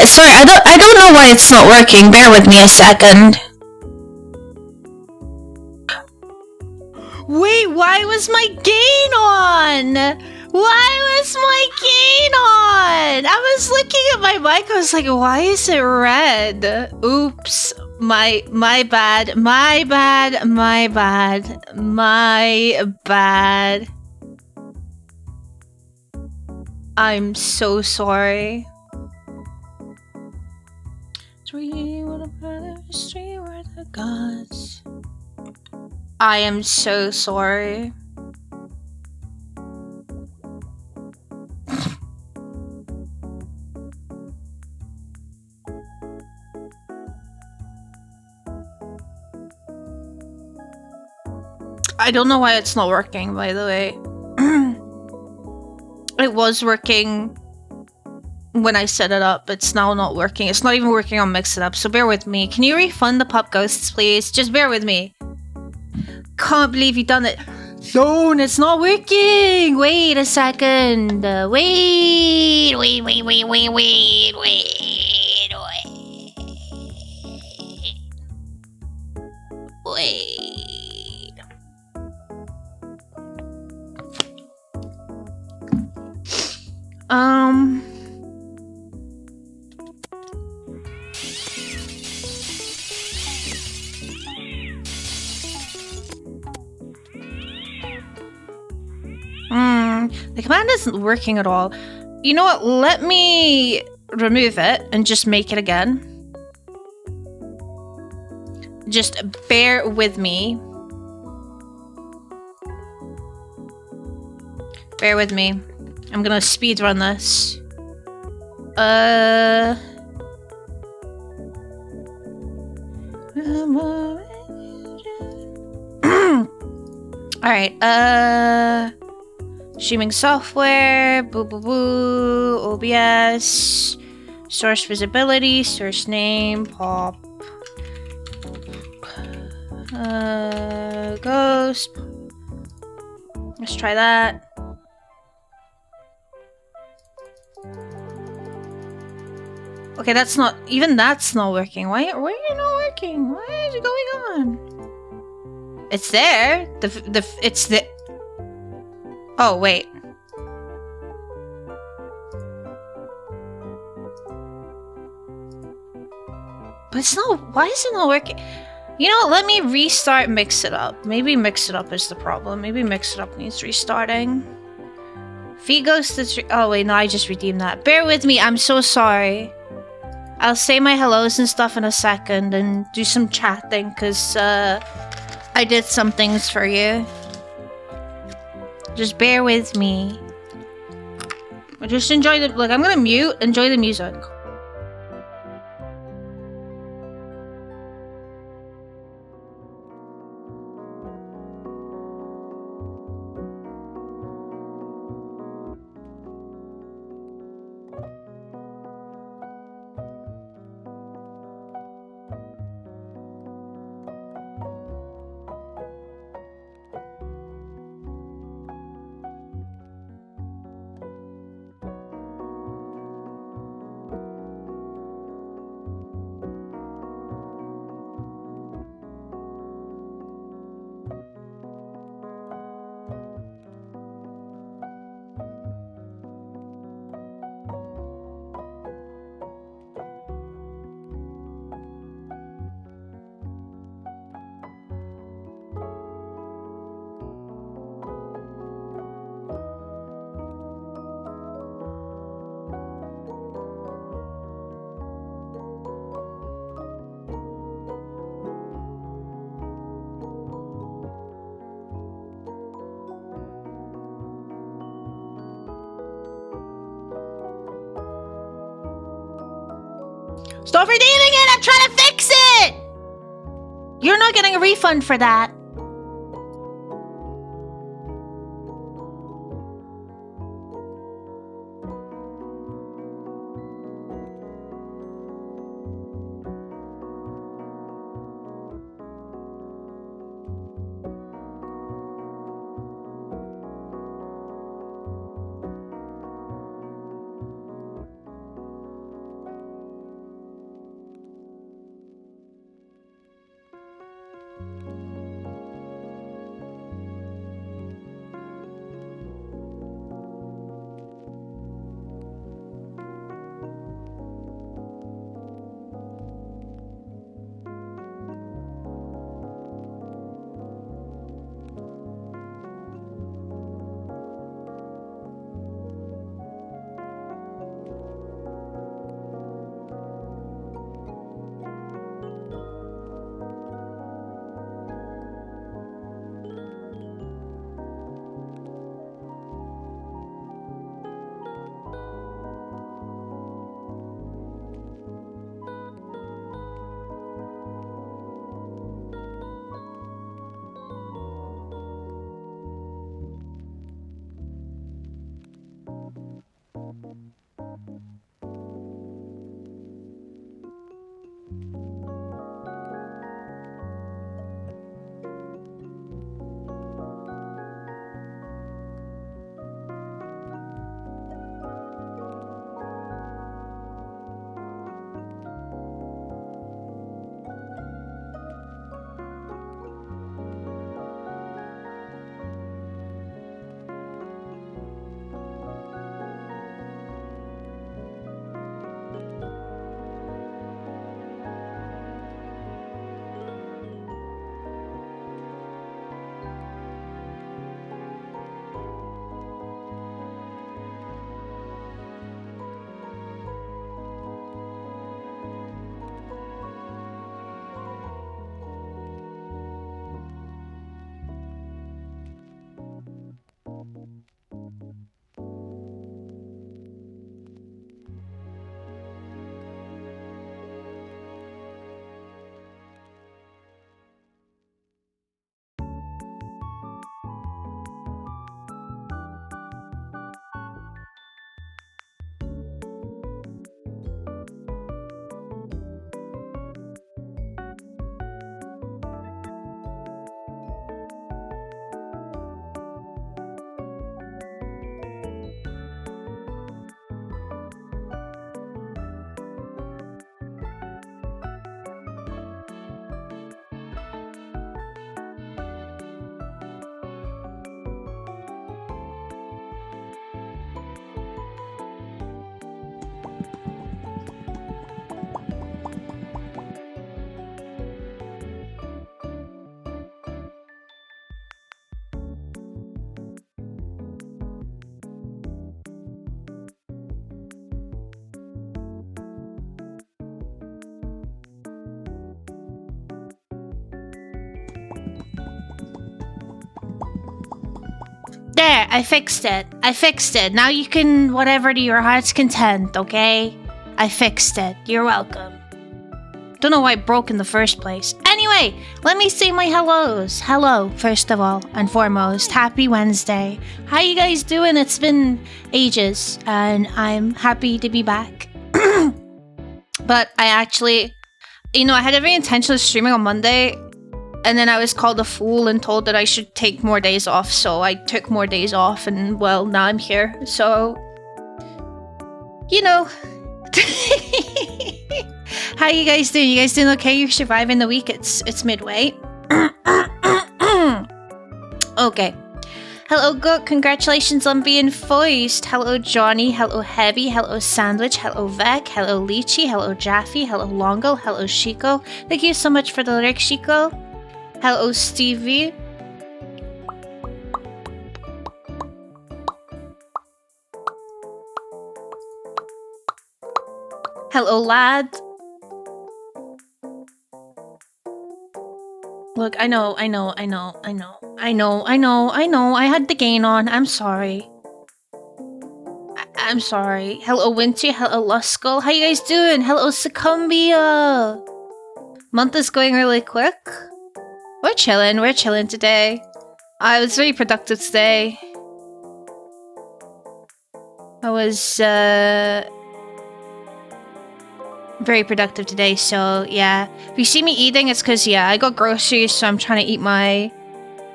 Sorry, I don't know why it's not working. Bear with me a second. Wait, why was my gain on? Why was my gain on? I was looking at my mic, I was like, why is it red? Oops. My bad. My bad. My bad. My bad. I'm so sorry. Three were the brothers, three were the gods. I am so sorry. I don't know why it's not working, by the way. It was working when I set it up. It's now not working. It's not even working on Mix It Up, so bear with me. Can you refund the pop ghosts, please? Just bear with me. Can't believe you done it. Don't, it's not working. Wait a second. Wait. The command isn't working at all. You know what? Let me remove it and just make it again. Just bear with me. Bear with me. I'm gonna speedrun this. Alright, streaming software, boo boo boo, OBS, source visibility, source name, pop, ghost. Let's try that. Okay, that's not working. Why are you not working? What is going on? It's there. It's the. Oh wait. But it's not. Why is it not working? You know, let me restart Mix It Up. Maybe Mix It Up is the problem. Maybe Mix It Up needs restarting. Figos to. Oh wait, no, I just redeemed that. Bear with me. I'm so sorry. I'll say my hellos and stuff in a second and do some chatting because I did some things for you. Just bear with me. Just enjoy the. Like, I'm gonna mute. Enjoy the music. Stop redeeming it! I'm trying to fix it! You're not getting a refund for that. There, I fixed it. I fixed it. Now you can whatever to your heart's content, okay? I fixed it. You're welcome. Don't know why it broke in the first place. Anyway, let me say my hellos. Hello, first of all and foremost. Happy Wednesday. How you guys doing? It's been ages, and I'm happy to be back. But I actually, I had every intention of streaming on Monday, and then I was called a fool and told that I should take more days off, so I took more days off, and well, now I'm here. So, How you guys doing? You guys doing okay? You're surviving the week. It's midway. Okay. Hello, Goat. Congratulations on being foist. Hello, Johnny. Hello, Heavy. Hello, Sandwich. Hello, Vec. Hello, Lychee. Hello, Jaffe. Hello, Longo. Hello, Shiko. Thank you so much for the lyric, Shiko. Hello, Stevie. Hello, lad. Look, I know. I had the gain on. I'm sorry. I'm sorry. Hello, Winty. Hello, Luskull. How you guys doing? Hello, Succumbia. Month is going really quick. We're chilling today. I was very productive today. I was, very productive today, so yeah. If you see me eating, it's because, I got groceries, so I'm trying to eat my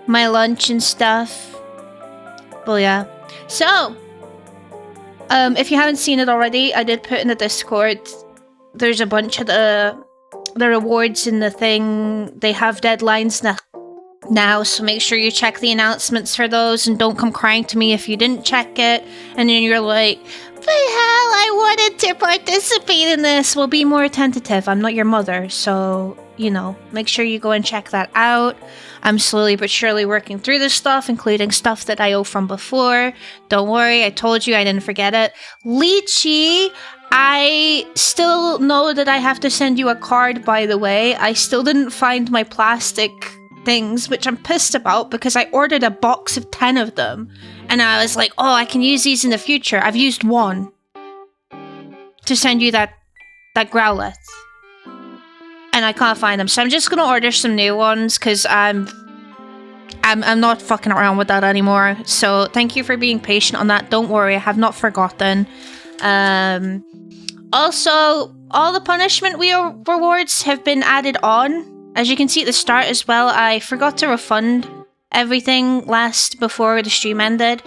lunch and stuff. Well, yeah. So, if you haven't seen it already, I did put in the Discord. There's a bunch of the rewards in the thing. They have deadlines now, so make sure you check the announcements for those, and don't come crying to me if you didn't check it, and then you're like, but hell, I wanted to participate in this. Well, be more tentative. I'm not your mother, so, make sure you go and check that out. I'm slowly but surely working through this stuff, including stuff that I owe from before. Don't worry, I told you I didn't forget it. Lychee, I still know that I have to send you a card, by the way. I still didn't find my plastic things, which I'm pissed about because I ordered a box of 10 of them. And I was like, oh, I can use these in the future. I've used one to send you that Growlithe. And I can't find them. So I'm just going to order some new ones because I I'm not fucking around with that anymore. So thank you for being patient on that. Don't worry, I have not forgotten. Also, all the punishment wheel rewards have been added on. As you can see at the start as well, I forgot to refund everything before the stream ended.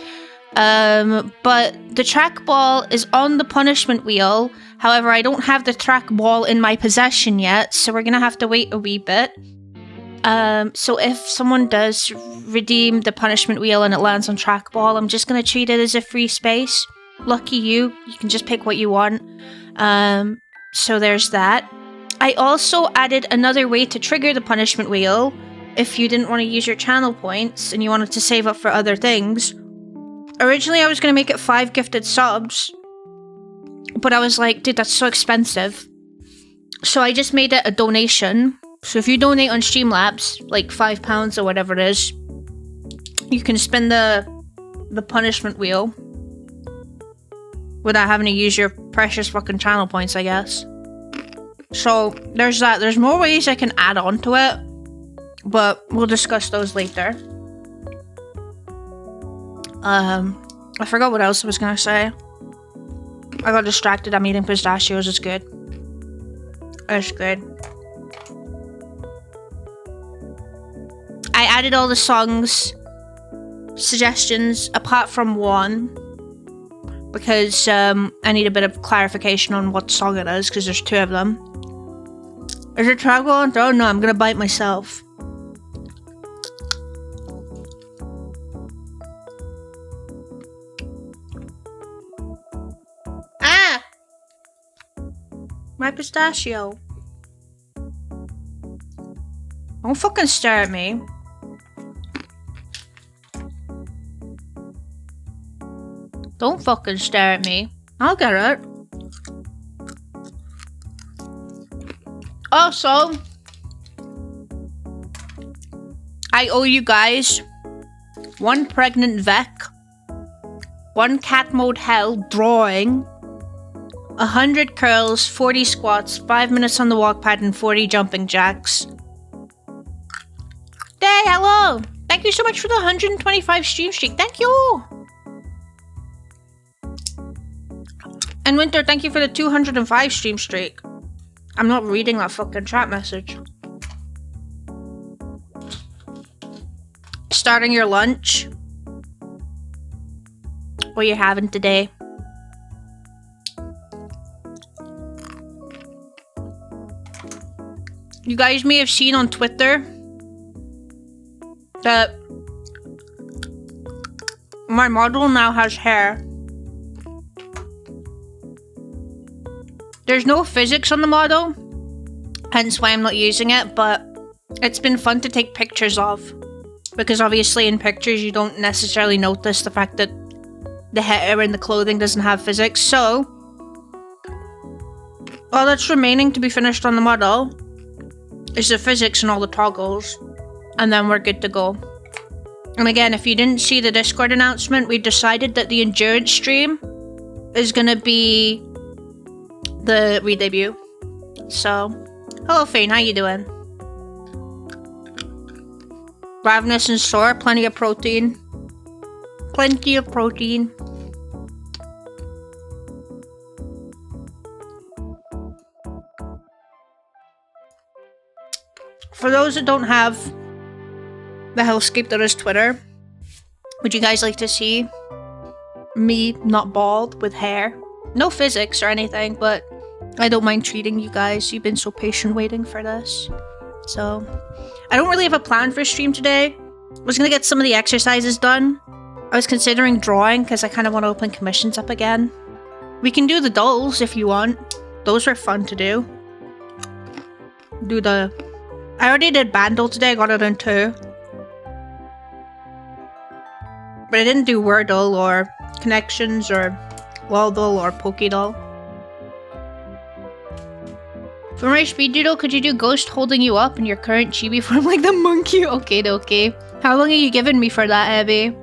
But the trackball is on the punishment wheel. However, I don't have the trackball in my possession yet, so we're gonna have to wait a wee bit. So if someone does redeem the punishment wheel and it lands on trackball, I'm just gonna treat it as a free space. Lucky you, you can just pick what you want. So there's that. I also added another way to trigger the punishment wheel if you didn't want to use your channel points and you wanted to save up for other things. Originally, I was going to make it 5 gifted subs, but I was like, dude, that's so expensive. So I just made it a donation. So if you donate on Streamlabs, like £5 or whatever it is, you can spin the punishment wheel without having to use your precious fucking channel points, I guess. So there's that. There's more ways I can add on to it, but we'll discuss those later. I forgot what else I was gonna say. I got distracted. I'm eating pistachios. It's good. It's good. I added all the songs suggestions apart from one because I need a bit of clarification on what song it is because there's 2 of them. Is it trackball? Oh no, I'm gonna bite myself. Ah! My pistachio. Don't fucking stare at me. Don't fucking stare at me. I'll get it. Also, I owe you guys 1 pregnant Vec, 1 cat mode hell drawing, 100 curls, 40 squats, 5 minutes on the walk pad, and 40 jumping jacks. Hey, hello! Thank you so much for the 125 stream streak. Thank you! And Winter, thank you for the 205 stream streak. I'm not reading that fucking chat message. Starting your lunch? What are you having today? You guys may have seen on Twitter that my model now has hair. There's no physics on the model, hence why I'm not using it, but it's been fun to take pictures of. Because obviously in pictures you don't necessarily notice the fact that the hair and the clothing doesn't have physics, so all that's remaining to be finished on the model is the physics and all the toggles, and then we're good to go. And again, if you didn't see the Discord announcement, we decided that the endurance stream is gonna be the re-debut. So, hello Fane, how you doing? Ravenous and sore, plenty of protein. Plenty of protein. For those that don't have the hellscape that is Twitter, would you guys like to see me not bald with hair? No physics or anything, but I don't mind treating you guys. You've been so patient waiting for this. So, I don't really have a plan for stream today. I was gonna get some of the exercises done. I was considering drawing because I kind of want to open commissions up again. We can do the dolls if you want. Those were fun to do. I already did Bandle today, I got it in 2. But I didn't do Wordle or Connections or Waldle or Pokédoll. For my speed doodle, could you do Ghost holding you up in your current chibi form like the monkey? Okay. How long are you giving me for that, Abby?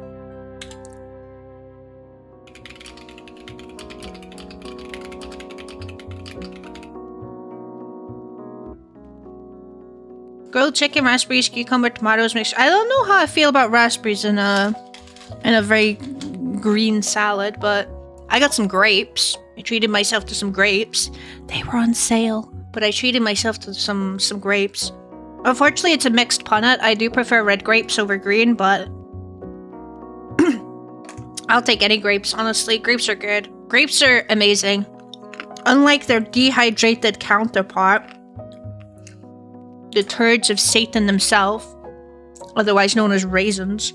Grilled chicken, raspberries, cucumber, tomatoes mixed. I don't know how I feel about raspberries in a very green salad, but I got some grapes. I treated myself to some grapes. They were on sale, but I treated myself to some grapes. Unfortunately, it's a mixed punnet. I do prefer red grapes over green, but I'll take any grapes, honestly. Grapes are good. Grapes are amazing. Unlike their dehydrated counterpart, the turds of Satan themselves, otherwise known as raisins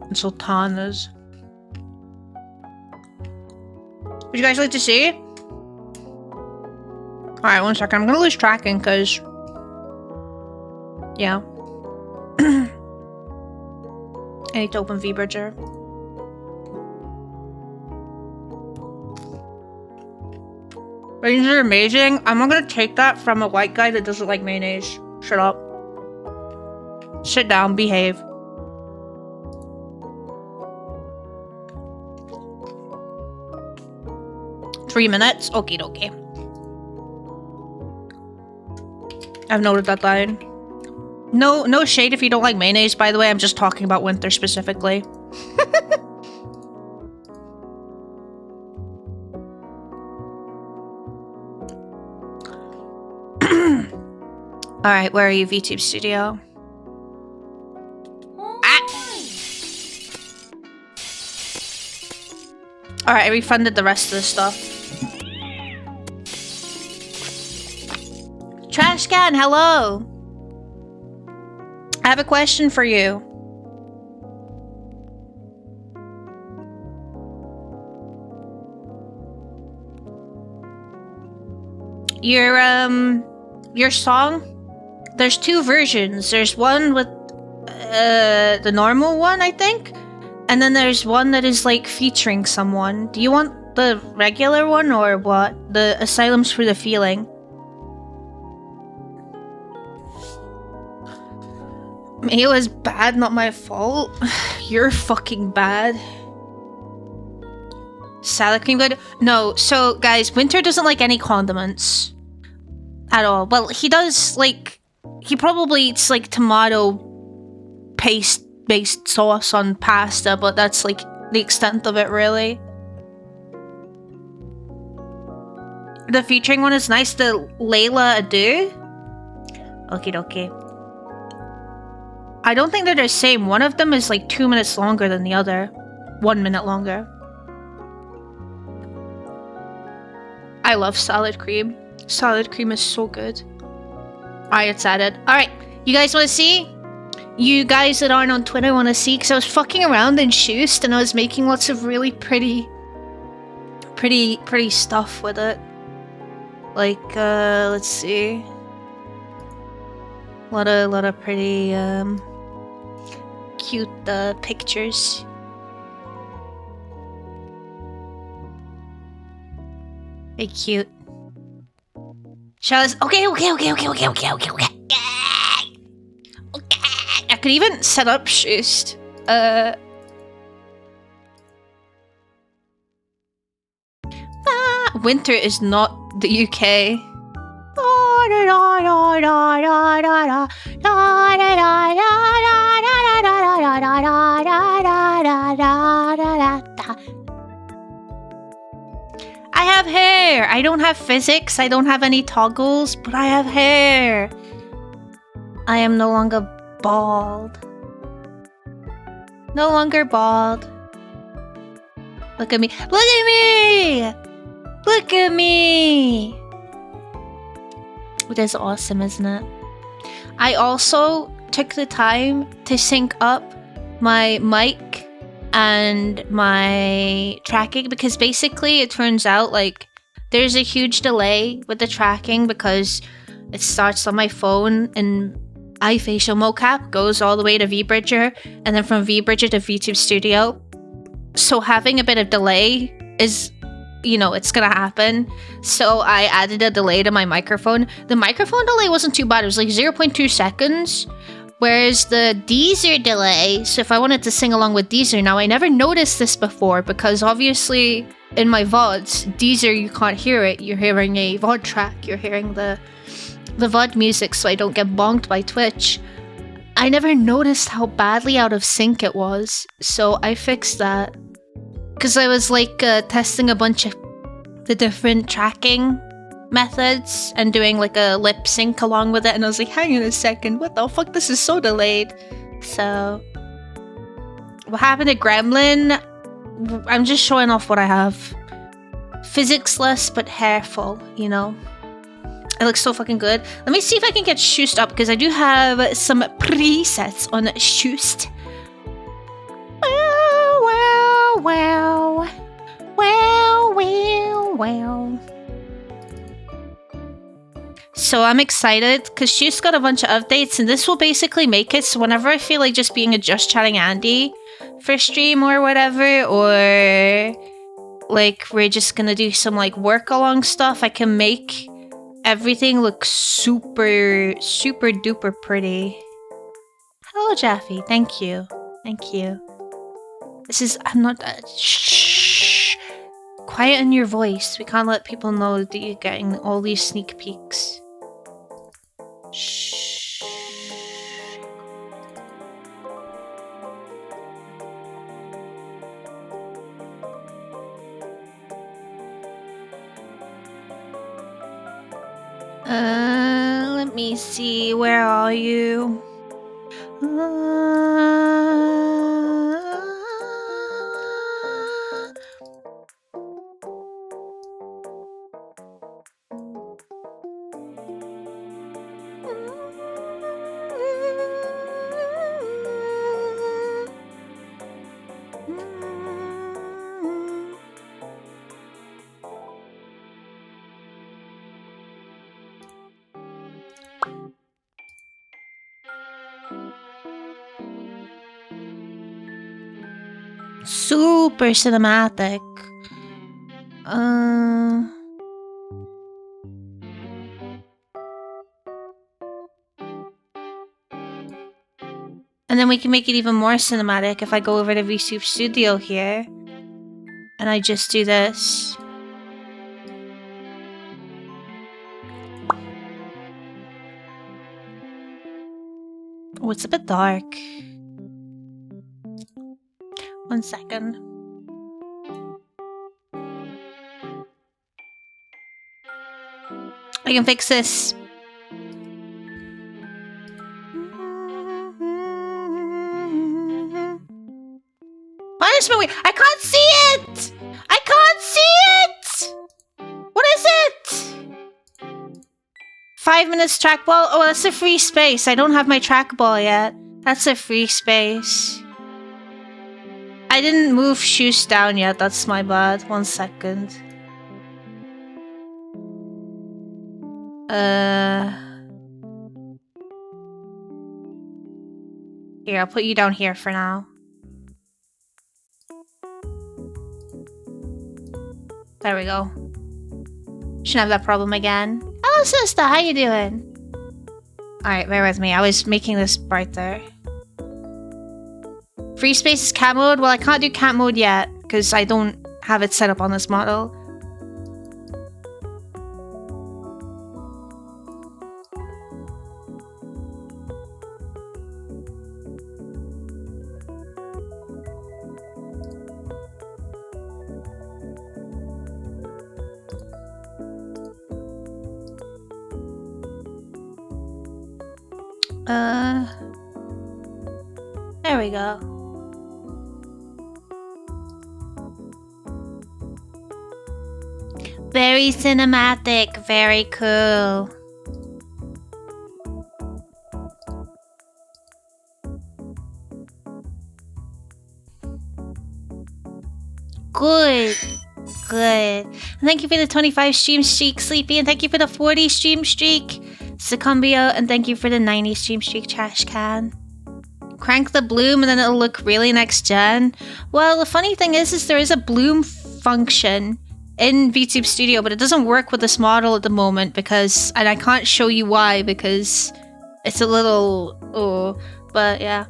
and sultanas. Would you guys like to see? Alright, 1 second. I'm gonna lose tracking, because... yeah. I need to open VBridger. Raisins are amazing. I'm not gonna take that from a white guy that doesn't like mayonnaise. Shut up. Sit down, behave. Three minutes? Okie dokie. I've noted that down. No shade if you don't like mayonnaise, by the way. I'm just talking about winter specifically. Alright, where are you, VTube Studio? Alright, I refunded the rest of the stuff. Trash can, hello! I have a question for you. Your song? There's two versions. There's one with the normal one, I think, and then there's one that is like featuring someone. Do you want the regular one or what? The Asylums for the Feeling. It was bad, not my fault. You're fucking bad. Salad cream good? No, so guys, Winter doesn't like any condiments. At all. Well, he does like... he probably eats like tomato paste-based sauce on pasta, but that's like the extent of it, really. The featuring one is nice, the Layla Adu. Okie dokie. I don't think they're the same. One of them is like 2 minutes longer than the other. 1 minute longer. I love salad cream. Salad cream is so good. Alright, it's added. Alright, you guys want to see? You guys that aren't on Twitter want to see? Because I was fucking around in Shoost and I was making lots of really pretty stuff with it. Like, let's see. A lot of pretty, cute, pictures. Very cute. Charlotte's okay. I could even set up Shoost. Winter is not the UK. I have hair. I don't have physics. I don't have any toggles, but I have hair. I am no longer bald. No longer bald. Look at me. Look at me! Look at me! It is awesome, isn't it? I also took the time to sync up my mic and my tracking because basically it turns out like there's a huge delay with the tracking because it starts on my phone and iFacial mocap goes all the way to VBridger and then from VBridger to VTube Studio. So having a bit of delay is, you know, it's gonna happen. So I added a delay to my microphone. The microphone delay wasn't too bad. It was like 0.2 seconds. Whereas the Deezer delay, so if I wanted to sing along with Deezer, now I never noticed this before because obviously in my VODs, Deezer, you can't hear it. You're hearing a VOD track. You're hearing the the VOD music so I don't get bonked by Twitch. I never noticed how badly out of sync it was, so I fixed that. Because I was like testing a bunch of the different tracking methods and doing like a lip sync along with it, and I was like, hang on a second, what the fuck, this is so delayed. So what happened to Gremlin? I'm just showing off what I have. Physics-less but hairful, you know? It looks so fucking good. Let me see if I can get Shoost up, because I do have some presets on Shoost. Well. So I'm excited, because Shoost got a bunch of updates, and this will basically make it so whenever I feel like just being a Just Chatting Andy for stream or whatever, or like we're just gonna do some like work along stuff, I can make everything looks super duper pretty. Hello, Jaffe. Thank you. This is... I'm not... shh. Quiet in your voice. We can't let people know that you're getting all these sneak peeks. Shh. Let me see. Where are you? Super cinematic. And then we can make it even more cinematic if I go over to VTube Studio here. And I just do this. Oh, it's a bit dark. 1 second. I can fix this. Why is my... I can't see it! I can't see it! What is it? 5 minutes trackball? Oh, that's a free space. I don't have my trackball yet. That's a free space. I didn't move Shoost down yet. That's my bad. 1 second. Here, I'll put you down here for now. There we go. Shouldn't have that problem again. Hello, sister. How you doing? Alright, bear with me. I was making this brighter. Free space is cat mode? Well, I can't do cat mode yet, because I don't have it set up on this model. There we go. Very cinematic, very cool. Good. And thank you for the 25 stream streak, Sleepy, and thank you for the 40 stream streak, Succumbio, and thank you for the 90 stream streak, Trash Can. Crank the bloom and then it'll look really next gen. Well, the funny thing is there is a bloom function in VTube Studio, but it doesn't work with this model at the moment because, and I can't show you why because it's a little, but yeah.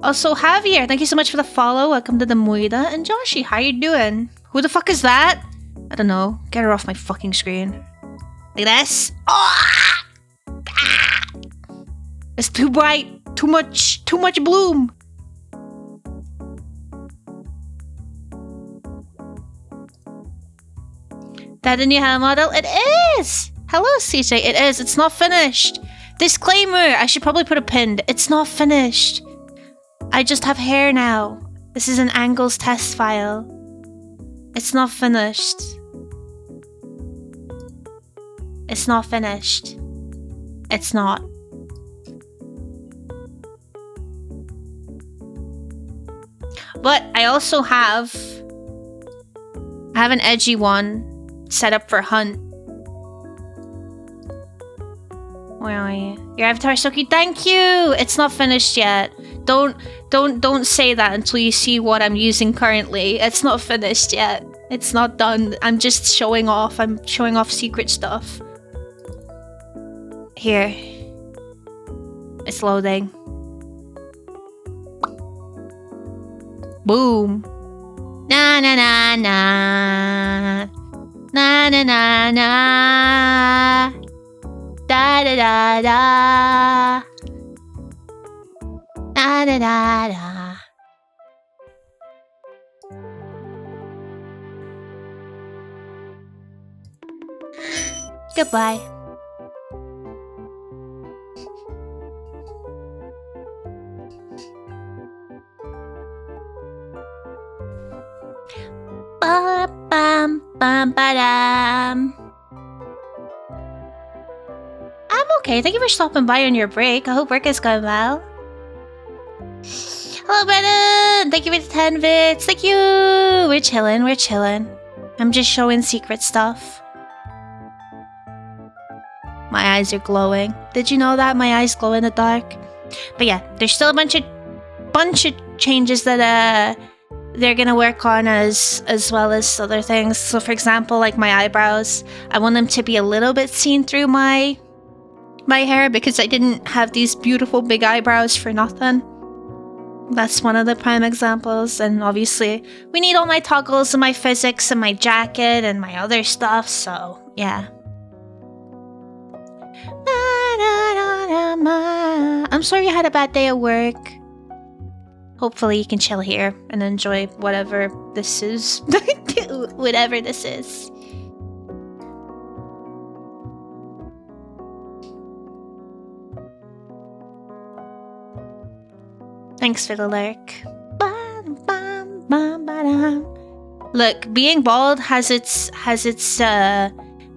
Also, Javier, thank you so much for the follow. Welcome to the Moida. And Joshi, how you doing? Who the fuck is that? I don't know. Get her off my fucking screen. Like this. Oh! It's too bright. Too much bloom. That a new hair model? It is! Hello, CJ. It is. It's not finished. Disclaimer. I should probably put a pin. It's not finished. I just have hair now. This is an angles test file. It's not finished. It's not finished. It's not. But I also have an edgy one set up for Hunt. Where are you? Your avatar is so cute. Thank you. It's not finished yet. Don't say that until you see what I'm using currently. It's not finished yet. It's not done. I'm just showing off. I'm showing off secret stuff. Here. It's loading. Boom. Na na na na. Na na na na. Da da da da. Da da da da. Goodbye. Ba bam bam ba-dam. I'm okay. Thank you for stopping by on your break. I hope work is going well. Hello, Brennan! Thank you for the 10 bits. Thank you! We're chilling, we're chilling. I'm just showing secret stuff. My eyes are glowing. Did you know that? My eyes glow in the dark. But yeah, there's still a bunch of changes that they're gonna work on as well as other things. So for example, like my eyebrows, I want them to be a little bit seen through my hair because I didn't have these beautiful big eyebrows for nothing. That's one of the prime examples. And obviously we need all my toggles and my physics and my jacket and my other stuff, so yeah. I'm sorry you had a bad day at work. Hopefully you can chill here and enjoy whatever this is. Whatever this is. Thanks for the lurk. Look, being bald has its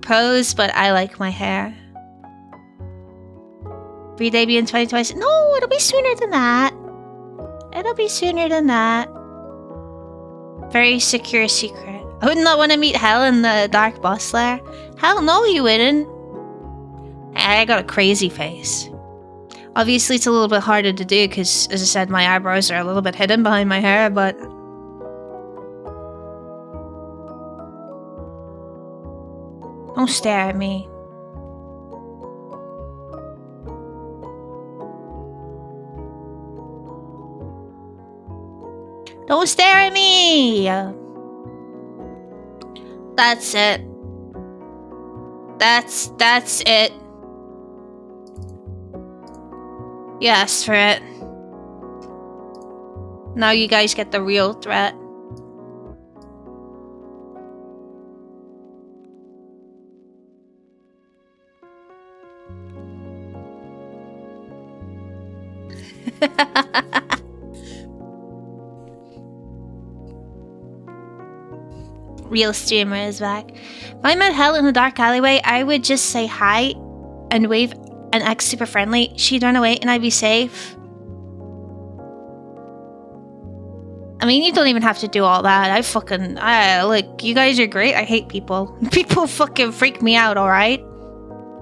pros, but I like my hair. Re-debut in 2020. No, it'll be sooner than that. It'll be sooner than that. Very secure secret. I would not want to meet Hell in the Dark Boss Lair. Hell no, you wouldn't. I got a crazy face. Obviously, it's a little bit harder to do because, as I said, my eyebrows are a little bit hidden behind my hair, but... Don't stare at me. Don't stare at me! That's it. That's it. You asked for it. Now you guys get the real threat. Real streamer is back. If I met Hell in a dark alleyway, I would just say hi and wave and act super friendly. She'd run away and I'd be safe. I mean, you don't even have to do all that. Look, you guys are great. I hate people. People fucking freak me out, alright?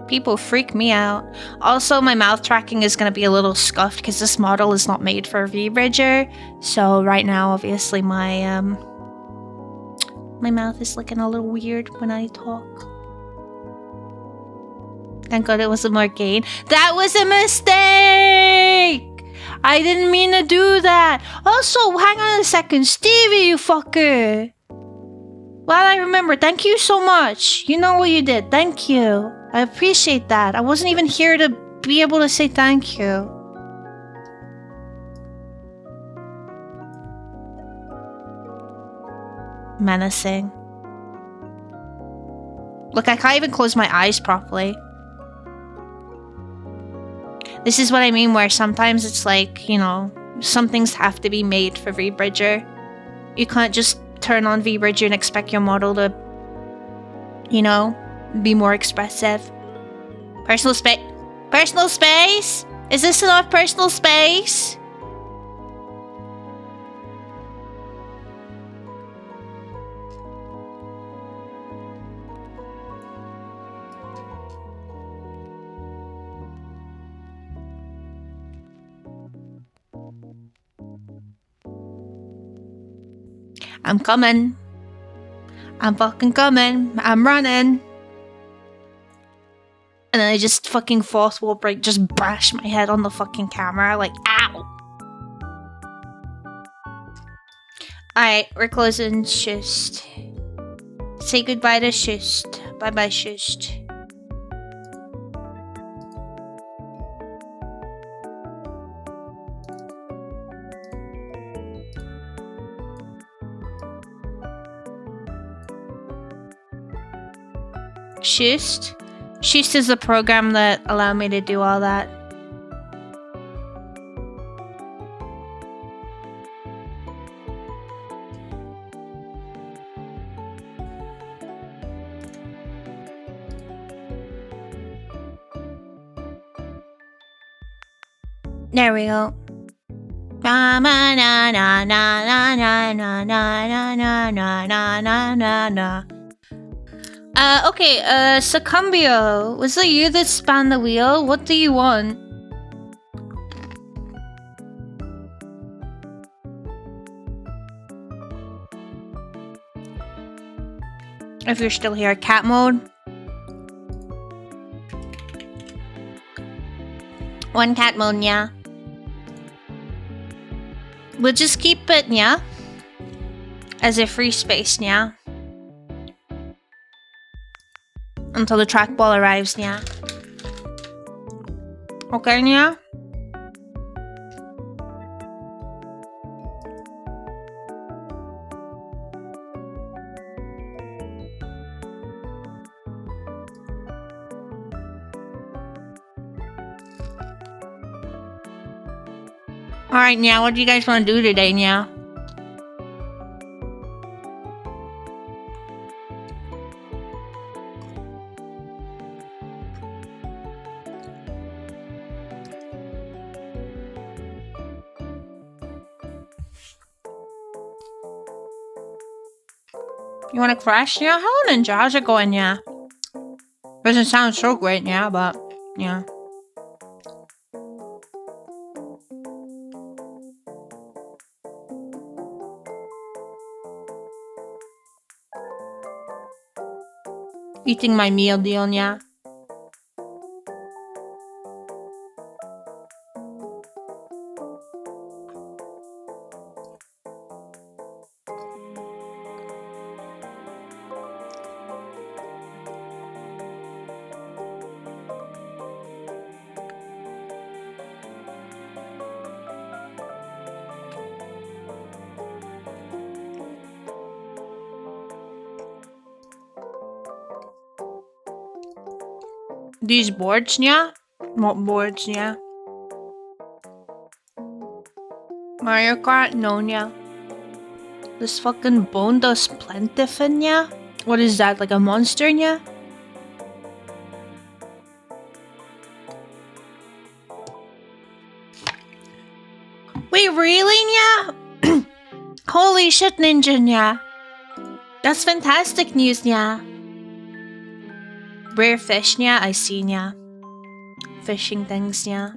People freak me out. Also, my mouth tracking is going to be a little scuffed because this model is not made for a V-Bridger. So right now, obviously, my mouth is looking a little weird when I talk. Thank God it wasn't Morgane. That was a mistake! I didn't mean to do that. Also, hang on a second. Stevie, you fucker. Well, I remember. Thank you so much. You know what you did. Thank you. I appreciate that. I wasn't even here to be able to say thank you. Menacing. Look, I can't even close my eyes properly. This is what I mean, where sometimes it's like, you know, some things have to be made for VBridger. You can't just turn on VBridger and expect your model to, you know, be more expressive. Personal space. Personal space? Is this enough personal space? I'm coming. I'm fucking coming. I'm running. And then I just fucking fourth wall break, just bash my head on the fucking camera, like, ow! Alright, we're closing Shust. Say goodbye to Shust. Bye bye, Shust. Shust? Shust is the program that allowed me to do all that. There we go. Na na na na na na na na na na na na na na na. Okay, Succumbio, was it you that spun the wheel? What do you want? If you're still here, cat mode. One cat mode, yeah. We'll just keep it, yeah? As a free space, yeah? Until the trackball arrives, yeah? Okay, yeah? Alright, Nya, what do you guys want to do today, Nya? You want to crash, Nya? Hello, Ninja. How's it going, Nya? Doesn't sound so great, Nya, but, yeah. Eating my meal deal, Nya. These boards, Nya? What boards, Nya? Mario Kart? No, Nya. This fucking bone dust plentiful, Nya? What is that, like a monster, Nya? Wait, really, Nya? Holy shit, Ninja, Nya. That's fantastic news, Nya. Rare fish, Nya? I see, Nya. Fishing things, Nya.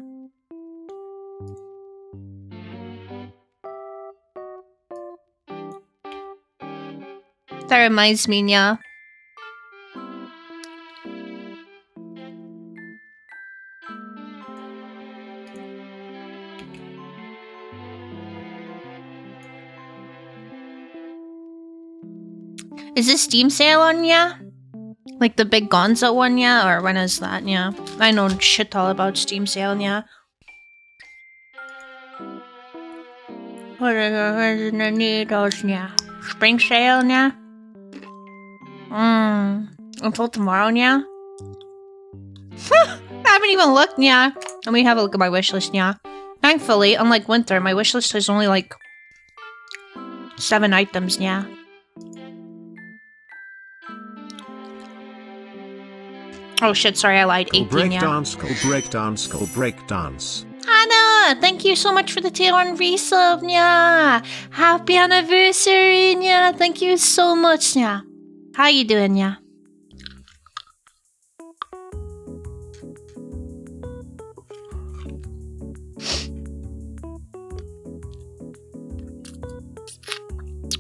That reminds me, Nya. Is this Steam sale on, Nya? Like the big Gonzo one, yeah? Or when is that, yeah? I know shit all about Steam sale, yeah. What are the needles, yeah? Spring sale, yeah? Until tomorrow, yeah? I haven't even looked, yeah. Let me have a look at my wishlist, yeah. Thankfully, unlike winter, my wishlist has only like 7 items, yeah. Oh shit, sorry, I lied. 18, yeah. Breakdance. Anna, thank you so much for the tier 1 resub, yeah. Happy anniversary, yeah. Thank you so much, yeah. How you doing, yeah?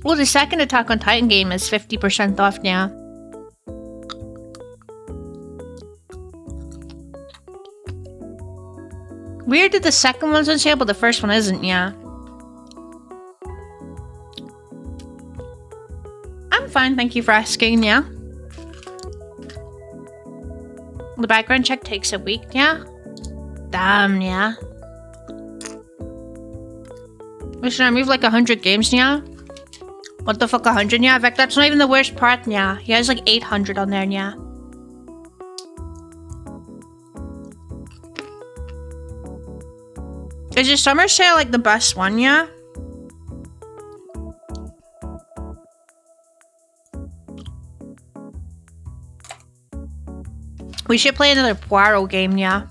Well, the second Attack on Titan game is 50% off now. Weird that the second one's on sale, but the first one isn't, yeah. I'm fine, thank you for asking, yeah. The background check takes a week, yeah. Damn, yeah. Should I move like 100 games, yeah? What the fuck, 100, yeah? In fact, that's not even the worst part, yeah. He has like 800 on there, yeah. Is your summer sale like the best one, yeah? We should play another Poirot game, yeah.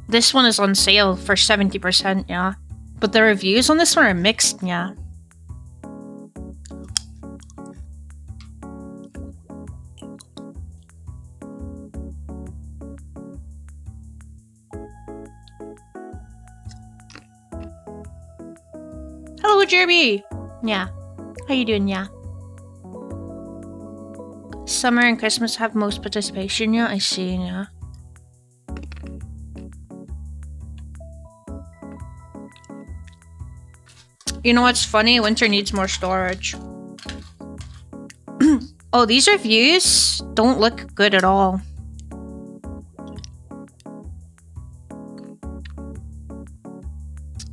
This one is on sale for 70%, yeah. But the reviews on this one are mixed, yeah. Hello, Jerby! Yeah. How you doing, yeah? Summer and Christmas have most participation, yeah? I see, yeah. You know what's funny? Winter needs more storage. Oh, these reviews don't look good at all.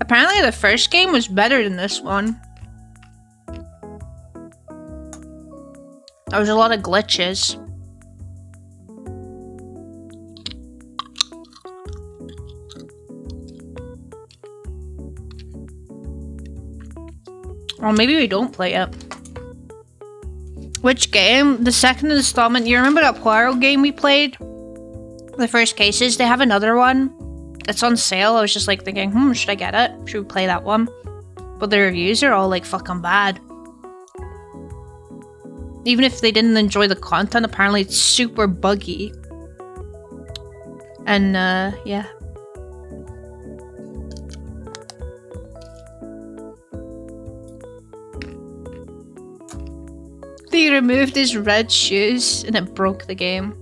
Apparently the first game was better than this one. There was a lot of glitches. Or maybe we don't play it. Which game? The second installment. You remember that Poirot game we played? The first cases. They have another one. It's on sale. I was just like thinking, should I get it? Should we play that one? But the reviews are all like fucking bad. Even if they didn't enjoy the content, apparently it's super buggy. And yeah. They removed his red shoes and it broke the game.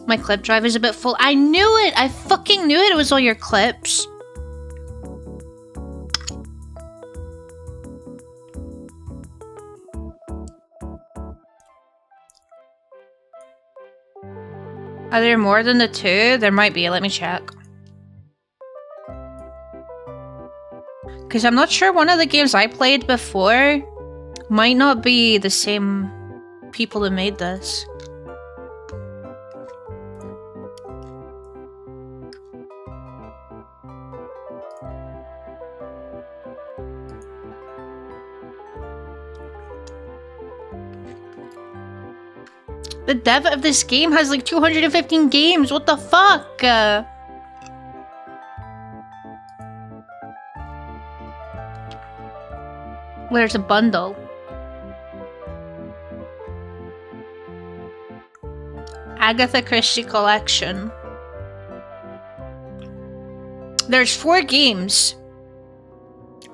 My clip drive is a bit full. I knew it! I fucking knew it! It was all your clips. Are there more than the 2? There might be. Let me check. Because I'm not sure one of the games I played before might not be the same people that made this. The dev of this game has like 215 games. What the fuck? Where's a bundle? Agatha Christie Collection. There's 4 games.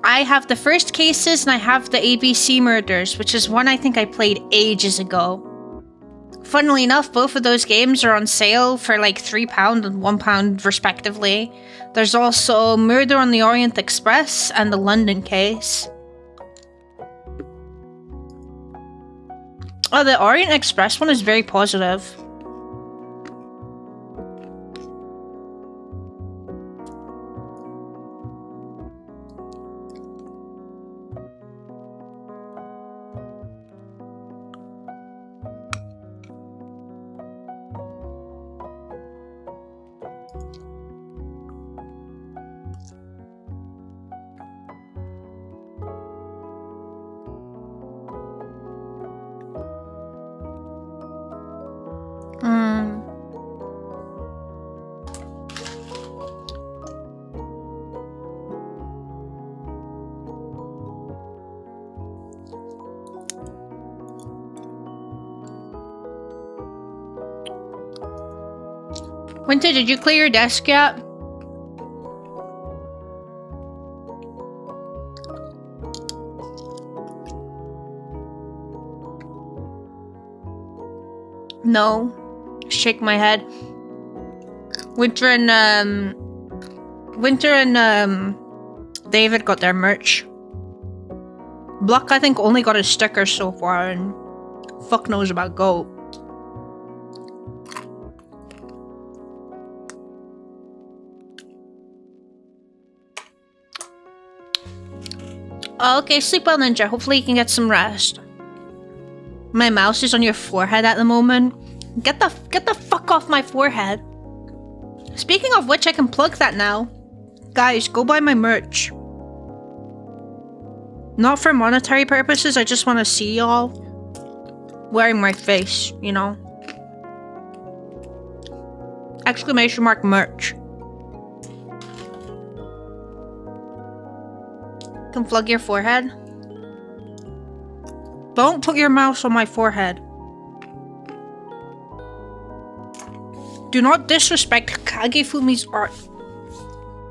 I have the first cases and I have the ABC Murders, which is one I think I played ages ago. Funnily enough, both of those games are on sale for like £3 and £1 respectively. There's also Murder on the Orient Express and the London Case. Oh, the Orient Express one is very positive. Winter, did you clear your desk yet? No. Shake my head. Winter and David got their merch. Block, I think, only got a sticker so far, and fuck knows about Goat. Okay, sleep well, Ninja. Hopefully you can get some rest. My mouse is on your forehead at the moment. Get the fuck off my forehead. Speaking of which, I can plug that now. Guys, go buy my merch. Not for monetary purposes, I just want to see y'all wearing my face, you know? Exclamation mark merch. Can plug your forehead. Don't put your mouse on my forehead. Do not disrespect Kagefumi's art.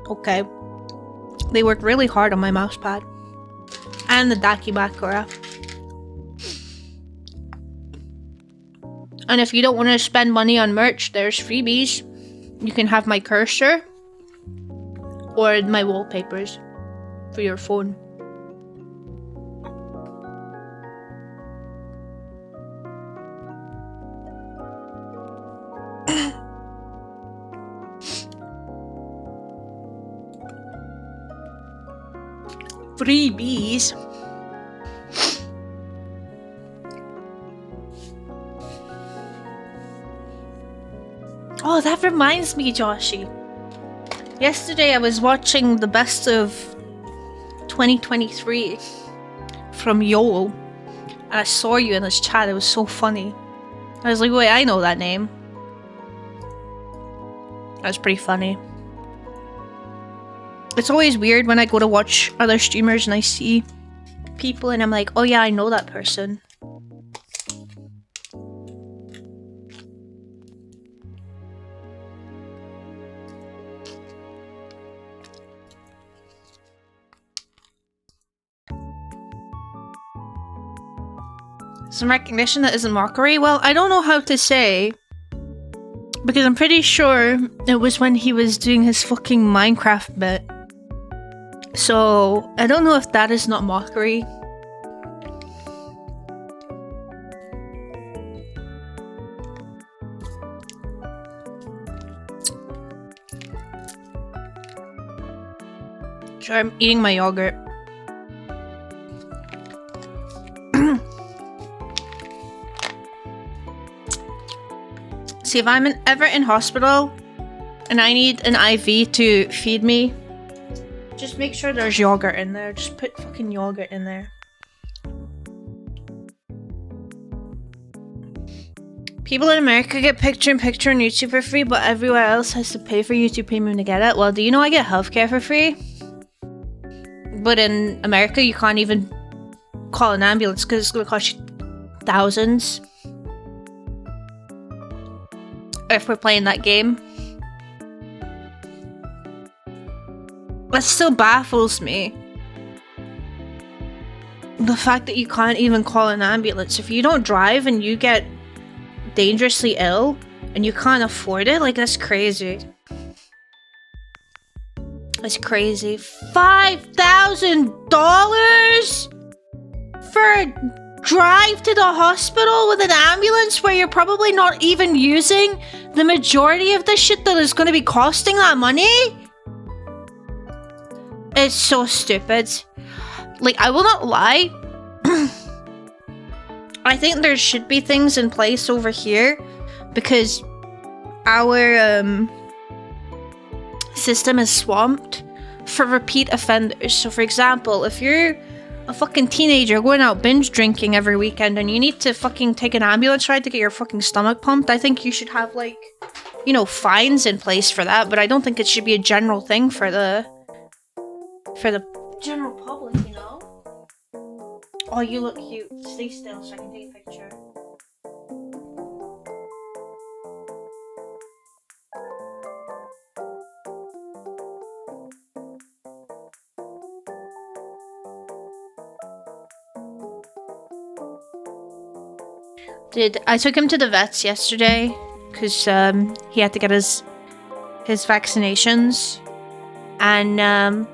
Okay. They worked really hard on my mousepad. And the Dakibakura. And if you don't want to spend money on merch, there's freebies. You can have my cursor. Or my wallpapers. For your phone. Freebies. Oh, that reminds me, Joshi. Yesterday I was watching the best of 2023 from YOLO. And I saw you in this chat. It was so funny. I was like, wait, I know that name. That was pretty funny. It's always weird when I go to watch other streamers and I see people and I'm like, oh yeah, I know that person. Some recognition that isn't mockery? Well, I don't know how to say. Because I'm pretty sure it was when he was doing his fucking Minecraft bit. So, I don't know if that is not mockery. Sure, I'm eating my yogurt. See, if I'm ever in hospital and I need an IV to feed me, just make sure there's yogurt in there. Just put fucking yogurt in there. People in America get picture-in-picture on YouTube for free, but everywhere else has to pay for YouTube Premium to get it. Well, do you know I get healthcare for free? But in America, you can't even call an ambulance because it's going to cost you thousands. If we're playing that game. That still baffles me. The fact that you can't even call an ambulance. If you don't drive and you get dangerously ill and you can't afford it, like, that's crazy. That's crazy. $5,000 for drive to the hospital with an ambulance where you're probably not even using the majority of the shit that is going to be costing that money? It's so stupid. Like, I will not lie. I think there should be things in place over here because our system is swamped for repeat offenders. So, for example, if you're a fucking teenager going out binge drinking every weekend and you need to fucking take an ambulance ride to get your fucking stomach pumped, I think you should have, like, you know, fines in place for that. But I don't think it should be a general thing for the general public, you know? Oh, you look cute. Stay still so I can take a picture. I took him to the vets yesterday because he had to get his vaccinations, and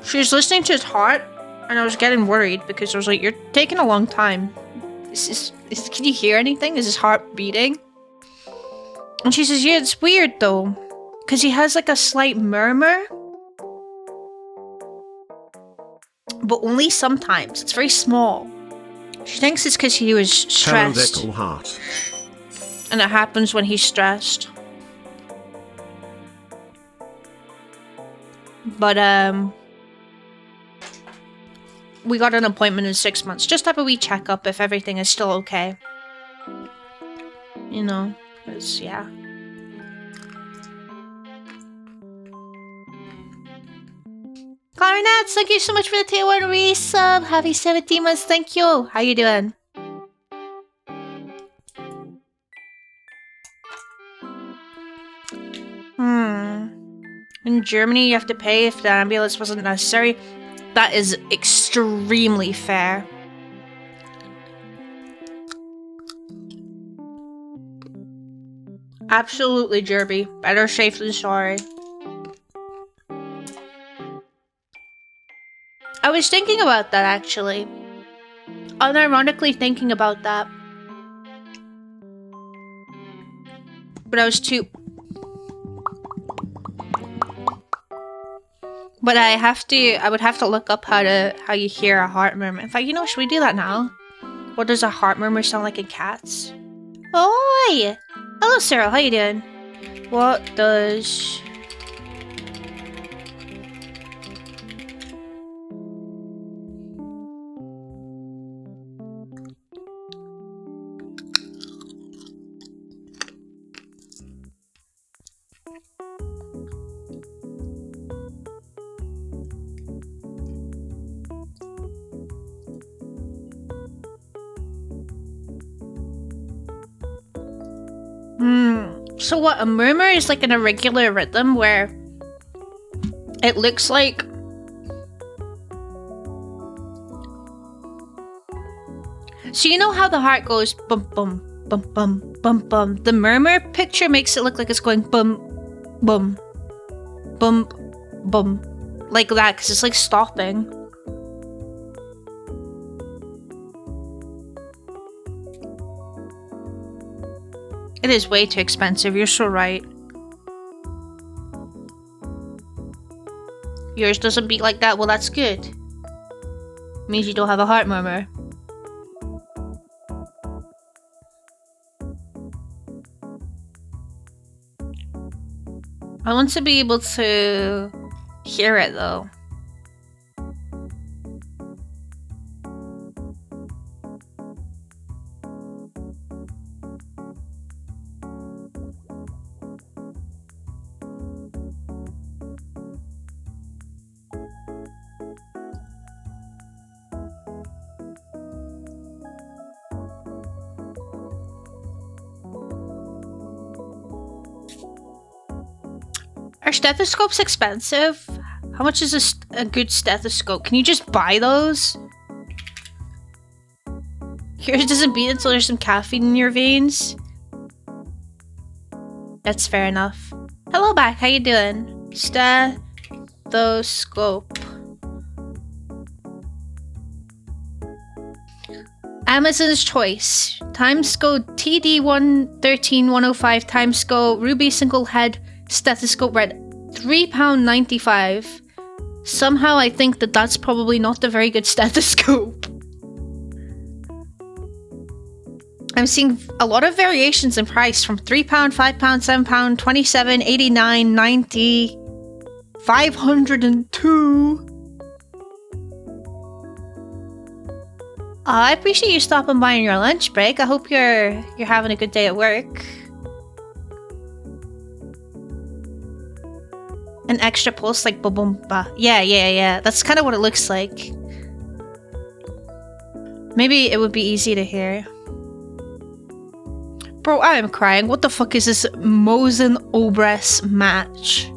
she was listening to his heart, and I was getting worried because I was like, "You're taking a long time. Can you hear anything? Is his heart beating?" And she says, "Yeah, it's weird though, because he has like a slight murmur." But only sometimes. It's very small. She thinks it's because he was stressed. Hello there, heart. And it happens when he's stressed. But, we got an appointment in 6 months. Just have a wee checkup if everything is still okay. You know, because, yeah. Clarinets, thank you so much for the tier 1 resub. Happy 17 months, thank you. How you doing? In Germany, you have to pay if the ambulance wasn't necessary. That is extremely fair. Absolutely, Jerby. Better safe than sorry. I was thinking about that, actually. Unironically thinking about that. But I was too... But I would have to look up how you hear a heart murmur. In fact, you know, should we do that now? What does a heart murmur sound like in cats? Oi! Hello, Cyril, how you doing? What does... So what, a murmur is like an irregular rhythm where it looks like... So you know how the heart goes bum bum bum bum bum bum. The murmur picture makes it look like it's going bum bum bum bum. Like that, because it's like stopping. It is way too expensive, you're so right. Yours doesn't beat like that, well that's good. Means you don't have a heart murmur. I want to be able to hear it though. Are stethoscopes expensive? How much is a good stethoscope? Can you just buy those? Yours doesn't beat until there's some caffeine in your veins. That's fair enough. Hello back, how you doing? Stethoscope. Amazon's Choice. Timescope TD113105 Timescope Ruby Single Head Stethoscope Red. £3.95. Somehow I think that that's probably not a very good stethoscope. I'm seeing a lot of variations in price from £3, £5, £7, £27, £89, £90, £502. I appreciate you stopping by on your lunch break. I hope you're having a good day at work. An extra pulse like ba-boom-ba. Yeah. That's kind of what it looks like. Maybe it would be easy to hear. Bro, I am crying. What the fuck is this Mosin Obress match?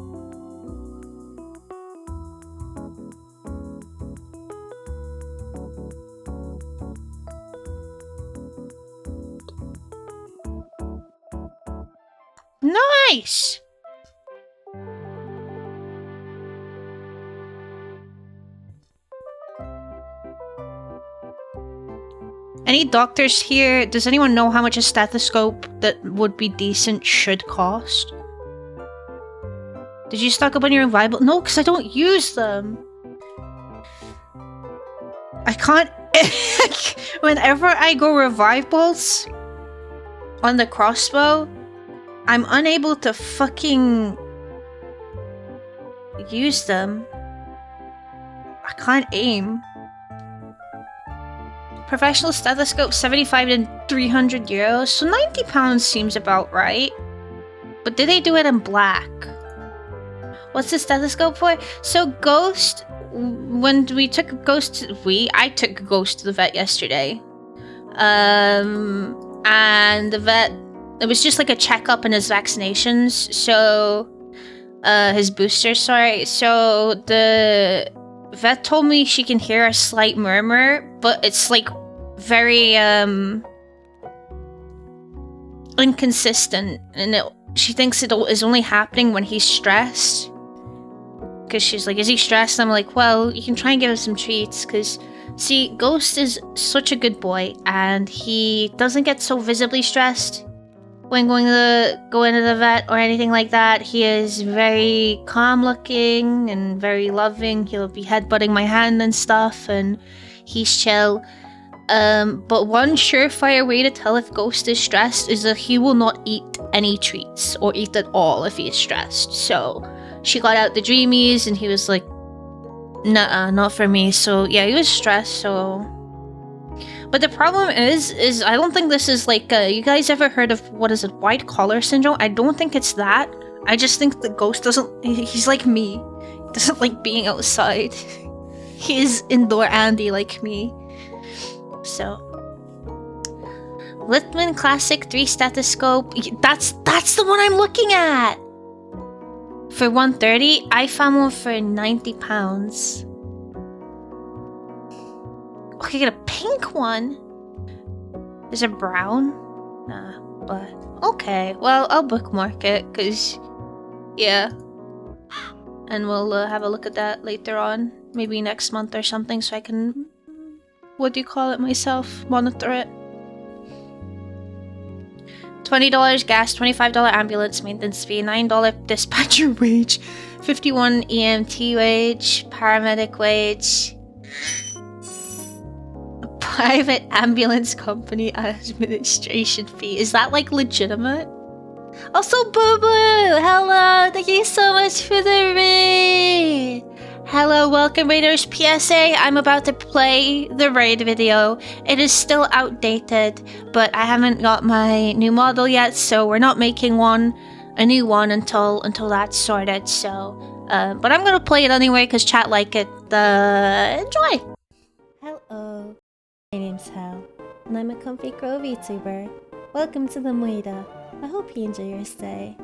Nice! Any doctors here? Does anyone know how much a stethoscope that would be decent should cost? Did you stock up on your own Bible? No, because I don't use them. I can't... Whenever I go revivals on the crossbow, I'm unable to fucking use them. I can't aim. Professional stethoscope, 75 and €300, so £90 seems about right. But did they do it in black? What's the stethoscope for? So Ghost, when we took Ghost, I took Ghost to the vet yesterday. And the vet, it was just like a checkup and his vaccinations, so, his boosters, sorry. So the vet told me she can hear a slight murmur, but it's like very inconsistent, and she thinks it is only happening when he's stressed. Because she's like, is he stressed? I'm like, well, you can try and give him some treats, because see, Ghost is such a good boy, and he doesn't get so visibly stressed when going into the vet or anything like that. He is very calm looking and very loving. He'll be headbutting my hand and stuff, and he's chill. But one surefire way to tell if Ghost is stressed is that he will not eat any treats or eat at all if he is stressed. So she got out the Dreamies and he was like, nah, not for me. So yeah, he was stressed. So, but the problem is I don't think this is like, you guys ever heard of, what is it, white collar syndrome? I don't think it's that. I just think the Ghost doesn't, he's like me. He doesn't like being outside. He is indoor Andy like me. So, Littmann Classic 3 stethoscope. That's the one I'm looking at. For $130, I found one for £90. Okay, get a pink one. There's a brown. Nah, but okay. Well, I'll bookmark it, cause yeah. And we'll have a look at that later on, maybe next month or something, so I can, what do you call it, myself, monitor it. $20 gas, $25 ambulance maintenance fee, $9 dispatcher wage, $51 EMT wage, paramedic wage, private ambulance company administration fee. Is that like legitimate? Also, Boo Boo! Hello! Thank you so much for the raid! Hello, welcome raiders. PSA, I'm about to play the raid video. It is still outdated, but I haven't got my new model yet, so we're not making a new one until that's sorted. So, but I'm gonna play it anyway because chat like it. Enjoy. Hello, my name's Hal, and I'm a comfy crow VTuber. Welcome to the Moida. I hope you enjoy your stay.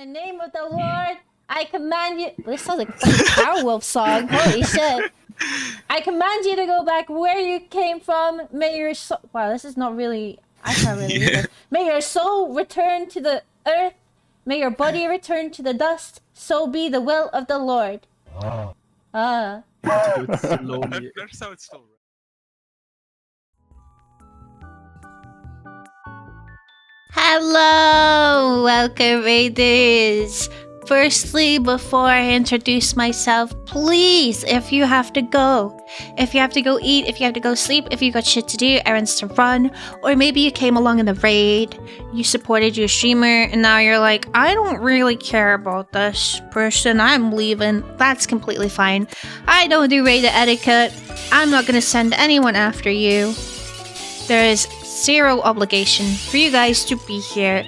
the name of the Lord, I command you. This sounds like a fucking Powerwolf song. Holy shit. I command you to go back where you came from. May your soul. Wow, this is not really. I can't really read this. May your soul return to the earth. May your body return to the dust. So be the will of the Lord. Slowly. That's how it's still. Hello! Welcome, Raiders! Firstly, before I introduce myself, please, if you have to go eat, if you have to go sleep, if you got shit to do, errands to run, or maybe you came along in the raid, you supported your streamer, and now you're like, I don't really care about this person, I'm leaving, that's completely fine. I don't do raid etiquette, I'm not gonna send anyone after you. There is zero obligation for you guys to be here.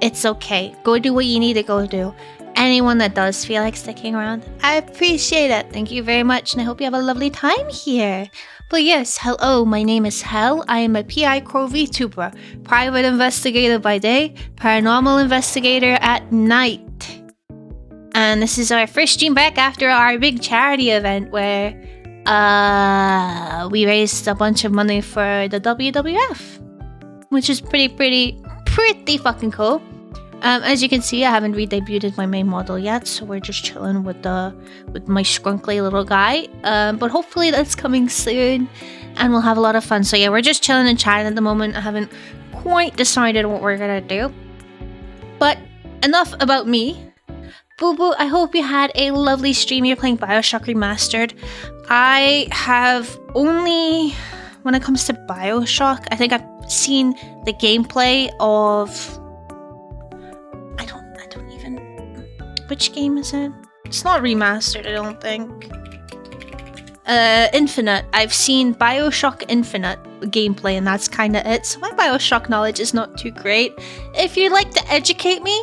It's okay. Go do what you need to go do. Anyone that does feel like sticking around, I appreciate it. Thank you very much, and I hope you have a lovely time here. But yes, hello, my name is Hel. I am a PI Crow VTuber, private investigator by day, paranormal investigator at night. And this is our first stream back after our big charity event where we raised a bunch of money for the WWF, which is pretty fucking cool. As you can see, I haven't re-debuted my main model yet, so we're just chilling with my scrunkly little guy. But hopefully that's coming soon, and we'll have a lot of fun. So yeah, we're just chilling and chatting at the moment. I haven't quite decided what we're gonna do. But enough about me. Boo Boo, I hope you had a lovely stream. You're playing Bioshock Remastered. I have only, when it comes to Bioshock, I think I've seen the gameplay of... I don't even... Which game is it? It's not Remastered, I don't think. Infinite. I've seen Bioshock Infinite gameplay, and that's kind of it. So my Bioshock knowledge is not too great. If you'd like to educate me,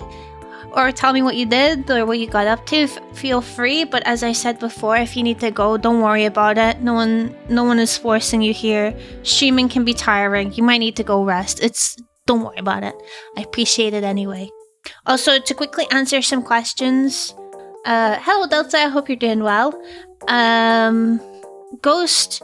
or tell me what you did or what you got up to, feel free. But as I said before, if you need to go, don't worry about it. No one is forcing you here. Streaming can be tiring. You might need to go rest. Don't worry about it. I appreciate it anyway. Also, to quickly answer some questions. Hello Delta, I hope you're doing well. Ghost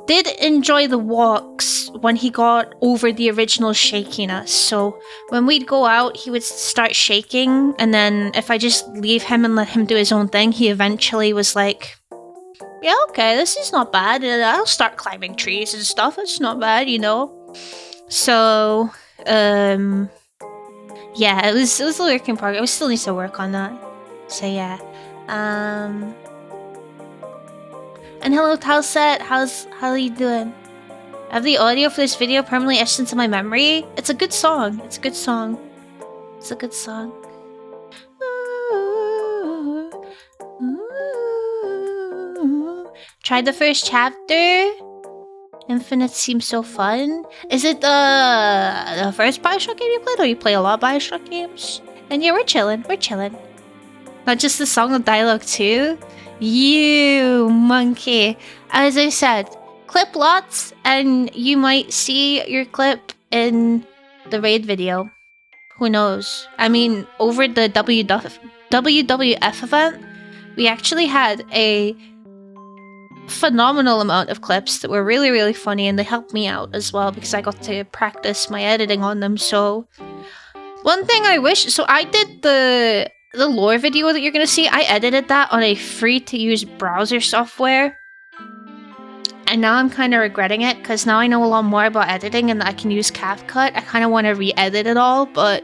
did enjoy the walks when he got over the original shakiness. So when we'd go out, he would start shaking, and then if I just leave him and let him do his own thing, he eventually was like, yeah, okay, this is not bad. I'll start climbing trees and stuff. It's not bad, you know? So, yeah, it was a work in progress. We still need to work on that. So yeah. And hello Talset, how are you doing? I have the audio for this video permanently etched into my memory. It's a good song. It's a good song. It's a good song. Tried the first chapter. Infinite seems so fun. Is it the first Bioshock game you played, or you play a lot of Bioshock games? And yeah, we're chilling. We're chilling. Not just the song, the dialogue too. You monkey. As I said, clip lots and you might see your clip in the raid video. Who knows? I mean, over the WWF event, we actually had a phenomenal amount of clips that were really funny, and they helped me out as well because I got to practice my editing on them. So one thing I wish, so I did the lore video that you're gonna see, I edited that on a free-to-use browser software, and now I'm kind of regretting it because now I know a lot more about editing and I can use CapCut. I kind of want to re-edit it all, but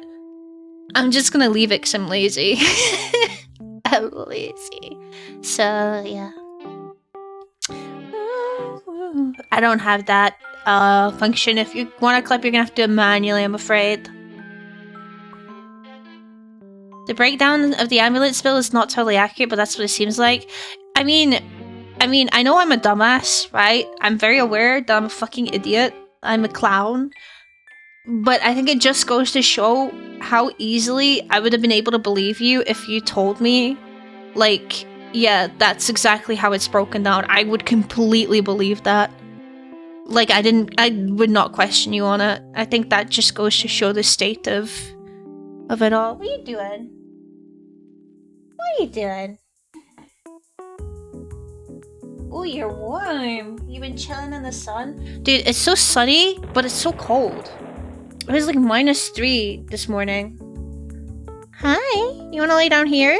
I'm just gonna leave it because I'm lazy. I'm lazy. So yeah, I don't have that function. If you want a clip, you're gonna have to do it manually, I'm afraid. The breakdown of the ambulance bill is not totally accurate, but that's what it seems like. I mean, I know I'm a dumbass, right? I'm very aware that I'm a fucking idiot. I'm a clown. But I think it just goes to show how easily I would have been able to believe you if you told me, like, yeah, that's exactly how it's broken down. I would completely believe that. Like, I would not question you on it. I think that just goes to show the state of it all. What are you doing? are you doing? Oh, you're warm. You've been chilling in the sun? Dude, it's so sunny, but it's so cold. It was like -3 this morning. Hi, you wanna lay down here?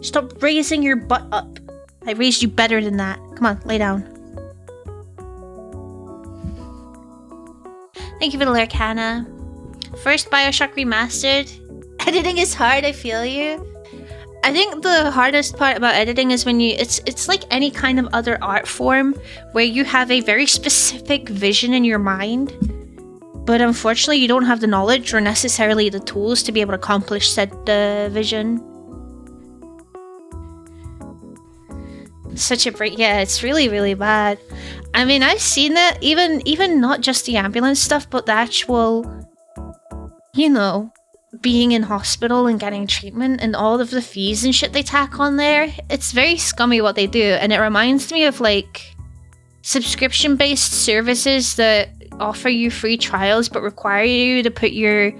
Stop raising your butt up. I raised you better than that. Come on, lay down. Thank you for the lurk, Hannah. First Bioshock Remastered. Editing is hard, I feel you. I think the hardest part about editing is when it's like any kind of other art form where you have a very specific vision in your mind, but unfortunately you don't have the knowledge or necessarily the tools to be able to accomplish said vision. Such a break. Yeah, it's really, really bad. I mean, I've seen it, even not just the ambulance stuff, but the actual, you know, being in hospital and getting treatment and all of the fees and shit they tack on there. It's very scummy what they do, and it reminds me of like subscription-based services that offer you free trials but require you to put your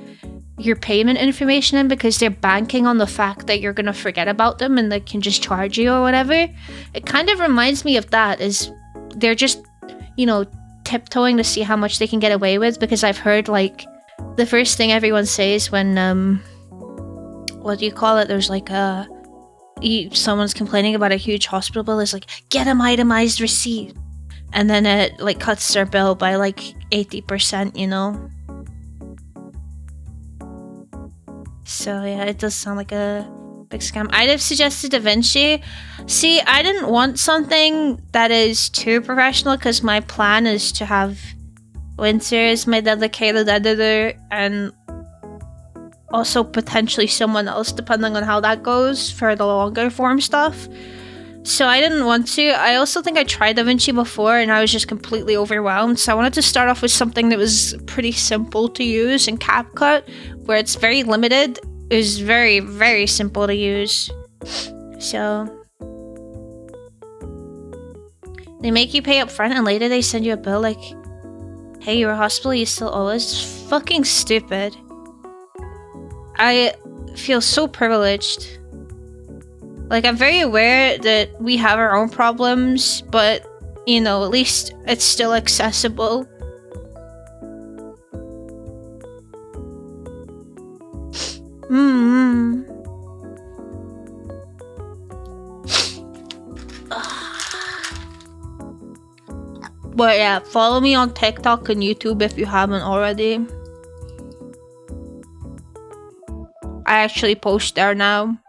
payment information in because they're banking on the fact that you're gonna forget about them and they can just charge you or whatever. It kind of reminds me of that, is they're just, you know, tiptoeing to see how much they can get away with, because I've heard like the first thing everyone says when what do you call it, there's like someone's complaining about a huge hospital bill is like, get an itemized receipt, and then it like cuts their bill by like 80%, you know. So yeah, it does sound like a big scam. I'd have suggested DaVinci. See, I didn't want something that is too professional because my plan is to have Winter as my dedicated editor and also potentially someone else depending on how that goes for the longer form stuff. So I didn't want to. I also think I tried DaVinci before and I was just completely overwhelmed. So I wanted to start off with something that was pretty simple to use in CapCut, where it's very limited. It was very, very simple to use. So they make you pay up front and later they send you a bill like, hey, you're a hospital, you still owe us. It's fucking stupid. I feel so privileged. Like, I'm very aware that we have our own problems, but, you know, at least it's still accessible. But yeah, follow me on TikTok and YouTube if you haven't already. I actually post there now.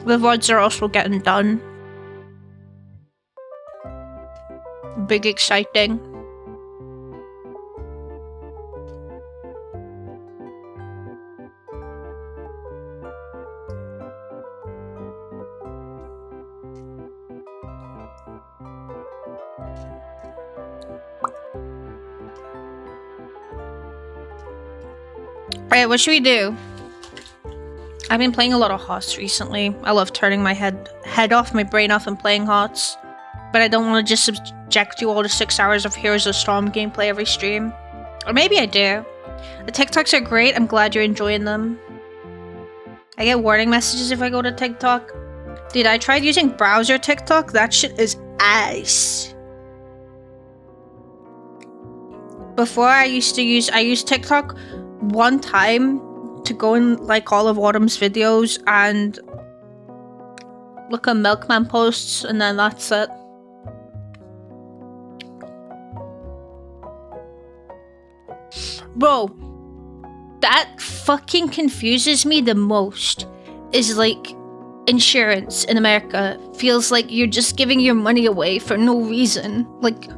The VODs are also getting done. Big exciting. Alright, what should we do? I've been playing a lot of HOTS recently. I love turning my head off, my brain off and playing HOTS. But I don't want to just subject you all to 6 hours of Heroes of Storm gameplay every stream. Or maybe I do. The TikToks are great, I'm glad you're enjoying them. I get warning messages if I go to TikTok. Dude, I tried using browser TikTok, that shit is ass. Before I used TikTok one time to go in like all of Autumn's videos and look at Milkman posts, and then that's it. Bro, that fucking confuses me the most. Is like insurance in America feels like you're just giving your money away for no reason. Like,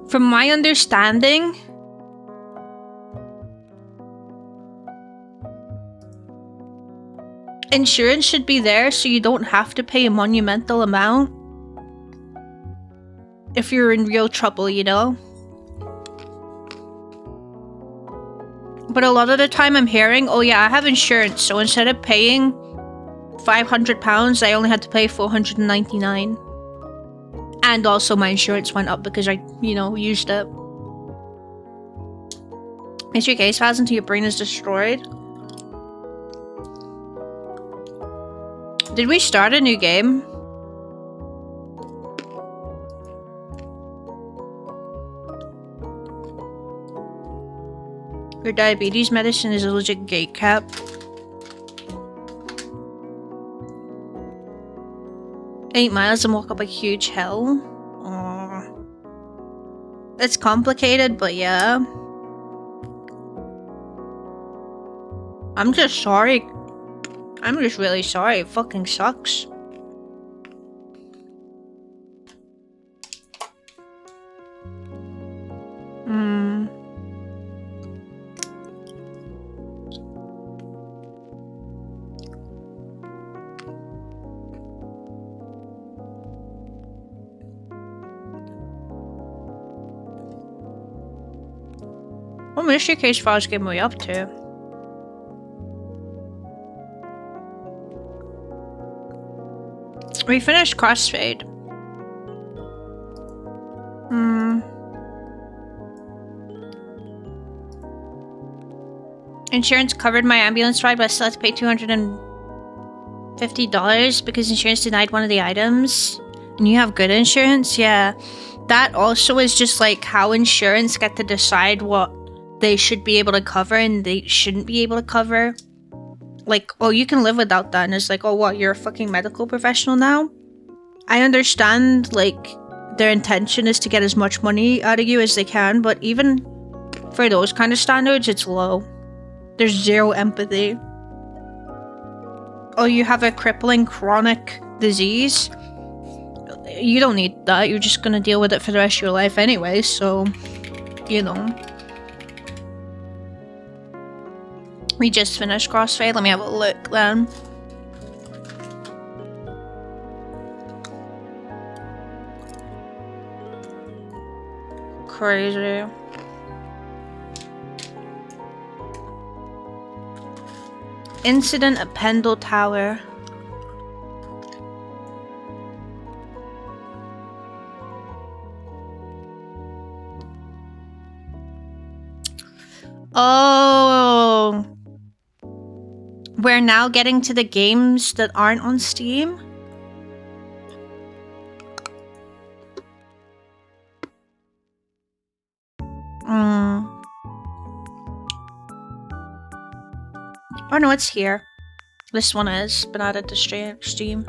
from my understanding, insurance should be there so you don't have to pay a monumental amount if you're in real trouble, you know? But a lot of the time I'm hearing, oh yeah, I have insurance, so instead of paying £500, I only had to pay $499. And also my insurance went up because I, you know, used it. Is your case fast until your brain is destroyed? Did we start a new game? Your diabetes medicine is a legit gate cap. Eight miles and walk up a huge hill. Aww. It's complicated, but yeah. I'm just sorry. I'm just really sorry. It fucking sucks. What mystery case files game are we up to? We finished Crossfade. Insurance covered my ambulance ride, but I still had to pay $250 because insurance denied one of the items. And you have good insurance? Yeah. That also is just like how insurance get to decide what they should be able to cover and they shouldn't be able to cover. Like, oh, you can live without that. And it's like, oh, what, you're a fucking medical professional now? I understand, like, their intention is to get as much money out of you as they can, but even for those kind of standards, it's low. There's zero empathy. Oh, you have a crippling chronic disease? You don't need that. You're just gonna deal with it for the rest of your life anyway, so, you know. We just finished Crossfade. Let me have a look then. Crazy. Incident at Pendle Tower. Oh. We're now getting to the games that aren't on Steam? Oh no, it's here. This one is, but not at the Steam.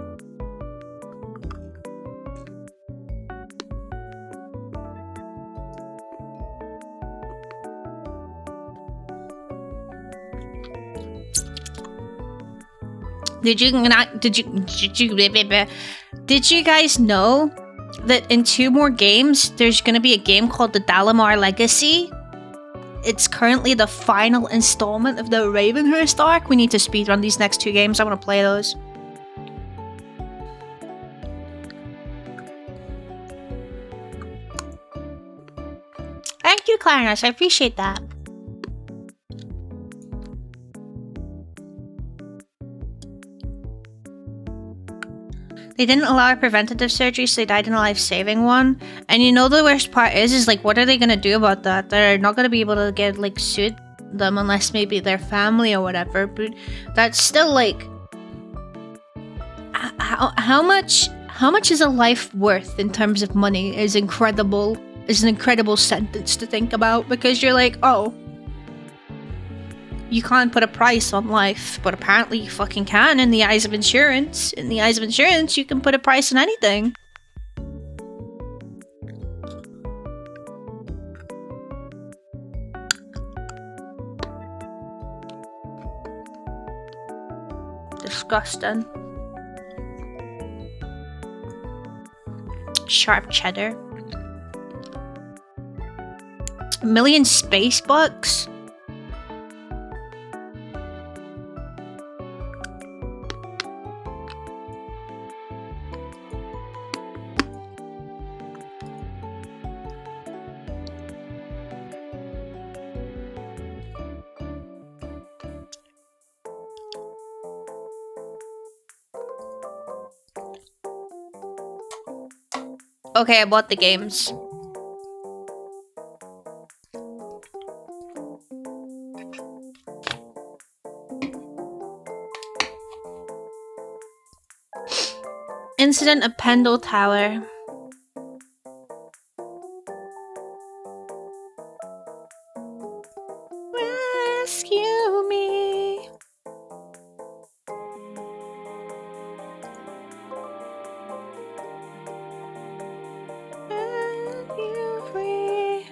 Did you guys know that in 2 more games there's gonna be a game called the Dalamar Legacy? It's currently the final installment of the Ravenhurst arc. We need to speedrun these next 2 games. I want to play those. Thank you, Clarence. I appreciate that. They didn't allow preventative surgery, so they died in a life-saving one. And you know the worst part is like, what are they gonna do about that? They're not gonna be able to get, like, suit them unless maybe their family or whatever. But that's still, like... How much is a life worth in terms of money is incredible. Is an incredible sentence to think about, because you're like, oh... You can't put a price on life, but apparently you fucking can in the eyes of insurance. In the eyes of insurance, you can put a price on anything. Disgusting. Sharp cheddar. 1 million space bucks? Okay, I bought the games. Incident at Pendle Tower. Rescue me. Set you free.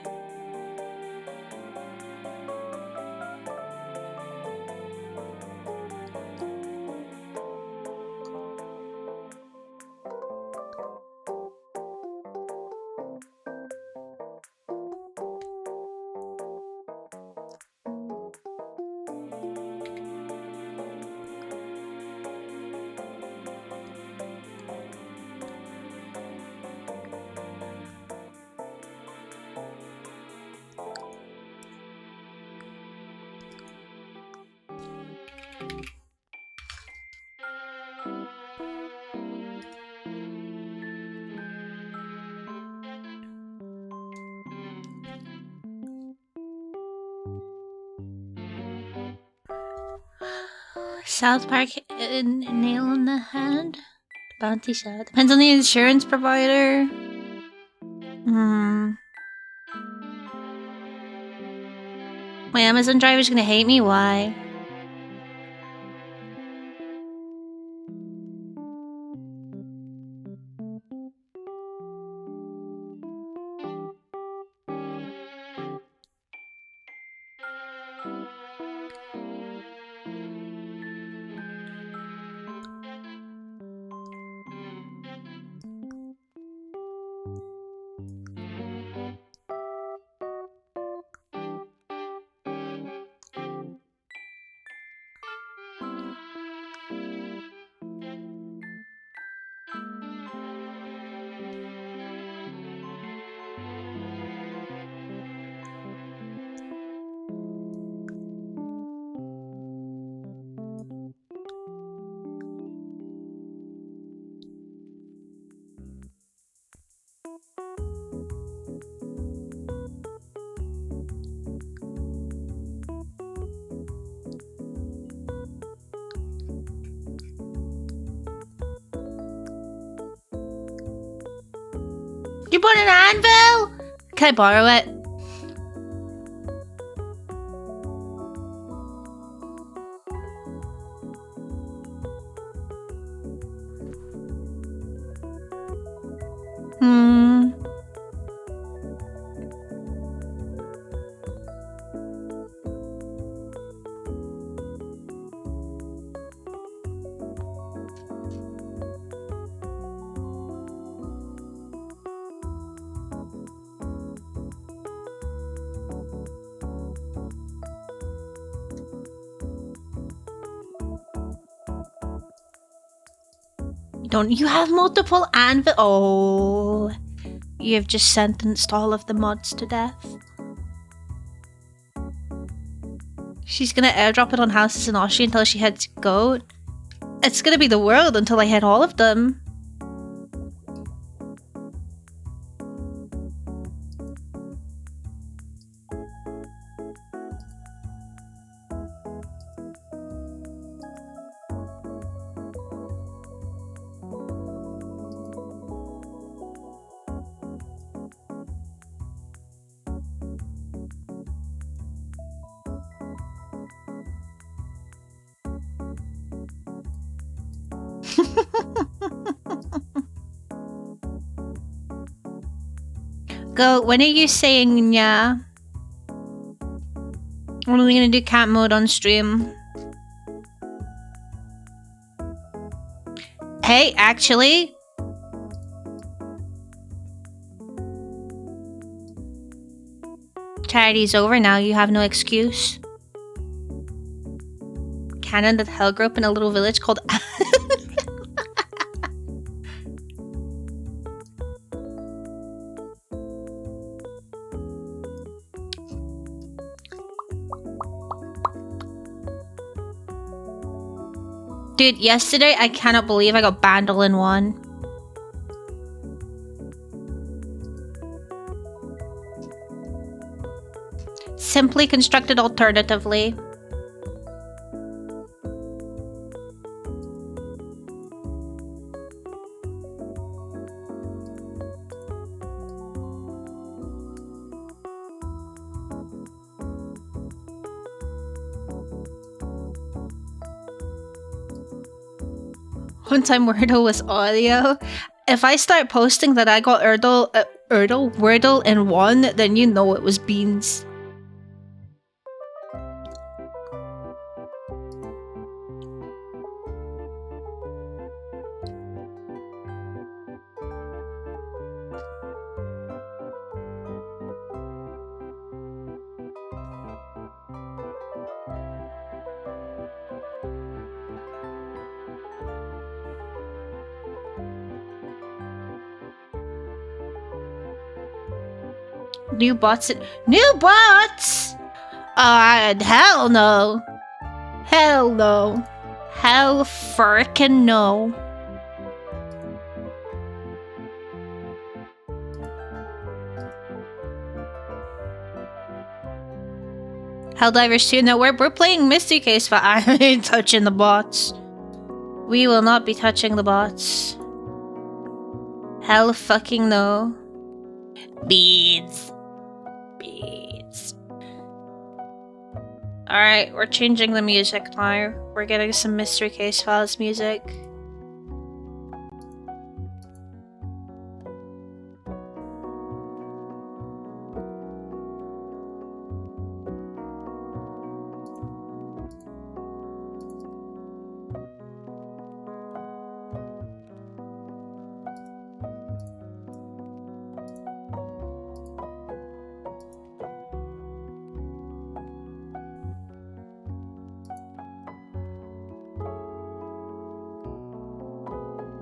South Park nail on the head. Bounty shot. Depends on the insurance provider. My Amazon driver's gonna hate me. Why? You bought an anvil? Can I borrow it? Don't you have multiple anvil? Oh, you have just sentenced all of the mods to death. She's gonna airdrop it on houses in Austria until she hits goat. It's gonna be the world until I hit all of them. Go, when are you saying yeah? When are we gonna do camp mode on stream? Hey, actually... Charity's over now, you have no excuse. Canon that hell grew up in a little village called... Dude, yesterday I cannot believe I got banned all in one. Simply constructed alternatively. one time Wordle was audio. If I start posting that I got Wordle in one, then you know it was beans. New bots? New bots? Hell no. Hell no. Hell frickin' no. Helldivers 2, no, we're playing Mystery Case, but I ain't touching the bots. We will not be touching the bots. Hell fucking no. Beads. Alright, we're changing the music now. We're getting some Mystery Case Files music.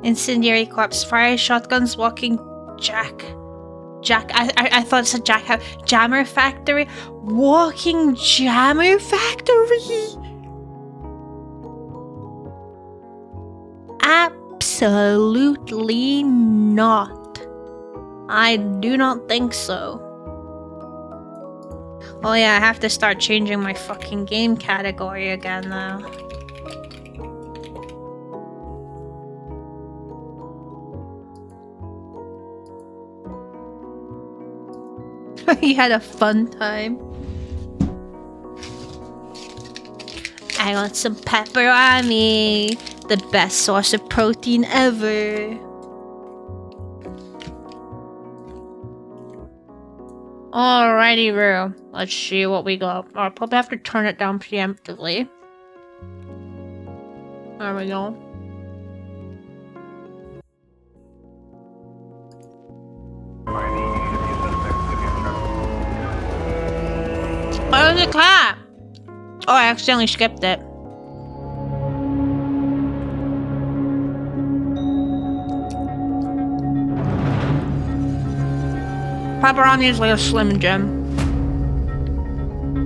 Incendiary corpse, fire shotguns, walking Jack. I thought it said Jack. Jammer factory, walking jammer factory. Absolutely not. I do not think so. Oh yeah, I have to start changing my fucking game category again now. He had a fun time. I got some pepperoni, the best source of protein ever. Alrighty, Roo. Let's see what we got. I'll probably have to turn it down preemptively. There we go. Oh, there's a cat! Oh, I accidentally skipped it. Pepperoni is like a Slim Jim.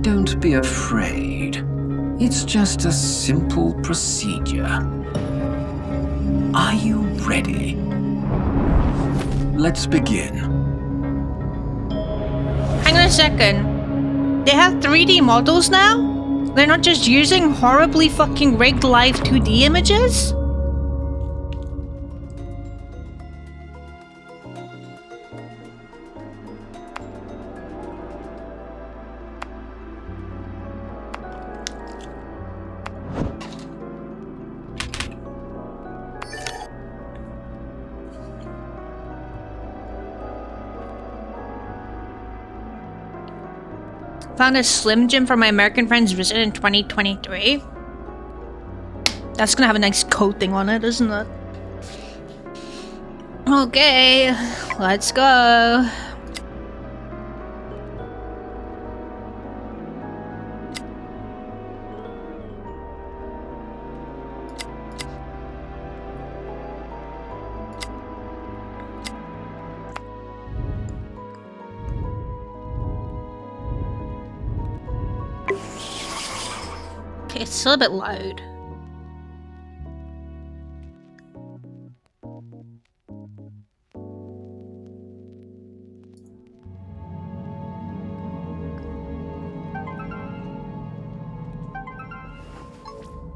Don't be afraid. It's just a simple procedure. Are you ready? Let's begin. Hang on a second. They have 3D models now? They're not just using horribly fucking rigged live 2D images? Found a Slim Jim for my American friend's visit in 2023. That's gonna have a nice coating on it, isn't it? Okay, let's go. It's still a bit loud.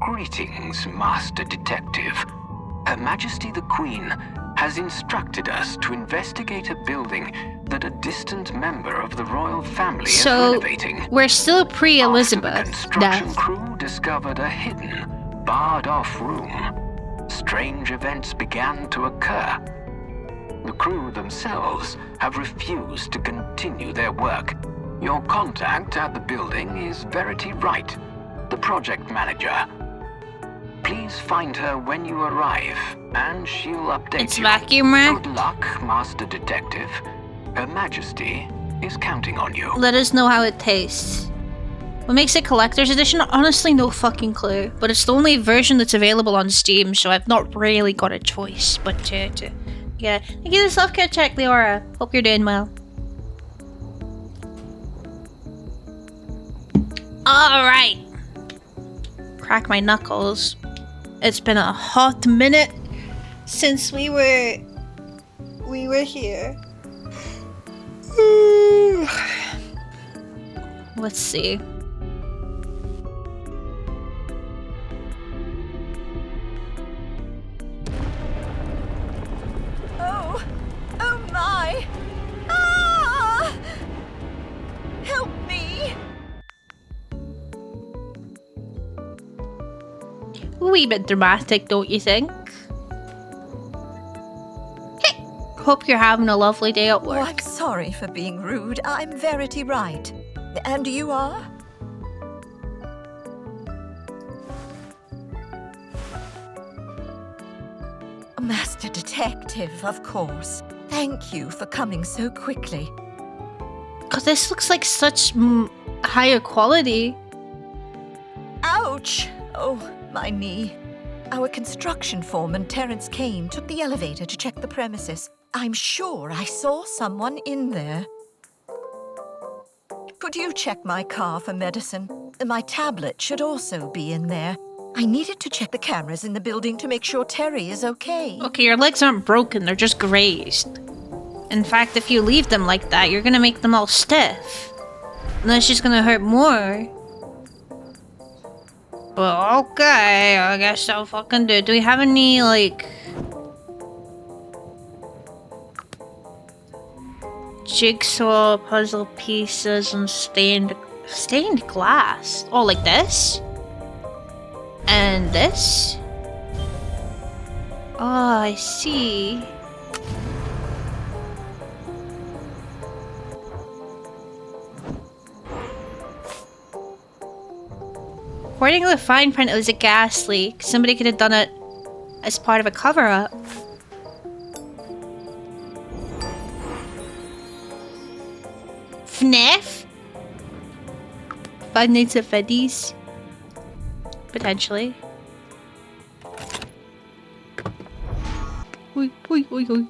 Greetings, Master Detective. Her Majesty the Queen has instructed us to investigate a building that a distant member of the royal family is renovating. We're still pre-Elizabeth. After the construction crew discovered a hidden, barred-off room. strange events began to occur. The crew themselves have refused to continue their work. Your contact at the building is Verity Wright, the project manager. Please find her when you arrive, and she'll update It's you. vacuum wrapped. Good luck, Master Detective. Her Majesty is counting on you. Let us know how it tastes. What makes it collector's edition? Honestly, no fucking clue. But it's the only version that's available on Steam, so I've not really got a choice. But yeah, thank you for the self-care check, Leora. Hope you're doing well. All right. Crack my knuckles. It's been a hot minute since we were here. Let's see. Oh my! Ah! Help me! A wee bit dramatic, don't you think? Hey, hope you're having a lovely day at Oh, work. I'm sorry for being rude. I'm Verity Wright. And you are? Master Detective, of course. Thank you for coming so quickly. Cause this looks like such higher quality. Ouch! Oh, my knee. Our construction foreman, Terrence Kane, took the elevator to check the premises. I'm sure I saw someone in there. Could you check my car for medicine? My tablet should also be in there. I needed to check the cameras in the building to make sure Terry is okay. Okay, your legs aren't broken, they're just grazed. In fact, if you leave them like that, you're gonna make them all stiff. And that's just gonna hurt more. Well, okay, I guess I'll fucking do it. Do we have any, like... jigsaw puzzle pieces and stained glass? Oh, like this? And this? Oh, I see. According to the fine print, it was a gas leak. Somebody could have done it as part of a cover-up. FNAF? Five Nights at Freddy's? Potentially. Oi, oi, oi, oi.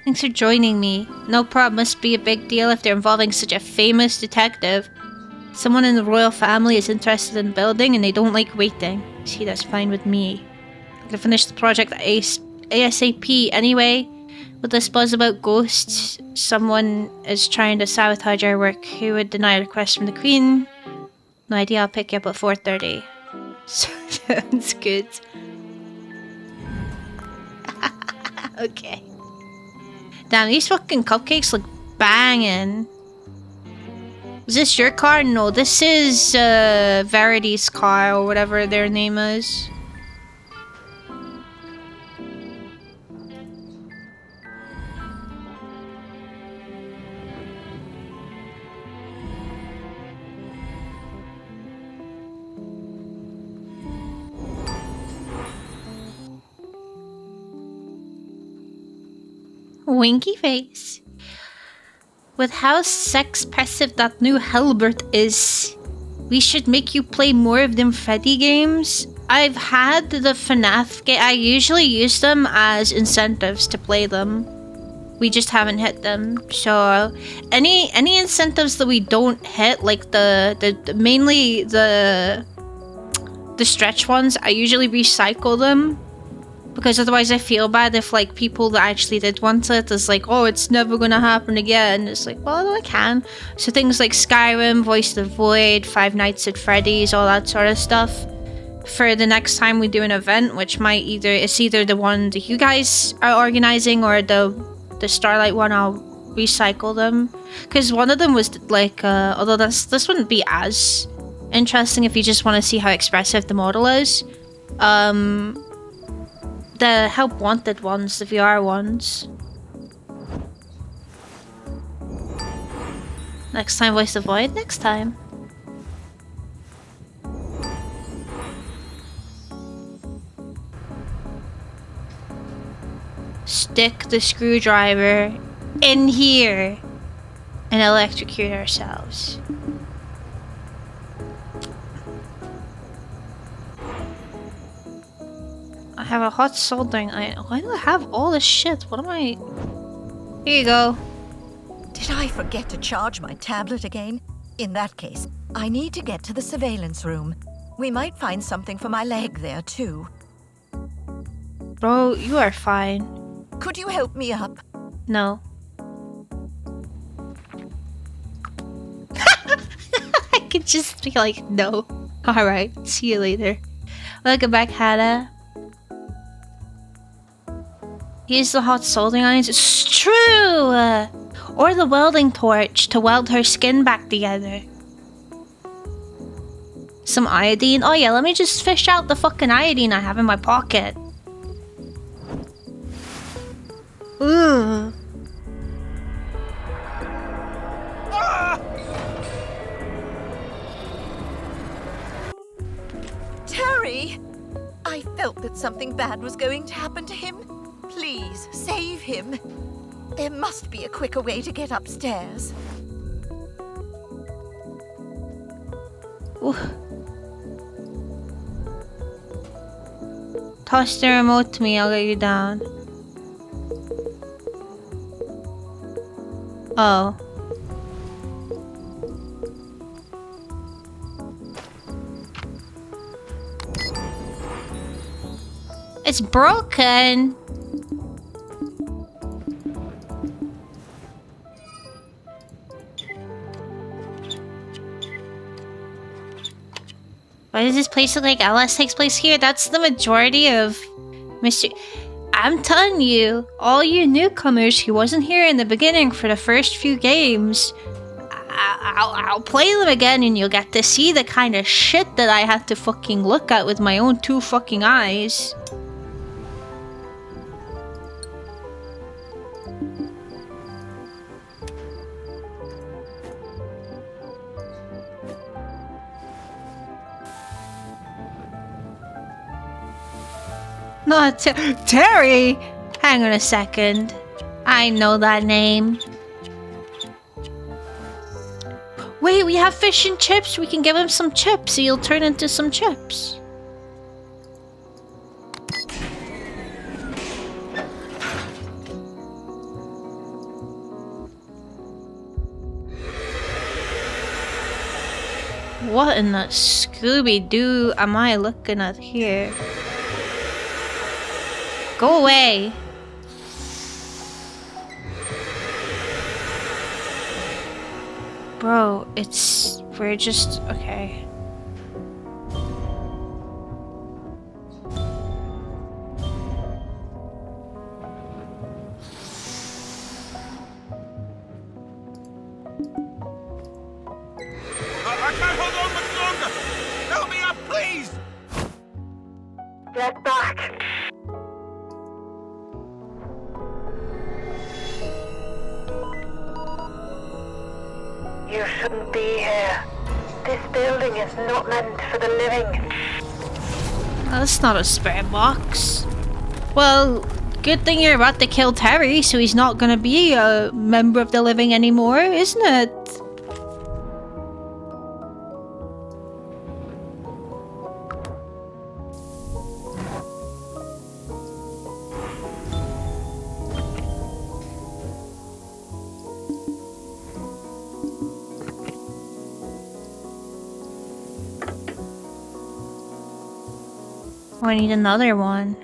Thanks for joining me. No problem, must be a big deal if they're involving such a famous detective. Someone in the royal family is interested in building and they don't like waiting. See, that's fine with me. I can finish the project ASAP anyway. With this buzz about ghosts, someone is trying to sabotage our work. Who would deny a request from the Queen? No idea, I'll pick you up at 4:30. Sounds good. Okay. Damn, these fucking cupcakes look banging. Is this your car? No, this is Verity's car or whatever their name is. Winky face. With how sex-pressive that new Helbert is, we should make you play more of them Freddy games. I've had the FNAF game. I usually use them as incentives to play them. We just haven't hit them. So any incentives that we don't hit, like mainly the stretch ones, I usually recycle them Because otherwise I feel bad if like people that actually did want it is like, oh, it's never gonna happen again. It's like, well, no, it can. So things like Skyrim, Voice of the Void, Five Nights at Freddy's, all that sort of stuff. For the next time we do an event, which might it's either the one that you guys are organizing or the Starlight one, I'll recycle them. Because one of them was like, although this wouldn't be as interesting if you just want to see how expressive the model is. The Help Wanted ones, the VR ones. Next time, Voice of the Void. Next time. Stick the screwdriver in here and electrocute ourselves. I have a hot soldering iron. Why do I have all this shit? What am I... Here you go. Did I forget to charge my tablet again? In that case, I need to get to the surveillance room. We might find something for my leg there, too. Bro, you are fine. Could you help me up? No. I could just be like, no. Alright, see you later. Welcome back, Hannah. Use the hot soldering irons. It's true! Or the welding torch to weld her skin back together. Some iodine. Oh yeah, let me just fish out the fucking iodine I have in my pocket. Ugh. Terry! I felt that something bad was going to happen to him. Please, save him. There must be a quicker way to get upstairs. Ooh. Toss the remote to me, I'll get you down. Oh. It's broken! Why does this place look like LS takes place here? That's the majority of Mr. I'm telling you, all you newcomers who wasn't here in the beginning for the first few games, I'll play them again and you'll get to see the kind of shit that I had to fucking look at with my own two fucking eyes. Not Terry! Hang on a second. I know that name. Wait, we have fish and chips. We can give him some chips. He'll turn into some chips. What in the Scooby-Doo am I looking at here? Go away! Bro, we're just... okay. I can't hold on much longer! Help me up, please! Get back! You shouldn't be here. This building is not meant for the living. That's not a spare box. Well, good thing you're about to kill Terry, so he's not gonna be a member of the living anymore, isn't it? I need another one.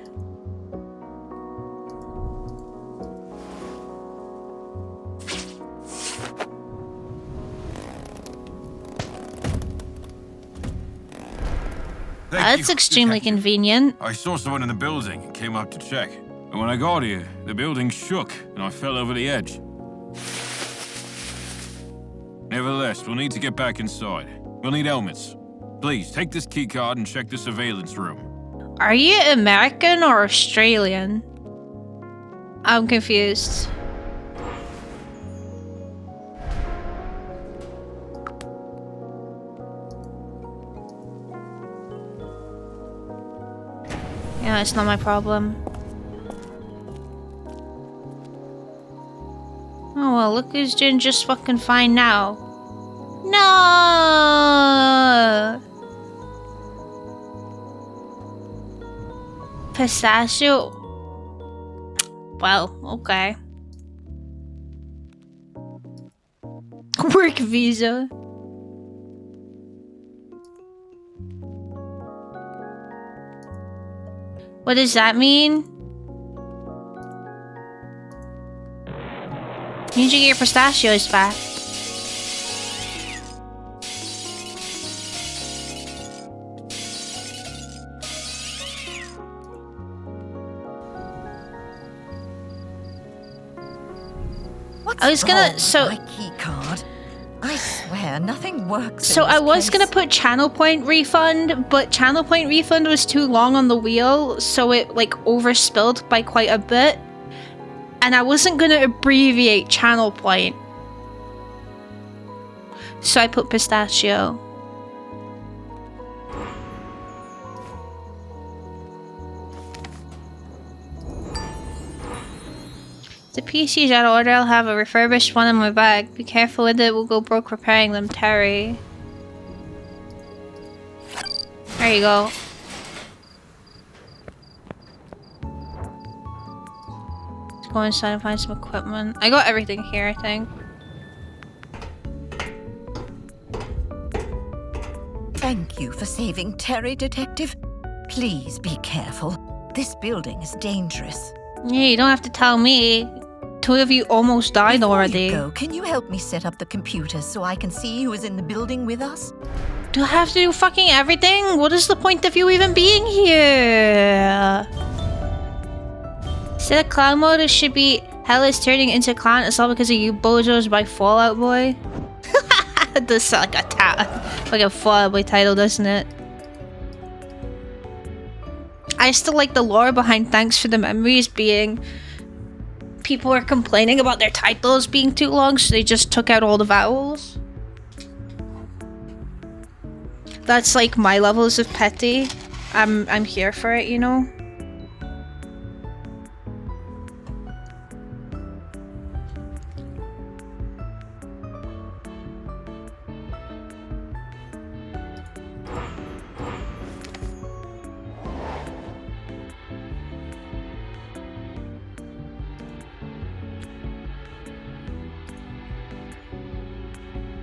That's extremely Detective. convenient. I saw someone in the building and came out to check. And when I got here, the building shook and I fell over the edge. Nevertheless, we'll need to get back inside. We'll need helmets. Please, take this keycard and check the surveillance room. Are you American or Australian? I'm confused. Yeah, it's not my problem. Oh well, look who's doing just fucking fine now. No! Pistachio. Well, okay. Work visa. What does that mean? You need to get your pistachios back. What's I was gonna- wrong with so- my key card? I swear nothing works. So in I this was gonna place. put channel point refund, but channel point refund was too long on the wheel, so it like overspilled by quite a bit. And I wasn't gonna abbreviate channel point. So I put pistachio. The PC's out of order. I'll have a refurbished one in my bag. Be careful with it. We'll go broke repairing them, Terry. There you go. Let's go inside and find some equipment. I got everything here, I think. Thank you for saving Terry, Detective. Please be careful. This building is dangerous. Yeah, you don't have to tell me. Two of you almost died Before already. you go, can you help me set up the computer so I can see who is in the building with us? Do I have to do fucking everything? What is the point of you even being here? Instead of clown mode, it should be hell is turning into clown. It's all because of you bozos by Fallout Boy. It does sound like a Fallout Boy title, doesn't it? I still like the lore behind Thanks for the Memories being... People were complaining about their titles being too long, so they just took out all the vowels. That's like my levels of petty. I'm here for it, you know?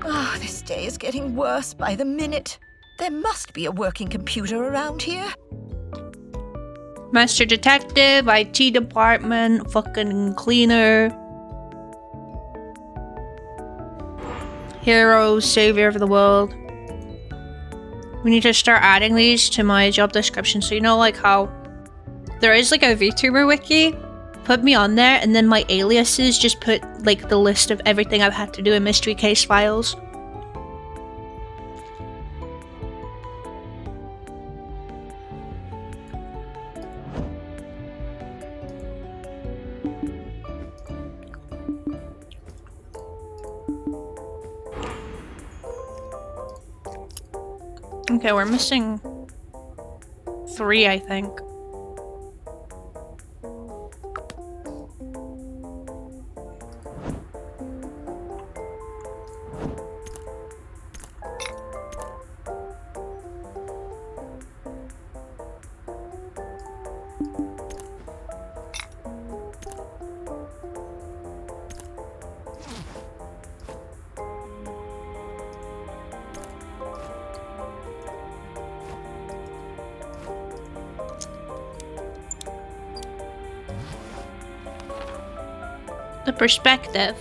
Oh, this day is getting worse by the minute. There must be a working computer around here. Master Detective, IT Department, fucking cleaner. Hero, savior of the world. We need to start adding these to my job description. So you know like how there is like a VTuber wiki? Put me on there and then my aliases just put like the list of everything I've had to do in Mystery Case Files. Okay, we're missing 3, I think. The perspective.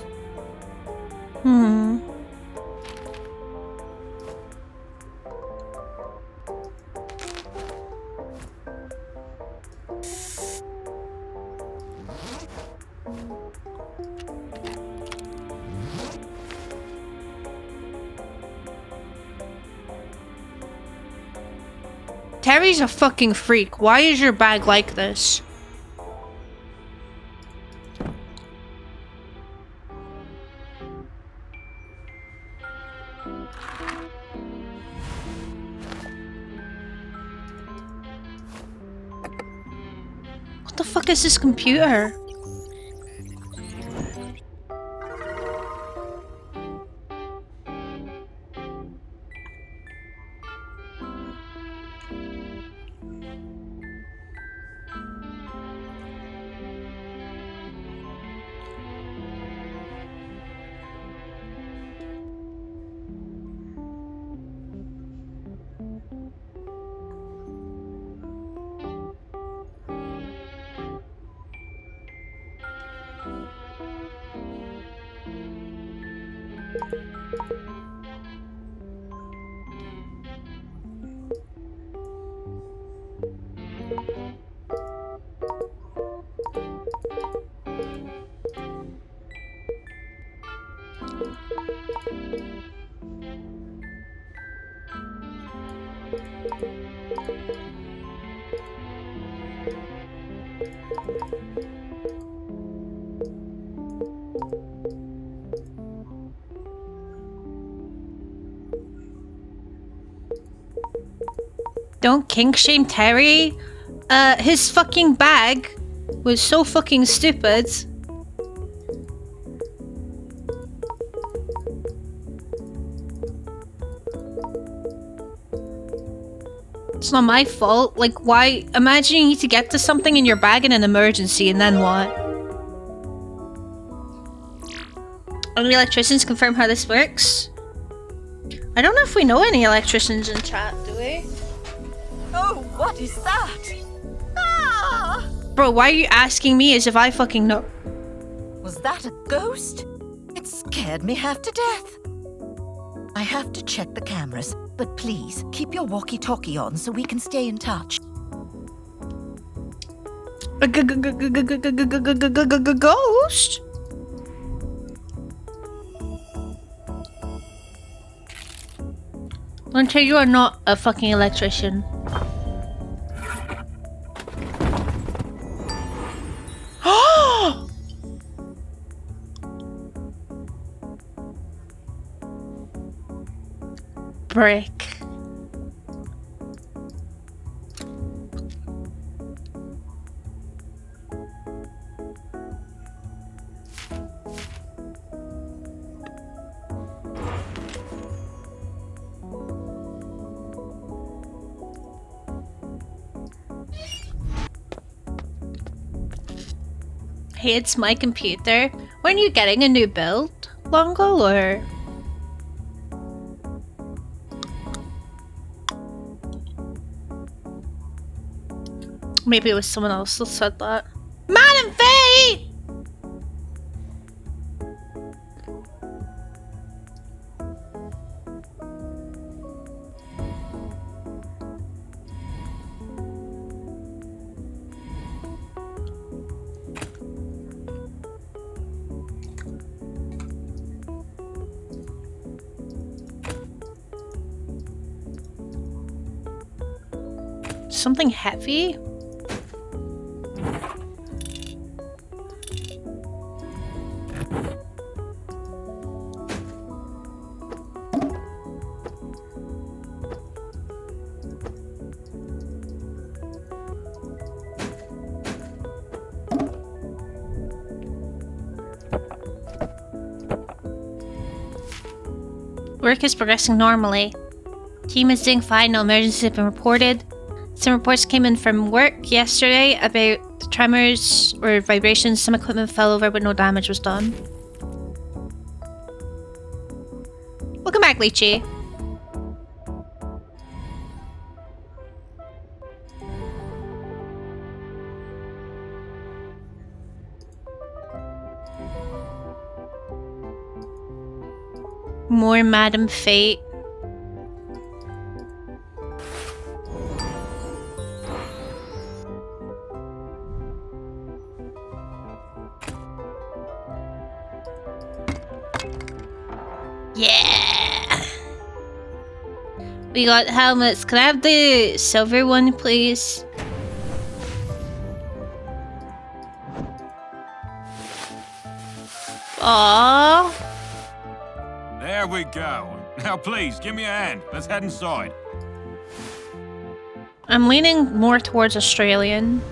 Terry's a fucking freak. Why is your bag like this? What the fuck is this computer? Don't kink shame Terry. His fucking bag was so fucking stupid. It's not my fault. Like, why? Imagine you need to get to something in your bag in an emergency, and then what? Any electricians confirm how this works? I don't know if we know any electricians in chat, do we? Oh, what is that? Ah! Bro, why are you asking me as if I fucking know? Was that a ghost? It scared me half to death. I have to check the cameras, but please keep your walkie-talkie on so we can stay in touch. A ghost? Luncher, you are not a fucking electrician. Brick. Hey, it's my computer. When are you getting a new build? Longo or? Maybe it was someone else that said that. Madam Fate! Something heavy? Work is progressing normally. Team is doing fine, no emergencies have been reported. Some reports came in from work yesterday about tremors or vibrations. Some equipment fell over but no damage was done. Welcome back, Lychee. More Madam Fate. Yeah. We got helmets. Can I have the silver one, please? Aww. There we go. Now please, give me a hand. Let's head inside. I'm leaning more towards Australian.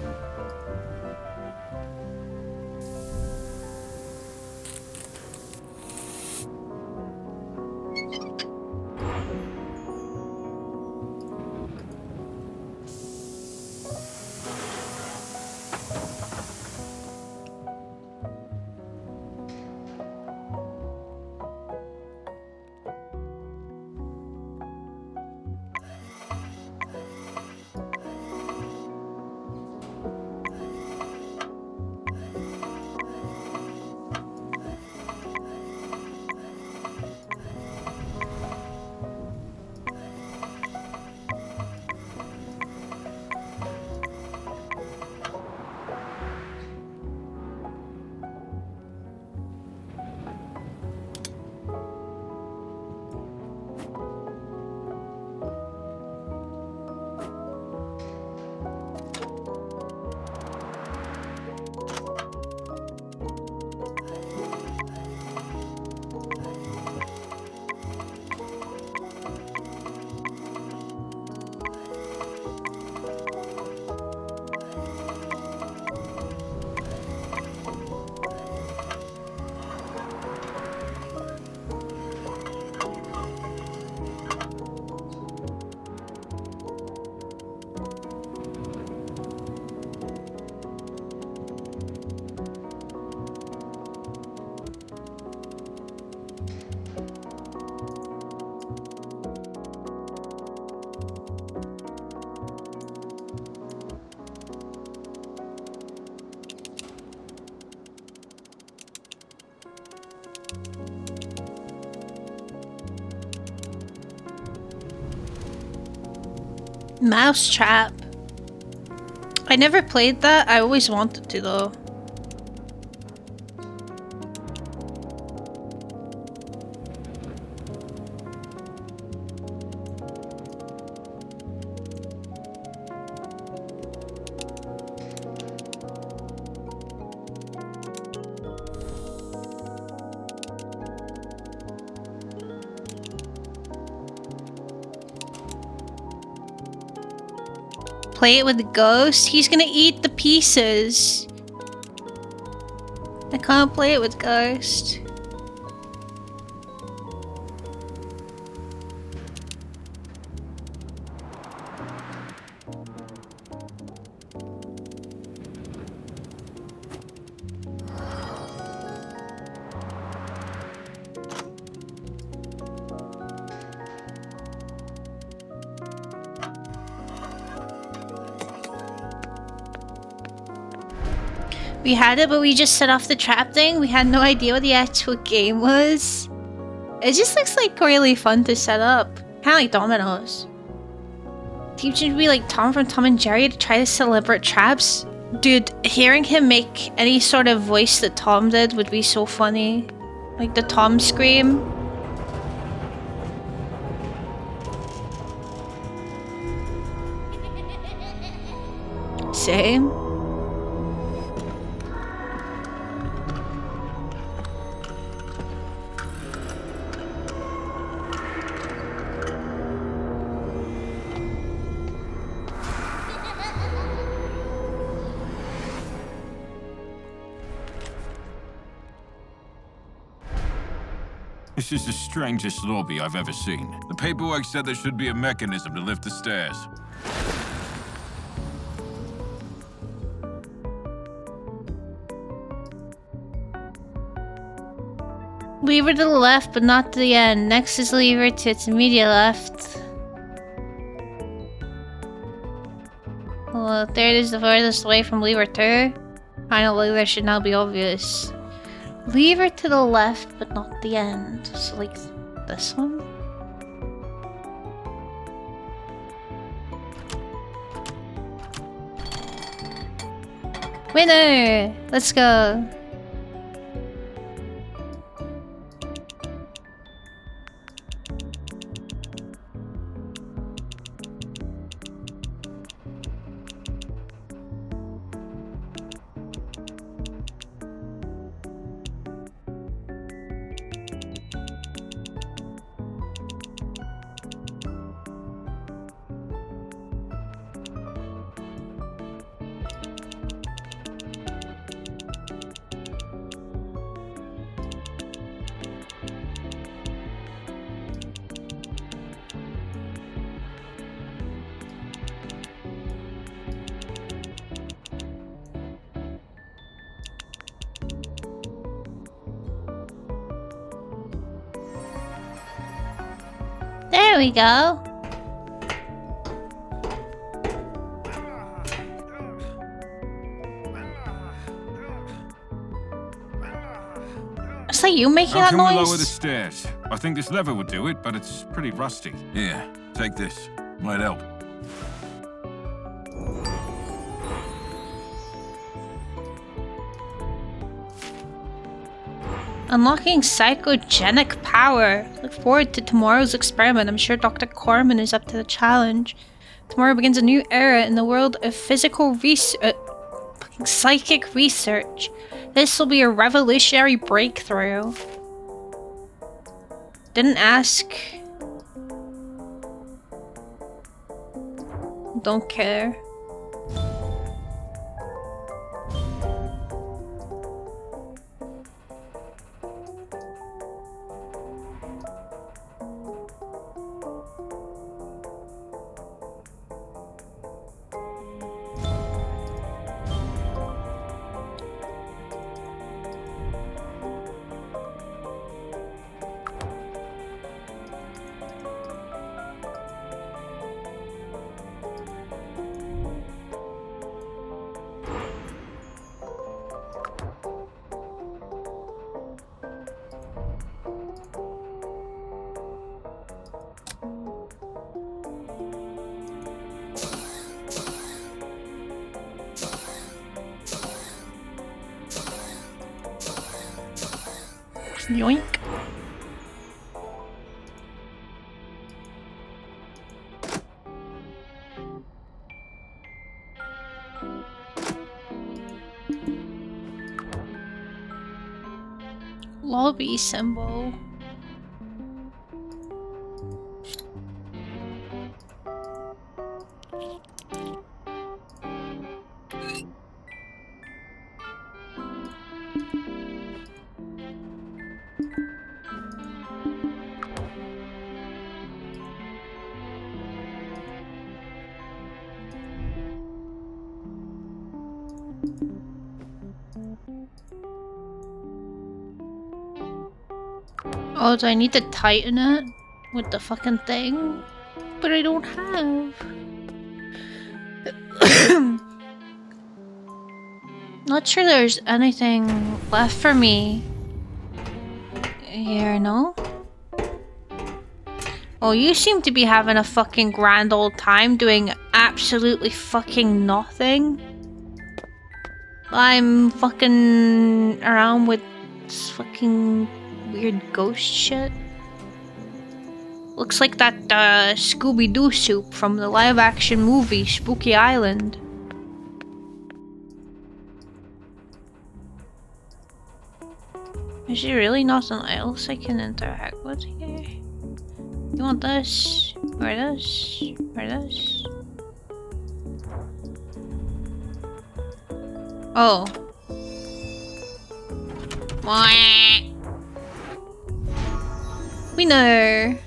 Mousetrap. I never played that. I always wanted to though. Play it with the ghost? He's gonna eat the pieces. I can't play it with ghost. We had it, but we just set off the trap thing. We had no idea what the actual game was. It just looks like really fun to set up. Kind of like Dominoes. Teaching to be like Tom from Tom and Jerry to try to celebrate traps. Dude, hearing him make any sort of voice that Tom did would be so funny. Like the Tom scream. Same. This is the strangest lobby I've ever seen. The paperwork said there should be a mechanism to lift the stairs. Lever to the left, but not to the end. Next is lever to its immediate left. Well, there it is, the furthest away from lever 2. Final lever should now be obvious. Lever to the left, but not the end. So like this one? Winner! Let's go! we go. Is that you making How that can we lower the noise? stairs? I think this lever would do it, but it's pretty rusty. Here, take this. Might help. Unlocking psychogenic power. Look forward to tomorrow's experiment. I'm sure Dr. Corman is up to the challenge. Tomorrow begins a new era in the world of physical research. Psychic research. This will be a revolutionary breakthrough. Didn't ask. Don't care. Yoink. Lobby symbol. Oh, do I need to tighten it with the fucking thing? But I don't have. Not sure there's anything left for me here, no? Oh, you seem to be having a fucking grand old time doing absolutely fucking nothing. I'm fucking around with this fucking weird ghost shit. Looks like that Scooby-Doo soup from the live-action movie Spooky Island. Is there really nothing else I can interact with here? You want this? Or this? Or this? Oh. Mwah. Winner!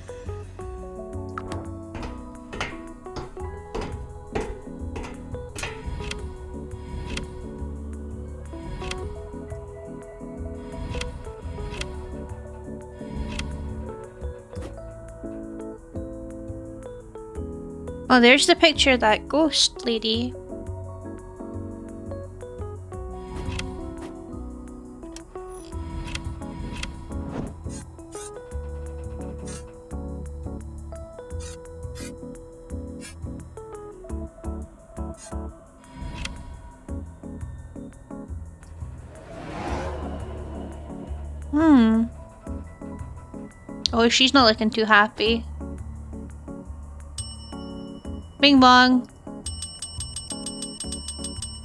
Oh, there's the picture of that ghost lady. Oh, she's not looking too happy. Bing bong.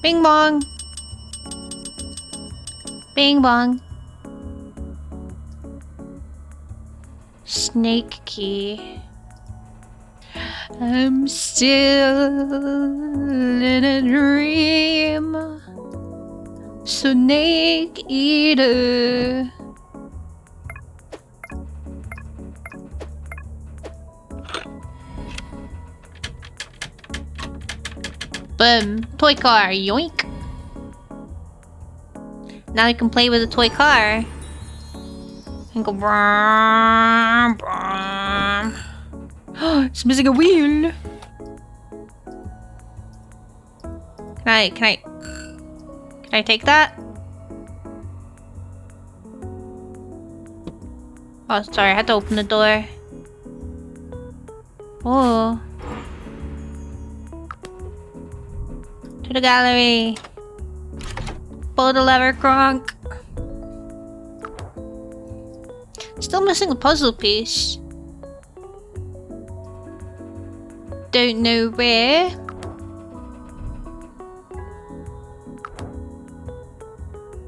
Bing bong. Bing bong. Snake key. I'm still in a dream. Snake eater. Boom. Toy car. Yoink. Now you can play with a toy car. And go brum, brum. It's missing a wheel. Can I take that? Oh, sorry, I had to open the door. Oh. To the gallery. Pull the lever, Kronk. Still missing a puzzle piece. Don't know where.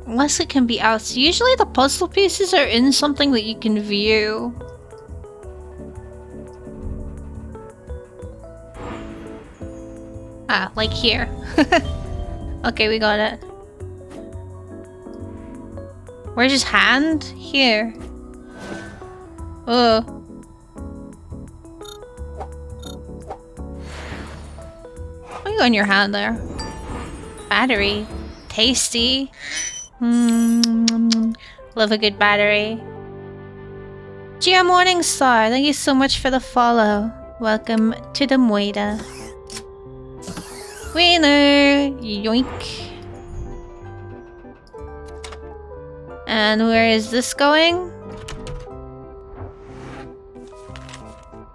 Unless it can be out. Usually the puzzle pieces are in something that you can view. Ah, like here. Okay, we got it. Where's his hand? Here. Oh. What you got in your hand there? Battery. Tasty. Love a good battery. Gia Morningstar, thank you so much for the follow. Welcome to the Moida. Winner! Yoink. And where is this going?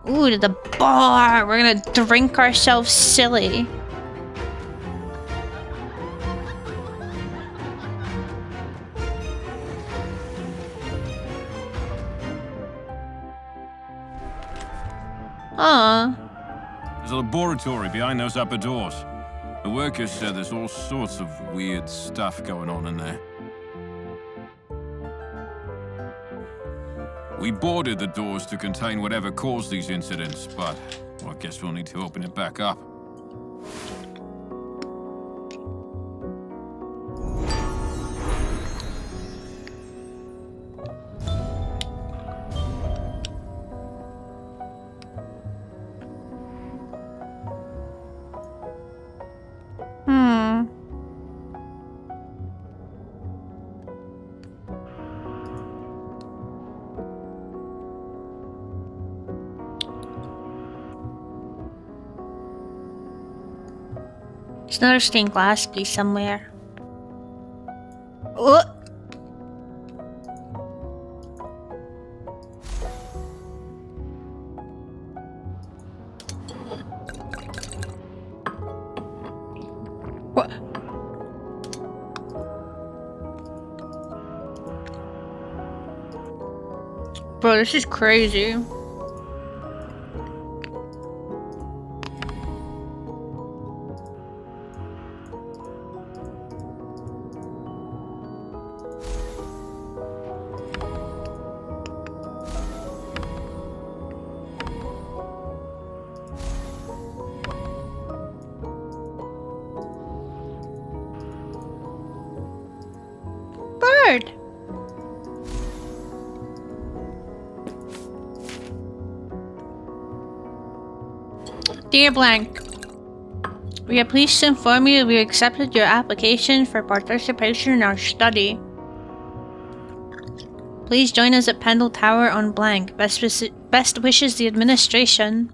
Ooh, to the bar! We're gonna drink ourselves silly. Aww. There's a laboratory behind those upper doors. The workers said there's all sorts of weird stuff going on in there. We boarded the doors to contain whatever caused these incidents, but well, I guess we'll need to open it back up. There's another stained glass piece somewhere. Oh! What? Bro, this is crazy. Bird. Dear Blank, we are pleased to inform you that we accepted your application for participation in our study. Please join us at Pendle Tower on Blank. Best wishes, the administration.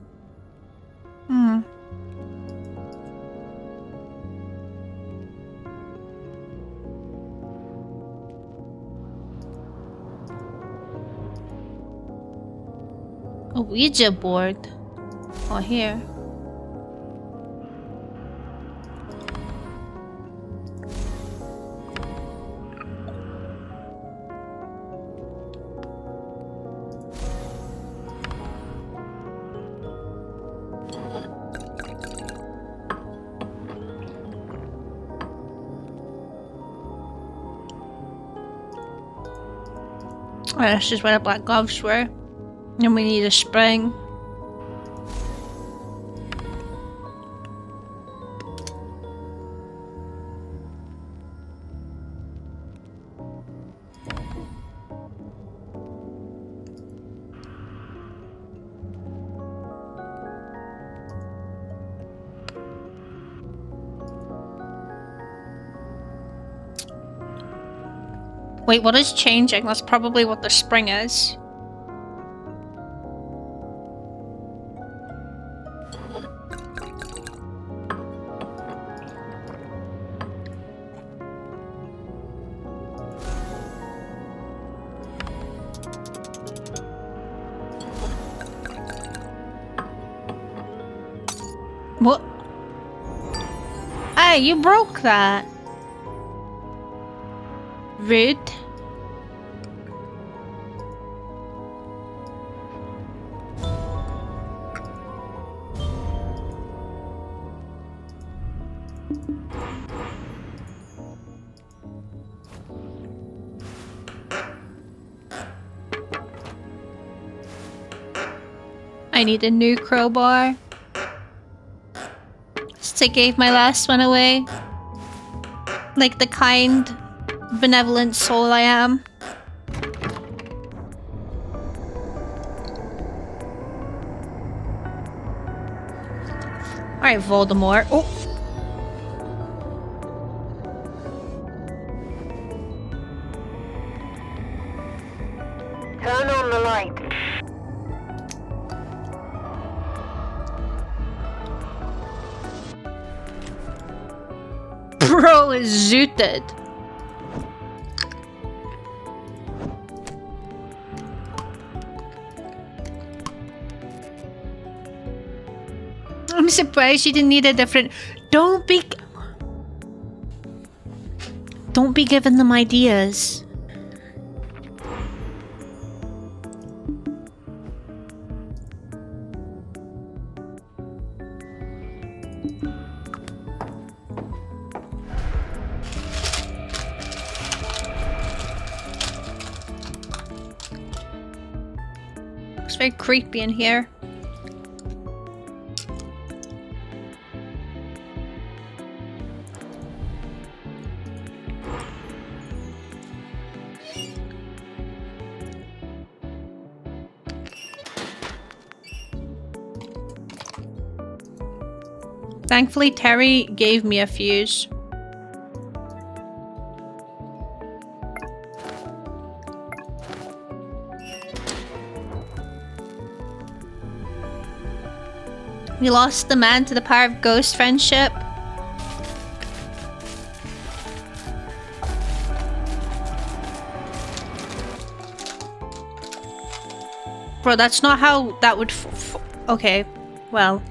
A Ouija board. Oh, here. Oh, that's just where the black gloves were. And we need a spring. Wait, what is changing? That's probably what the spring is. Hey, you broke that. Rude. I need a new crowbar. Since I gave my last one away. Like the kind, benevolent soul I am. Alright, Voldemort. Oh! Turn on the light. Bro is zooted. I'm surprised you didn't need a different... Don't be giving them ideas. It's very creepy in here. Thankfully, Terry gave me a fuse. We lost the man to the power of ghost friendship. Bro, that's not how that would okay, well.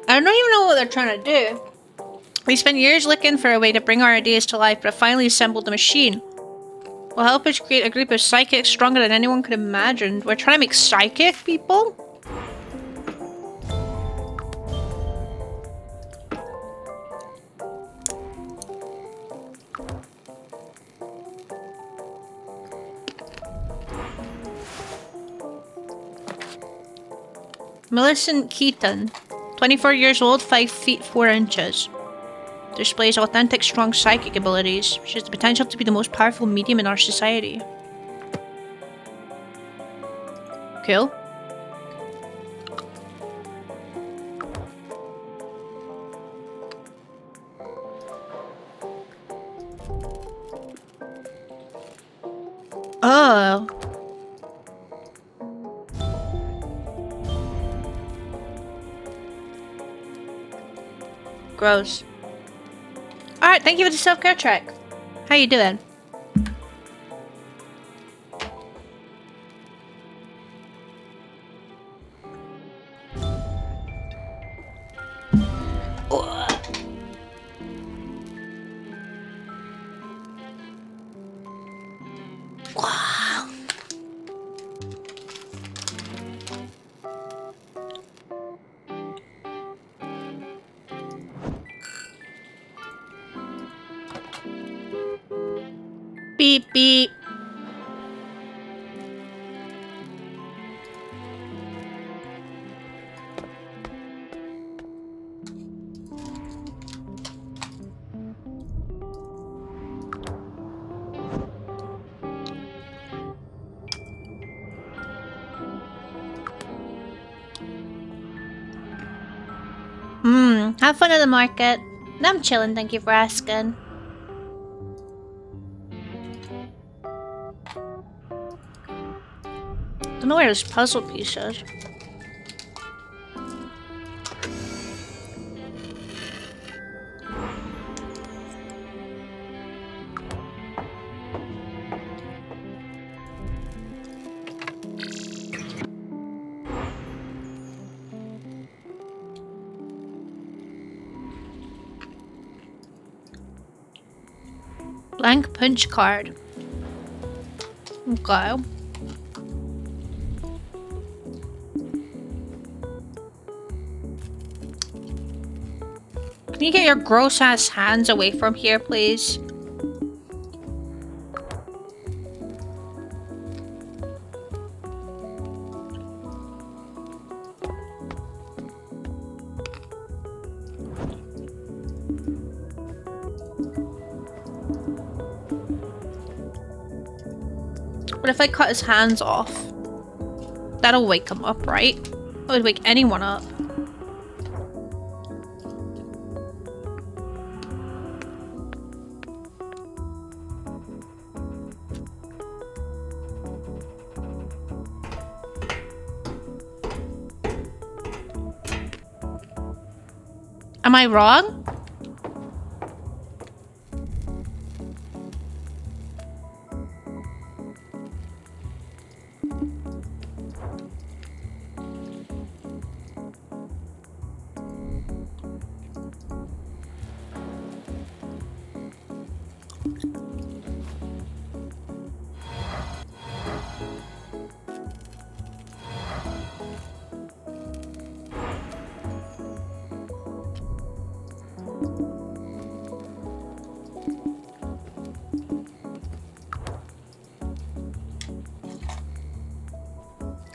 I don't even know what they're trying to do. We spent years looking for a way to bring our ideas to life, but have finally assembled a machine. Will help us create a group of psychics stronger than anyone could imagine. We're trying to make psychic people? Millicent Keaton, 24 years old, 5 feet 4 inches. Displays authentic, strong psychic abilities. She has the potential to be the most powerful medium in our society. Cool. Oh. Gross. Alright, thank you for the self-care track. How you doing? Beep beep. Have fun at the market. I'm chilling, thank you for asking. Don't know where this puzzle piece is. Blank punch card. Okay. Can you get your gross ass hands away from here, please? What if I cut his hands off? That'll wake him up, right? That would wake anyone up. Am I wrong?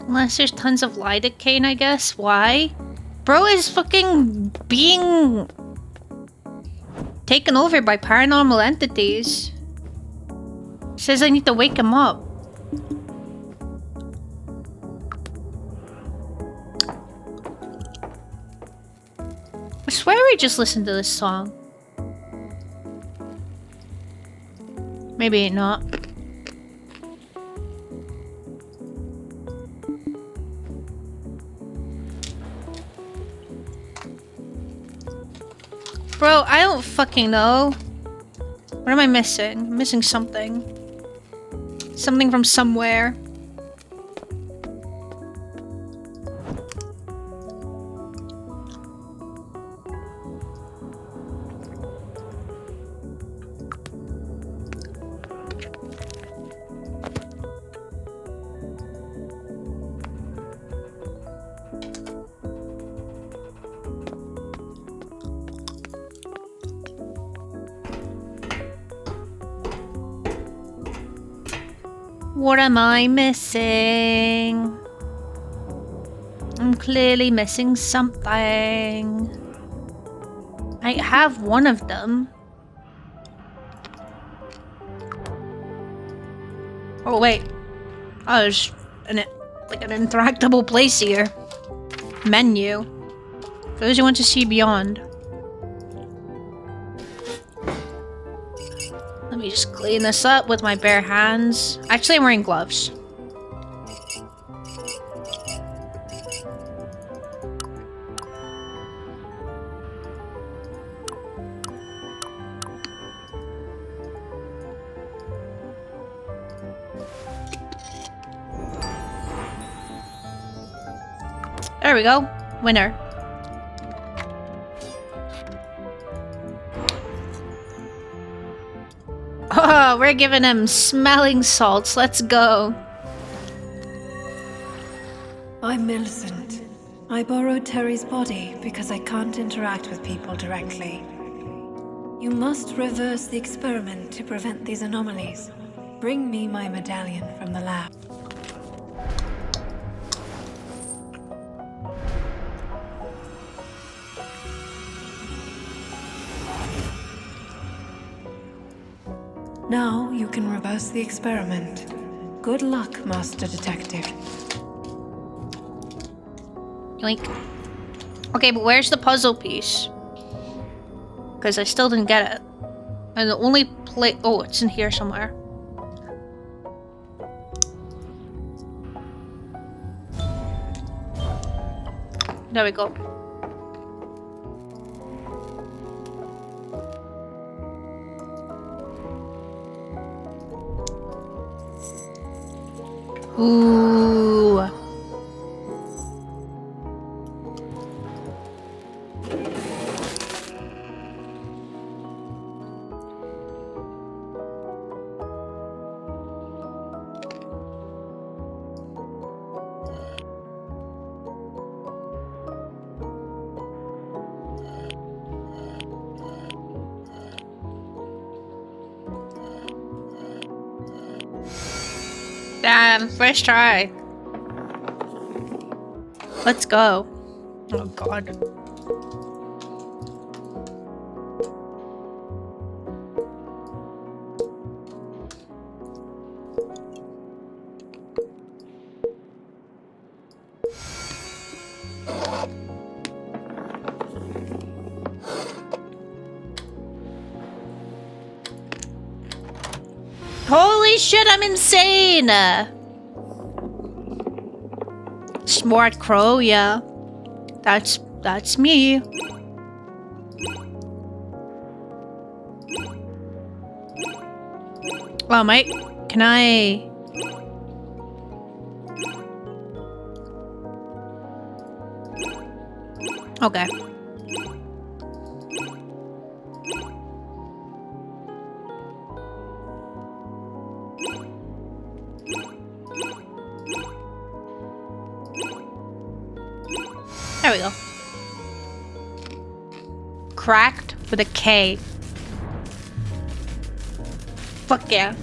Unless there's tons of lidocaine, I guess. Why? Bro is fucking being taken over by paranormal entities. Says I need to wake him up. I swear we just listened to this song. Maybe not. Bro, I don't fucking know. What am I missing? I'm missing something. Something from somewhere. What am I missing? I'm clearly missing something. I have one of them. Oh wait. Oh, there's like an interactable place here. Menu. For those who want to see beyond. Let me just clean this up with my bare hands. Actually, I'm wearing gloves. There we go. Winner. Oh, we're giving him smelling salts. Let's go. I'm Millicent. I borrowed Terry's body because I can't interact with people directly. You must reverse the experiment to prevent these anomalies. Bring me my medallion from the lab. Now you can reverse the experiment. Good luck, Master Detective. Yoink. Okay, but where's the puzzle piece? Because I still didn't get it. And the only place... Oh, it's in here somewhere. There we go. Ooh. Damn, first try. Let's go. Oh god. Holy shit, I'm insane! Smart crow, yeah. That's me. Oh, mate, can I... Okay. There we go. Cracked with a K. Fuck yeah.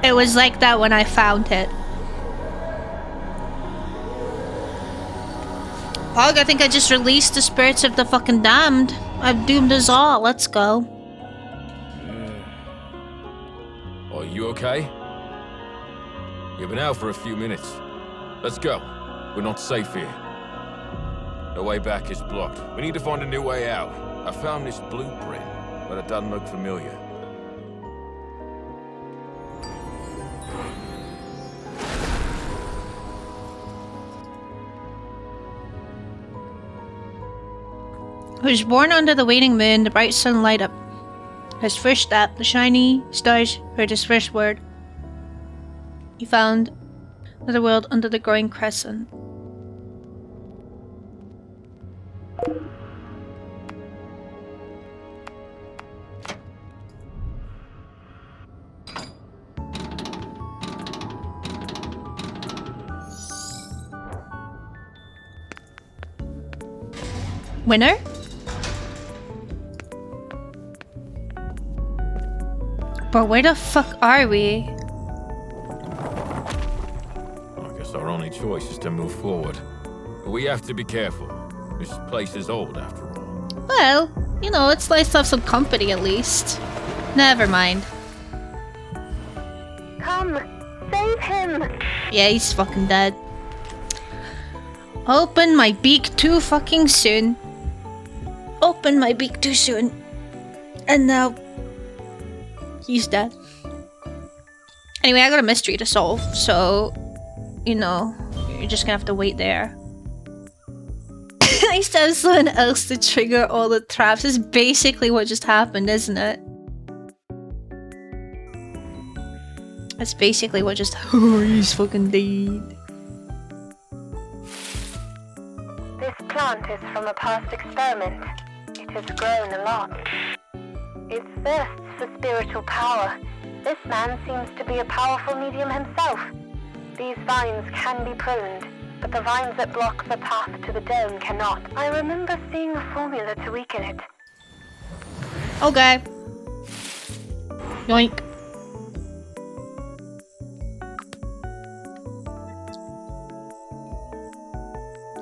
It was like that when I found it. Pog, I think I just released the spirits of the fucking damned. I've doomed us all. Let's go. Are you okay? You've been out for a few minutes. Let's go. We're not safe here. The way back is blocked. We need to find a new way out. I found this blueprint, but it doesn't look familiar. Who was born under the waning moon, the bright sun light up. His first step, the shiny stars heard his first word. He found another world under the growing crescent. Winner? But where the fuck are we? I guess our only choice is to move forward. But we have to be careful. This place is old, after all. Well, you know, it's nice to have some company at least. Never mind. Come, save him! Yeah, he's fucking dead. Open my beak too fucking soon. Open my beak too soon. And now... he's dead. Anyway, I got a mystery to solve, so... you know, you're just gonna have to wait there. I used to have someone else to trigger all the traps. Is basically what just happened, isn't it? That's basically what just... oh, he's fucking dead. This plant is from a past experiment. It has grown a lot. It thirsts for spiritual power. This man seems to be a powerful medium himself. These vines can be pruned, but the vines that block the path to the dome cannot. I remember seeing a formula to weaken it. Okay. Yoink.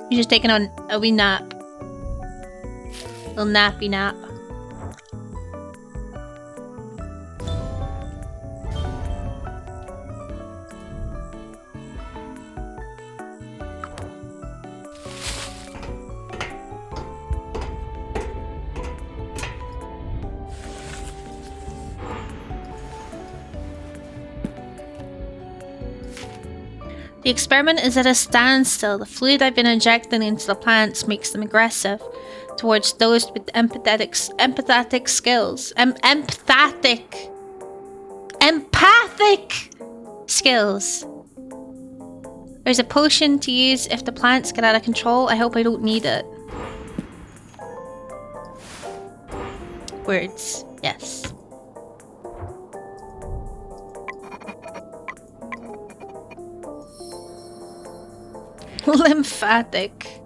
You're just taking on a wee nap. Little nappy nap. The experiment is at a standstill. The fluid I've been injecting into the plants makes them aggressive towards those with empathic skills. Empathic skills. There's a potion to use if the plants get out of control. I hope I don't need it. Words. Yes. Lymphatic.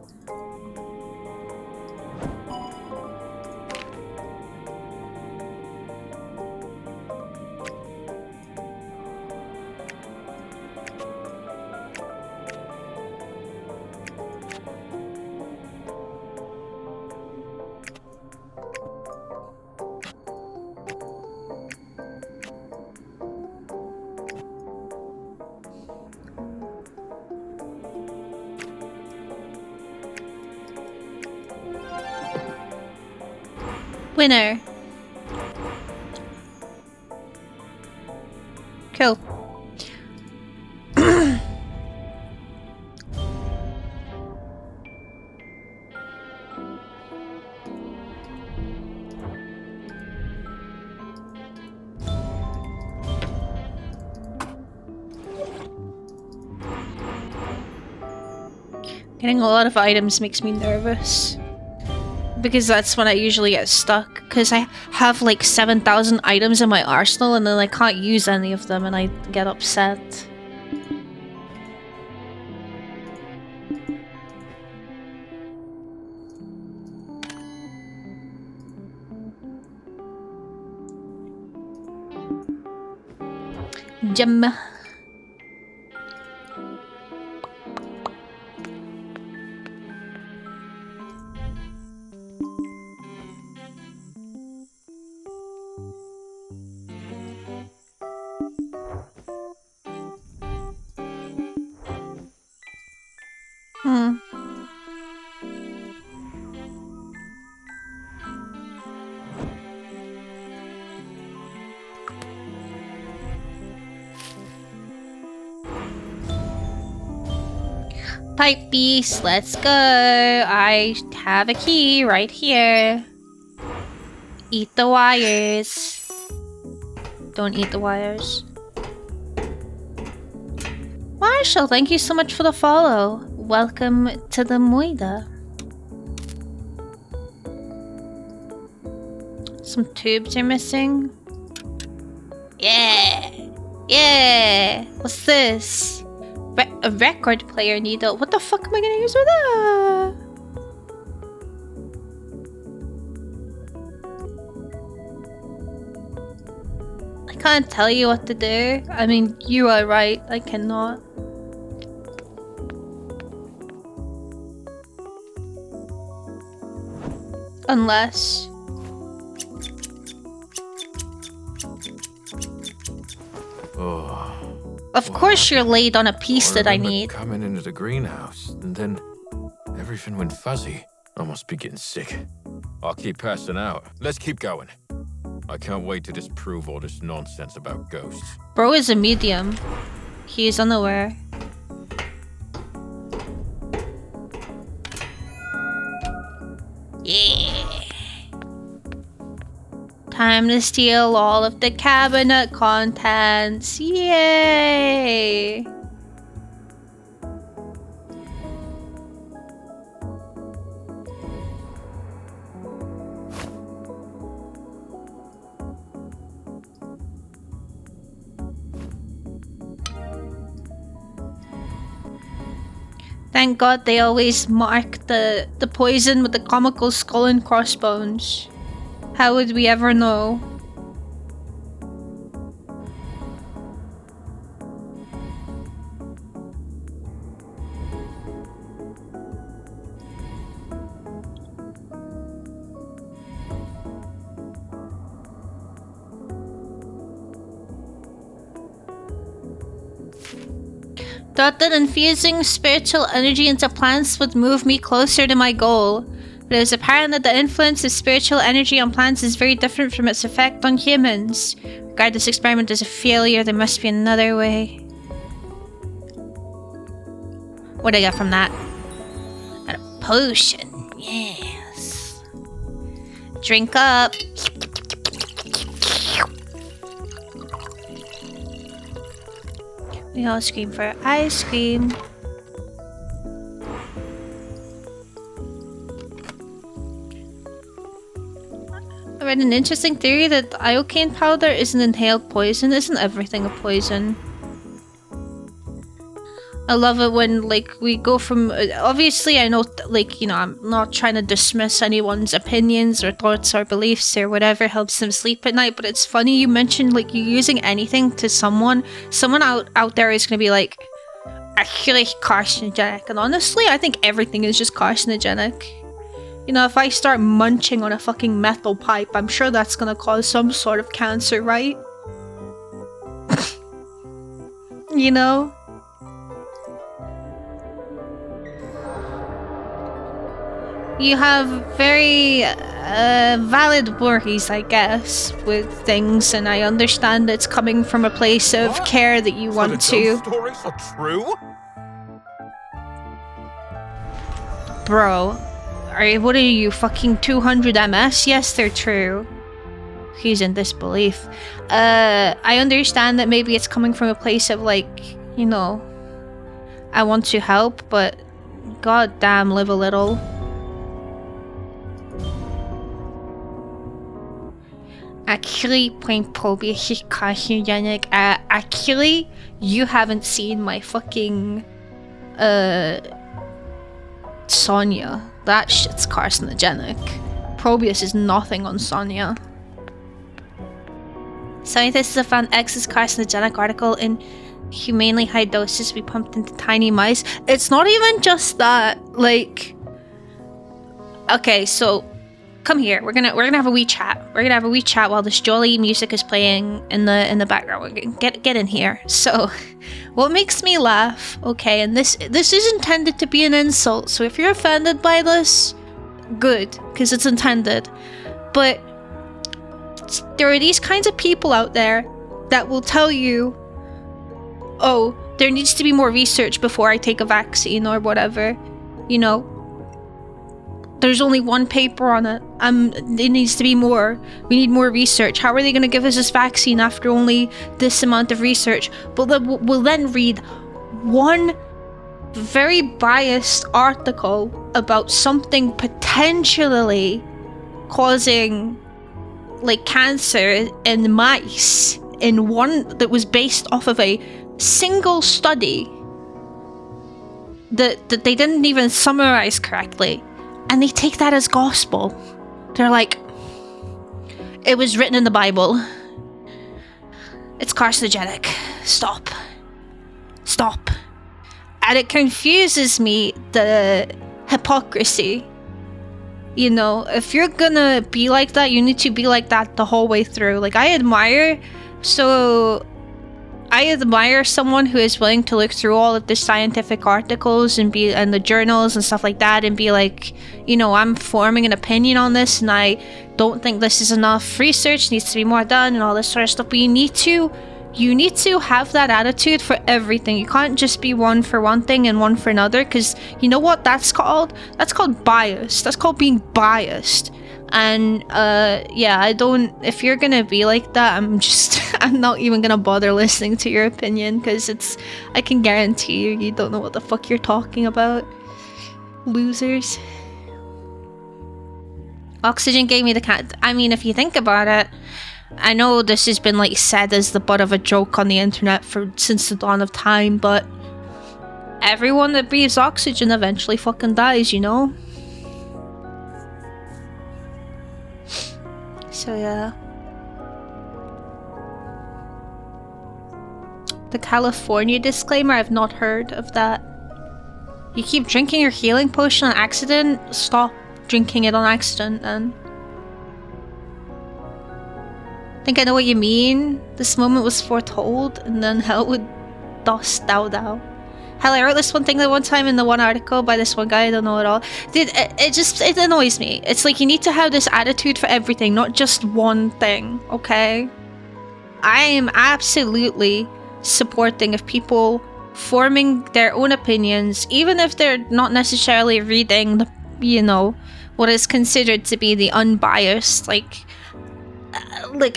Winner. Cool. Getting a lot of items makes me nervous. Because that's when I usually get stuck. Because I have like 7,000 items in my arsenal and then I can't use any of them and I get upset. Gem. Pipe beast, let's go. I have a key right here. Eat the wires. Don't eat the wires. Marshall, thank you so much for the follow. Welcome to the Moida. Some tubes are missing. Yeah! Yeah! What's this? A record player needle. What the fuck am I gonna use with that? I can't tell you what to do. I mean, you are right. I cannot. Unless... Oh. Of course you're laid on a piece that I need. Coming into the greenhouse, and then everything went fuzzy. I must be getting sick. I'll keep passing out. Let's keep going. I can't wait to disprove all this nonsense about ghosts. Bro is a medium. He is unaware. Yeah. Time to steal all of the cabinet contents. Yay! Thank God they always mark the poison with the comical skull and crossbones. How would we ever know? Thought that infusing spiritual energy into plants would move me closer to my goal. But it is apparent that the influence of spiritual energy on plants is very different from its effect on humans. Regard this experiment as a failure, there must be another way. What did I get from that? Got a potion, yes. Drink up. We all scream for ice cream. I read an interesting theory that iocane powder is an inhaled poison. Isn't everything a poison? I love it when, like, we go from... obviously, I know, like, you know, I'm not trying to dismiss anyone's opinions or thoughts or beliefs or whatever helps them sleep at night, but it's funny you mentioned, like, you using anything to someone. Someone out there is gonna be like, actually carcinogenic. And honestly, I think everything is just carcinogenic. You know, if I start munching on a fucking metal pipe, I'm sure that's gonna cause some sort of cancer, right? You know? You have very valid worries, I guess, with things, and I understand it's coming from a place of care that you want So the to. ghost stories are true? Bro, what are you, fucking 200 MS? Yes, they're true. He's in disbelief. I understand that maybe it's coming from a place of, like, you know, I want to help, but goddamn, live a little. Actually, actually, you haven't seen my fucking, Sonya. That shit's carcinogenic. Probius is nothing on Sonya. Scientists have found X's carcinogenic article in humanely high doses be pumped into tiny mice. It's not even just that, like... Okay, so... Come here. We're gonna have a wee chat. We're gonna have a wee chat while this jolly music is playing in the background. We're gonna get in here. So, what makes me laugh? Okay, and this is intended to be an insult. So if you're offended by this, good, because it's intended. But there are these kinds of people out there that will tell you, oh, there needs to be more research before I take a vaccine or whatever. You know. There's only one paper on it. It needs to be more. We need more research. How are they going to give us this vaccine after only this amount of research? But we'll then read one very biased article about something potentially causing, like, cancer in mice, in one that was based off of a single study that they didn't even summarize correctly. And they take that as gospel. They're like, it was written in the Bible. It's carcinogenic. Stop. Stop. And it confuses me, the hypocrisy. You know, if you're gonna be like that, you need to be like that the whole way through. Like, I admire someone who is willing to look through all of the scientific articles and the journals and stuff like that and be like, you know, I'm forming an opinion on this and I don't think this is enough research, needs to be more done and all this sort of stuff. But you need to have that attitude for everything. You can't just be one for one thing and one for another, because you know what that's called? That's called bias. That's called being biased. And yeah, if you're gonna be like that, I'm not even gonna bother listening to your opinion, because I can guarantee you don't know what the fuck you're talking about. Losers. Oxygen gave me the cat. I mean, if you think about it, I know this has been, like, said as the butt of a joke on the internet since the dawn of time, but everyone that breathes oxygen eventually fucking dies, you know? So yeah. The California disclaimer, I've not heard of that. You keep drinking your healing potion on accident? Stop drinking it on accident then. I think I know what you mean. This moment was foretold, and then hell would dust thou. Hell, I wrote this one thing the one time in the one article by this one guy I don't know at all. Dude, it annoys me. It's like you need to have this attitude for everything, not just one thing, okay? I am absolutely supporting of people forming their own opinions, even if they're not necessarily reading the, you know, what is considered to be the unbiased, like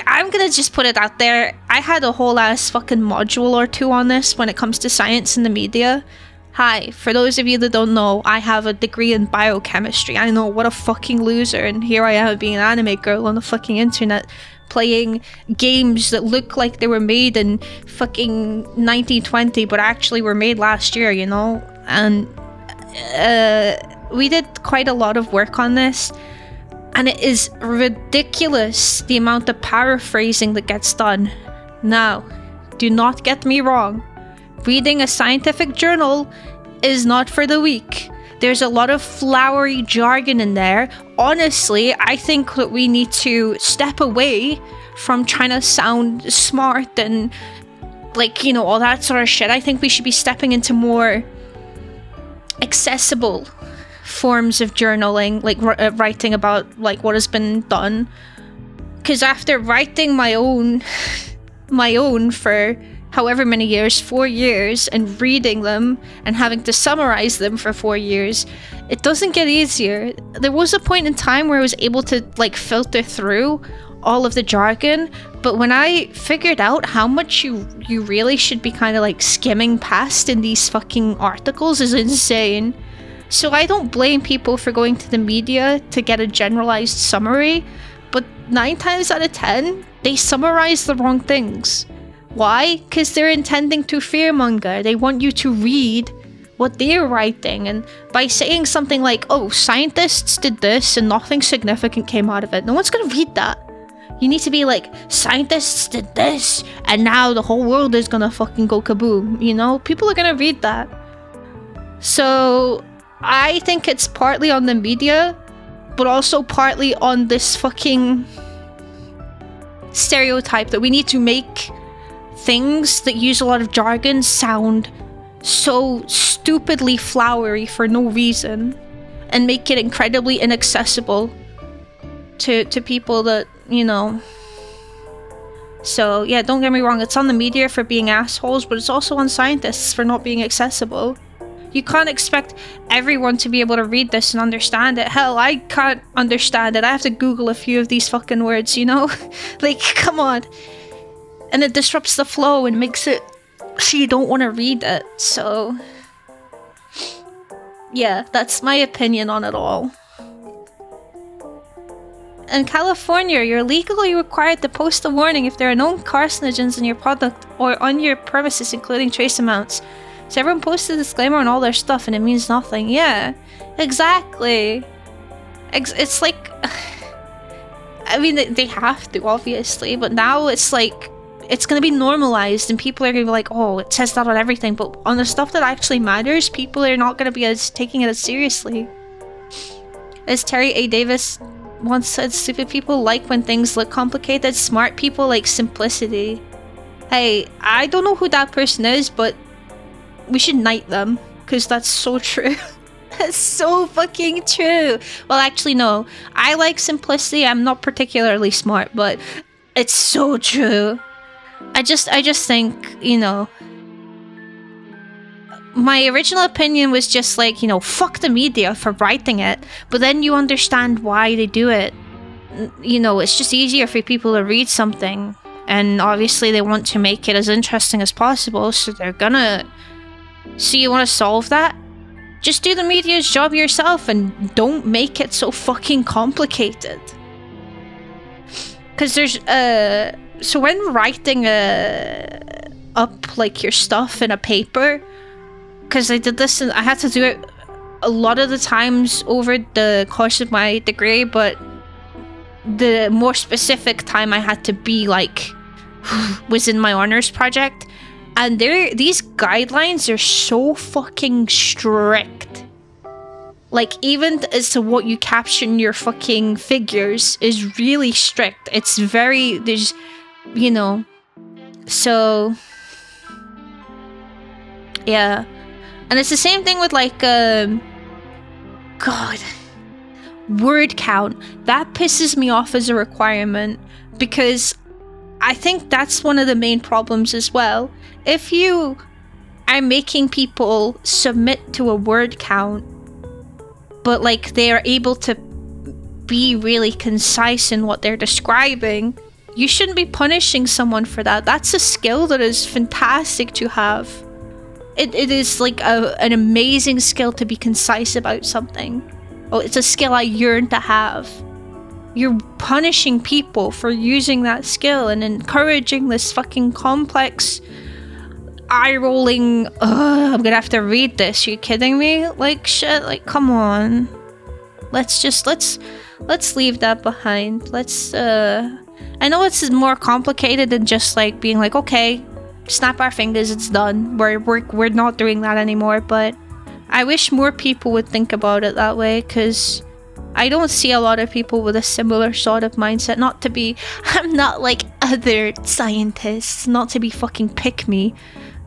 I'm gonna just put it out there. I had a whole ass fucking module or two on this when it comes to science and the media. Hi, for those of you that don't know, I have a degree in biochemistry. I know, what a fucking loser, and here I am being an anime girl on the fucking internet playing games that look like they were made in fucking 1920 but actually were made last year, you know? And we did quite a lot of work on this. And it is ridiculous the amount of paraphrasing that gets done. Now, do not get me wrong. Reading a scientific journal is not for the weak. There's a lot of flowery jargon in there. Honestly, I think that we need to step away from trying to sound smart and, like, you know, all that sort of shit. I think we should be stepping into more accessible forms of journaling, like writing about like what has been done. Because after writing my own for however many years, 4 years, and reading them and having to summarize them for 4 years, it doesn't get easier. There was a point in time where I was able to like filter through all of the jargon, but when I figured out how much you really should be kind of like skimming past in these fucking articles is insane. So I don't blame people for going to the media to get a generalized summary, but 9 times out of 10, they summarize the wrong things. Why? Because they're intending to fearmonger. They want you to read what they're writing, and by saying something like, oh, scientists did this and nothing significant came out of it, no one's gonna read that. You need to be like, scientists did this and now the whole world is gonna fucking go kaboom, you know? People are gonna read that. So I think it's partly on the media, but also partly on this fucking stereotype that we need to make things that use a lot of jargon sound so stupidly flowery for no reason, and make it incredibly inaccessible to people that, you know. So yeah, don't get me wrong, it's on the media for being assholes, but it's also on scientists for not being accessible. You can't expect everyone to be able to read this and understand it. Hell, I can't understand it. I have to Google a few of these fucking words, you know? Like, come on. And it disrupts the flow and makes it so you don't want to read it. So yeah, that's my opinion on it all. In California, you're legally required to post a warning if there are known carcinogens in your product or on your premises, including trace amounts. So everyone posts a disclaimer on all their stuff and it means nothing. Yeah, exactly. It's like, I mean, they have to, obviously, but now it's like, it's going to be normalized and people are going to be like, oh, it says that on everything, but on the stuff that actually matters, people are not going to be taking it as seriously. As Terry A. Davis once said, stupid people like when things look complicated, smart people like simplicity. Hey, I don't know who that person is, but we should knight them, because that's so true. That's so fucking true. Well, actually, no. I like simplicity. I'm not particularly smart, but it's so true. I just think, you know, my original opinion was just like, you know, fuck the media for writing it, but then you understand why they do it. You know, it's just easier for people to read something, and obviously they want to make it as interesting as possible, so they're gonna... So you want to solve that? Just do the media's job yourself and don't make it so fucking complicated. Because there's, so when writing up like your stuff in a paper, because I did this and I had to do it a lot of the times over the course of my degree, but the more specific time I had to be like was in my honors project. And these guidelines are so fucking strict. Like, even as to what you caption your fucking figures is really strict. It's very, there's, you know, so, yeah. And it's the same thing with like, God, word count. That pisses me off as a requirement, because I think that's one of the main problems as well. If you are making people submit to a word count, but like they are able to be really concise in what they're describing, you shouldn't be punishing someone for that. That's a skill that is fantastic to have. It is like an amazing skill to be concise about something. Oh, it's a skill I yearn to have. You're punishing people for using that skill and encouraging this fucking complex, eye-rolling, I'm gonna have to read this, you kidding me? Like, shit, like, come on. Let's leave that behind. I know it's more complicated than just like being like, okay, snap our fingers, it's done. We're not doing that anymore, but I wish more people would think about it that way, because I don't see a lot of people with a similar sort of mindset. Not to be, I'm not like other scientists, not to be fucking pick me,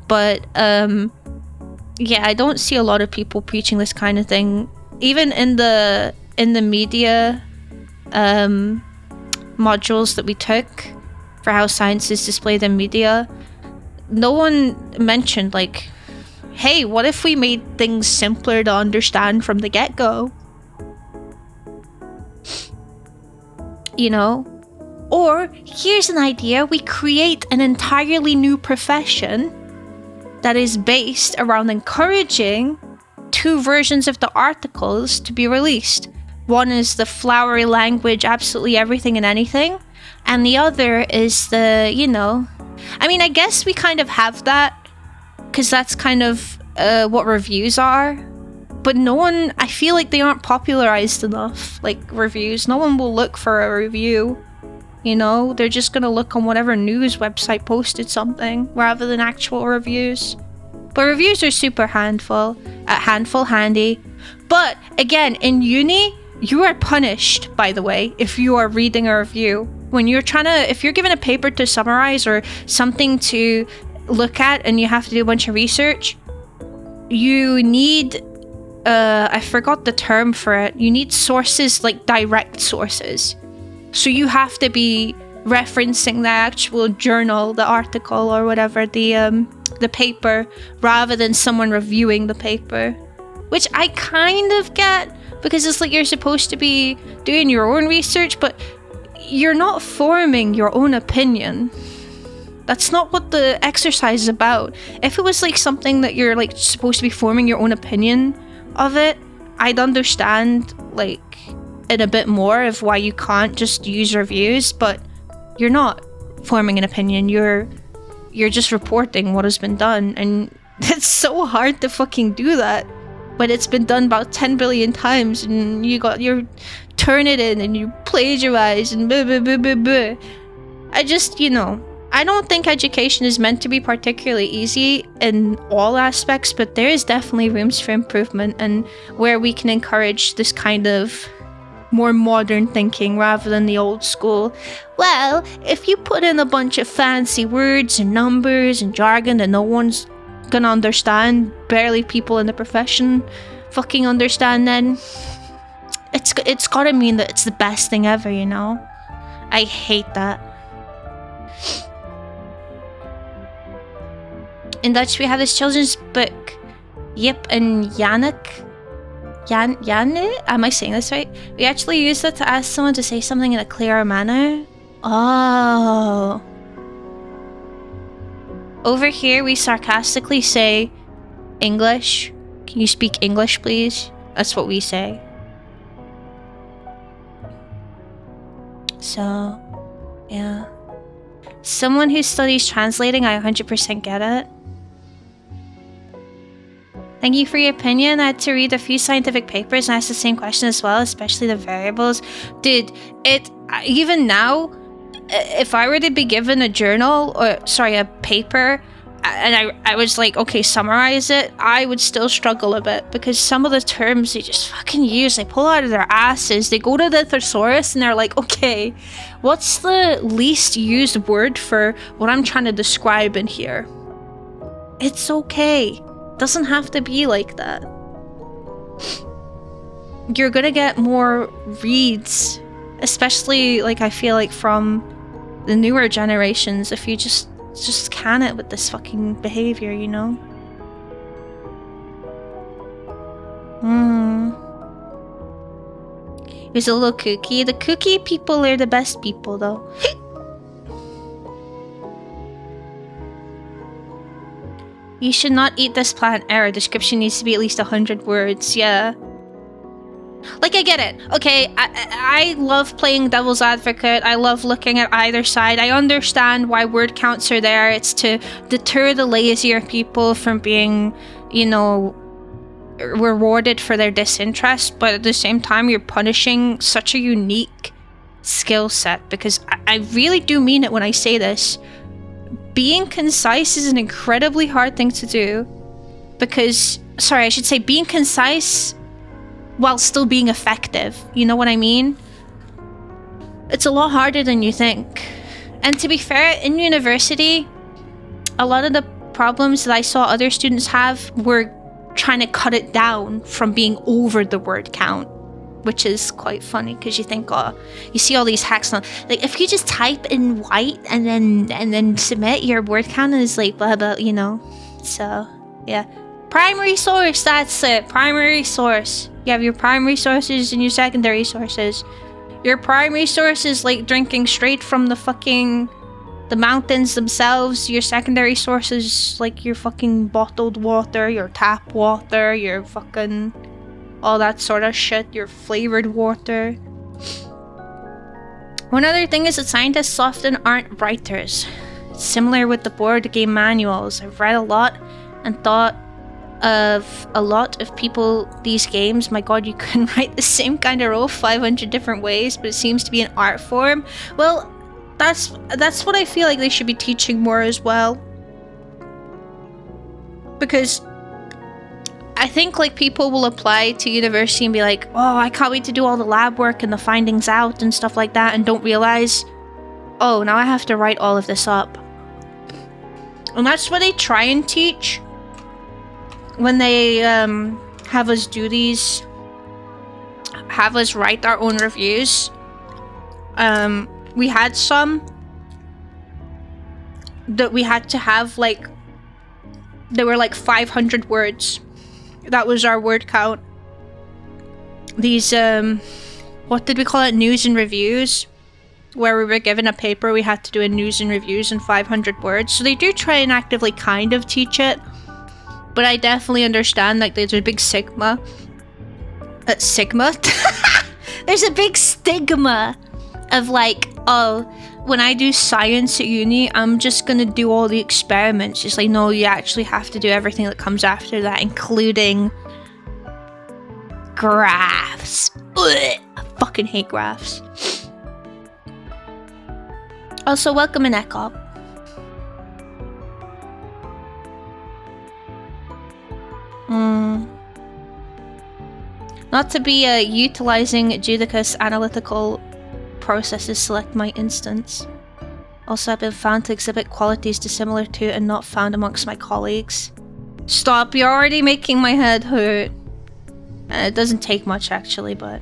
but yeah, I don't see a lot of people preaching this kind of thing even in the media modules that we took for how science is displayed in media, no one mentioned like, hey, what if we made things simpler to understand from the get-go? You know? Or, here's an idea, we create an entirely new profession that is based around encouraging 2 versions of the articles to be released. One is the flowery language, absolutely everything and anything, and the other is the, you know... I mean, I guess we kind of have that, because that's kind of what reviews are, but no one... I feel like they aren't popularized enough, like, reviews. No one will look for a review. You know, they're just gonna look on whatever news website posted something rather than actual reviews. But reviews are super handy. But again, in uni, you are punished, by the way, if you are reading a review. When you're if you're given a paper to summarize or something to look at and you have to do a bunch of research, you need, I forgot the term for it. You need sources, like direct sources. So you have to be referencing the actual journal, the article or whatever, the paper, rather than someone reviewing the paper. Which I kind of get, because it's like you're supposed to be doing your own research, but you're not forming your own opinion. That's not what the exercise is about. If it was like something that you're like supposed to be forming your own opinion of it, I'd understand like it a bit more of why you can't just use reviews, but you're not forming an opinion, you're just reporting what has been done, and it's so hard to fucking do that. But it's been done about 10 billion times, and you turn it in and you plagiarize and blah blah blah blah blah. I just, you know, I don't think education is meant to be particularly easy in all aspects, but there is definitely rooms for improvement, and where we can encourage this kind of more modern thinking rather than the old school. Well, if you put in a bunch of fancy words and numbers and jargon that no one's gonna understand, barely people in the profession fucking understand, then it's gotta mean that it's the best thing ever, you know? I hate that. In Dutch, we have this children's book, Jip and Jannik. Janne? Am I saying this right? We actually use that to ask someone to say something in a clearer manner. Oh. Over here, we sarcastically say, English. Can you speak English, please? That's what we say. So, yeah. Someone who studies translating, I 100% get it. Thank you for your opinion. I had to read a few scientific papers and ask the same question as well, especially the variables. Dude, even now, if I were to be given a journal, or sorry, a paper, and I was like, okay, summarize it, I would still struggle a bit, because some of the terms they just fucking use, they pull out of their asses, they go to the thesaurus and they're like, okay, what's the least used word for what I'm trying to describe in here? It's okay. Doesn't have to be like that. You're gonna get more reads, especially like I feel like from the newer generations, if you just can it with this fucking behavior, you know? Here's a little cookie. The cookie people are the best people though. You should not eat this plant. Error. Description needs to be at least 100 words. Yeah. Like, I get it. Okay, I love playing devil's advocate. I love looking at either side. I understand why word counts are there. It's to deter the lazier people from being, you know, rewarded for their disinterest. But at the same time, you're punishing such a unique skill set. Because I really do mean it when I say this. Being concise is an incredibly hard thing to do, because, sorry, I should say being concise while still being effective. You know what I mean? It's a lot harder than you think. And to be fair, in university, a lot of the problems that I saw other students have were trying to cut it down from being over the word count, which is quite funny because you think, oh, you see all these hacks now. Like, if you just type in white and then submit, your word count is like blah blah, you know. So yeah, primary source. That's it. Primary source. You have your primary sources and your secondary sources. Your primary source is like drinking straight from the mountains themselves. Your secondary sources, like your fucking bottled water, your tap water, your fucking all that sort of shit, your flavored water. One other thing is that scientists often aren't writers. Similar with the board game manuals. I've read a lot and thought of a lot of people these games. My god, you can write the same kind of role 500 different ways, but it seems to be an art form. Well, that's what I feel like they should be teaching more as well, because I think like people will apply to university and be like, oh, I can't wait to do all the lab work and the findings out and stuff like that, and don't realize, oh, now I have to write all of this up. And that's what they try and teach when they have us do these, have us write our own reviews. We had some that we had to have, like, they were like 500 words. That was our word count. These, what did we call it? News and reviews. Where we were given a paper, we had to do a news and reviews in 500 words. So they do try and actively kind of teach it. But I definitely understand, like, there's a big sigma. Sigma? There's a big stigma of like, oh, when I do science at uni, I'm just gonna do all the experiments. It's like, no, you actually have to do everything that comes after that, including graphs. Ugh, I fucking hate graphs. Also, welcome in Ekop. Not to be utilizing Judicus analytical processes, select my instance. Also, I've been found to exhibit qualities dissimilar to and not found amongst my colleagues. Stop, you're already making my head hurt. It doesn't take much actually, but...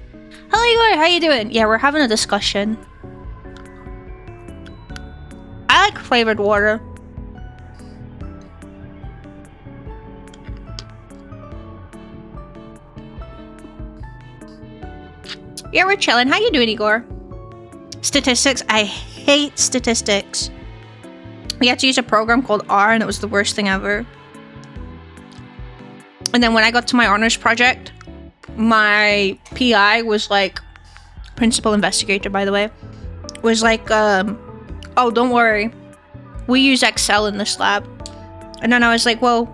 Hello Igor, how you doing? Yeah, we're having a discussion. I like flavored water. Yeah, we're chilling. How you doing, Igor? Statistics. I hate statistics. We had to use a program called R, and it was the worst thing ever. And then when I got to my honors project, my PI was like, principal investigator, by the way, was like, oh, don't worry, we use Excel in this lab. And then I was like, well,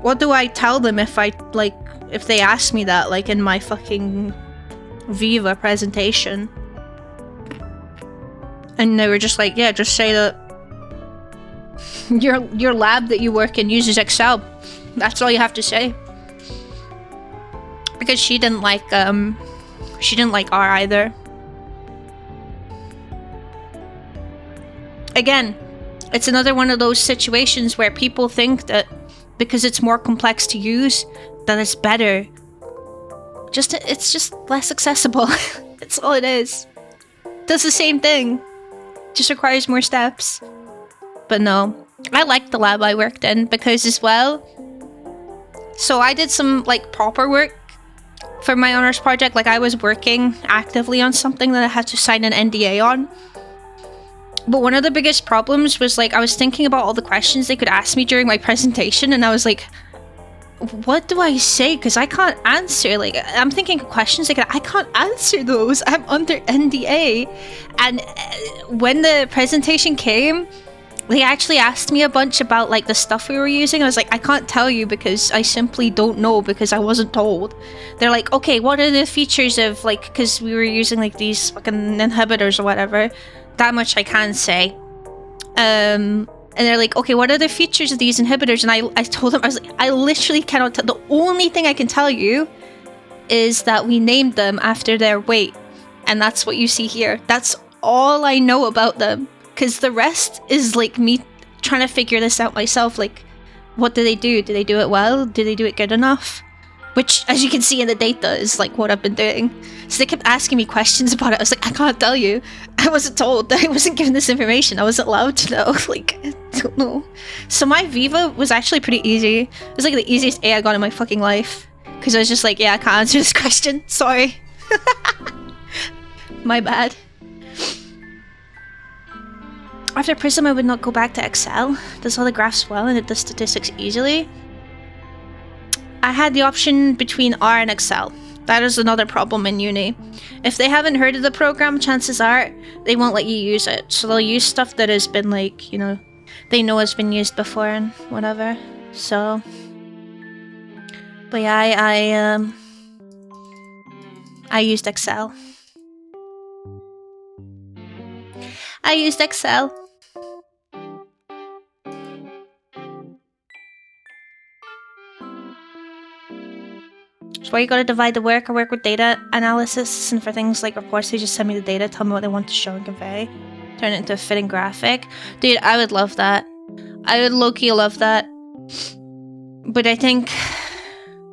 what do I tell them if I, like, if they ask me that, like, in my fucking Viva presentation? And they were just like, yeah, just say that your lab that you work in uses Excel. That's all you have to say. Because she didn't like R either. Again, it's another one of those situations where people think that because it's more complex to use, that it's better. It's just less accessible. That's all it is. Does the same thing. Just requires more steps. But no, I liked the lab I worked in because as well, so I did some like proper work for my honors project. Like I was working actively on something that I had to sign an NDA on. But one of the biggest problems was like I was thinking about all the questions they could ask me during my presentation, and I was like, what do I say? Because I can't answer. Like, I'm thinking of questions like, I can't answer those. I'm under NDA. And when the presentation came, they actually asked me a bunch about like the stuff we were using. I was like, I can't tell you because I simply don't know because I wasn't told. They're like, okay, what are the features of like, because we were using like these fucking inhibitors or whatever. That much I can say. And they're like, okay, what are the features of these inhibitors? And I told them, I was like, I literally cannot tell. The only thing I can tell you is that we named them after their weight. And that's what you see here. That's all I know about them. Because the rest is like me trying to figure this out myself. Like, what do they do? Do they do it well? Do they do it good enough? Which, as you can see in the data, is like what I've been doing. So they kept asking me questions about it. I was like, I can't tell you. I wasn't told. I wasn't given this information. I wasn't allowed to know. Like, I don't know. So my Viva was actually pretty easy. It was like the easiest A I got in my fucking life. Because I was just like, yeah, I can't answer this question. Sorry. My bad. After Prism, I would not go back to Excel. It does all the graphs well and it does statistics easily. I had the option between R and Excel. That is another problem in uni. If they haven't heard of the program, chances are they won't let you use it. So they'll use stuff that has been like, you know, they know has been used before and whatever. So, but yeah, I used Excel. I used Excel. So why you gotta divide the work? I work with data analysis, and for things like reports, they just send me the data, tell me what they want to show and convey, turn it into a fitting graphic. Dude, I would love that. I would low-key love that. But I think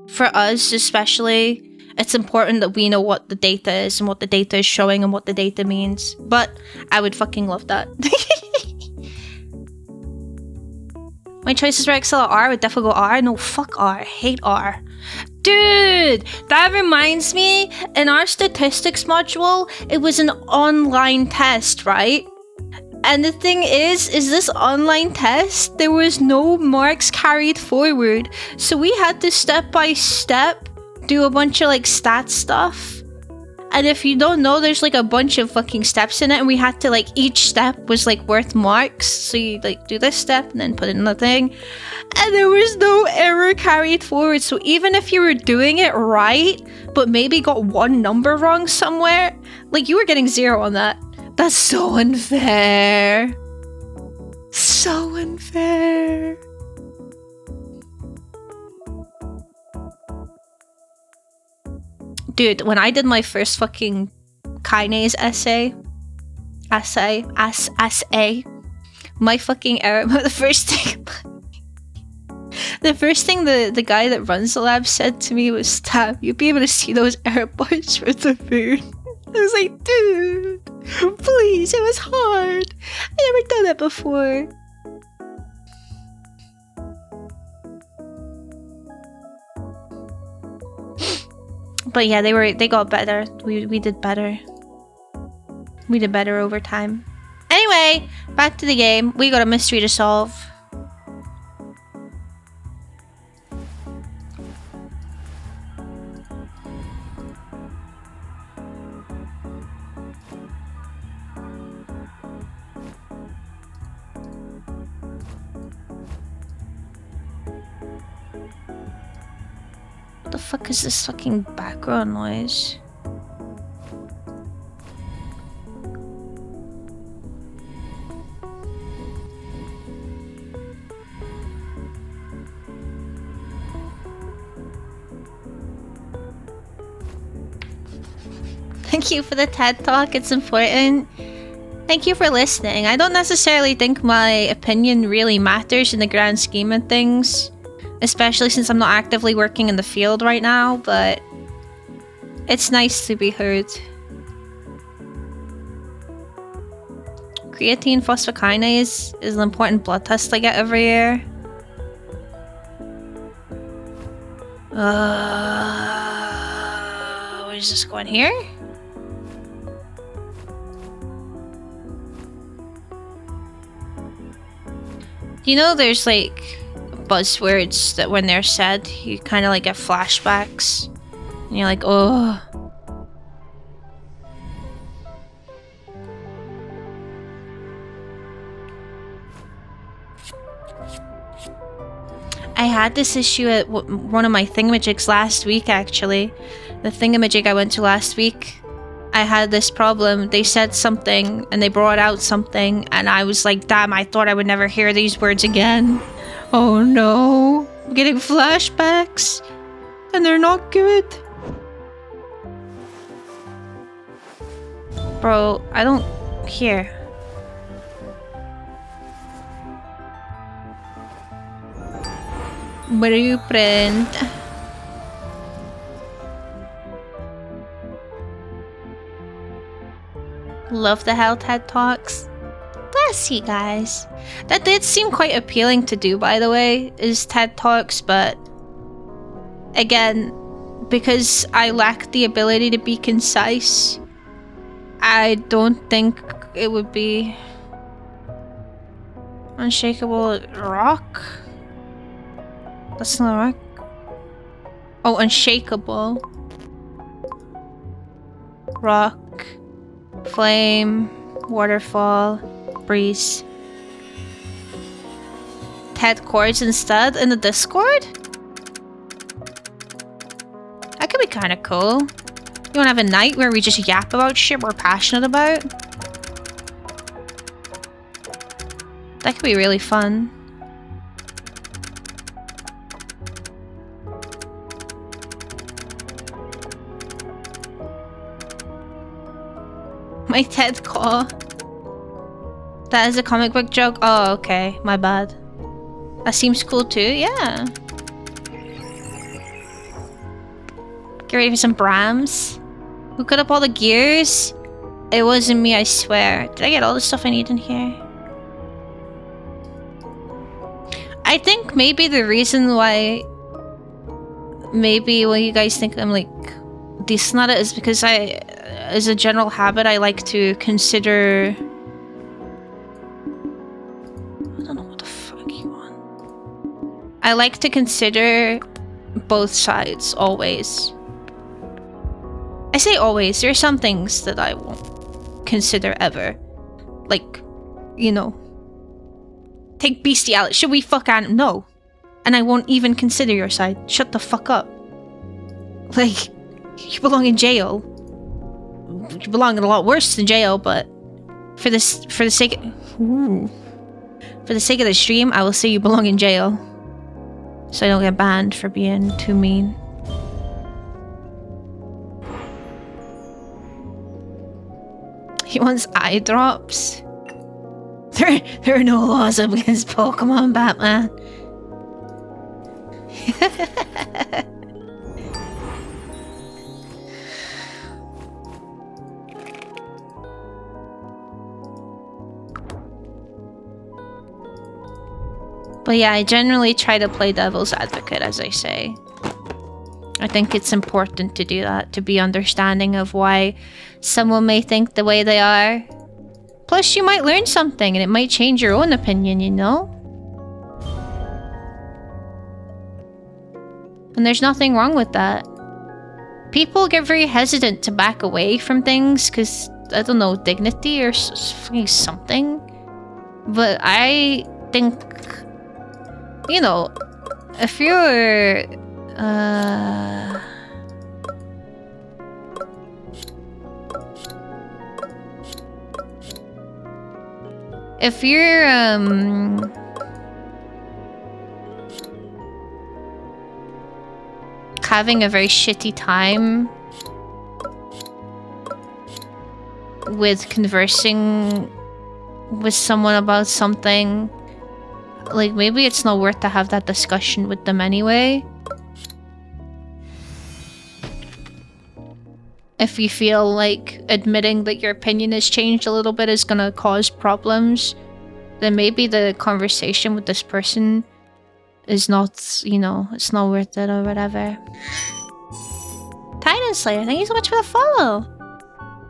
for us especially, it's important that we know what the data is and what the data is showing and what the data means. But I would fucking love that. My choices for Excel are R. I would definitely go R. No, fuck R. I hate R. Dude, that reminds me, in our statistics module, it was an online test, right? And the thing is this online test, there was no marks carried forward. So we had to step by step do a bunch of like stat stuff. And if you don't know, there's like a bunch of fucking steps in it, and we had to like, each step was like worth marks. So you like do this step and then put in the thing. And there was no error carried forward. So even if you were doing it right, but maybe got one number wrong somewhere, like you were getting 0 on that. That's so unfair. So unfair. Dude, when I did my first fucking kinase essay, my fucking error, the first thing the guy that runs the lab said to me was, "Tab, you'll be able to see those error bars with the moon." I was like, dude, please, it was hard. I never done it before. But yeah, they got better. We did better. We did better over time. Anyway, back to the game. We got a mystery to solve. What the fuck is this fucking background noise? Thank you for the TED Talk, it's important. Thank you for listening. I don't necessarily think my opinion really matters in the grand scheme of things, especially since I'm not actively working in the field right now, but it's nice to be heard. Creatine phosphokinase is an important blood test I get every year. Where's this going here? You know, there's like buzzwords that when they're said, you kind of like get flashbacks. And you're like, oh. I had this issue at one of my thingamajigs last week, actually. The thingamajig I went to last week, I had this problem. They said something and they brought out something and I was like, damn, I thought I would never hear these words again. Oh no, I'm getting flashbacks and they're not good. Bro, I don't hear. Blueprint. Love the how TED Talks. Bless you guys. That did seem quite appealing to do, by the way, is TED Talks, but again, because I lack the ability to be concise, I don't think it would be Unshakable Rock? That's not a rock. Oh, Unshakable Rock, Flame, Waterfall, Breeze. TED Chords instead in the Discord? That could be kind of cool. You wanna have a night where we just yap about shit we're passionate about? That could be really fun. My TED call. That is a comic book joke? Oh, okay. My bad. That seems cool too, yeah. Get ready for some Brahms. Who cut up all the gears? It wasn't me, I swear. Did I get all the stuff I need in here? I think maybe the reason why... Maybe what you guys think I'm like decent at it is because I... As a general habit, I like to consider... I don't know what the fuck you want. I like to consider both sides, always. I say always, there are some things that I won't consider ever. Like, you know... Take bestiality. Should we fuck Anne? No. And I won't even consider your side. Shut the fuck up. Like, you belong in jail. You belong in a lot worse than jail, but for the sake of the stream, I will say you belong in jail, so I don't get banned for being too mean. He wants eye drops. There are no laws against Pokemon, Batman. But yeah, I generally try to play devil's advocate, as I say. I think it's important to do that, to be understanding of why someone may think the way they are. Plus, you might learn something, and it might change your own opinion, you know? And there's nothing wrong with that. People get very hesitant to back away from things, because, I don't know, dignity or something. But I think... You know, if you're... If you're, having a very shitty time with conversing with someone about something, like, maybe it's not worth to have that discussion with them anyway. If you feel like admitting that your opinion has changed a little bit is gonna cause problems, then maybe the conversation with this person is not, you know, it's not worth it or whatever. Titan Slayer, thank you so much for the follow!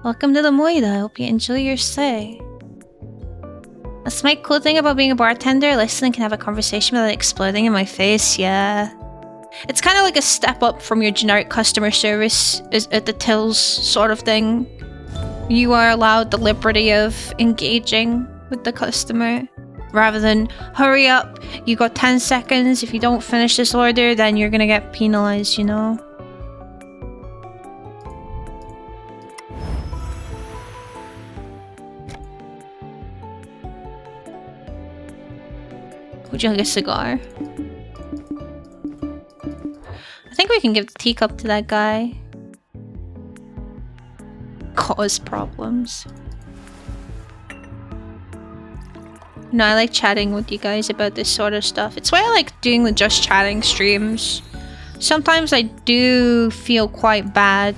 Welcome to the Moida, I hope you enjoy your stay. That's my cool thing about being a bartender. Listen and can have a conversation without exploding in my face, yeah. It's kind of like a step up from your generic customer service at the tills sort of thing. You are allowed the liberty of engaging with the customer. Rather than, hurry up, you got 10 seconds, if you don't finish this order, then you're gonna get penalized, you know? Would you like a cigar? I think we can give the teacup to that guy. Cause problems. No, I like chatting with you guys about this sort of stuff. It's why I like doing the just chatting streams. Sometimes I do feel quite bad.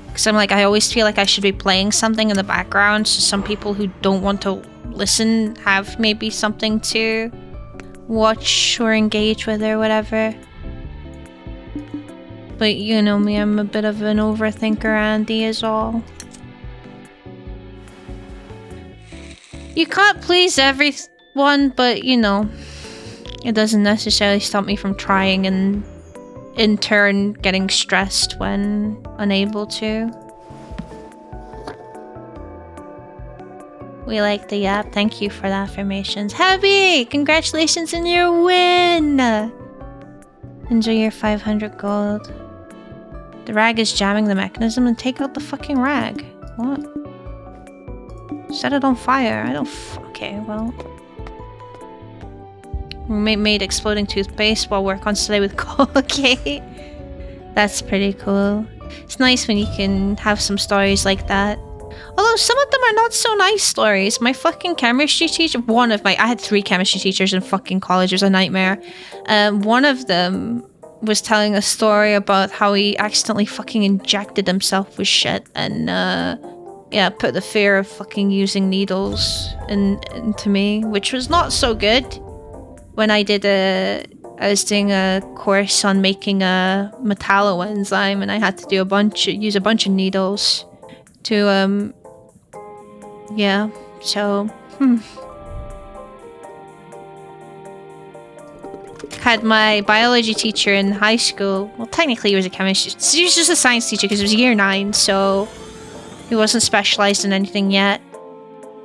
Because I'm like, I always feel like I should be playing something in the background. So some people who don't want to listen have maybe something to watch or engage with or whatever. But you know me, I'm a bit of an overthinker, Andy, is all. You can't please everyone, but you know, it doesn't necessarily stop me from trying and in turn getting stressed when unable to. We like the app. Thank you for the affirmations. Heavy! Congratulations on your win! Enjoy your 500 gold. The rag is jamming the mechanism, and take out the fucking rag. What? Set it on fire. I don't okay, well. Roommate made exploding toothpaste while work on Slay with Colgate. That's pretty cool. It's nice when you can have some stories like that. Although some of them are not so nice stories. My fucking chemistry teacher, I had 3 chemistry teachers in fucking college. It was a nightmare. One of them was telling a story about how he accidentally fucking injected himself with shit and yeah, put the fear of fucking using needles into me, which was not so good. When I was doing a course on making a metalloenzyme, and I had to use a bunch of needles to yeah, so had my biology teacher in high school. Well, technically he was a chemistry. He was just a science teacher because it was year 9, so he wasn't specialized in anything yet.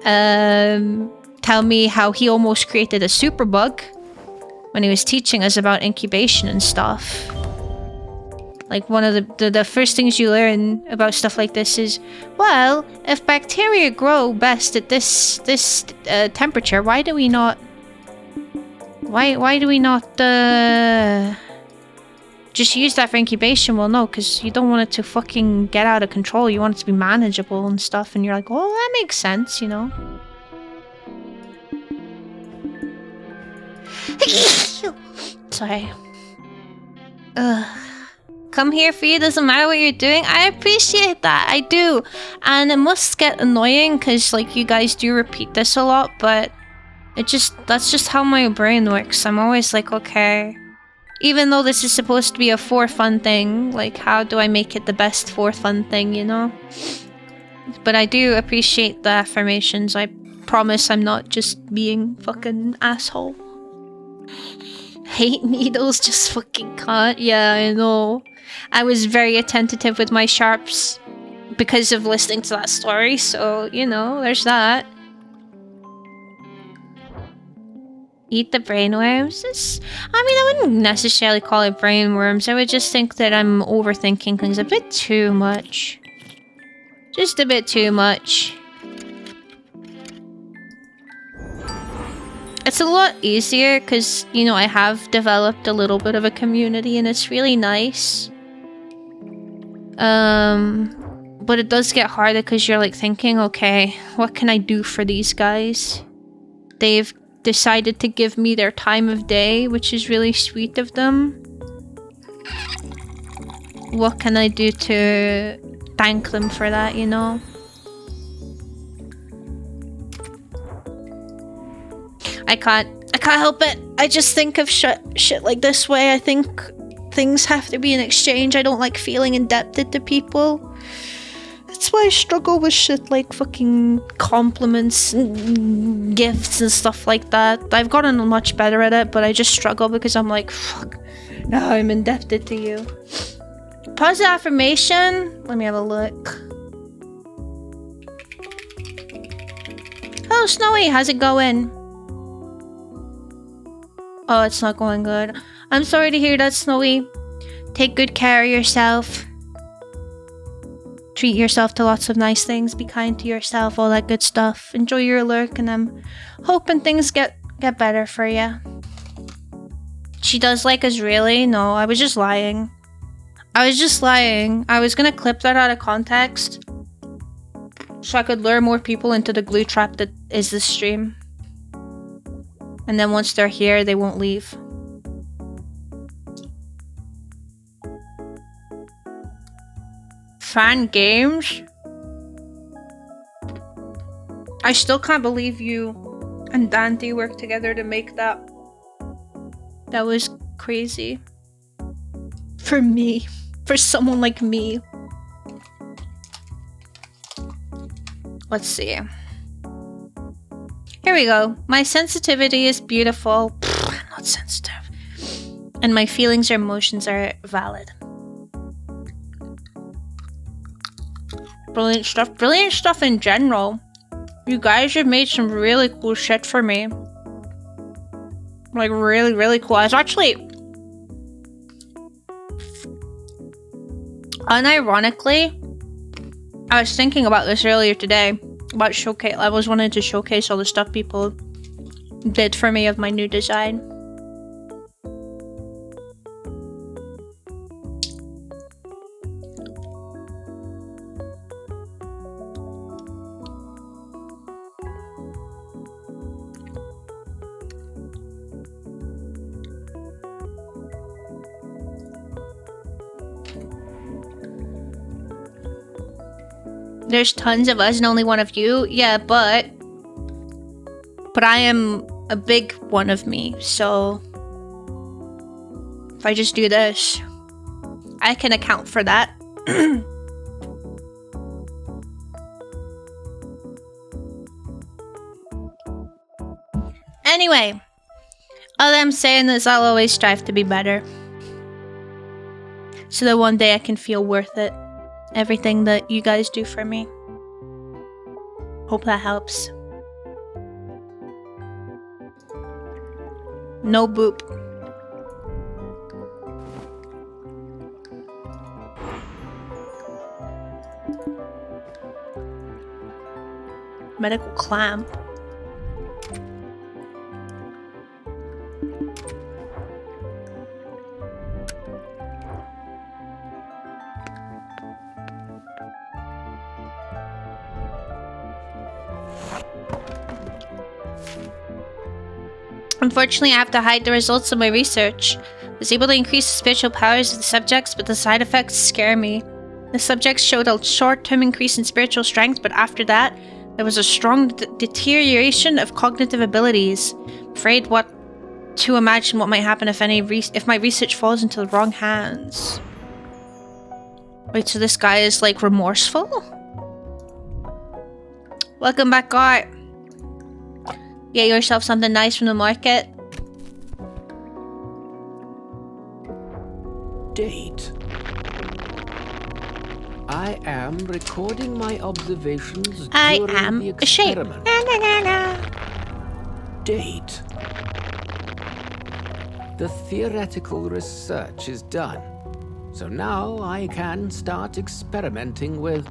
Tell me how he almost created a superbug when he was teaching us about incubation and stuff. Like, one of the first things you learn about stuff like this is, well, if bacteria grow best at this temperature, why do we not just use that for incubation? Well, no, because you don't want it to fucking get out of control. You want it to be manageable and stuff. And you're like, oh, that makes sense, you know? Sorry. Come here for you, doesn't matter what you're doing. I appreciate that, I do. And it must get annoying because, like, you guys do repeat this a lot, but that's just how my brain works. I'm always like, okay, even though this is supposed to be a for fun thing, like, how do I make it the best for fun thing, you know? But I do appreciate the affirmations. I promise I'm not just being fucking asshole. Hate needles, just fucking can't. Yeah, I know. I was very attentive with my sharps because of listening to that story, so, you know, there's that. Eat the brainworms? I mean, I wouldn't necessarily call it brainworms. I would just think that I'm overthinking things a bit too much. Just a bit too much. It's a lot easier because, you know, I have developed a little bit of a community and it's really nice. But it does get harder because you're like thinking, okay, what can I do for these guys? They've decided to give me their time of day, which is really sweet of them. What can I do to thank them for that, you know? I can't help it. I just think of shit like this way. I think things have to be in exchange. I don't like feeling indebted to people. That's why I struggle with shit like fucking compliments and gifts and stuff like that. I've gotten much better at it, but I just struggle because I'm like, fuck, now I'm indebted to you. Positive affirmation. Let me have a look. Hello, Snowy. How's it going? Oh, it's not going good. I'm sorry to hear that, Snowy. Take good care of yourself. Treat yourself to lots of nice things. Be kind to yourself, all that good stuff. Enjoy your lurk, and I'm hoping things get better for you. She does like us, really? No, I was just lying. I was gonna clip that out of context so I could lure more people into the glue trap that is this stream. And then once they're here, they won't leave. Fan games? I still can't believe you and Dante worked together to make that. That was crazy. For me. For someone like me. Let's see. Here we go. My sensitivity is beautiful. Pfft, I'm not sensitive. And my feelings or emotions are valid. Brilliant stuff. Brilliant stuff in general. You guys have made some really cool shit for me. Like, really, really cool. I was actually... unironically, I was thinking about this earlier today. About showcase. I was wanting to showcase all the stuff people did for me of my new design. There's tons of us and only one of you. Yeah, but I am a big one of me, so if I just do this, I can account for that. Anyway, all I'm saying is I'll always strive to be better, so that one day I can feel worth it. Everything that you guys do for me. Hope that helps. No boop. Medical clamp. Unfortunately, I have to hide the results of my research. I was able to increase the spiritual powers of the subjects, but the side effects scare me. The subjects showed a short-term increase in spiritual strength, but after that, there was a strong deterioration of cognitive abilities. I'm afraid to imagine what might happen if my research falls into the wrong hands. Wait, so this guy is like remorseful? Welcome back, Art. Get yourself something nice from the market. Date. I am recording my observations during the experiment. Date. The theoretical research is done, so now I can start experimenting with...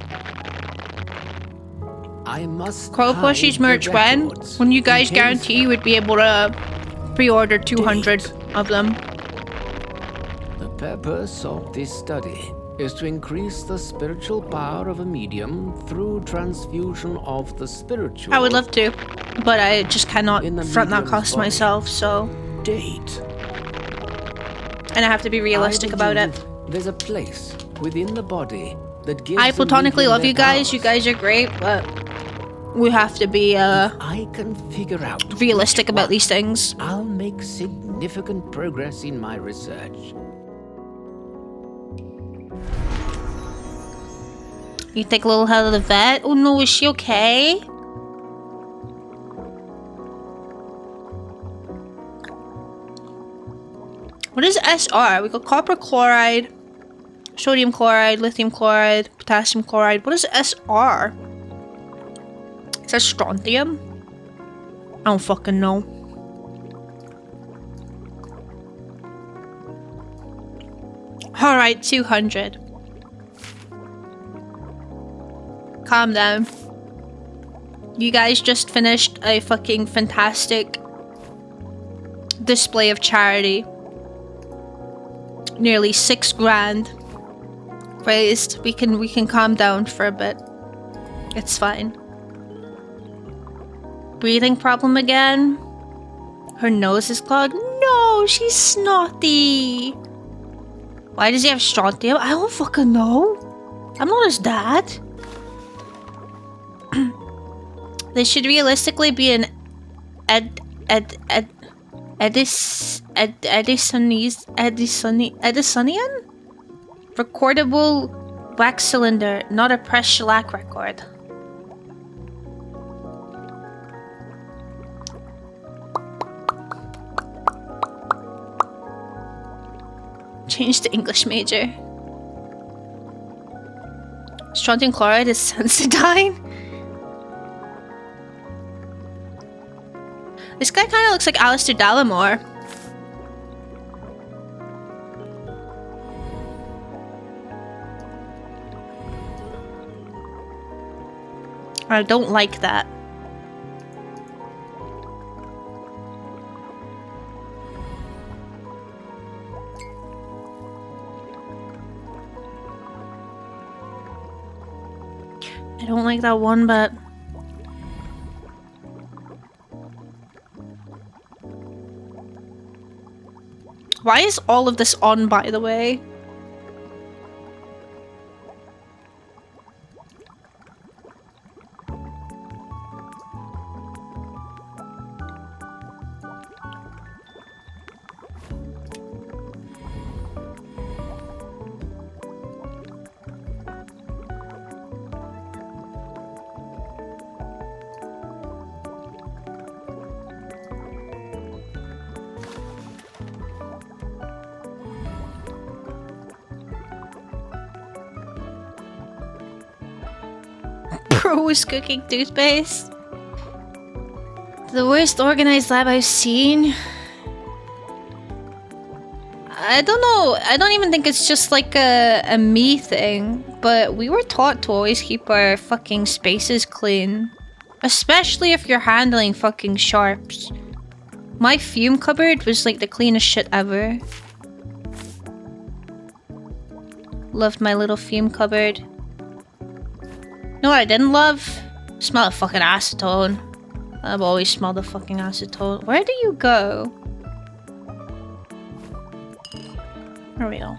I must Crow Plushies merch when you guys guarantee you would be able to pre-order 200 of them. The purpose of this study is to increase the spiritual power of a medium through transfusion of the spiritual. I would love to, but I just cannot front that cost myself, so... Date. And I have to be realistic about it. There's a place within the body that gives... I platonically love you guys. You guys are great, but we have to be I can figure out realistic about these things. I'll make significant progress in my research. You take a little head of the vet? Oh no, is she okay? What is SR? We got copper chloride, sodium chloride, lithium chloride, potassium chloride. What is SR? Is that strontium? I don't fucking know. Alright, 200. Calm down. You guys just finished a fucking fantastic display of charity. Nearly 6 grand raised. We can calm down for a bit. It's fine. Breathing problem again? Her nose is clogged. No, she's snotty. Why does he have strontium? I don't fucking know. I'm not his dad. This should realistically be an Edisonian? Recordable wax cylinder, not a press shellac record. Change to English major. Strontium chloride is Sensodyne. This guy kind of looks like Alistair Dallimore. I don't like that. I don't like that one, but why is all of this on, by the way? Bros cooking toothpaste. The worst organized lab I've seen. I don't know. I don't even think it's just like a me thing. But we were taught to always keep our fucking spaces clean. Especially if you're handling fucking sharps. My fume cupboard was like the cleanest shit ever. Loved my little fume cupboard. You know what I didn't love? Smell of fucking acetone. I've always smelled the fucking acetone. Where do you go? There we go.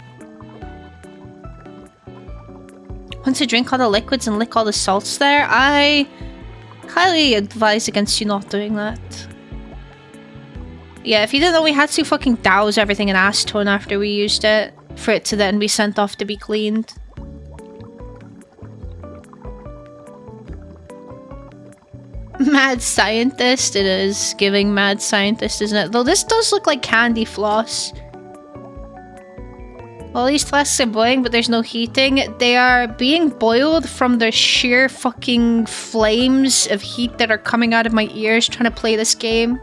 Once you drink all the liquids and lick all the salts there, I highly advise against you not doing that. Yeah, if you didn't know, we had to fucking douse everything in acetone after we used it for it to then be sent off to be cleaned. Mad scientist, it is giving mad scientist, isn't it? Though this does look like candy floss. All these flasks are boiling, but there's no heating. They are being boiled from the sheer fucking flames of heat that are coming out of my ears trying to play this game.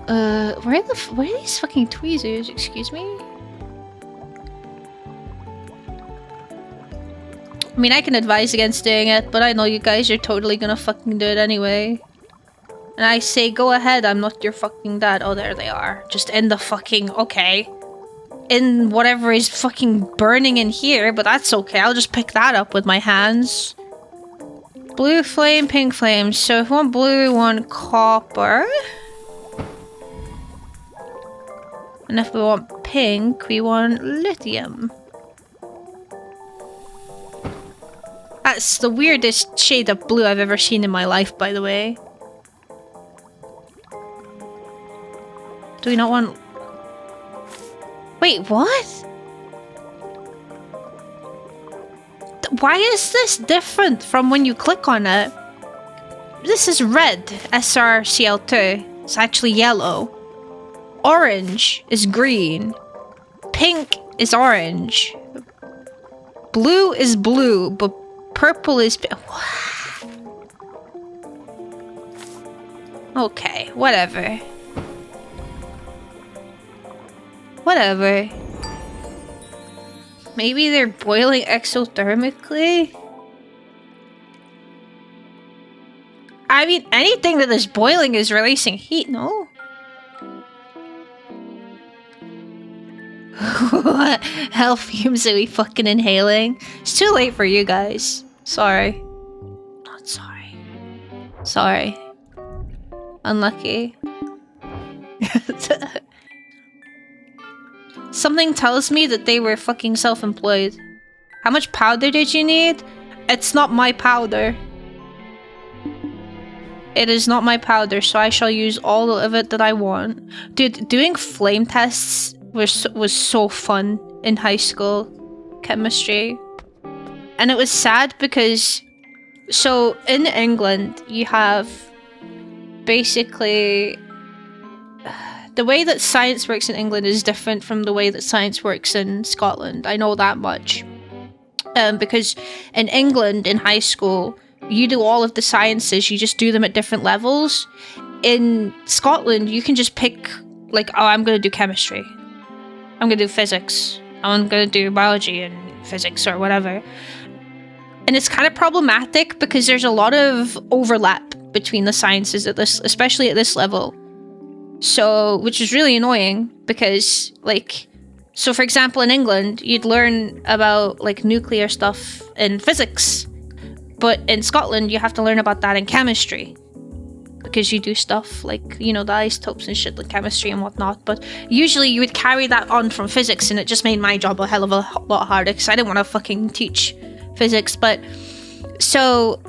Where are these fucking tweezers? Excuse me? I mean, I can advise against doing it, but I know you guys are totally gonna fucking do it anyway. And I say, go ahead, I'm not your fucking dad. Oh, there they are. Just in the fucking... okay. In whatever is fucking burning in here, but that's okay. I'll just pick that up with my hands. Blue flame, pink flame. So if we want blue, we want copper. And if we want pink, we want lithium. That's the weirdest shade of blue I've ever seen in my life, by the way. Do we not want... wait, what? Why is this different from when you click on it? This is red, SRCL2. It's actually yellow. Orange is green. Pink is orange. Blue is blue, but purple is... okay, whatever. Whatever. Maybe they're boiling exothermically? I mean, anything that is boiling is releasing heat, no? What hell fumes are we fucking inhaling? It's too late for you guys. Sorry. Not sorry. Sorry. Unlucky. Something tells me that they were fucking self-employed. How much powder did you need? It's not my powder. It is not my powder, so I shall use all of it that I want. Dude, doing flame tests was so fun in high school chemistry. And it was sad because... So, in England, you have... Basically... The way that science works in England is different from the way that science works in Scotland. I know that much. Because in England, in high school... You do all of the sciences, you just do them at different levels. In Scotland, you can just pick, like, oh, I'm going to do chemistry. I'm going to do physics. I'm going to do biology and physics or whatever. And it's kind of problematic because there's a lot of overlap between the sciences, at this, especially at this level. So, which is really annoying because, like, so for example, in England, you'd learn about, like, nuclear stuff in physics. But in Scotland, you have to learn about that in chemistry. Because you do stuff like, you know, the isotopes and shit like chemistry and whatnot. But usually you would carry that on from physics, and it just made my job a hell of a lot harder because I didn't want to fucking teach physics. But so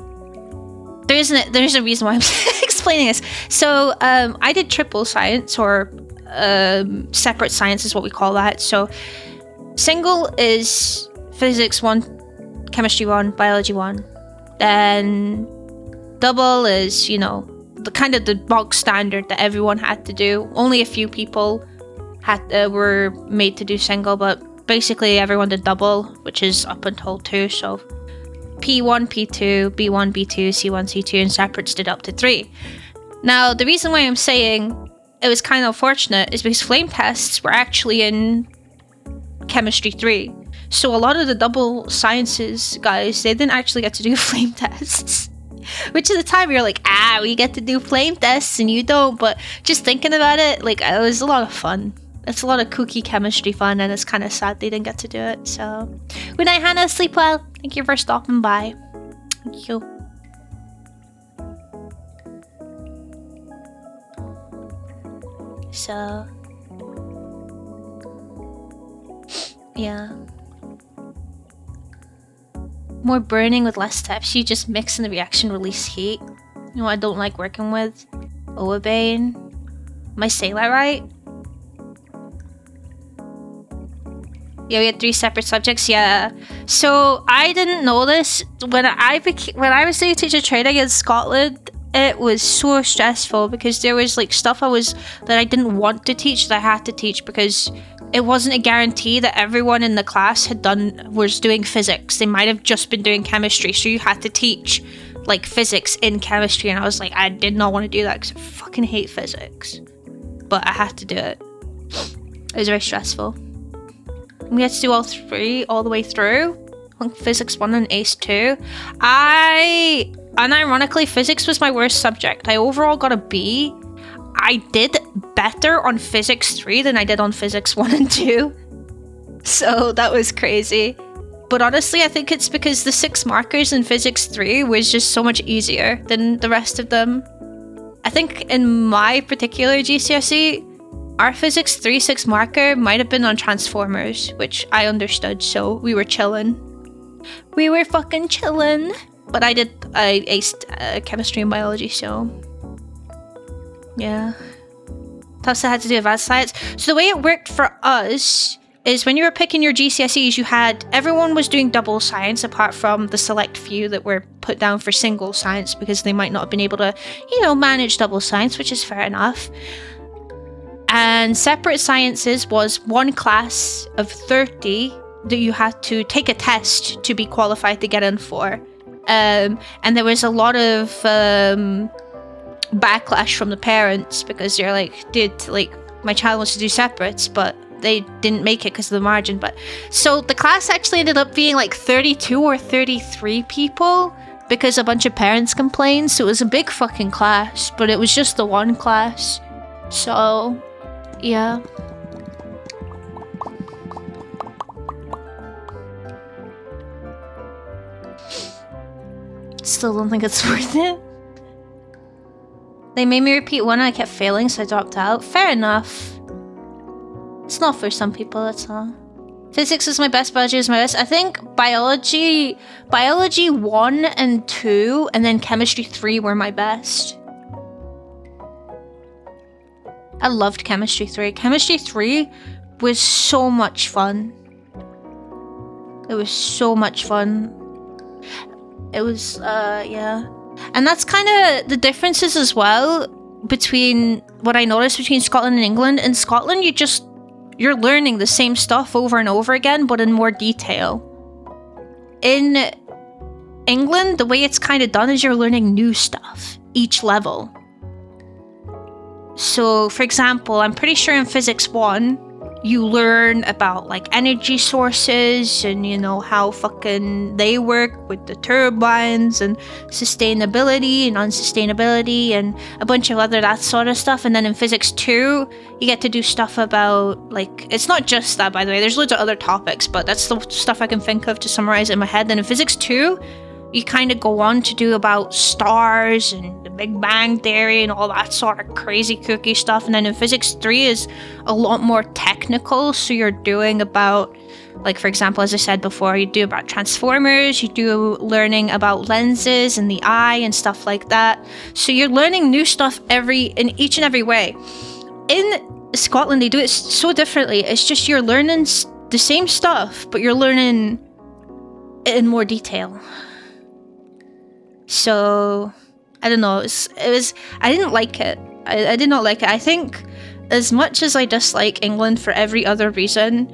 there's a reason why I'm explaining this. So I did triple science, or separate science is what we call that. So single is physics 1, chemistry 1, biology 1. Then double is, you know, the kind of the bog standard that everyone had to do. Only a few people were made to do single, but basically everyone did double, which is up until 2. So P1, P2, B1, B2, C1, C2, and separates did up to 3. Now, the reason why I'm saying it was kind of unfortunate is because flame tests were actually in chemistry 3. So a lot of the double sciences guys, they didn't actually get to do flame tests. Which at the time we were like, we get to do flame tests and you don't. But just thinking about it, like, it was a lot of fun. It's a lot of kooky chemistry fun, and it's kind of sad they didn't get to do it. So, good night, Hannah. Sleep well. Thank you for stopping by. Thank you. So, yeah. More burning with less steps. You just mix in the reaction, release heat. You know what I don't like working with? Oabane. Am I saying that right? Yeah, we had 3 separate subjects. Yeah. So I didn't know this when I was doing teacher training in Scotland. It was so stressful because there was like stuff that I didn't want to teach that I had to teach because it wasn't a guarantee that everyone in the class was doing physics. They might have just been doing chemistry, so you had to teach like physics in chemistry, and I was like, I did not want to do that because I fucking hate physics, but I had to do it. It was very stressful. We had to do all 3 all the way through. Like physics 1 and ACE 2. Unironically, physics was my worst subject. I overall got a B. I did better on physics 3 than I did on physics 1 and 2. So that was crazy. But honestly, I think it's because the 6 markers in physics 3 was just so much easier than the rest of them. I think in my particular GCSE, our physics 3 6 marker might have been on transformers, which I understood, so we were chillin'. We were fucking chillin'. But I aced chemistry and biology, so yeah. Plus I had to do advanced science. So the way it worked for us is when you were picking your GCSEs, everyone was doing double science apart from the select few that were put down for single science because they might not have been able to, you know, manage double science, which is fair enough. And separate sciences was 1 class of 30 that you had to take a test to be qualified to get in for. And there was a lot of backlash from the parents because they're like, dude, like, my child wants to do separates, but they didn't make it because of the margin. But so the class actually ended up being like 32 or 33 people because a bunch of parents complained. So it was a big fucking class, but it was just the 1 class. So, yeah. Still don't think it's worth it. They made me repeat one and I kept failing, so I dropped out. Fair enough. It's not for some people, that's all. Physics is my best, biology is my best. I think biology 1 and 2, and then chemistry 3 were my best. I loved chemistry 3. Chemistry 3 was so much fun. It was so much fun. It was, yeah. And that's kind of the differences as well between what I noticed between Scotland and England. In Scotland, you're learning the same stuff over and over again, but in more detail. In England, the way it's kind of done is you're learning new stuff each level. So, for example, I'm pretty sure in Physics 1, you learn about like energy sources and you know how fucking they work with the turbines and sustainability and unsustainability and a bunch of other that sort of stuff. And then in Physics 2 you get to do stuff about like, it's not just that, by the way, there's loads of other topics, but that's the stuff I can think of to summarize in my head. Then in Physics 2 you kind of go on to do about stars and the Big Bang Theory and all that sort of crazy kooky stuff. And then in Physics 3 is a lot more technical. So you're doing about, like, for example, as I said before, you do about transformers, you do learning about lenses and the eye and stuff like that. So you're learning new stuff in each and every way. In Scotland, they do it so differently. It's just you're learning the same stuff, but you're learning in more detail. So, I don't know, I didn't like it. I did not like it. I think as much as I dislike England for every other reason,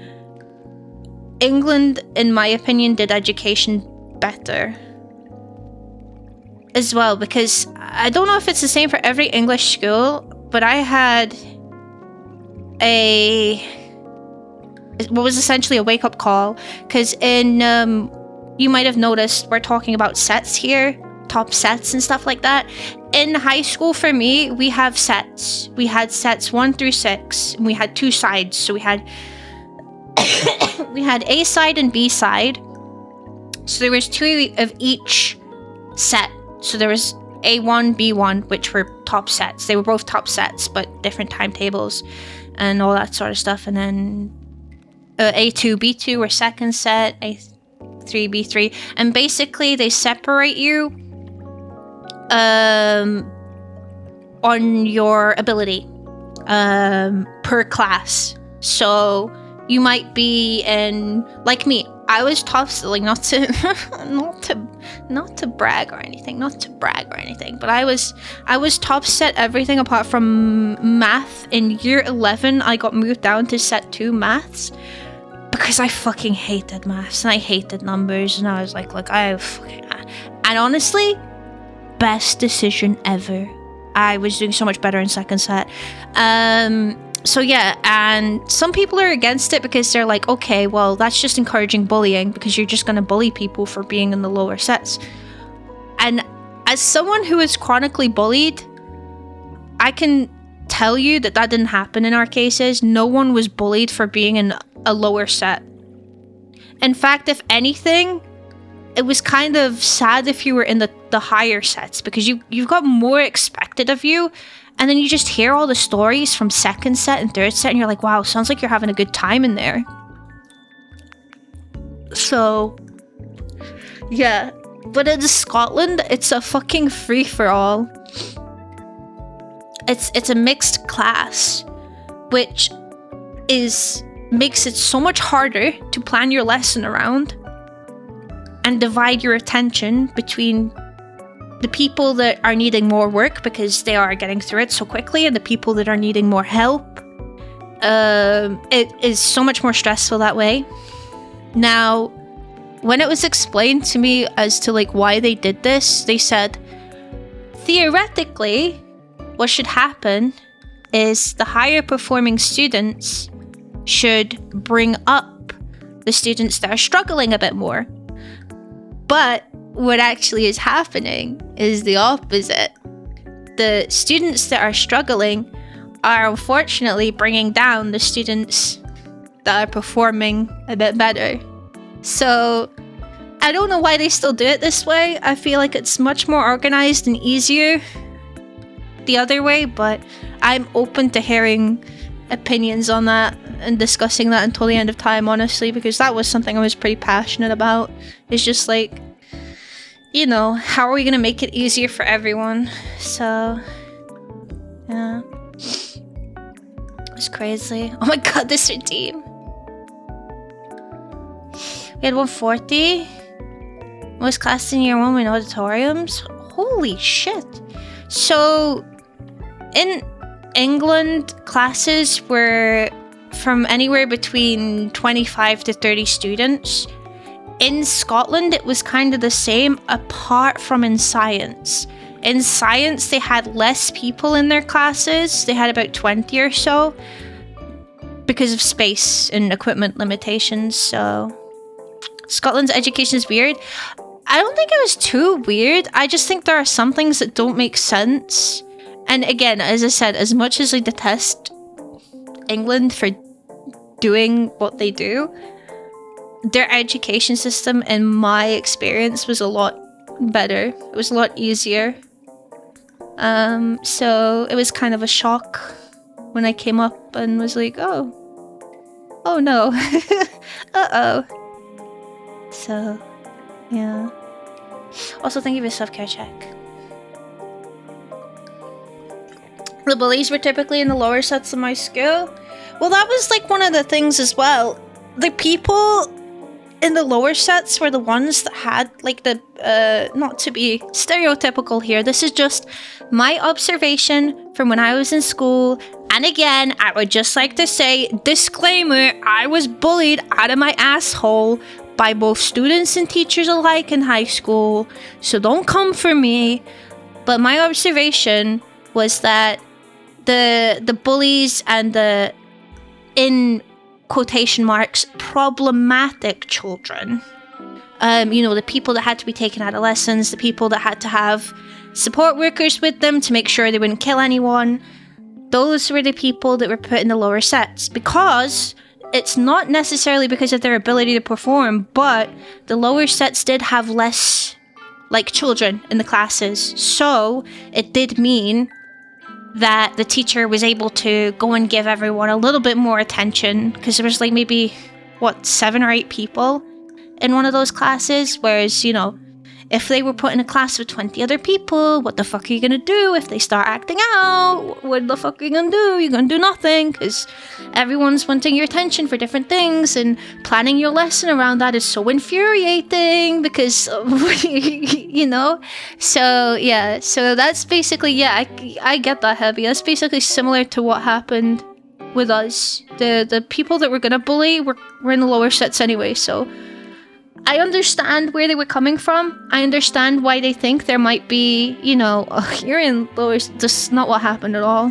England, in my opinion, did education better. As well, because I don't know if it's the same for every English school, but I had what was essentially a wake-up call, because you might have noticed we're talking about sets here, top sets and stuff like that. In high school, for me, we have sets. We had sets 1 through 6, and we had 2 sides. So we had we had A side and B side. So there was 2 of each set. So there was A1, B1, which were top sets. They were both top sets, but different timetables and all that sort of stuff. And then A2, B2 were second set, A3, B3. And basically, they separate you on your ability per class. So you might be in, like me, I was top, like, not to brag or anything, but I was top set everything apart from math. In year 11 I got moved down to set 2 maths because I fucking hated maths and I hated numbers, and I was like, look, and honestly, best decision ever. I was doing so much better in second set. So yeah, and some people are against it because they're like, okay, well, that's just encouraging bullying because you're just going to bully people for being in the lower sets. And as someone who is chronically bullied, I can tell you that didn't happen in our cases. No one was bullied for being in a lower set. In fact, if anything, it was kind of sad if you were in the higher sets because you've got more expected of you. And then you just hear all the stories from second set and third set, and you're like, wow, sounds like you're having a good time in there. So, yeah. But in Scotland, it's a fucking free-for-all. It's a mixed class, which makes it so much harder to plan your lesson around and divide your attention between the people that are needing more work because they are getting through it so quickly and the people that are needing more help. It is so much more stressful that way. Now, when it was explained to me as to like why they did this, they said, theoretically, what should happen is the higher performing students should bring up the students that are struggling a bit more. But what actually is happening is the opposite. The students that are struggling are unfortunately bringing down the students that are performing a bit better. So I don't know why they still do it this way. I feel like it's much more organized and easier the other way, but I'm open to hearing opinions on that and discussing that until the end of time, honestly, because that was something I was pretty passionate about. It's just like, you know, how are we gonna make it easier for everyone? So, yeah. It's crazy. Oh my god, this redeem. We had 140. Most classes in year 1 in auditoriums. Holy shit. So, in England, classes were from anywhere between 25 to 30 students. In Scotland, it was kind of the same, apart from in science. In science, they had less people in their classes. They had about 20 or so because of space and equipment limitations. So, Scotland's education is weird. I don't think it was too weird. I just think there are some things that don't make sense. And again, as I said, as much as I detest England for doing what they do, their education system, in my experience, was a lot better. It was a lot easier. So it was kind of a shock when I came up and was like, oh no. Uh-oh. So, yeah. Also, thank you for self-care check. The bullies were typically in the lower sets of my school. Well, that was like one of the things as well. The people in the lower sets were the ones that had like the, not to be stereotypical here, this is just my observation from when I was in school. And again, I would just like to say, disclaimer, I was bullied out of my asshole by both students and teachers alike in high school, so don't come for me. But my observation was that the bullies and the, in quotation marks, problematic children, you know, the people that had to be taken out of lessons, the people that had to have support workers with them to make sure they wouldn't kill anyone, those were the people that were put in the lower sets, because it's not necessarily because of their ability to perform, but the lower sets did have less, like, children in the classes. So it did mean that the teacher was able to go and give everyone a little bit more attention, because there was, like, maybe, 7 or 8 people in one of those classes, whereas, you know, if they were put in a class with 20 other people, what the fuck are you gonna do if they start acting out? What the fuck are you gonna do? You're gonna do nothing, because everyone's wanting your attention for different things, and planning your lesson around that is so infuriating, because, you know? So, yeah, so that's basically, yeah, I get that, Heavy. That's basically similar to what happened with us. The people that were gonna bully were in the lower sets anyway, so I understand where they were coming from. I understand why they think there might be, you know, you're in lower... That's not what happened at all.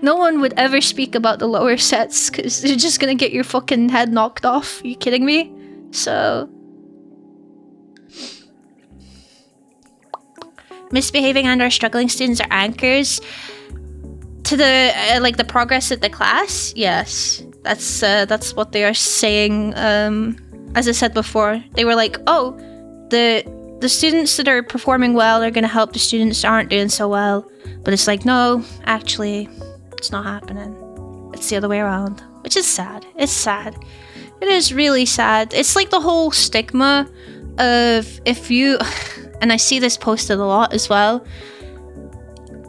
No one would ever speak about the lower sets, because you're just gonna get your fucking head knocked off. Are you kidding me? So... Misbehaving and/or struggling students are anchors to the, like, the progress of the class? Yes. That's what they are saying, as I said before, they were like, oh, the students that are performing well are going to help the students that aren't doing so well. But it's like, no, actually, it's not happening. It's the other way around, which is sad. It's sad. It is really sad. It's like the whole stigma of if you, and I see this posted a lot as well,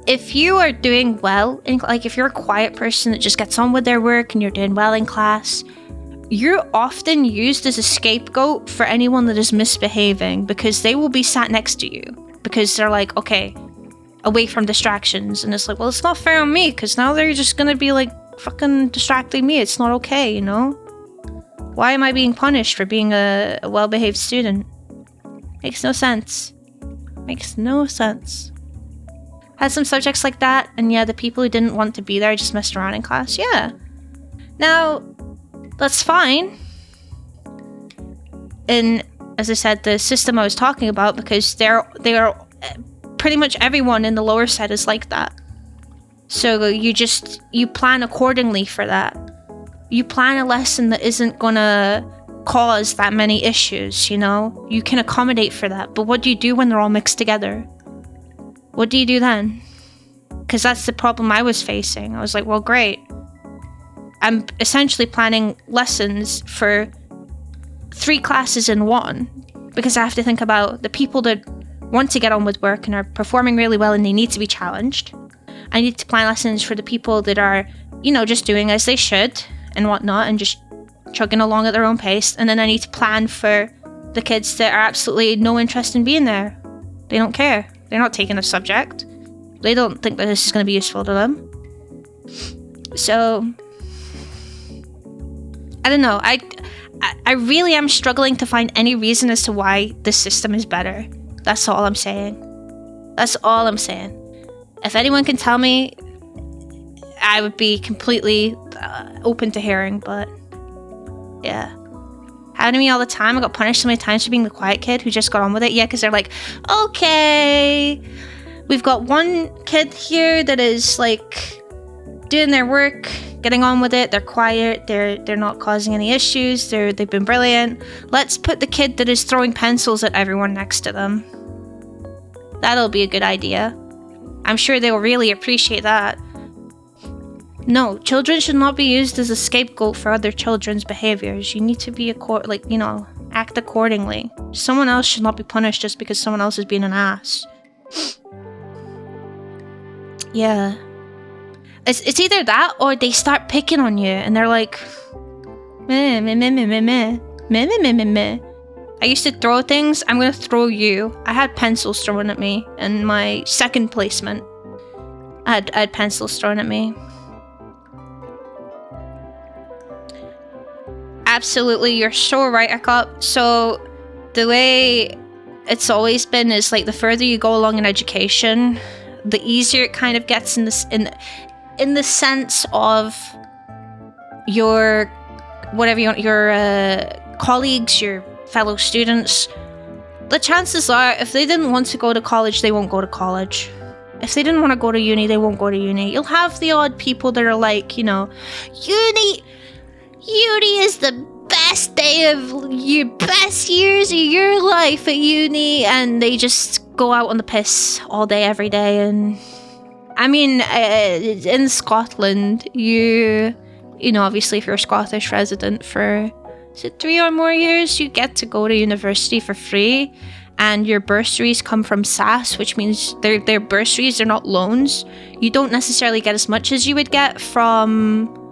if you are doing well, like if you're a quiet person that just gets on with their work and you're doing well in class, you're often used as a scapegoat for anyone that is misbehaving, because they will be sat next to you because they're like, okay, away from distractions. And it's like, well, it's not fair on me, because now they're just gonna be like fucking distracting me. It's not okay, you know? Why am I being punished for being a well-behaved student? Makes no sense. Makes no sense. Had some subjects like that, and yeah, the people who didn't want to be there just messed around in class. Yeah. Now, that's fine. And as I said, the system I was talking about, because they are pretty much everyone in the lower set is like that. So you plan accordingly for that. You plan a lesson that isn't gonna cause that many issues, you know? You can accommodate for that. But what do you do when they're all mixed together? What do you do then? because that's the problem I was facing. I was like, well, great. I'm essentially planning lessons for 3 classes in one, because I have to think about the people that want to get on with work and are performing really well and they need to be challenged. I need to plan lessons for the people that are, you know, just doing as they should and whatnot and just chugging along at their own pace. And then I need to plan for the kids that are absolutely no interest in being there. They don't care. They're not taking the subject. They don't think that this is going to be useful to them. So, I don't know. I really am struggling to find any reason as to why this system is better. That's all I'm saying. That's all I'm saying. If anyone can tell me, I would be completely open to hearing, but yeah. Happened to me all the time. I got punished so many times for being the quiet kid who just got on with it. Yeah, because they're like, okay, we've got one kid here that is like doing their work, getting on with it. They're quiet. They're not causing any issues. They've been brilliant. Let's put the kid that is throwing pencils at everyone next to them. That'll be a good idea. I'm sure they'll really appreciate that. No, children should not be used as a scapegoat for other children's behaviors. You need to be act accordingly. Someone else should not be punished just because someone else is being an ass. Yeah. It's either that or they start picking on you and they're like, meh, meh, meh, meh, meh, meh, meh, meh, meh, meh, meh. I used to throw things. I'm gonna throw you. I had pencils thrown at me in my second placement. I had pencils thrown at me. Absolutely, you're so right, Akop. So the way it's always been is like the further you go along in education, the easier it kind of gets in the sense of your colleagues, your fellow students. The chances are, if they didn't want to go to college, they won't go to college. If they didn't want to go to uni, they won't go to uni. You'll have the odd people that are like, you know, uni is the best day of your best years of your life at uni, and they just go out on the piss all day, every day. And I mean, in Scotland, you know, obviously if you're a Scottish resident for, is it 3 or more years, you get to go to university for free, and your bursaries come from SAS, which means they're bursaries, they're not loans. You don't necessarily get as much as you would get from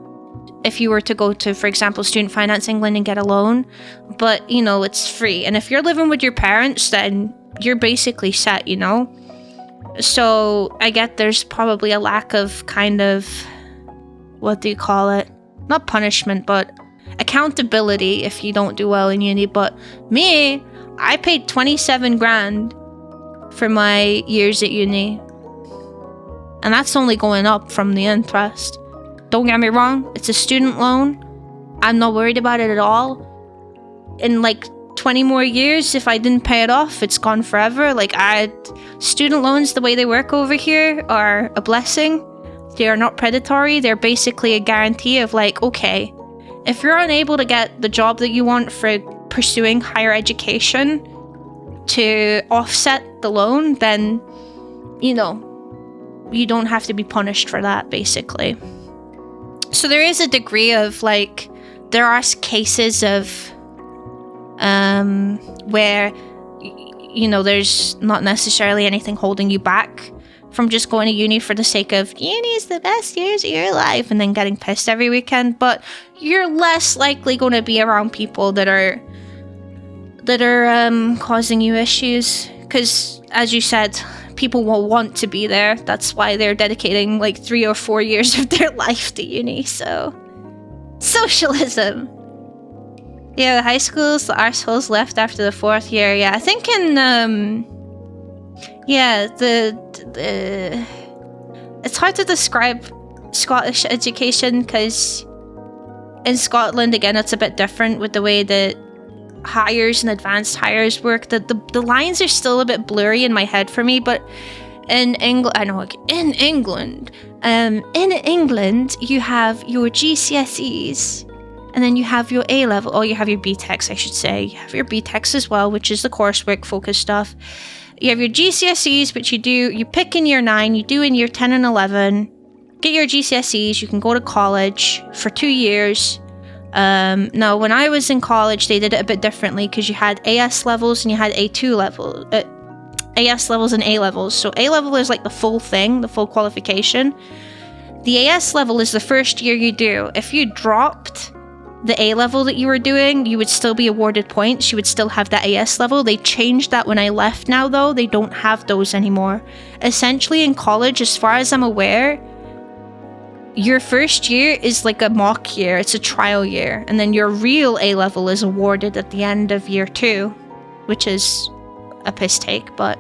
if you were to go to, for example, Student Finance England and get a loan, but, you know, it's free. And if you're living with your parents, then you're basically set, you know? So I get there's probably a lack of kind of, what do you call it? Not punishment, but accountability if you don't do well in uni. But me, I paid 27 grand for my years at uni. And that's only going up from the interest. Don't get me wrong, it's a student loan. I'm not worried about it at all. In like 20 more years, if I didn't pay it off, it's gone forever. Student loans, the way they work over here, are a blessing. They are not predatory. They're basically a guarantee of like, okay, if you're unable to get the job that you want for pursuing higher education to offset the loan, then, you know, you don't have to be punished for that, basically. So there is a degree of like, there are cases of where, you know, there's not necessarily anything holding you back from just going to uni for the sake of uni is the best years of your life and then getting pissed every weekend. But you're less likely going to be around people that are causing you issues, because as you said, people will want to be there. That's why they're dedicating like 3 or 4 years of their life to uni. So socialism. Yeah, the high schools, the arseholes left after the 4th year. Yeah, I think in it's hard to describe Scottish education, because in Scotland, again, it's a bit different with the way that hires and advanced hires work. The lines are still a bit blurry in my head for me, but in England, you have your GCSEs, and then you have your A-level, or you have your BTECs, I should say. You have your BTECs as well, which is the coursework focused stuff. You have your GCSEs, which you pick in year 9, you do in year 10 and 11. Get your GCSEs, you can go to college for 2 years. Now, when I was in college, they did it a bit differently because you had AS levels and you had A2 level. AS levels and A levels. So A level is like the full thing, the full qualification. The AS level is the first year you do. If you dropped the A level that you were doing, you would still be awarded points. You would still have that AS level. They changed that when I left now, though. They don't have those anymore. Essentially, in college, as far as I'm aware, your first year is like a mock year. It's a trial year. And then your real A level is awarded at the end of year 2, which is a piss take, but...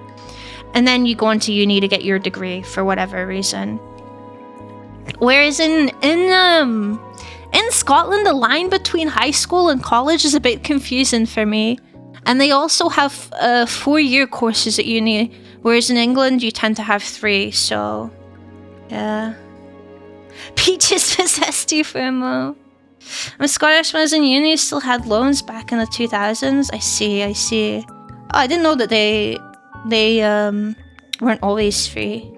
And then you go into uni to get your degree for whatever reason. Whereas in Scotland, the line between high school and college is a bit confusing for me. And they also have 4-year courses at uni, whereas in England, you tend to have 3, so... Yeah. Peaches possessed you, Firmo. I'm Scottish when I was in uni, still had loans back in the 2000s. I see. Oh, I didn't know that they weren't always free.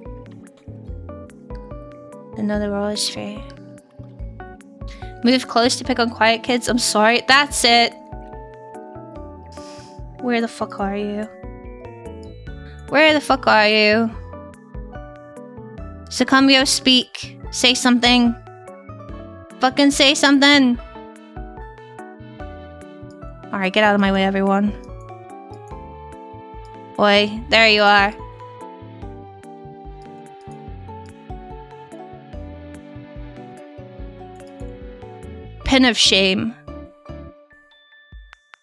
I know they were always free. Move close to pick on quiet kids. I'm sorry. That's it. Where the fuck are you? Where the fuck are you? Sucumbio, speak. Say something. Fucking say something. Alright, get out of my way, everyone. Oi, there you are. Pin of shame.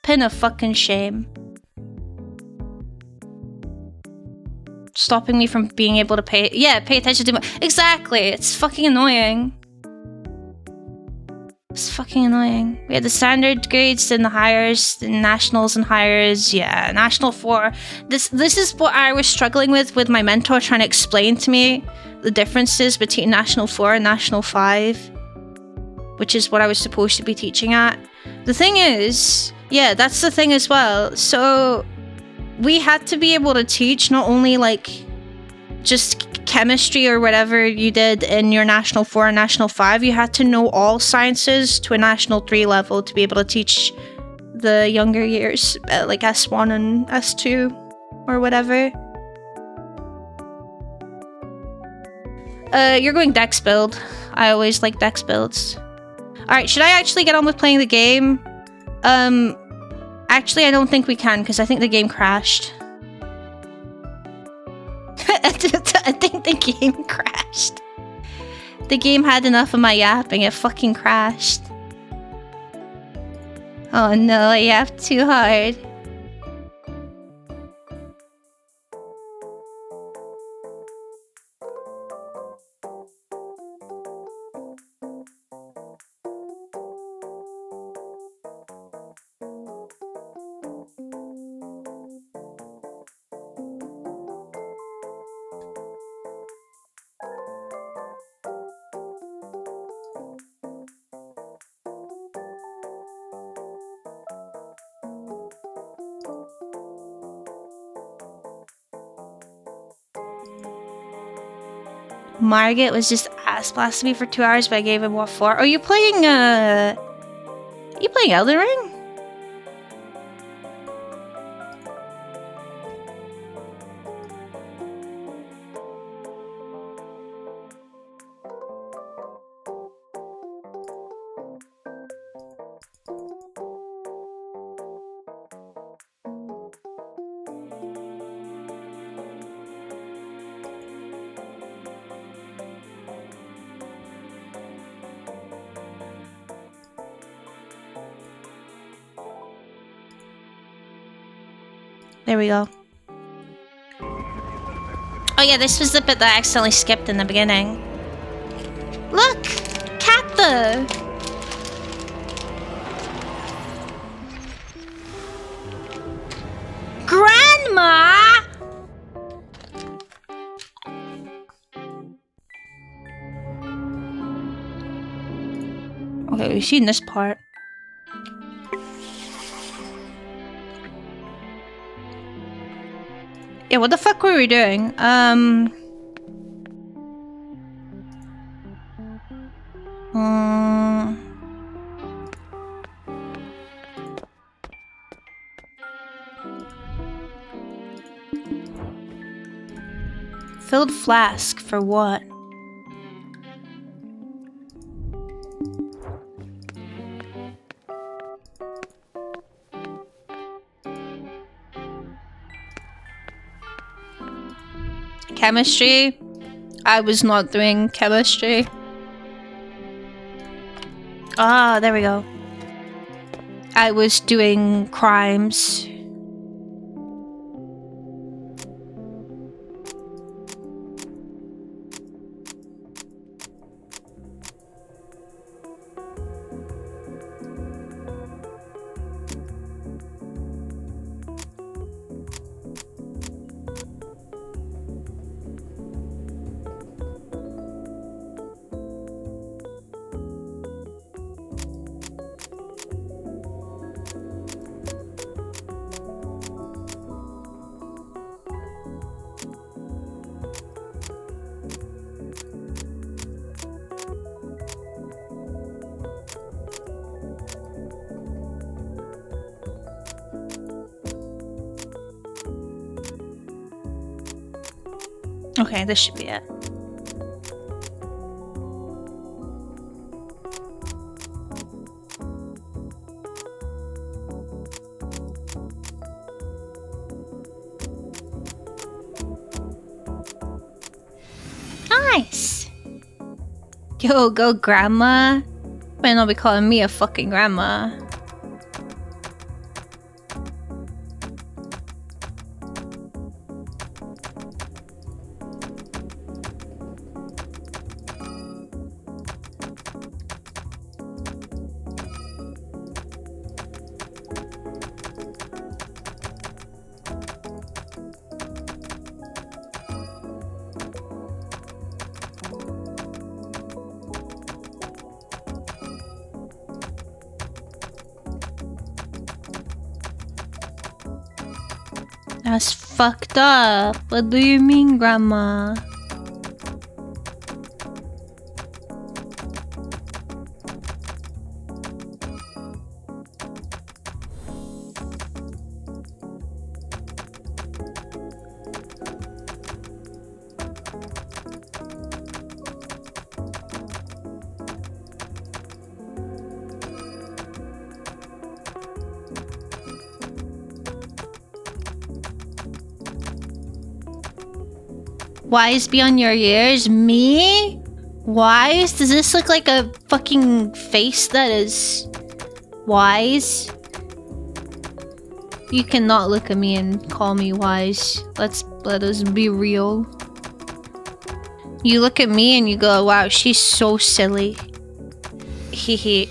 Pin of fucking shame. Stopping me from being able to pay attention to my... Exactly! It's fucking annoying. It's fucking annoying. We had the standard grades, then the hires, the nationals and hires. Yeah, National 4. This is what I was struggling with my mentor trying to explain to me the differences between National 4 and National 5. Which is what I was supposed to be teaching at. The thing is, yeah, that's the thing as well. So we had to be able to teach not only like just chemistry or whatever you did in your National 4 and National 5, you had to know all sciences to a National 3 level to be able to teach the younger years, like S1 and S2 or whatever. You're going Dex build. I always like Dex builds. Alright, should I actually get on with playing the game? Actually, I don't think we can, because I think the game crashed. I think the game crashed. The game had enough of my yapping, it fucking crashed. Oh no, I yapped too hard. Margit was just ass blasting me for 2 hours, but I gave him what for? Oh, you playing Elden Ring? There we go. Oh yeah, this was the bit that I accidentally skipped in the beginning. Look! Catha! Grandma! Okay, we've seen this part. Yeah, what the fuck were we doing? Filled flask for what? Chemistry? I was not doing chemistry. Ah, there we go. I was doing crimes. Okay, this should be it. Nice! Yo, go grandma. Might not be calling me a fucking grandma. That's fucked up. What do you mean, grandma? Wise beyond your years? Me? Wise? Does this look like a fucking face that is wise? You cannot look at me and call me wise. Let us be real. You look at me and you go, wow, she's so silly. Hehe.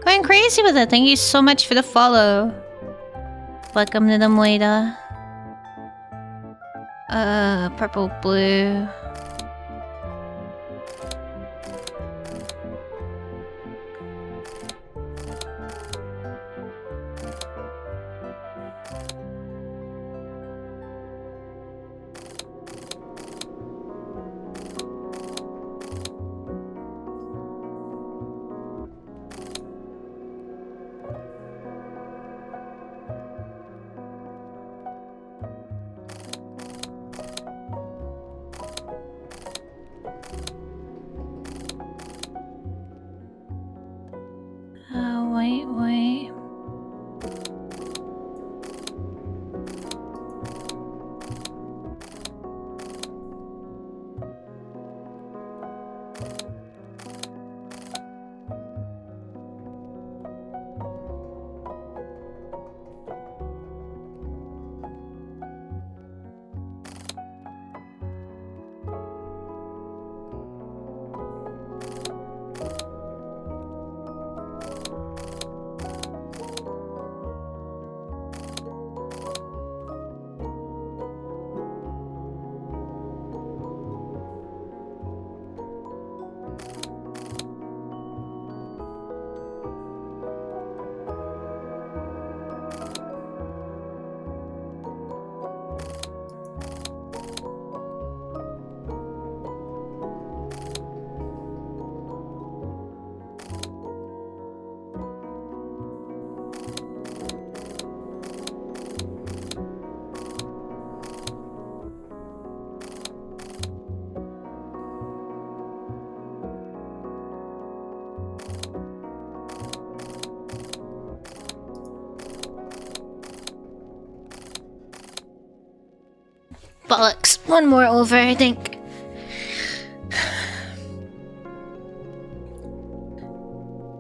Going crazy with it. Thank you so much for the follow. Welcome to the Moida. Purple, blue. Bollocks. One more over, I think.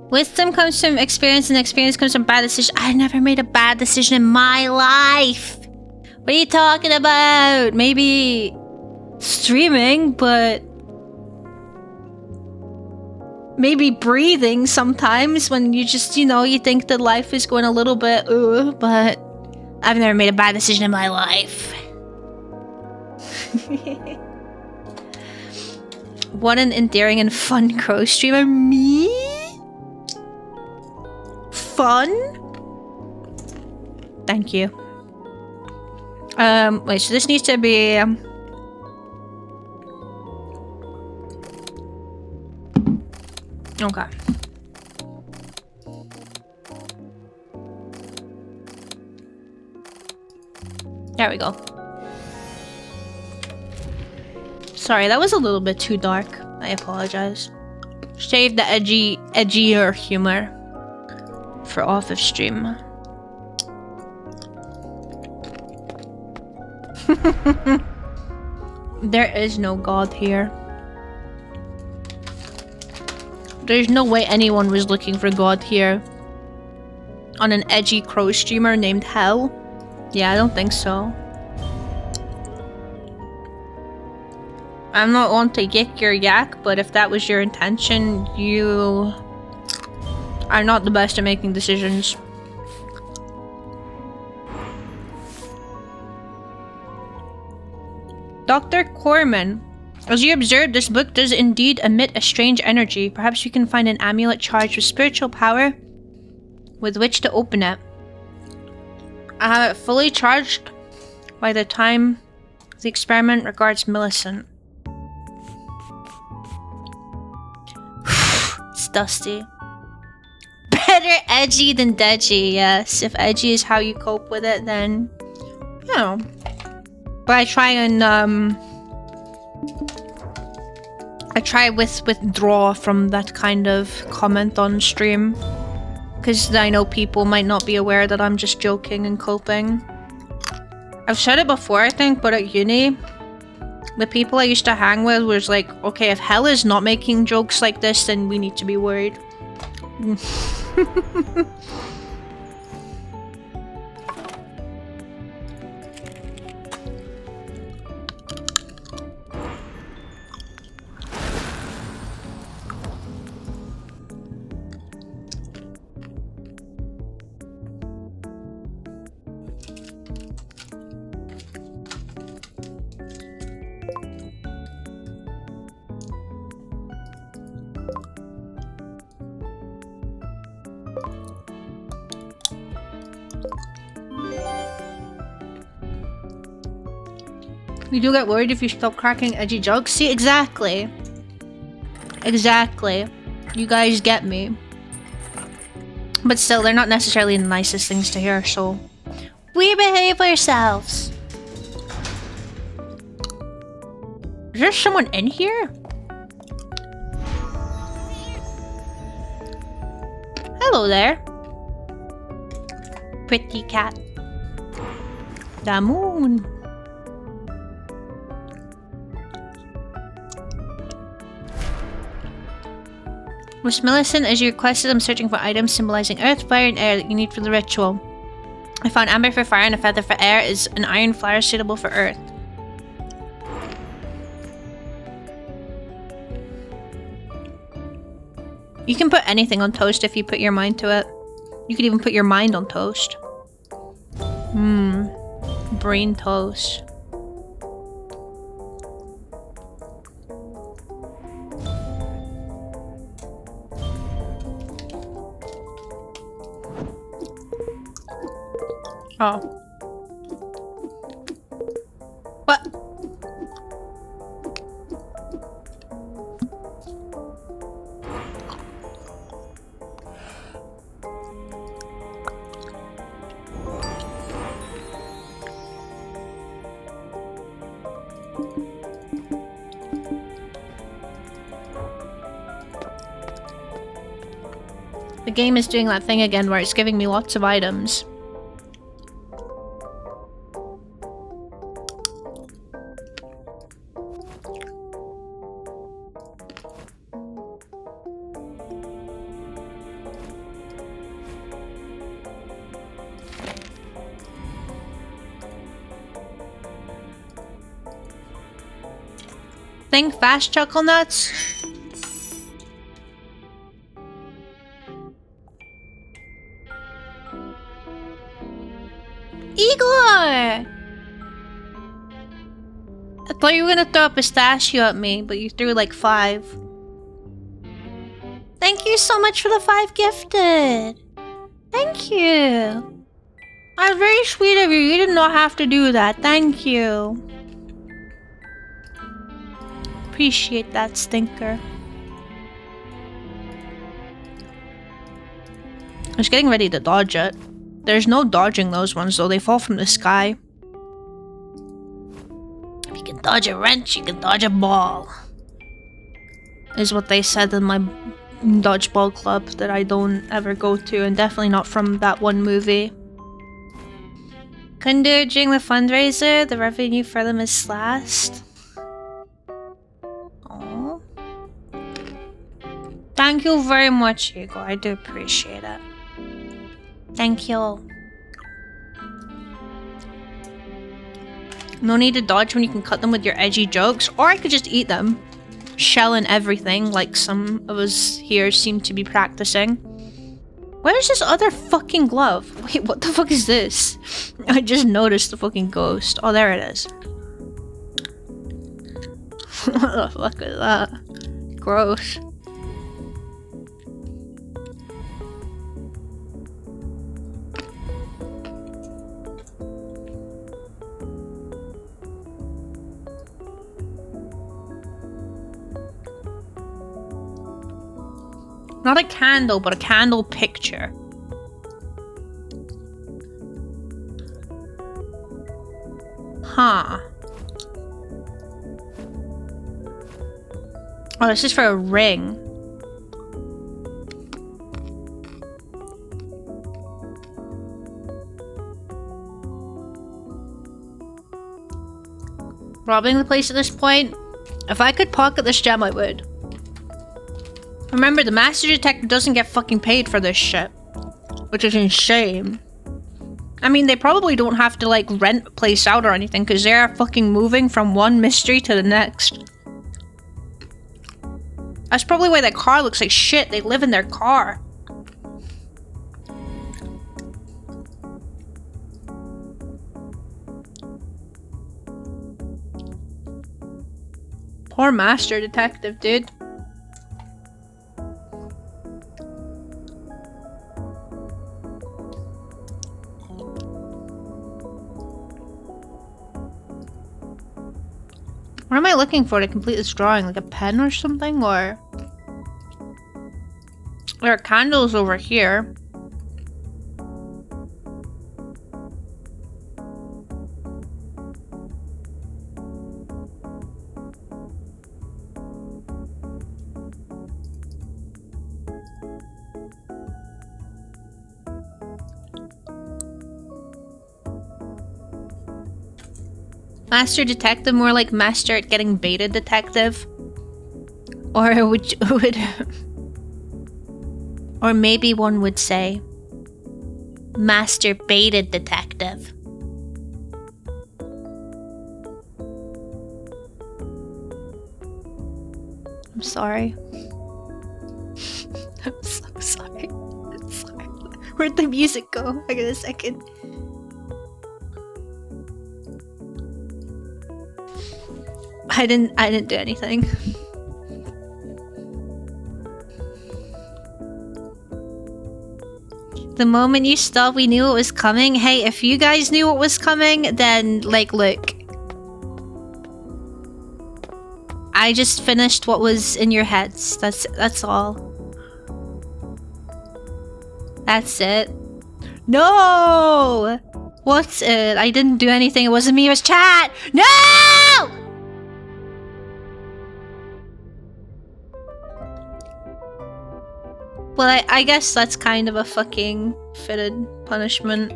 Wisdom comes from experience, and experience comes from bad decisions. I never made a bad decision in my life. What are you talking about? Maybe streaming, but maybe breathing sometimes when you just, you know, you think that life is going a little bit, but I've never made a bad decision in my life. What an endearing and fun crow streamer. Me? Fun? Thank you. Wait, so this needs to be... Okay. There we go. Sorry, that was a little bit too dark. I apologize. Save the edgier humor for off of stream. There is no God here. There's no way anyone was looking for God here. On an edgy crow streamer named Hell? Yeah, I don't think so. I'm not one to yick your yak, but if that was your intention, you are not the best at making decisions. Dr. Corman, as you observe, this book does indeed emit a strange energy. Perhaps you can find an amulet charged with spiritual power with which to open it. I have it fully charged by the time the experiment regards Millicent. It's dusty. Better edgy than deadgy, yes. If edgy is how you cope with it, then, you know. But I try and, I try withdraw from that kind of comment on stream. Because I know people might not be aware that I'm just joking and coping. I've said it before, I think, but at uni, the people I used to hang with was like, okay, if Hell is not making jokes like this, then we need to be worried. You do get worried if you stop cracking edgy jokes? See, exactly. Exactly. You guys get me. But still, they're not necessarily the nicest things to hear, so... we behave ourselves! Is there someone in here? Hello there. Pretty cat. The moon. Miss Millicent, as you requested, I'm searching for items symbolizing earth, fire, and air that you need for the ritual. I found amber for fire and a feather for air is an iron flower suitable for earth. You can put anything on toast if you put your mind to it. You could even put your mind on toast. Brain toast. Oh. What? The game is doing that thing again where it's giving me lots of items. Think fast, Chuckle Nuts. Igor! I thought you were gonna throw a pistachio at me, but you threw like 5. Thank you so much for the 5 gifted. Thank you. That's very sweet of you. You did not have to do that. Thank you. Appreciate that, Stinker. I was getting ready to dodge it. There's no dodging those ones though, they fall from the sky. If you can dodge a wrench, you can dodge a ball. Is what they said in my dodgeball club that I don't ever go to, and definitely not from that one movie. Couldn't do it during the fundraiser, the revenue for them is slashed. Aww. Thank you very much, Igor. I do appreciate it. Thank you. No need to dodge when you can cut them with your edgy jokes, or I could just eat them. Shell and everything, like some of us here seem to be practicing. Where's this other fucking glove? Wait, what the fuck is this? I just noticed the fucking ghost. Oh, there it is. What the fuck is that? Gross. Not a candle, but a candle picture. Huh. Oh, this is for a ring. Robbing the place at this point? If I could pocket this gem, I would. Remember, the master detective doesn't get fucking paid for this shit. Which is insane. I mean, they probably don't have to, like, rent a place out or anything, because they're fucking moving from one mystery to the next. That's probably why their car looks like shit. They live in their car. Poor master detective, dude. What am I looking for to complete this drawing? Like a pen or something? Or... there are candles over here. Master detective, more like master at getting baited detective. Or would or maybe one would say master baited detective. I'm sorry. I'm so sorry. I'm sorry. Where'd the music go? I got a second. I didn't do anything. The moment you stopped, we knew it was coming. Hey, if you guys knew it was coming, then, like, look. I just finished what was in your heads. That's all. That's it. No! What's it? I didn't do anything. It wasn't me, it was chat! No! Well, I guess that's kind of a fucking fitted punishment.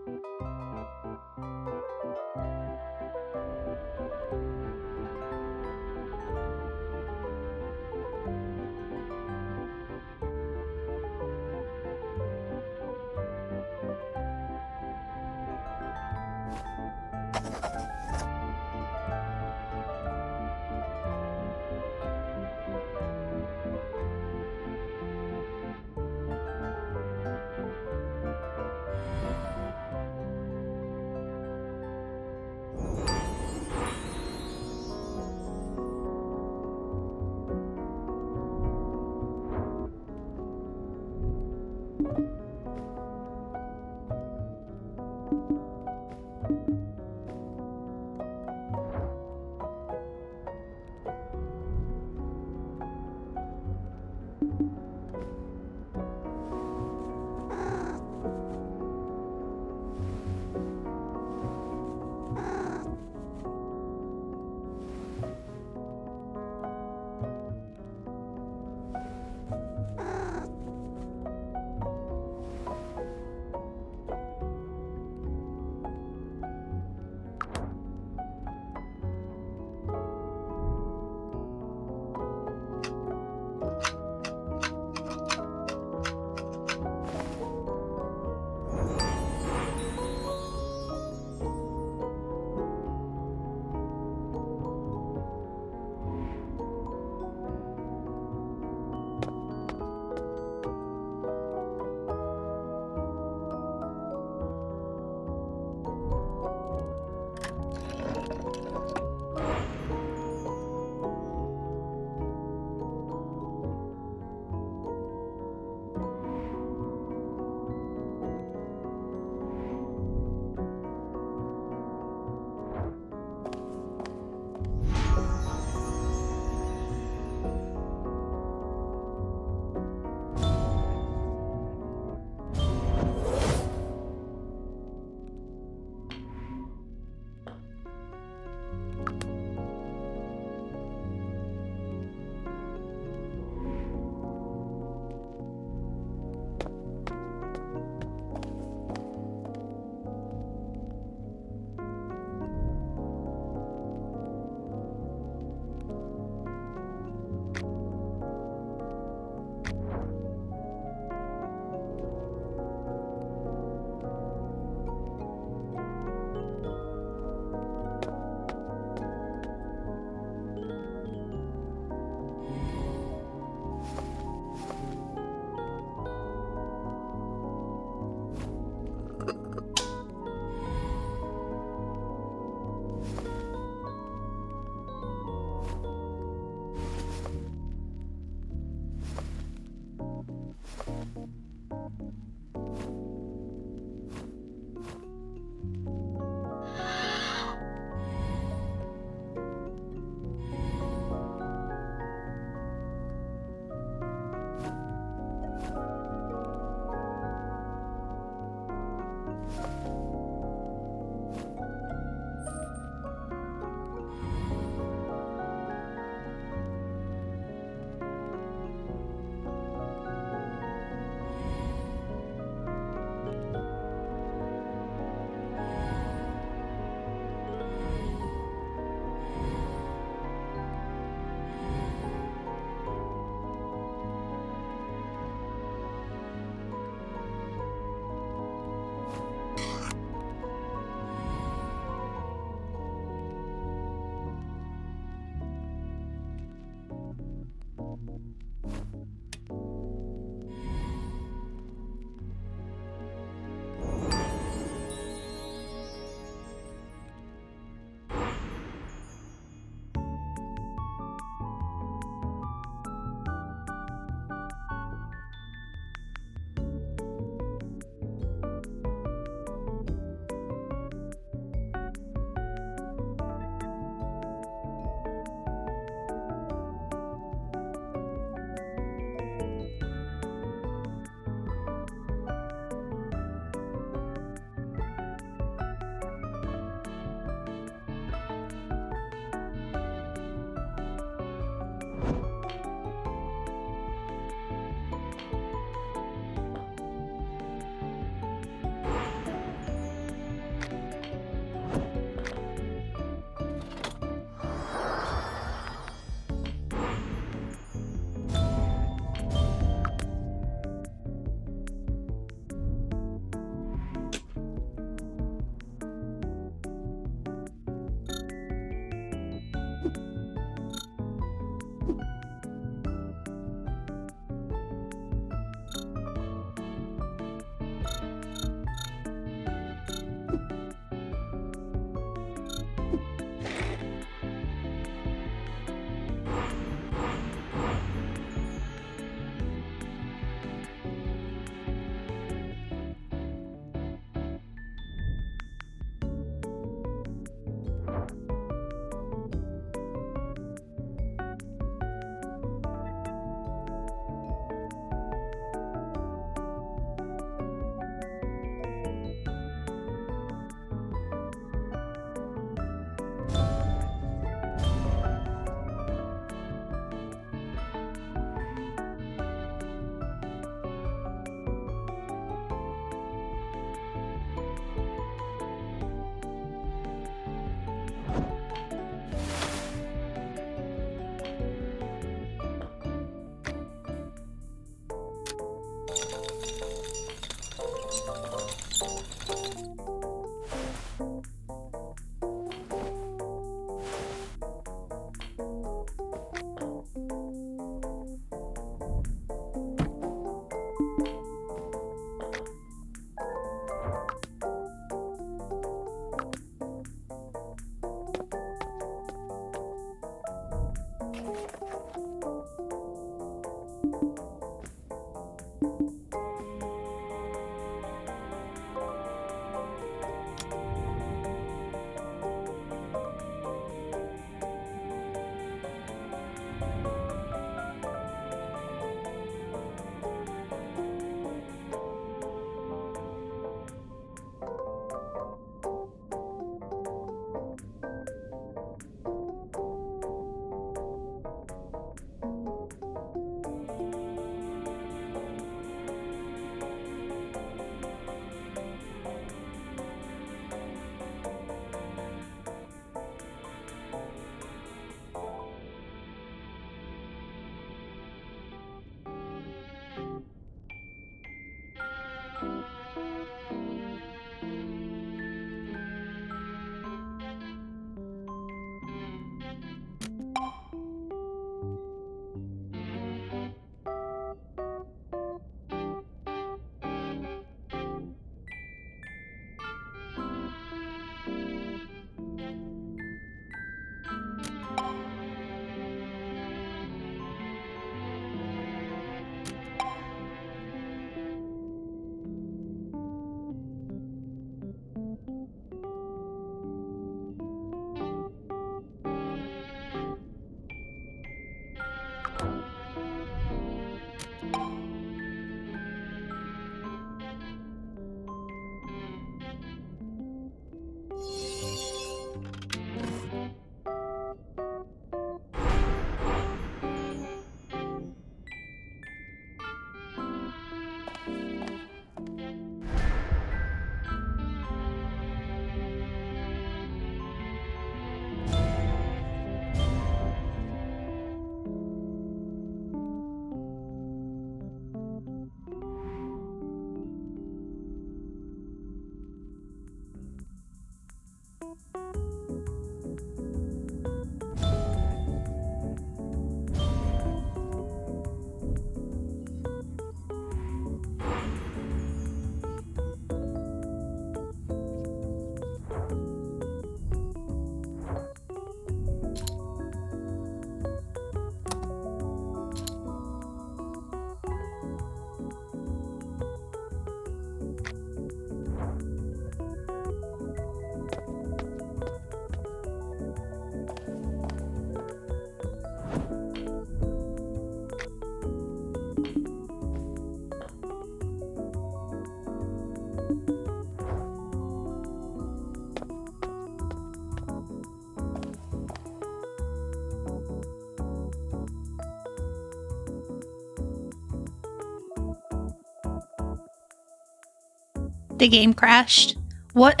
The game crashed. What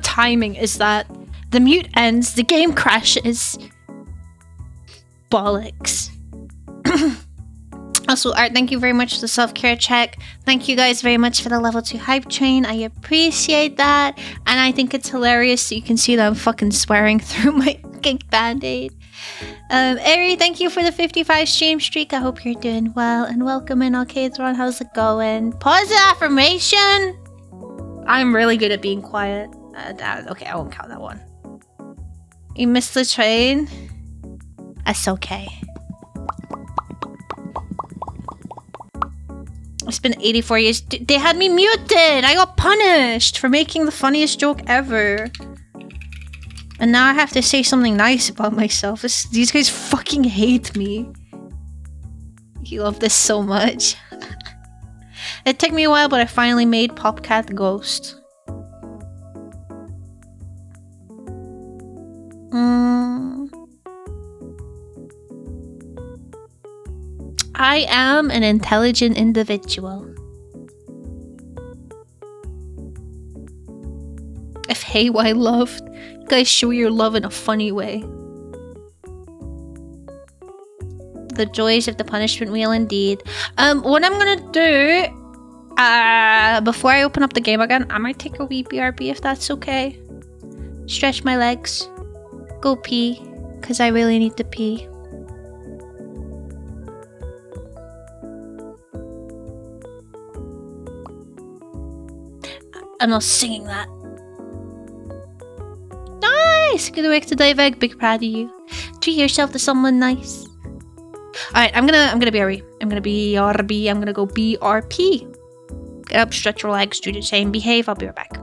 timing is that? The mute ends, the game crashes. Bollocks. Also, Art, thank you very much for the self-care check. Thank you guys very much for the level 2 hype train. I appreciate that. And I think it's hilarious that you can see that I'm fucking swearing through my fucking band-aid. Eri, thank you for the 55 stream streak. I hope you're doing well. And welcome in, Arcadron. How's it going? Positive affirmation! I'm really good at being quiet. Okay, I won't count that one. You missed the train? That's okay. It's been 84 years. They had me muted! I got punished for making the funniest joke ever. And now I have to say something nice about myself. These guys fucking hate me. You love this so much. It took me a while, but I finally made Popcat Ghost. I am an intelligent individual. If Haywire loved, you guys show your love in a funny way. The joys of the punishment wheel, indeed. What I'm gonna do, before I open up the game again, I might take a wee BRB if that's okay. Stretch my legs. Go pee, because I really need to pee. I'm not singing that. Nice! Good work today, Veg. Big proud of you. Treat yourself to someone nice. Alright, I'm gonna BRB. I'm gonna BRB. I'm gonna go BRP. Get up, stretch your legs, do the same, behave. I'll be right back.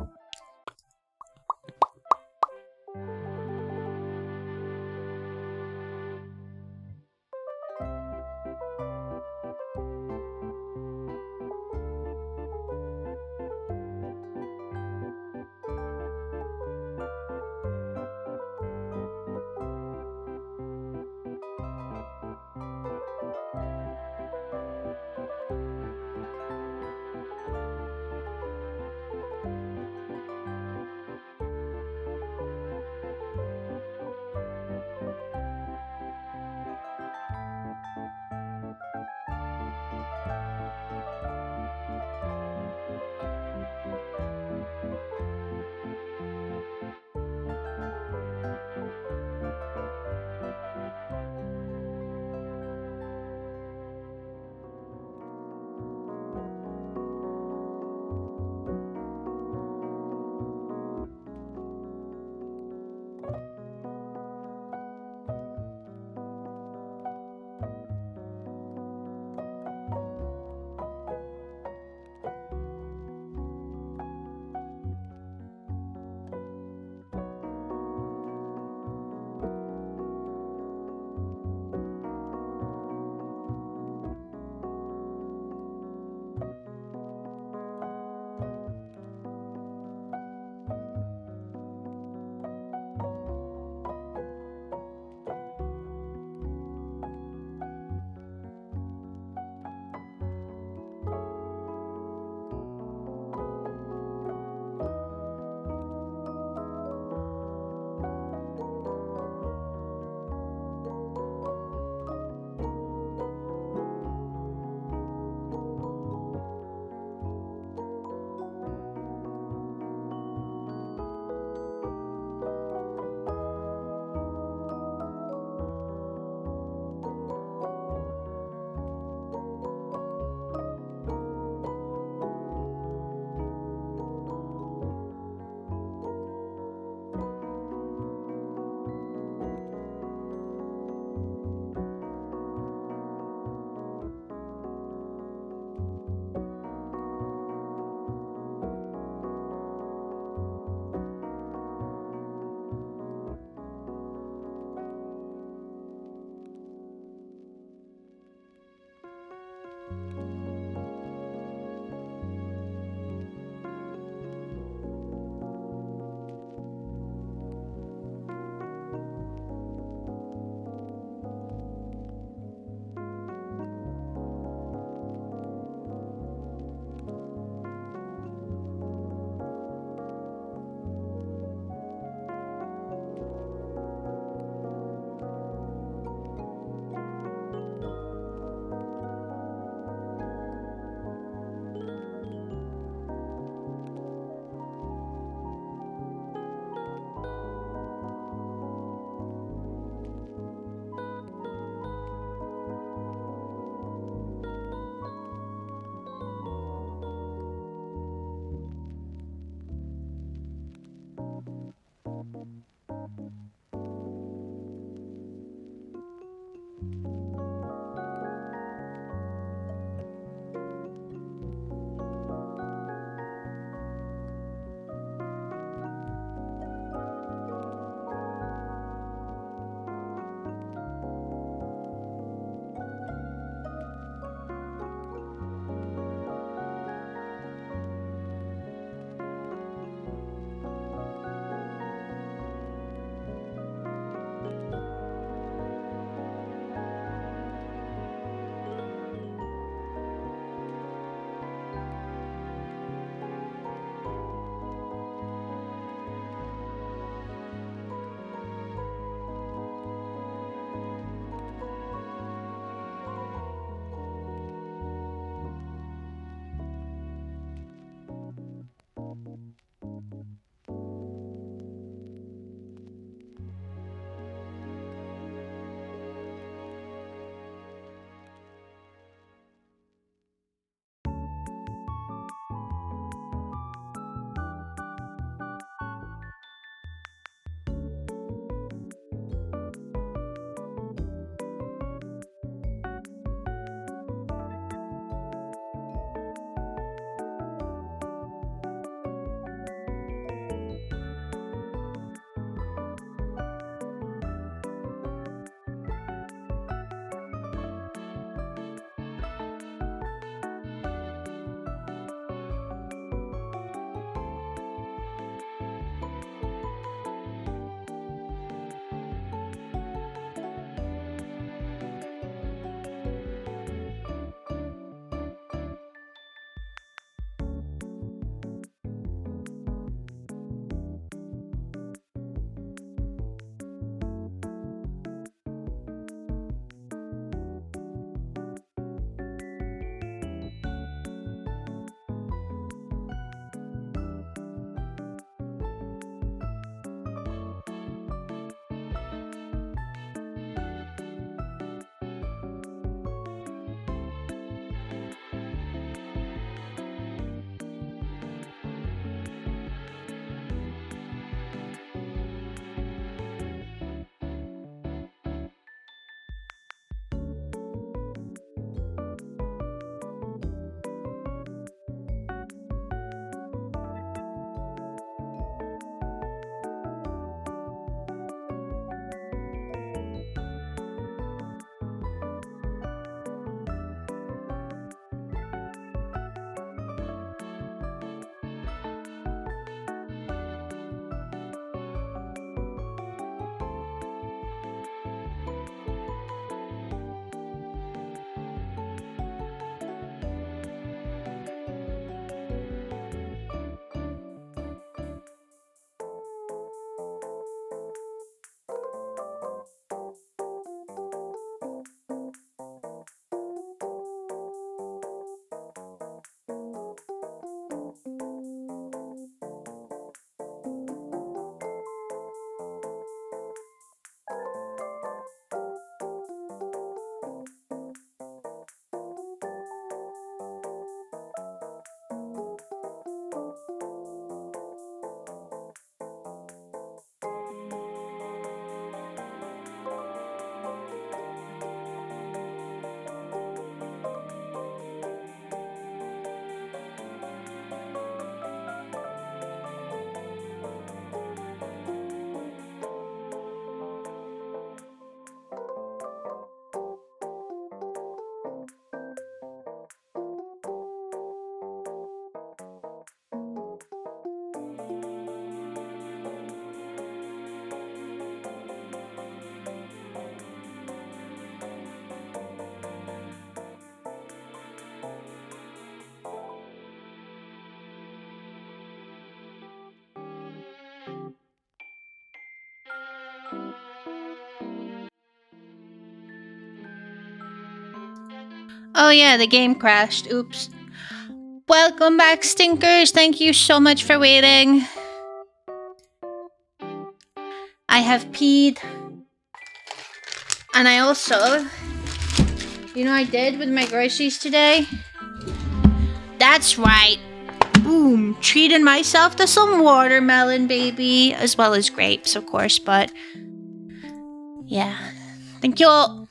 Oh yeah, the game crashed. Oops. Welcome back, stinkers. Thank you so much for waiting. I have peed. And I also... You know what I did with my groceries today? That's right. Boom. Treating myself to some watermelon, baby. As well as grapes, of course, but... Yeah. Thank you all.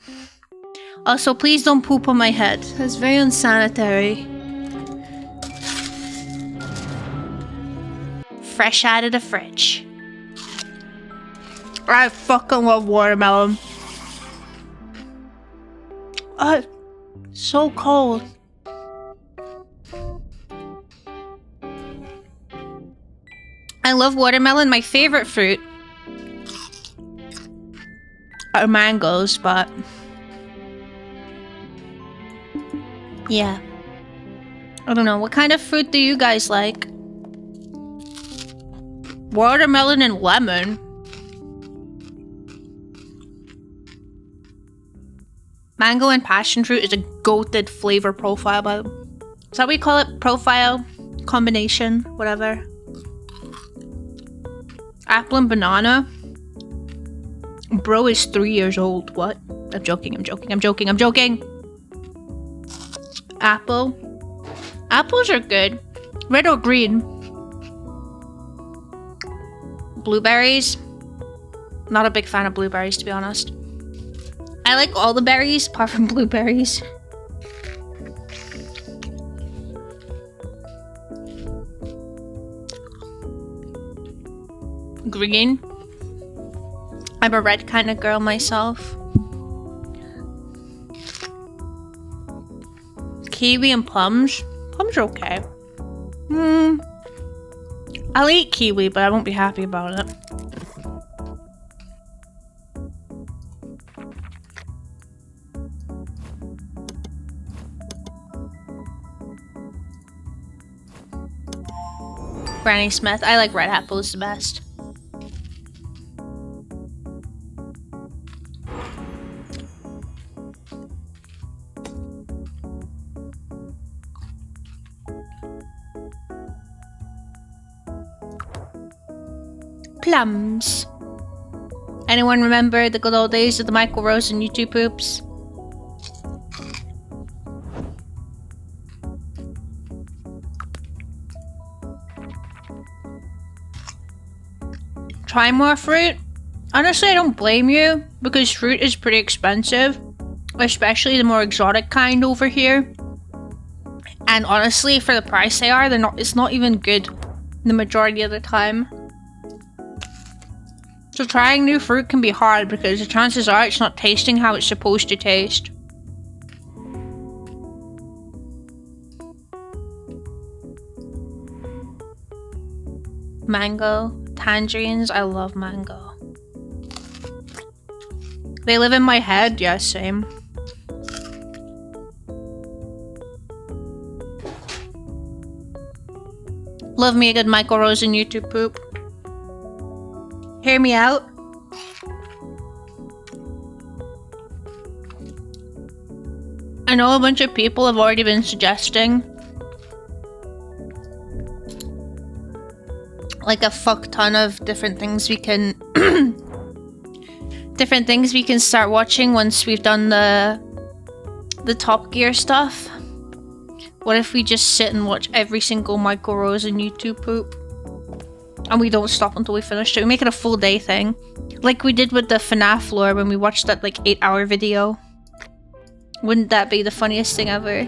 Also, please don't poop on my head. That's very unsanitary. Fresh out of the fridge. I fucking love watermelon. Oh, so cold. I love watermelon. My favorite fruit are mangoes, but yeah. I don't know. What kind of fruit do you guys like? Watermelon and lemon. Mango and passion fruit is a goated flavor profile, but is that what we call it? Profile? Combination? Whatever. Apple and banana. Bro is 3 years old. What? I'm joking, I'm joking, I'm joking, I'm joking. Apple. Apples are good. Red or green? Blueberries. Not a big fan of blueberries, to be honest. I like all the berries apart from blueberries. Green. I'm a red kind of girl myself. Kiwi and plums. Plums are okay. I'll eat kiwi, but I won't be happy about it. Granny Smith. I like red apples the best. Plums. Anyone remember the good old days of the Michael Rose and YouTube poops? Try more fruit? Honestly, I don't blame you, because fruit is pretty expensive, especially the more exotic kind over here. And honestly, for the price they are, it's not even good the majority of the time. So trying new fruit can be hard because the chances are it's not tasting how it's supposed to taste. Mango, tangerines, I love mango. They live in my head, yeah, same. Love me a good Michael Rose and YouTube poop. Hear me out. I know a bunch of people have already been suggesting like a fuck ton of different things we can start watching once we've done the Top Gear stuff. What if we just sit and watch every single Michael Rose and YouTube poop? And we don't stop until we finish it. We make it a full day thing. Like we did with the FNAF lore when we watched that like 8-hour video. Wouldn't that be the funniest thing ever?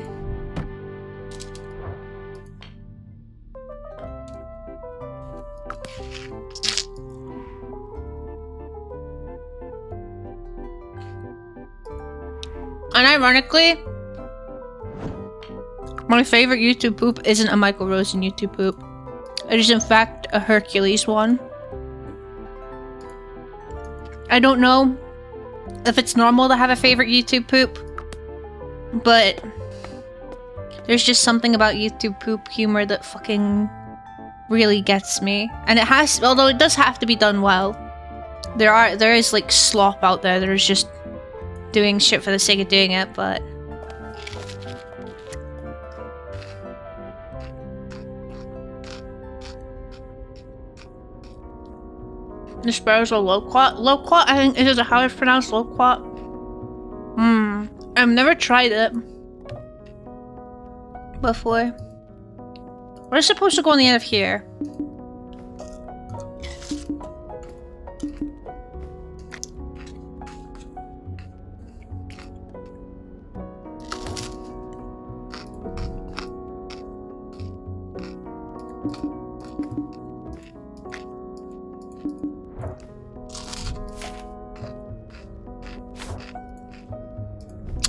And ironically, my favorite YouTube poop isn't a Michael Rose and YouTube poop. It is in fact a Hercules one. I don't know if it's normal to have a favorite YouTube poop, but there's just something about YouTube poop humor that fucking really gets me. And it has, although it does have to be done well. There is like slop out there that is just doing shit for the sake of doing it, but The sparrows are loquat. Loquat, I think, is it how it's pronounced? Loquat? I've never tried it before. What is supposed to go on the end of here?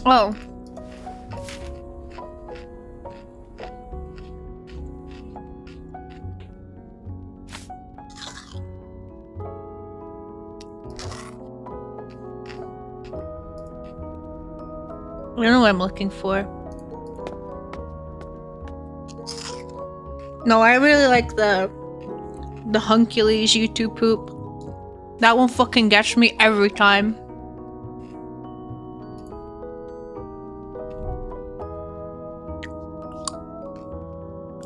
Oh. I don't know what I'm looking for. No, I really like the Hunkules YouTube poop. That one fucking gets me every time.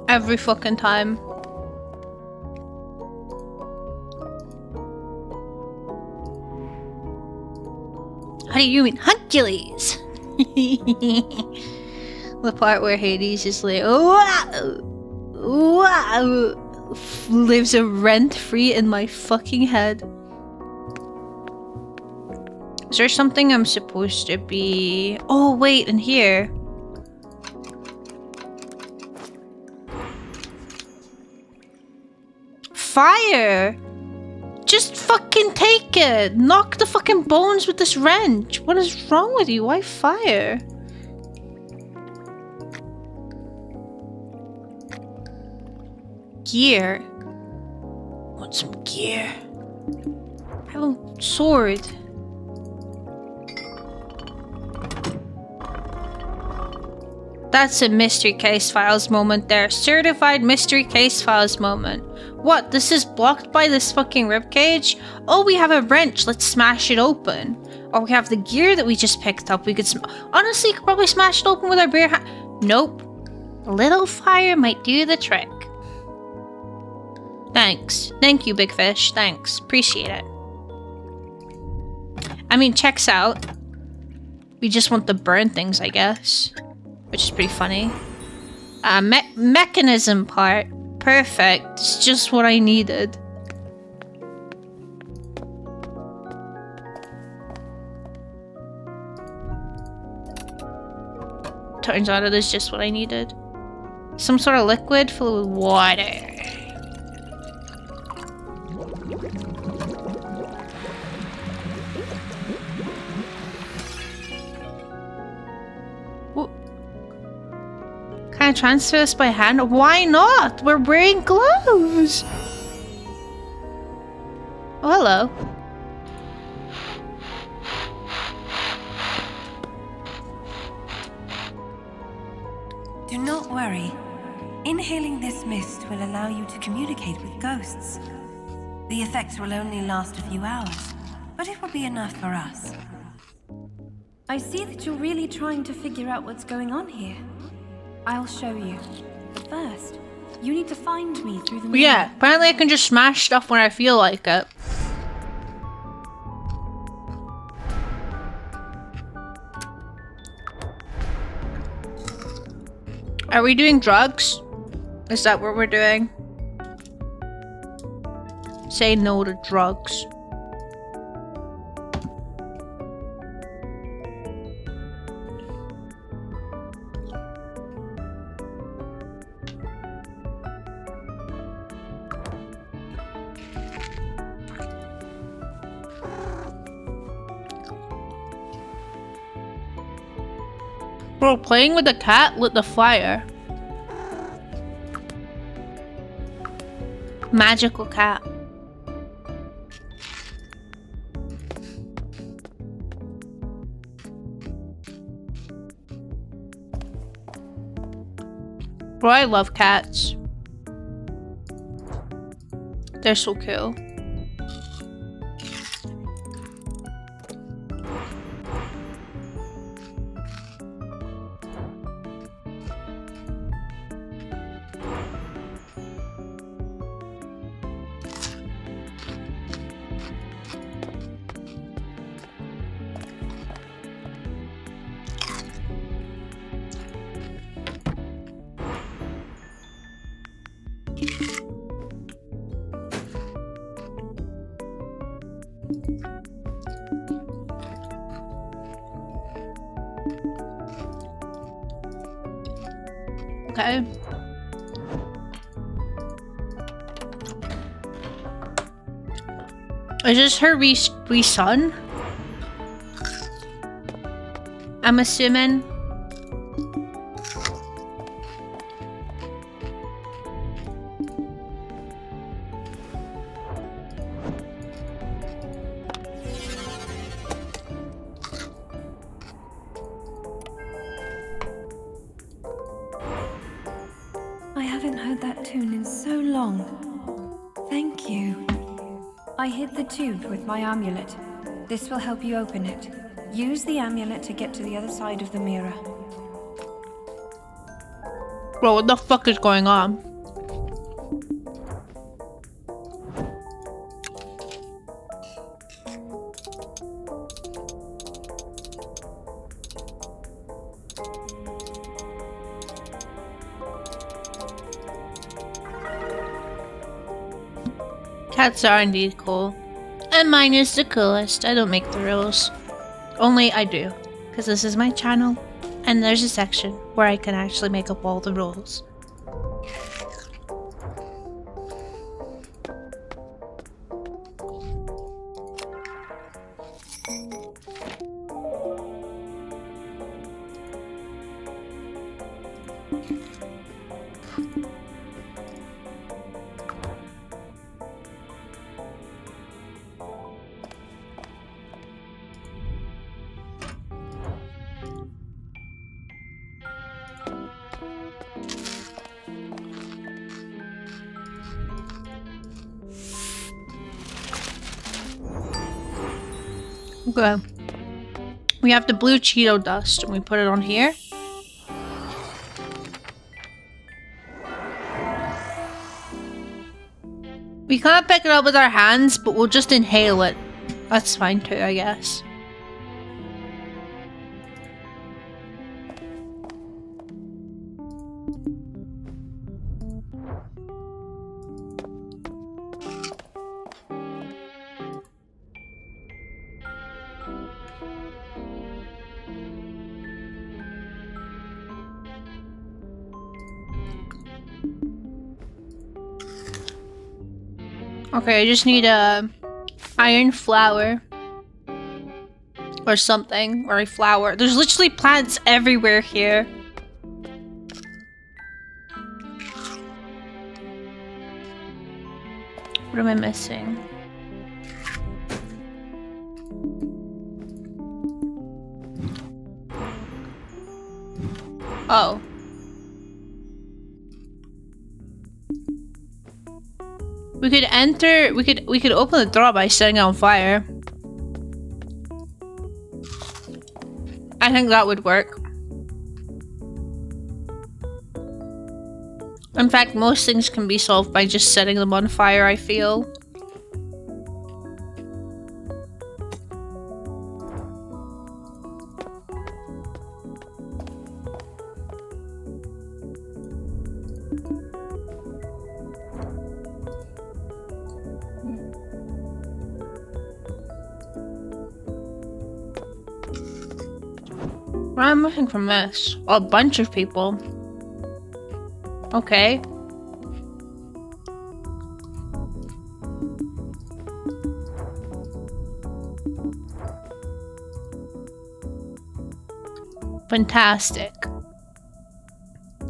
Every fucking time. How do you mean Hunkules? The part where Hades is like, wow, wow, lives a rent-free in my fucking head. Is there something I'm supposed to be? Oh wait, in here. Fire! Just fucking take it! Knock the fucking bones with this wrench! What is wrong with you? Why fire? Gear. Want some gear? I have a sword. That's a mystery case files moment there. Certified mystery case files moment. What? This is blocked by this fucking ribcage? Oh, we have a wrench. Let's smash it open. Or we have the gear that we just picked up. We could honestly could probably smash it open with our bare hand. Nope. A little fire might do the trick. Thanks. Thank you, Big Fish. Thanks. Appreciate it. I mean, checks out. We just want to burn things, I guess. Which is pretty funny. Mechanism part. Perfect. It's just what I needed. Turns out it is just what I needed. Some sort of liquid filled with water. Can I transfer this by hand? Why not? We're wearing gloves. Oh, hello. Do not worry. Inhaling this mist will allow you to communicate with ghosts. The effects will only last a few hours, but it will be enough for us. I see that you're really trying to figure out what's going on here. I'll show you. But first, you need to find me through the Yeah, apparently I can just smash stuff when I feel like it. Are we doing drugs? Is that what we're doing? Say no to drugs. Bro, playing with the cat lit the fire. Magical cat. Bro, I love cats. They're so cool. Okay. Is this her son? I'm assuming. I haven't heard that tune in so long. Thank you. I hid the tube with my amulet. This will help you open it. Use the amulet to get to the other side of the mirror. Bro, what the fuck is going on? Cats are indeed cool. And mine is the coolest. I don't make the rules. Only I do. Because this is my channel. And there's a section where I can actually make up all the rules. Okay. We have the blue Cheeto dust and we put it on here. We can't pick it up with our hands, but we'll just inhale it. That's fine too, I guess. Okay, I just need a iron flower or something, or a flower. There's literally plants everywhere here. What am I missing? Oh. We could enter, we could open the door by setting it on fire. I think that would work. In fact, most things can be solved by just setting them on fire, I feel. What am I missing from this? Oh, a bunch of people. Okay. Fantastic.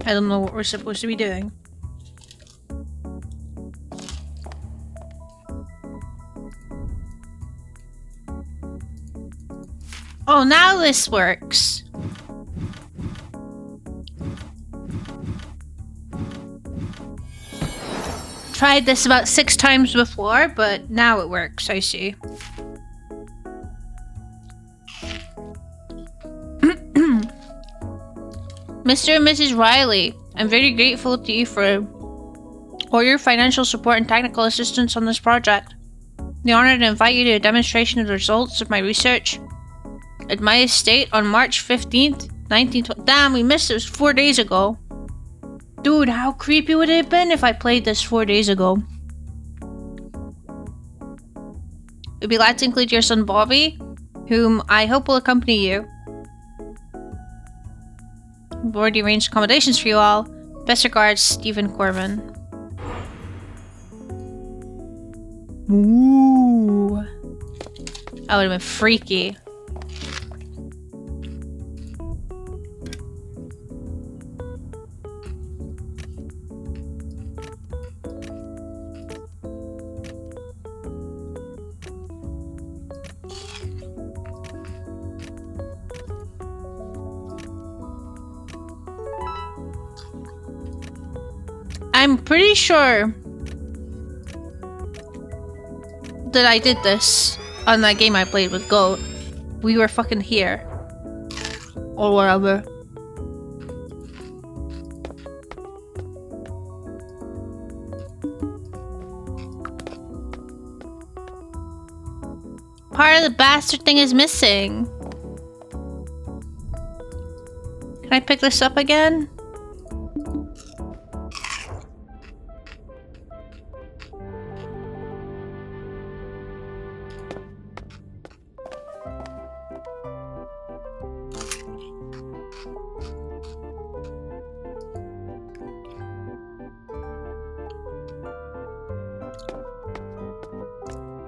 I don't know what we're supposed to be doing. Oh, now this works. Tried this about 6 times before, but now it works, I see. Mr. and Mrs. Riley, I'm very grateful to you for all your financial support and technical assistance on this project. I'm honored to invite you to a demonstration of the results of my research at my estate on March 15th, 1920. Damn, we missed it. It was 4 days ago. Dude, how creepy would it have been if I played this 4 days ago? We'd be glad to include your son Bobby, whom I hope will accompany you. We've already arranged accommodations for you all. Best regards, Stephen Corbin. Ooh. That would have been freaky. I'm pretty sure that I did this on that game I played with Goat. We were fucking here. Or whatever. Part of the bastard thing is missing. Can I pick this up again?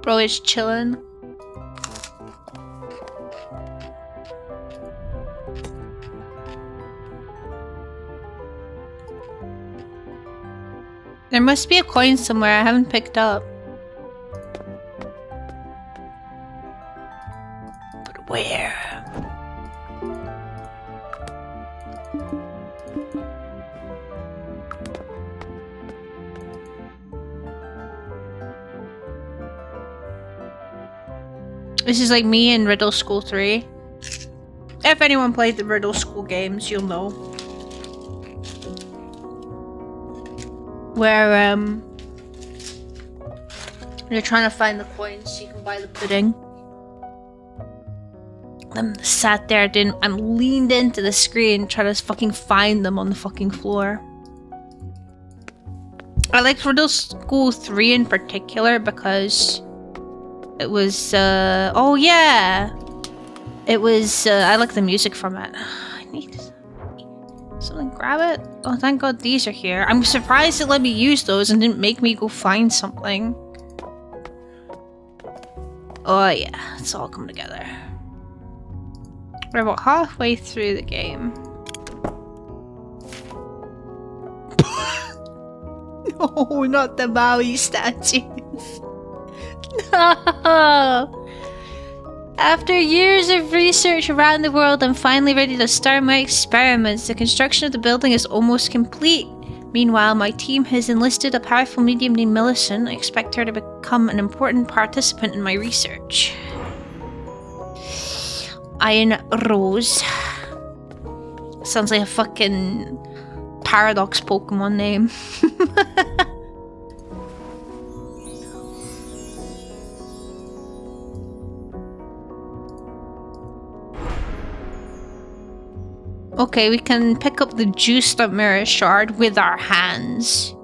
Bro is chillin'. There must be a coin somewhere I haven't picked up. But where? This is like me in Riddle School 3. If anyone played the Riddle School games, you'll know. Where, you're trying to find the coins so you can buy the pudding. I'm sat there, I'm leaned into the screen trying to fucking find them on the fucking floor. I like Riddle School 3 in particular because it was, oh yeah! It was, I like the music from it. I need something, grab it? Oh, thank God these are here. I'm surprised it let me use those and didn't make me go find something. Oh yeah, it's all come together. We're about halfway through the game. No, not the Maui statues. No! After years of research around the world, I'm finally ready to start my experiments. The construction of the building is almost complete. Meanwhile, my team has enlisted a powerful medium named Millicent. I expect her to become an important participant in my research. Iron Rose. Sounds like a fucking Paradox Pokemon name. Okay, we can pick up the juiced up mirror shard with our hands.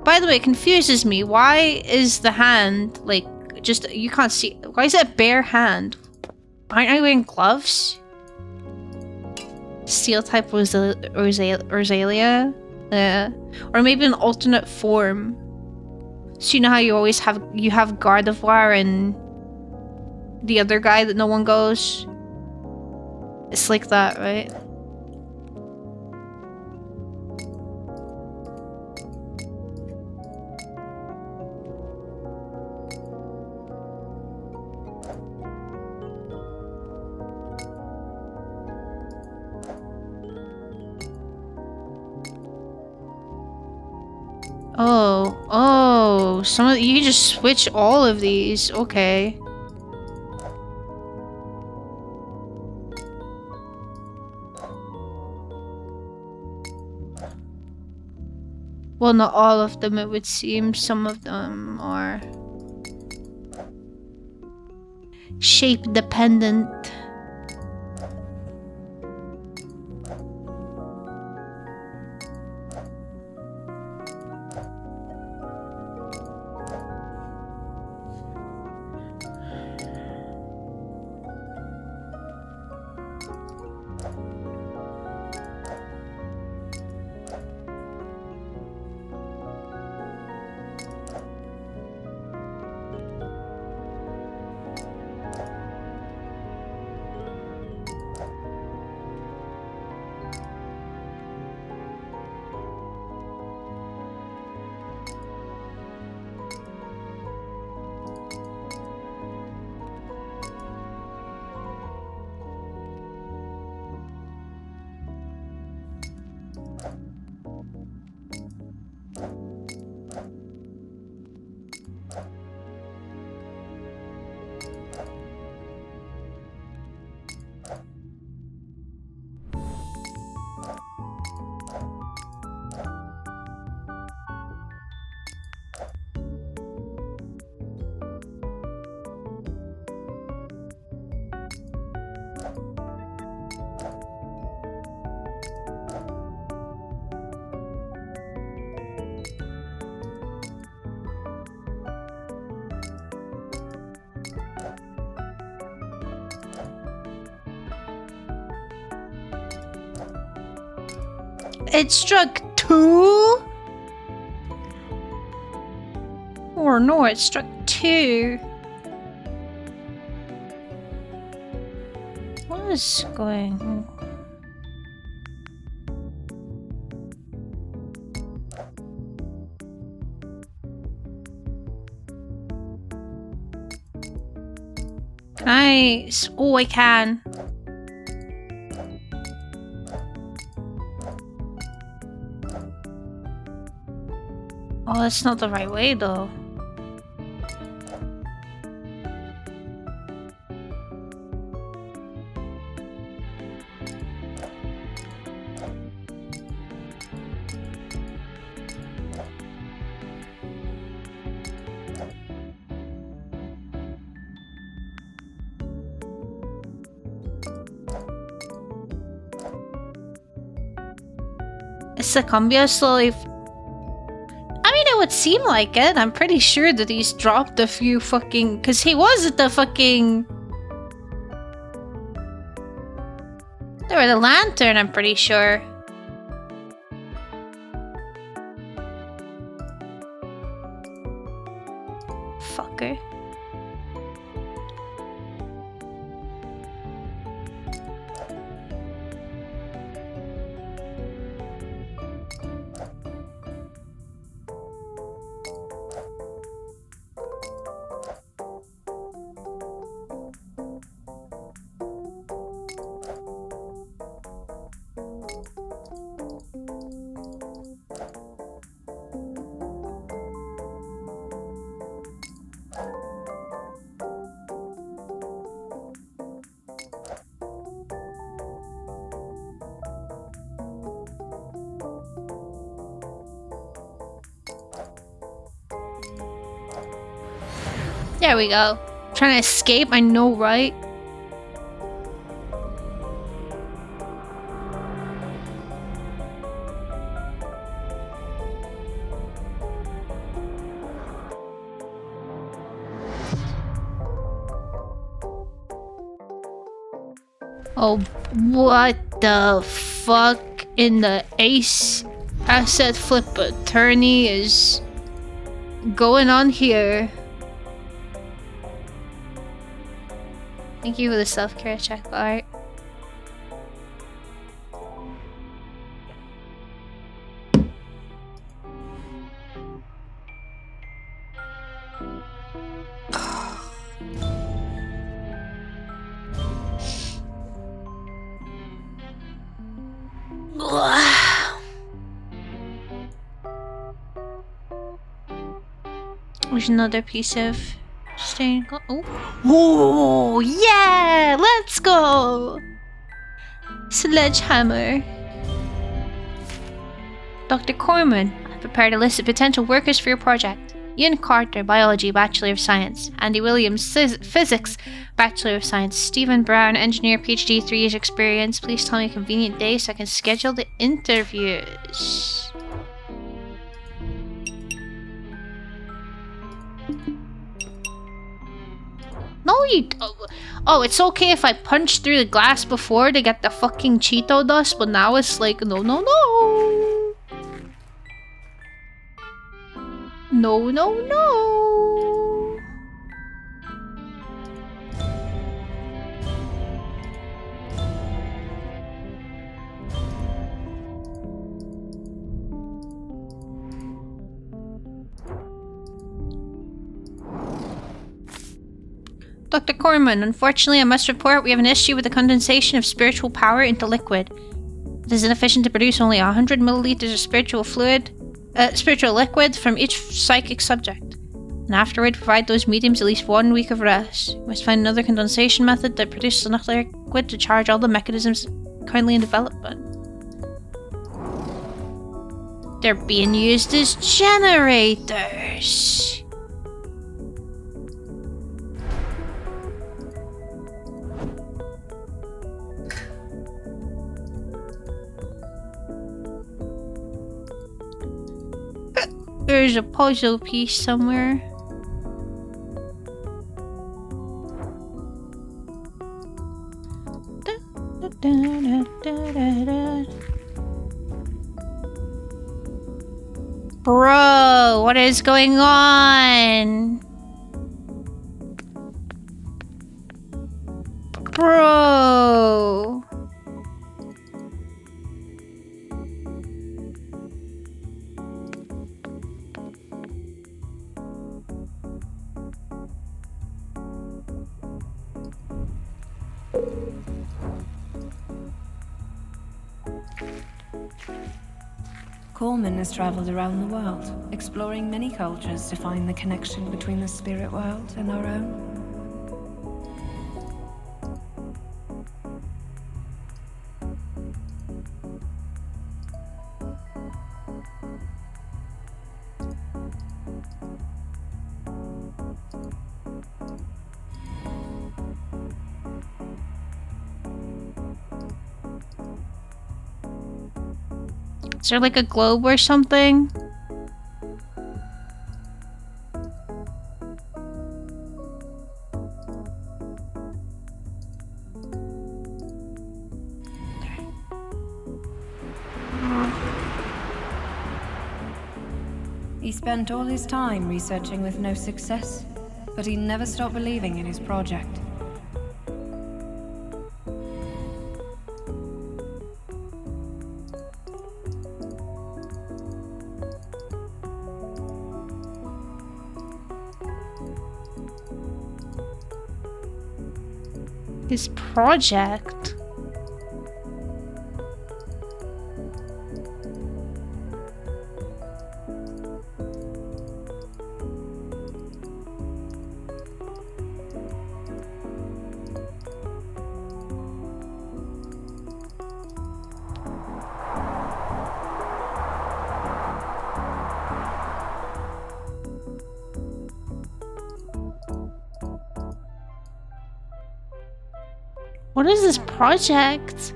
By the way, it confuses me. Why is the hand, like, just, you can't see, why is it a bare hand? Aren't I wearing gloves? Steel type Rosalia? Or maybe an alternate form. So you know how you always have, you have Gardevoir and the other guy that no one goes? It's like that, right? Oh, some of you just switch all of these. Okay. Well, not all of them, it would seem. Some of them are shape dependent. It struck 2? Or no, it struck 2. What is going on? Can I? Oh, I can. Oh, that's not the right way though. Is the Cumbia slowly... I mean, it would seem like it. I'm pretty sure that he's dropped a few fucking... Because he was at the fucking... They were the lantern, I'm pretty sure. Fucker. There we go. Trying to escape, I know, right? Oh, what the fuck in the Ace Asset Flip Attorney is going on here? Thank you for the self-care check, Art. There's another piece of stained glass. Oh. Whoa, yeah! Let's go! Sledgehammer. Dr. Corman, I prepared a list of potential workers for your project. Ian Carter, Biology, Bachelor of Science. Andy Williams, Physics, Bachelor of Science. Stephen Brown, Engineer, PhD, 3 years experience. Please tell me a convenient day so I can schedule the interviews. No, you... Oh, it's okay if I punch through the glass before to get the fucking Cheeto dust, but now it's like, no, no, no. No, no, no. Dr. Corman, unfortunately I must report we have an issue with the condensation of spiritual power into liquid. It is inefficient to produce only 100 milliliters of spiritual liquid from each psychic subject. And afterward, provide those mediums at least 1 week of rest. We must find another condensation method that produces enough liquid to charge all the mechanisms currently in development. They're being used as generators. There's a puzzle piece somewhere. Bro, what is going on? Bro. Corman has traveled around the world, exploring many cultures to find the connection between the spirit world and our own. Is there like a globe or something? He spent all his time researching with no success, but he never stopped believing in his project. His project? What is this project?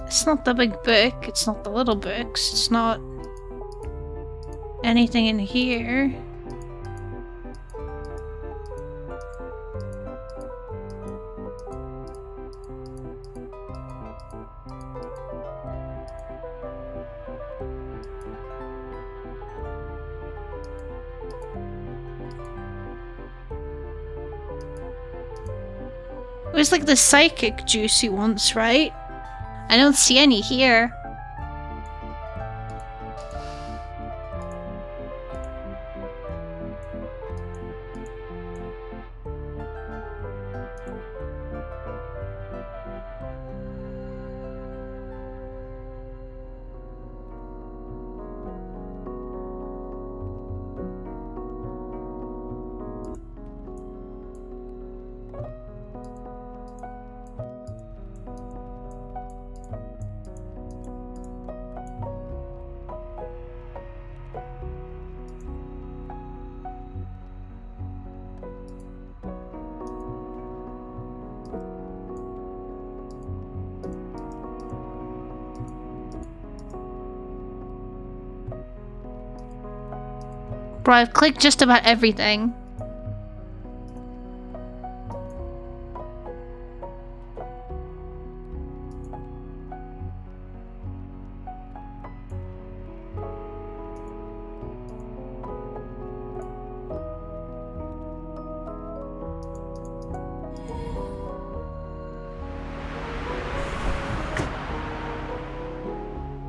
It's not the big book, it's not the little books, it's not anything in here. It was like the psychic juice he wants, right? I don't see any here. Bro, I've clicked just about everything.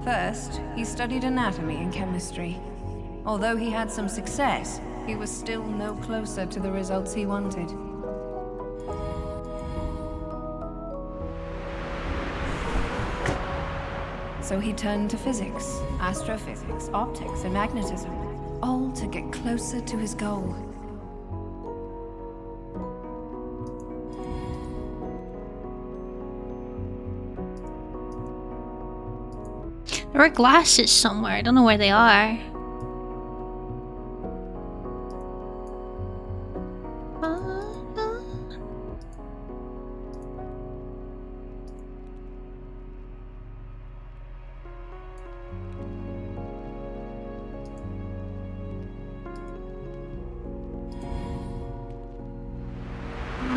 First, he studied anatomy and chemistry. Although he had some success, he was still no closer to the results he wanted. So he turned to physics, astrophysics, optics, and magnetism, all to get closer to his goal. There are glasses somewhere, I don't know where they are.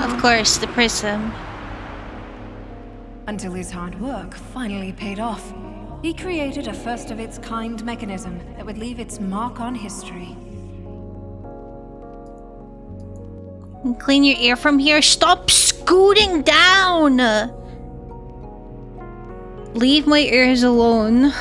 Of course, the prism. Until his hard work finally paid off. He created a first-of-its-kind mechanism that would leave its mark on history. Clean your ear from here. Stop scooting down! Leave my ears alone.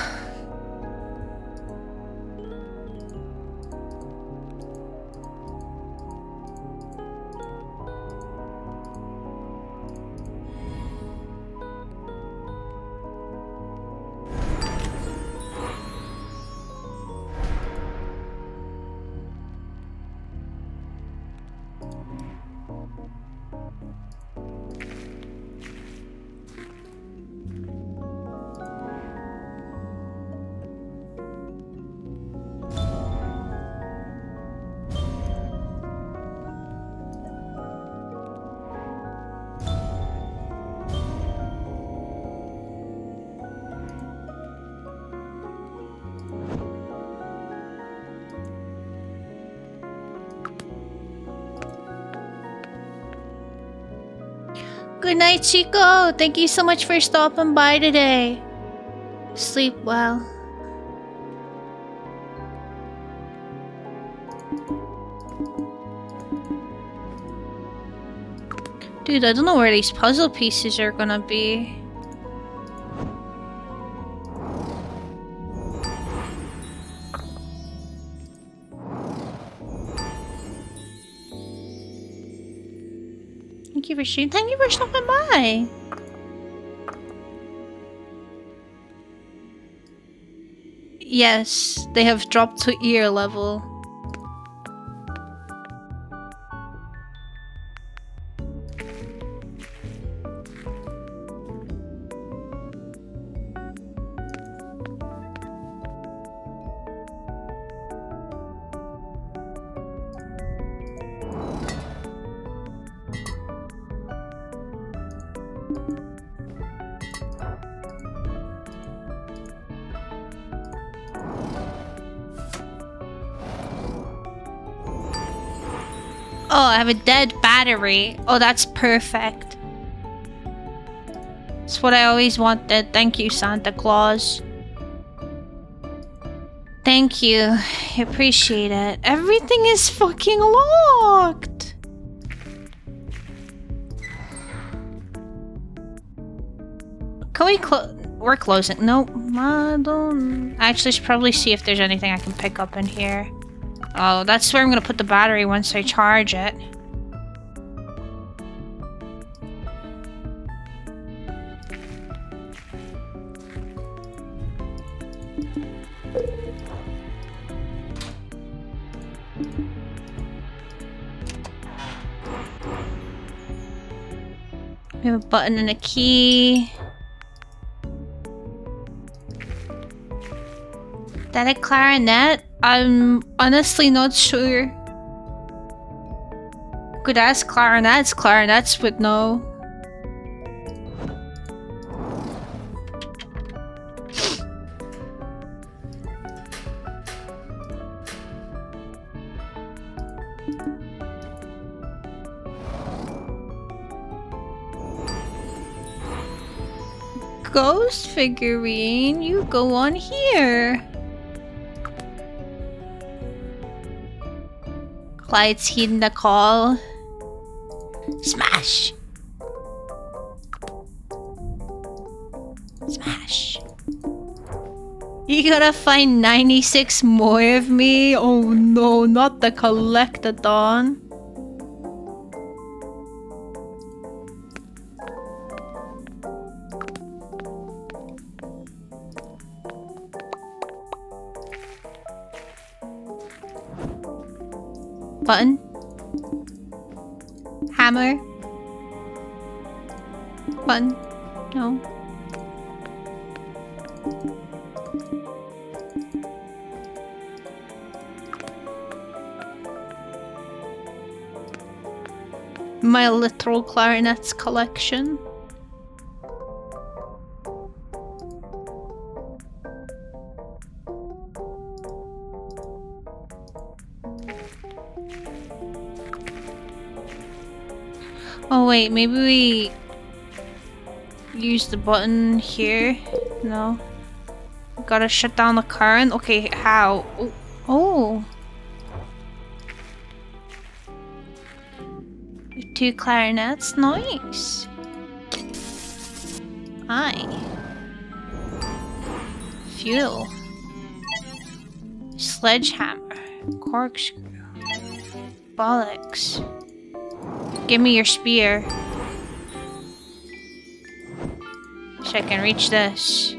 Good night, Chico. Thank you so much for stopping by today. Sleep well. Dude, I don't know where these puzzle pieces are gonna be. Thank you for shooting. Thank you for stopping by. Yes, they have dropped to ear level. Oh, I have a dead battery. Oh, that's perfect. It's what I always wanted. Thank you, Santa Claus. Thank you. I appreciate it. Everything is fucking locked. Can we we're closing. Nope. I don't... Actually, I should probably see if there's anything I can pick up in here. Oh, that's where I'm gonna put the battery once I charge it. We have a button and a key. Is that a clarinet? I'm honestly not sure. Could ask clarinets. Clarinets would know. Ghost figurine, you go on here. Clyde's heeding the call. Smash! Smash. You gotta find 96 more of me? Oh no, not the collectathon. Button. Hammer. Button. No. My literal clarinets collection. Oh wait, maybe we use the button here? No. Gotta shut down the current? Okay, how? Oh. 2 clarinets, nice. Aye. Fuel. Sledgehammer. Corkscrew. Bollocks. Give me your spear. So I can reach this.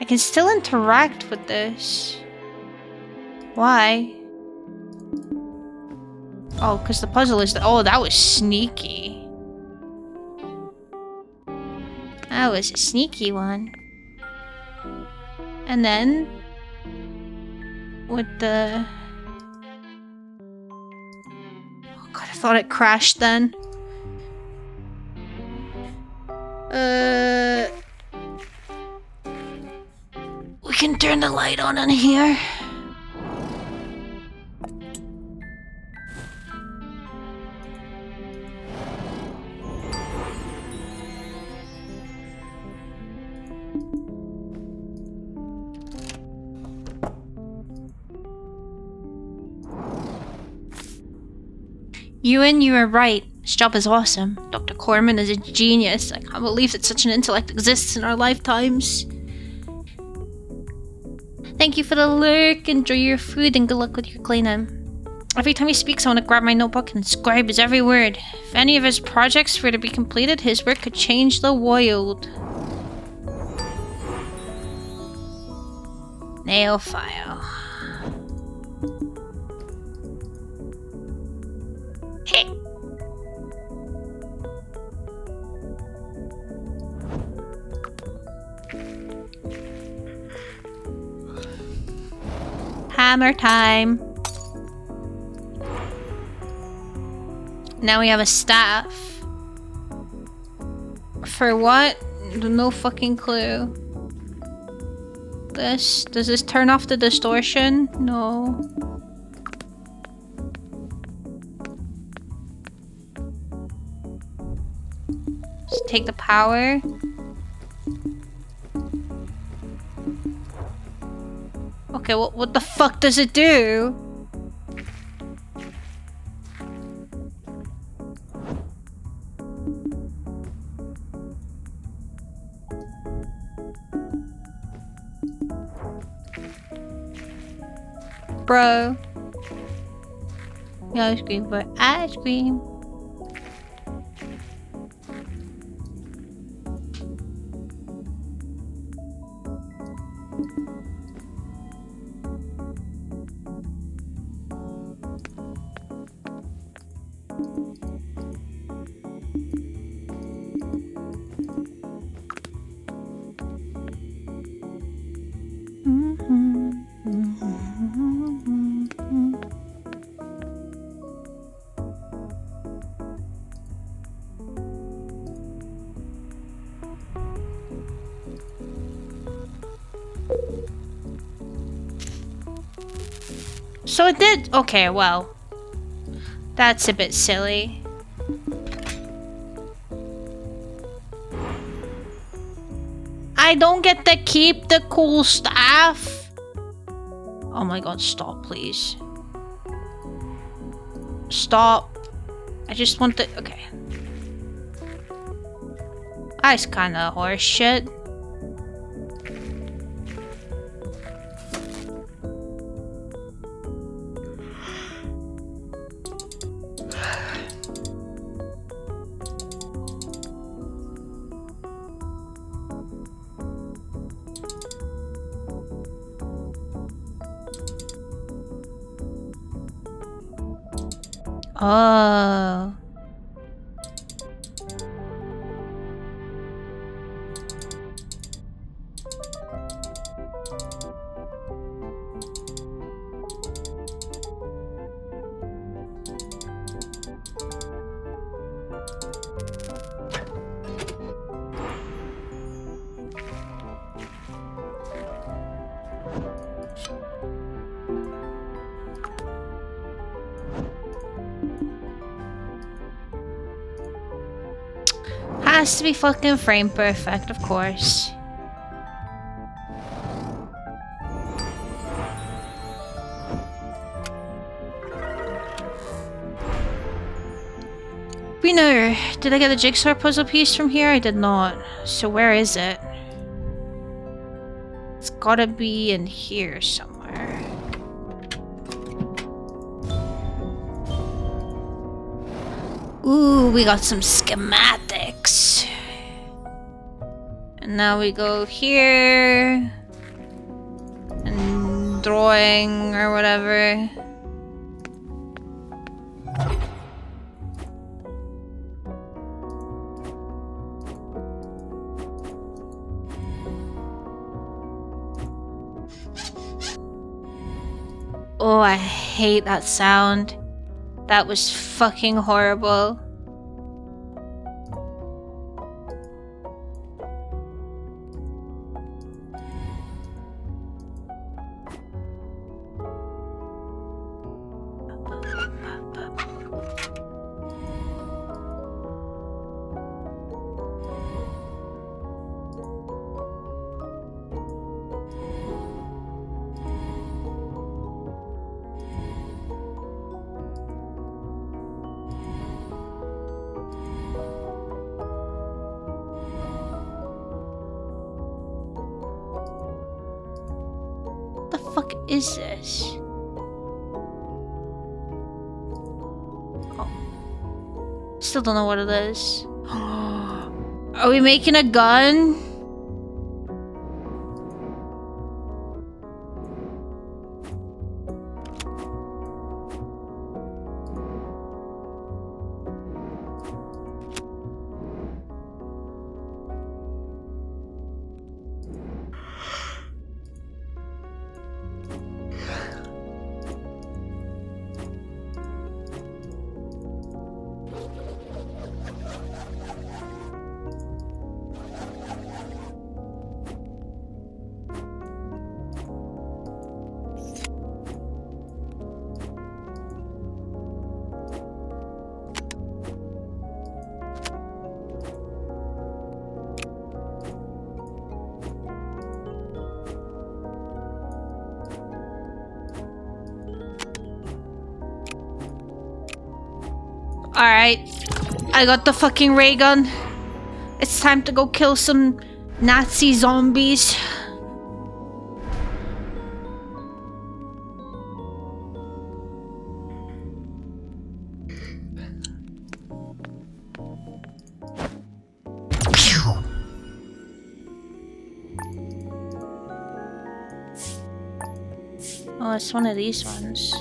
I can still interact with this. Why? Oh, because the puzzle is... Oh, that was sneaky. That was a sneaky one. And then... with the... Oh god, I thought it crashed then. We can turn the light on in here. Ewan, you were right. This job is awesome. Dr. Corman is a genius. I can't believe that such an intellect exists in our lifetimes. Thank you for the lurk. Enjoy your food and good luck with your cleaning. Every time he speaks, I want to grab my notebook and inscribe his every word. If any of his projects were to be completed, his work could change the world. Nail file. Hey. Hammer time. Now we have a staff. For what? No fucking clue. Does this turn off the distortion? No. Just take the power. Okay, what the fuck does it do? Bro. Ice cream for ice cream. So it did. Okay, well, that's a bit silly. I don't get to keep the cool staff. Oh my god, stop, please. Stop. I just want the... Okay. That's kind of horse shit. Oh. has to be fucking frame perfect, of course. Winner! Did I get a jigsaw puzzle piece from here? I did not. So where is it? It's gotta be in here somewhere. Ooh, we got some schematics. And now we go here. And drawing or whatever. Oh, I hate that sound. That was fucking horrible. Is this? Oh. Still don't know what it is. Are we making a gun? Alright, I got the fucking ray gun. It's time to go kill some Nazi zombies. Oh, it's one of these ones.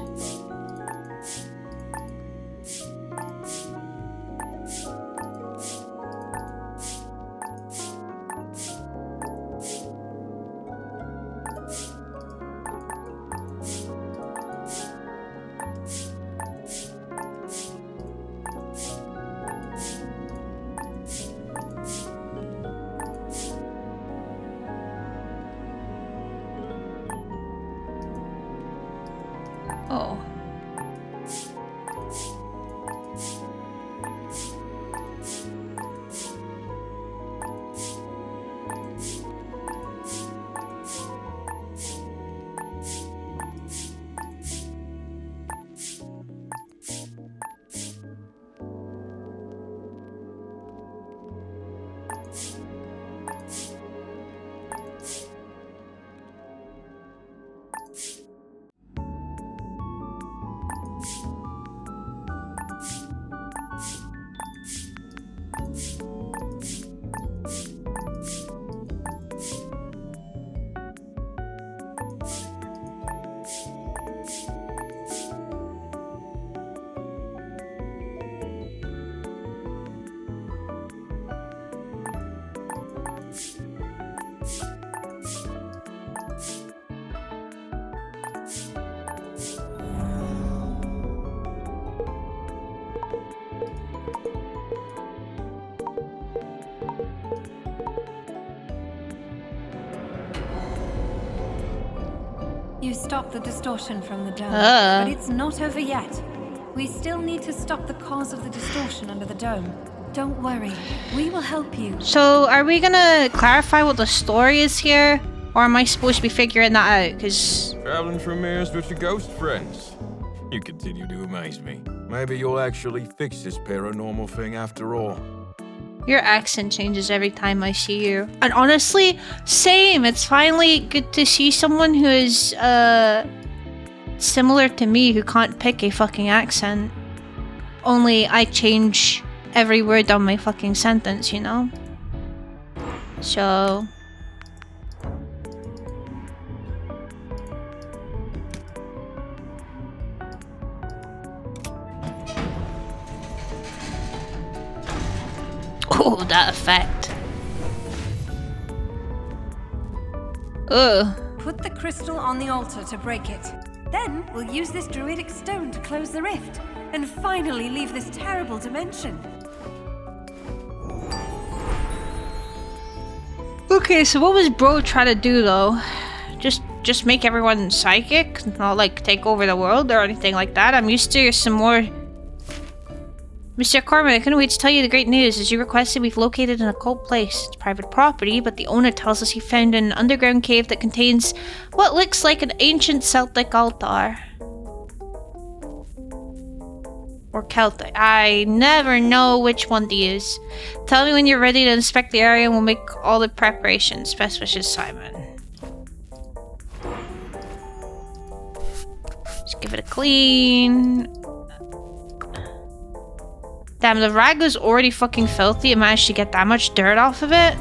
Oh. You stopped the distortion from the dome, but it's not over yet. We still need to stop the cause of the distortion under the dome. Don't worry. We will help you. So, are we gonna clarify what the story is here? Or am I supposed to be figuring that out? Because... Traveling through mirrors with your ghost friends. You continue to amaze me. Maybe you'll actually fix this paranormal thing after all. Your accent changes every time I see you. And honestly, same. It's finally good to see someone who is, similar to me, who can't pick a fucking accent. Only I change every word on my fucking sentence, you know? So... Oh, that effect. Ugh. Put the crystal on the altar to break it. Then we'll use this druidic stone to close the rift and finally leave this terrible dimension. Okay, so what was bro trying to do though? Just make everyone psychic? Not like take over the world or anything like that? I'm used to some more... Mr. Corman, I couldn't wait to tell you the great news. As you requested, we've located an occult place. It's private property, but the owner tells us he found an underground cave that contains what looks like an ancient Celtic altar. Or Celtic. I never know which one to use. Tell me when you're ready to inspect the area and we'll make all the preparations. Best wishes, Simon. Just give it a clean. Damn, the rag was already fucking filthy and managed to get that much dirt off of it.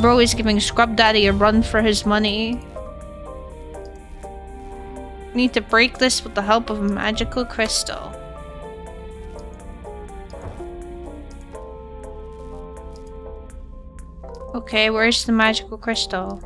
Bro is giving Scrub Daddy a run for his money. Need to break this with the help of a magical crystal. Okay, where's the magical crystal?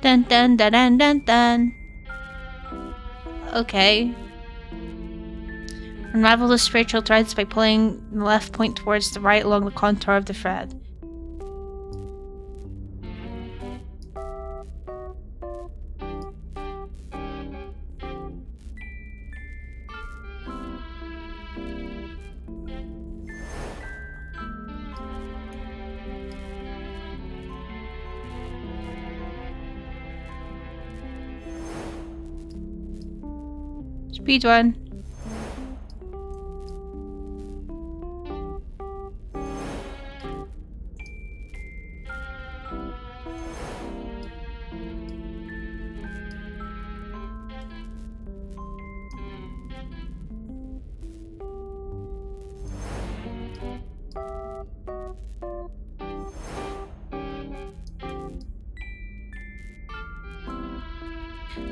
Dun dun dun dun dun dun. Okay. Unravel the spiritual threads by pulling the left point towards the right along the contour of the thread. Speedrun.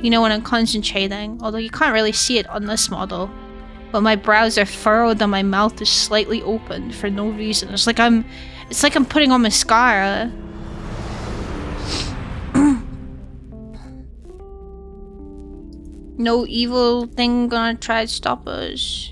You know, when I'm concentrating, although you can't really see it on this model, but my brows are furrowed and my mouth is slightly open for no reason. It's like I'm putting on mascara. No evil thing gonna try to stop us.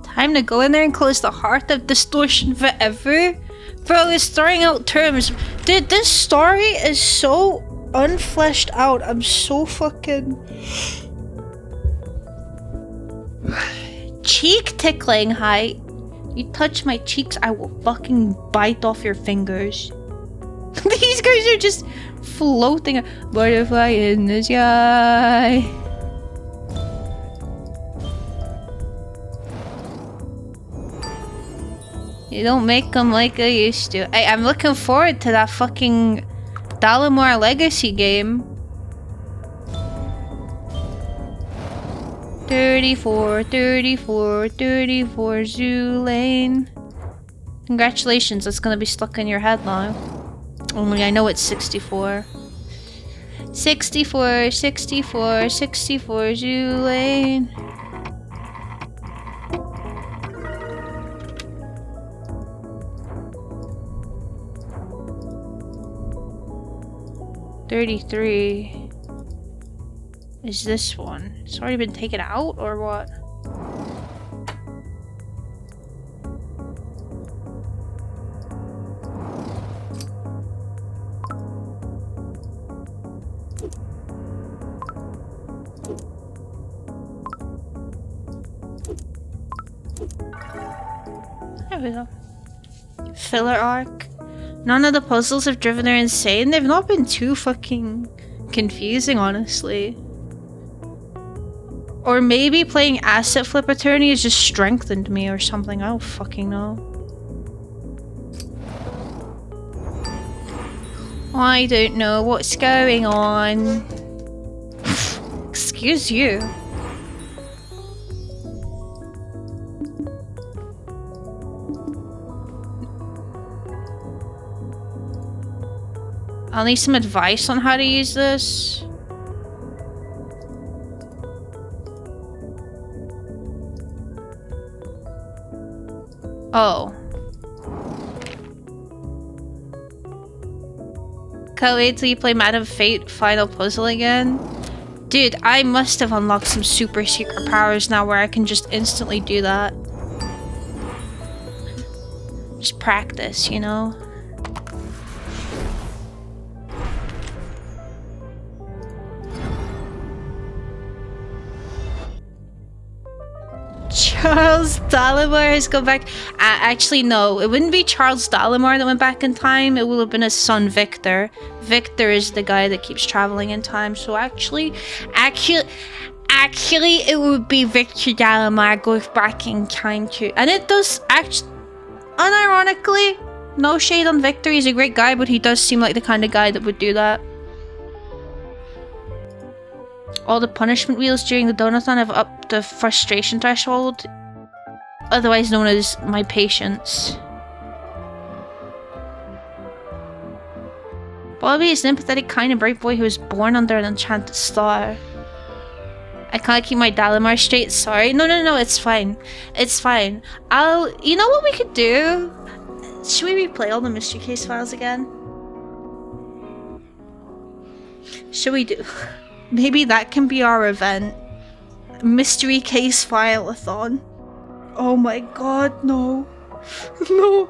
Time to go in there and close the heart of distortion forever? Bro, it's throwing out terms. Dude, this story is so unfleshed out. I'm so fucking... Cheek tickling, hi. You touch my cheeks, I will fucking bite off your fingers. These guys are just floating. Butterfly in the sky. You don't make them like I used to. I'm looking forward to that fucking Dalamore Legacy game. 34, 34, 34 Zoo Lane. Congratulations, it's gonna be stuck in your head now. Only I know it's 64. 64, 64, 64, Zulane. $33 is this one. It's already been taken out or what? There we go. Filler arc. None of the puzzles have driven her insane. They've not been too fucking confusing, honestly. Or maybe playing Asset Flip Attorney has just strengthened me or something. I don't fucking know. I don't know what's going on. Excuse you. I'll need some advice on how to use this. Oh. Can't wait till you play Madam Fate Final Puzzle again. Dude, I must have unlocked some super secret powers now where I can just instantly do that. Just practice, you know? Charles Dalimar has come back. Actually, no. It wouldn't be Charles Dalimar that went back in time. It will have been his son, Victor. Victor is the guy that keeps traveling in time. So actually, it would be Victor Dalimar goes back in time too. And it does actually, unironically, no shade on Victor. He's a great guy, but he does seem like the kind of guy that would do that. All the punishment wheels during the donathon have upped the frustration threshold, otherwise known as my patience. Bobby is an empathetic, kind and bright boy who was born under an enchanted star. I can't keep my Dalimar straight, sorry. No, it's fine. It's fine. You know what we could do? Should we replay all the mystery case files again? Should we do? Maybe that can be our event. Mystery case file-a-thon. Oh my god, no. No.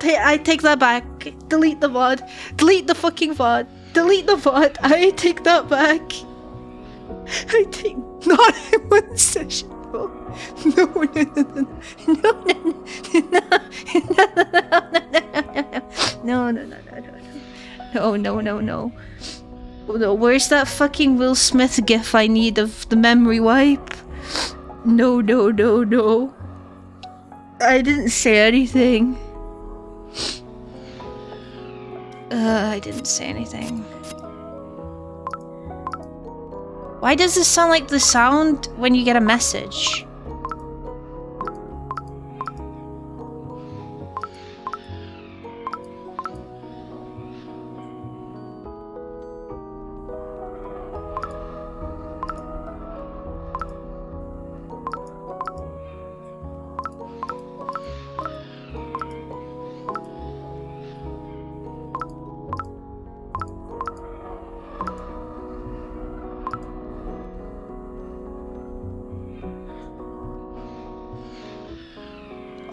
I take that back. Delete the VOD. Delete the fucking VOD. Delete the VOD. I take that back. I take... Not in one session. No. No, where's that fucking Will Smith gif I need of the memory wipe? No. I didn't say anything. I didn't say anything. Why does this sound like the sound when you get a message?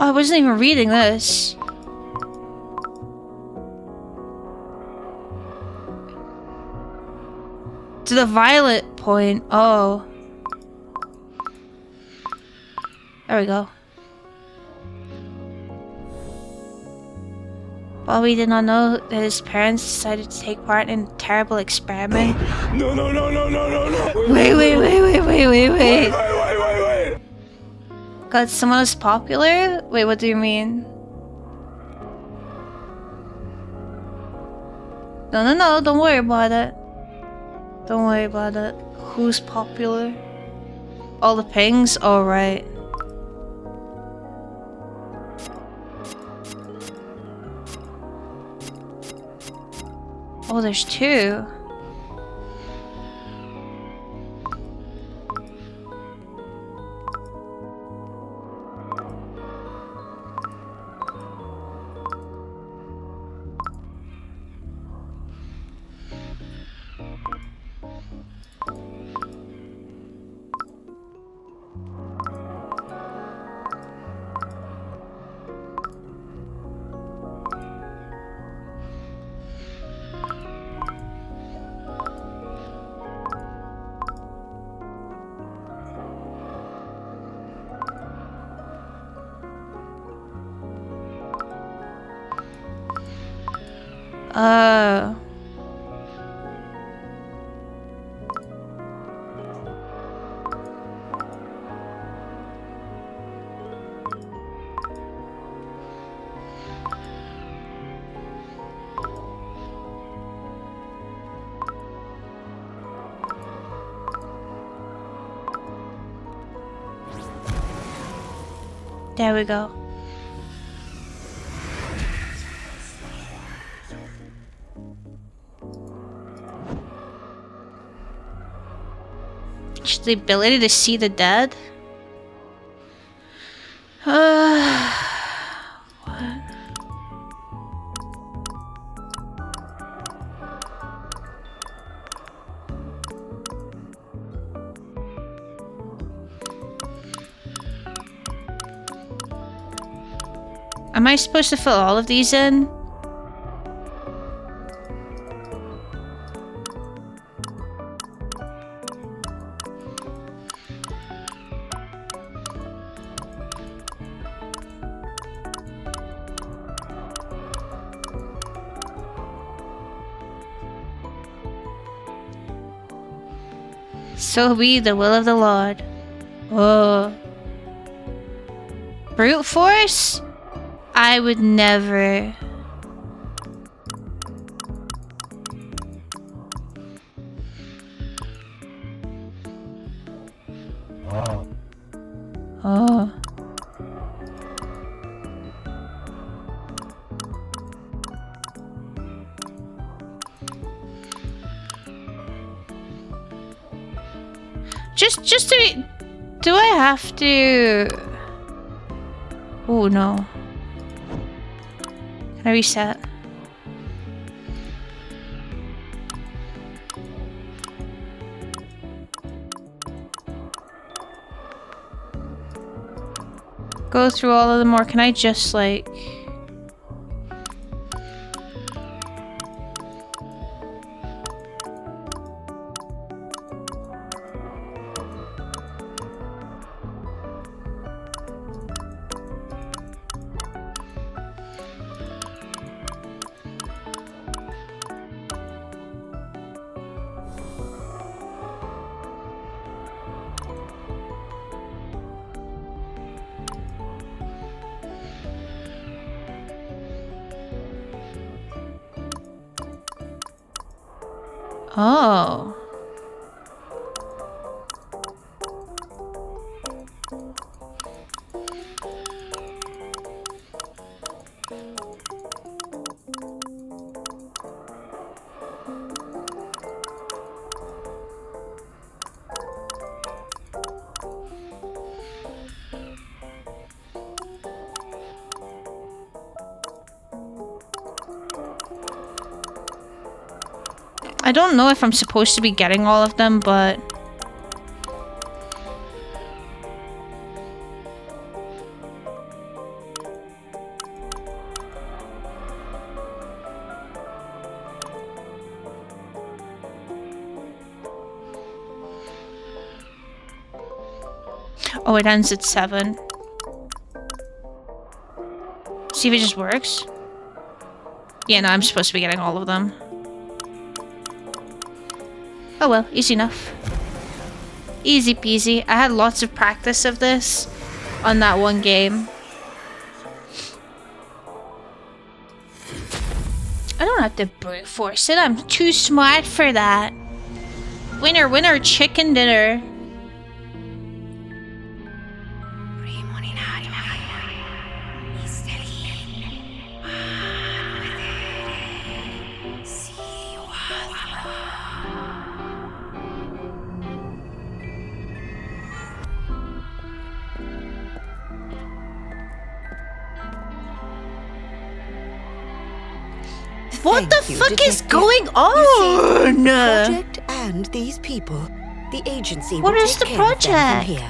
Oh, I wasn't even reading this. To the violet point. Oh. There we go. Bobby did not know that his parents decided to take part in a terrible experiment. No. Wait. God, someone is popular? Wait, what do you mean? No, don't worry about it. Don't worry about it. Who's popular? All the pings? Alright. Oh, there's two. Oh. There we go. Just the ability to see the dead? What? Am I supposed to fill all of these in? So be the will of the Lord. Oh. Brute force? I would never. Oh. Just to be, do I have to? Oh no. Can I reset? Go through all of them, or can I just like? Oh. I don't know if I'm supposed to be getting all of them, but... Oh, it ends at 7. See if it just works. Yeah, no, I'm supposed to be getting all of them. Oh well, easy enough. Easy peasy. I had lots of practice of this on that one game. I don't have to brute force it. I'm too smart for that. Winner, winner, chicken dinner. What the Thank you, fuck is Detective. going You on? see, the project and these people, the agency What will is take the care of them project? from here.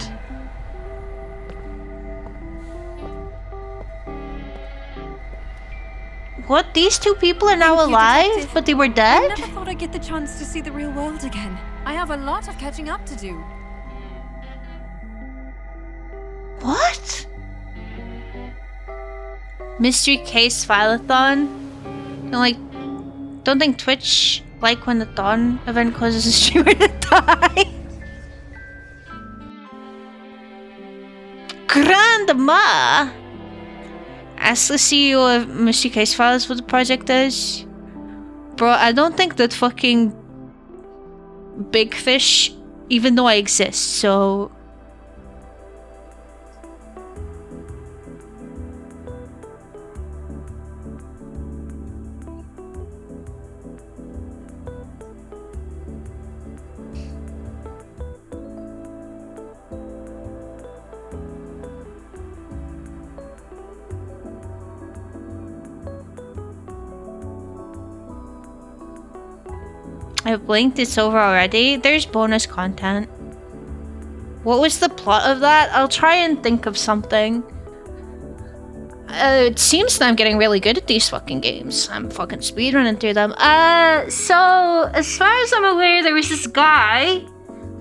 What? These two people are now Thank you, alive, Detective. but they were I dead? never thought I'd get the chance to see the real world again. I have a lot of catching up to do. What? Mystery Case Fileathon? Don't think Twitch like when the Dawn event causes a streamer to die. Grandma! Ask the CEO of Mystery Case Files what the project is. Bro, I don't think that fucking Big Fish even know I exist, so... I blinked, it's over already. There's bonus content. What was the plot of that? I'll try and think of something. It seems that I'm getting really good at these fucking games. I'm fucking speedrunning through them. So, as far as I'm aware, there was this guy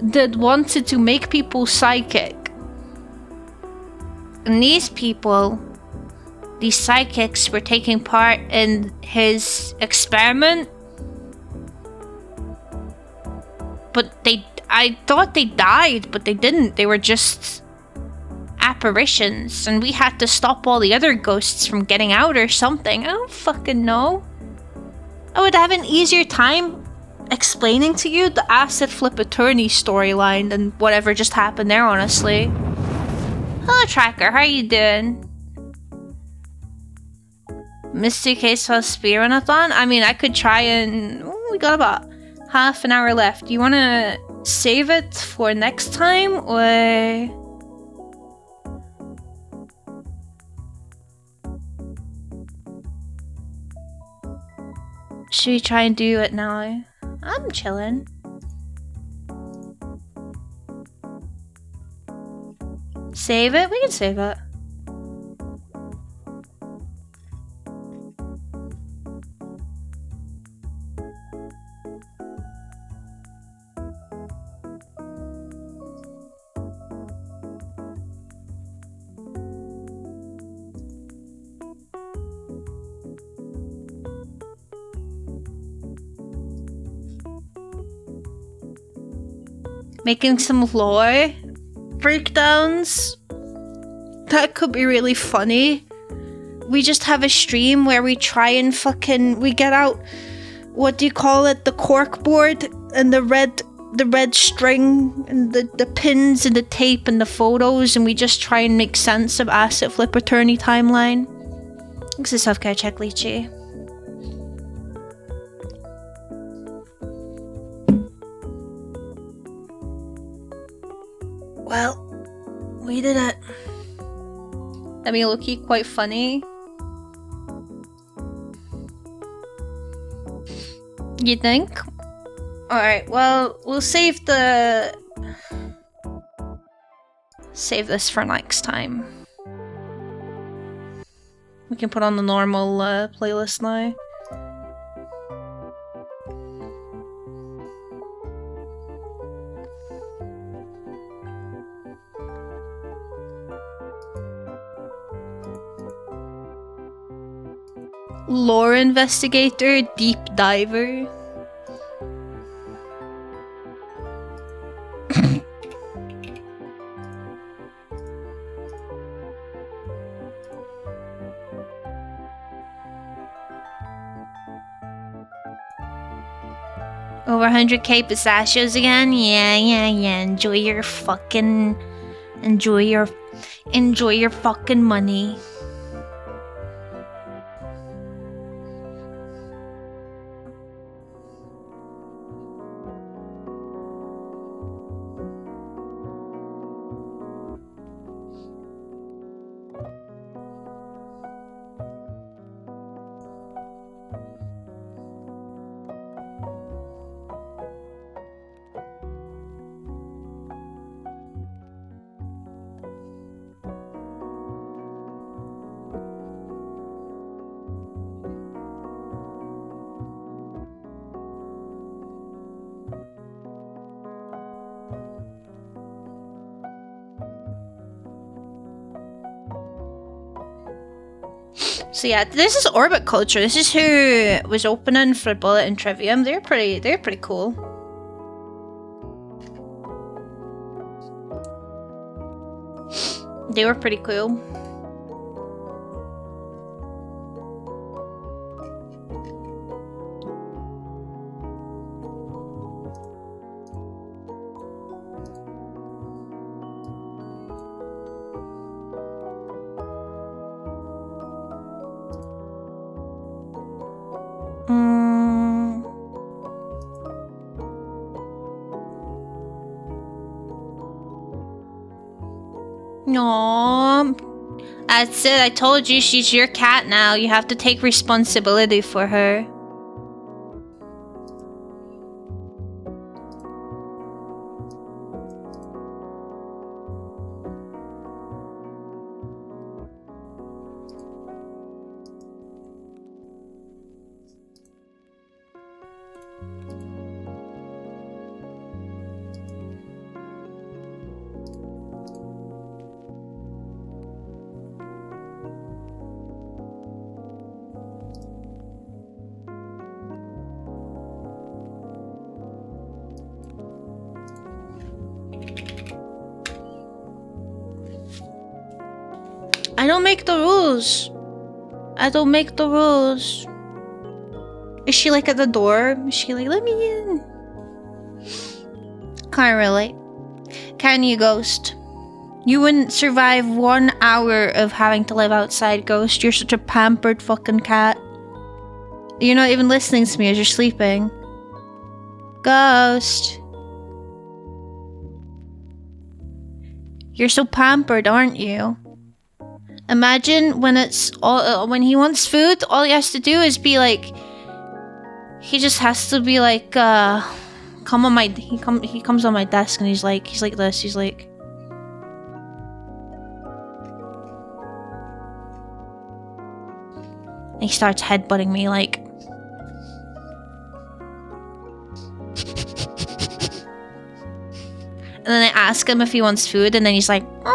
that wanted to make people psychic. And these people, these psychics, were taking part in his experiment. But I thought they died, but they didn't. They were just apparitions, and we had to stop all the other ghosts from getting out or something. I don't fucking know. I would have an easier time explaining to you the Asset Flip Attorney storyline than whatever just happened there, honestly. Hello, Tracker. How you doing? Mystery Case File Speedrunathon? I mean, I could try and... Ooh, we got about half an hour left. Do you want to save it for next time, or... Should we try and do it now? I'm chilling. Save it? We can save it. Making some lore breakdowns. That could be really funny. We just have a stream where we try and we get out, what do you call it, the cork board and the red string and the pins and the tape and the photos, and we just try and make sense of Asset Flip Attorney timeline. This is self-care check, Lychee. Well, we did it. I mean, low-key quite funny. You think? Alright, well, we'll save this for next time. We can put on the normal playlist now. Lore investigator, deep diver. Over 100k pistachios again? Yeah. Enjoy your fucking money. So yeah, this is Orbit Culture. This is who was opening for Bullet and Trivium. They're pretty cool. They were pretty cool. No, that's it. I told you she's your cat now. You have to take responsibility for her. I don't make the rules. I don't make the rules. Is she like at the door? Is she like, let me in? Can't relate. Can you, Ghost? You wouldn't survive 1 hour of having to live outside, Ghost. You're such a pampered fucking cat. You're not even listening to me as you're sleeping. Ghost. You're so pampered, aren't you? Imagine when it's all when he wants food, all he has to do is be like, he just has to be like, come on my, he comes on my desk and he's like this, he's like, and he starts headbutting me like, and then I ask him if he wants food and then he's like, oh.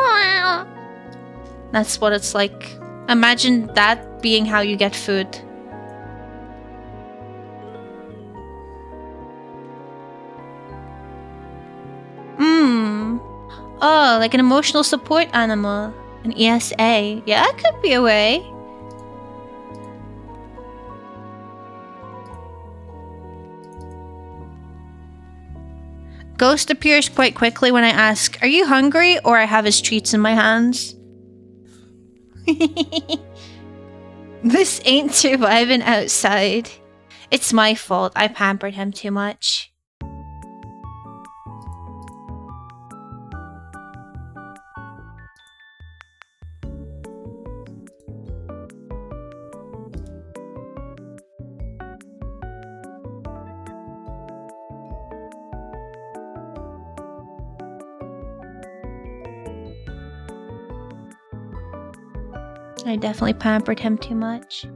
That's what it's like. Imagine that being how you get food. Oh, like an emotional support animal. An ESA. Yeah, that could be a way. Ghost appears quite quickly when I ask, "Are you hungry?" or I have his treats in my hands. This ain't surviving outside. It's my fault. I pampered him too much. I definitely pampered him too much.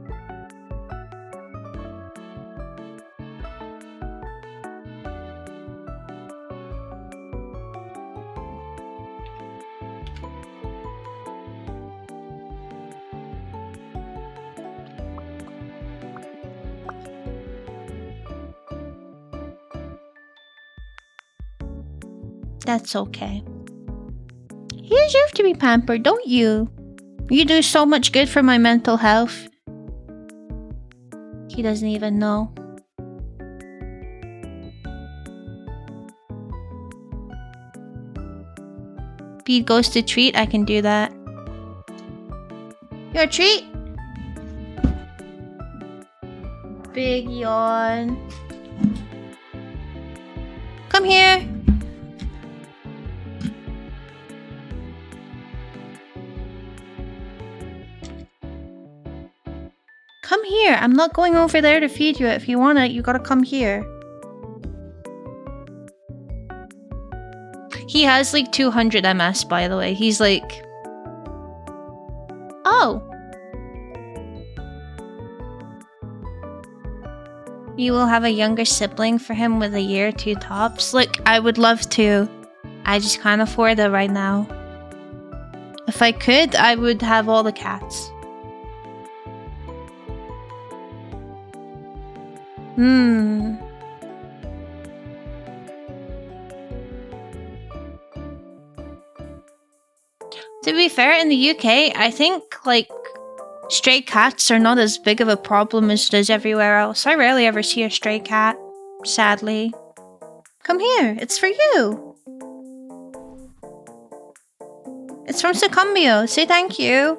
That's okay. You deserve to be pampered, don't you? You do so much good for my mental health. He doesn't even know. Feed Ghost a treat, I can do that. Your treat? Big yawn. Come here. Come here. I'm not going over there to feed you. If you want it, you gotta come here. He has like 200 MS, by the way. He's like... Oh. You will have a younger sibling for him with a year or two tops. Look, I would love to. I just can't afford it right now. If I could, I would have all the cats. To be fair, in the UK, I think, like, stray cats are not as big of a problem as it is everywhere else. I rarely ever see a stray cat, sadly. Come here, it's for you. It's from Sucumbio. Say thank you.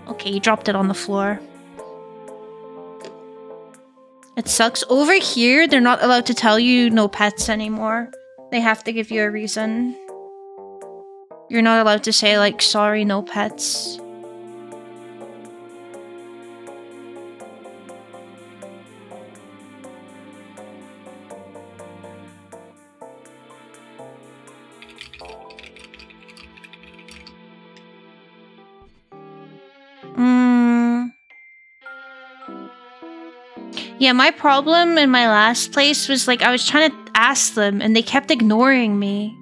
Okay, you dropped it on the floor. It sucks. Over here, they're not allowed to tell you no pets anymore. They have to give you a reason. You're not allowed to say, like, sorry, no pets. Yeah, my problem in my last place was, like, I was trying to ask them and they kept ignoring me.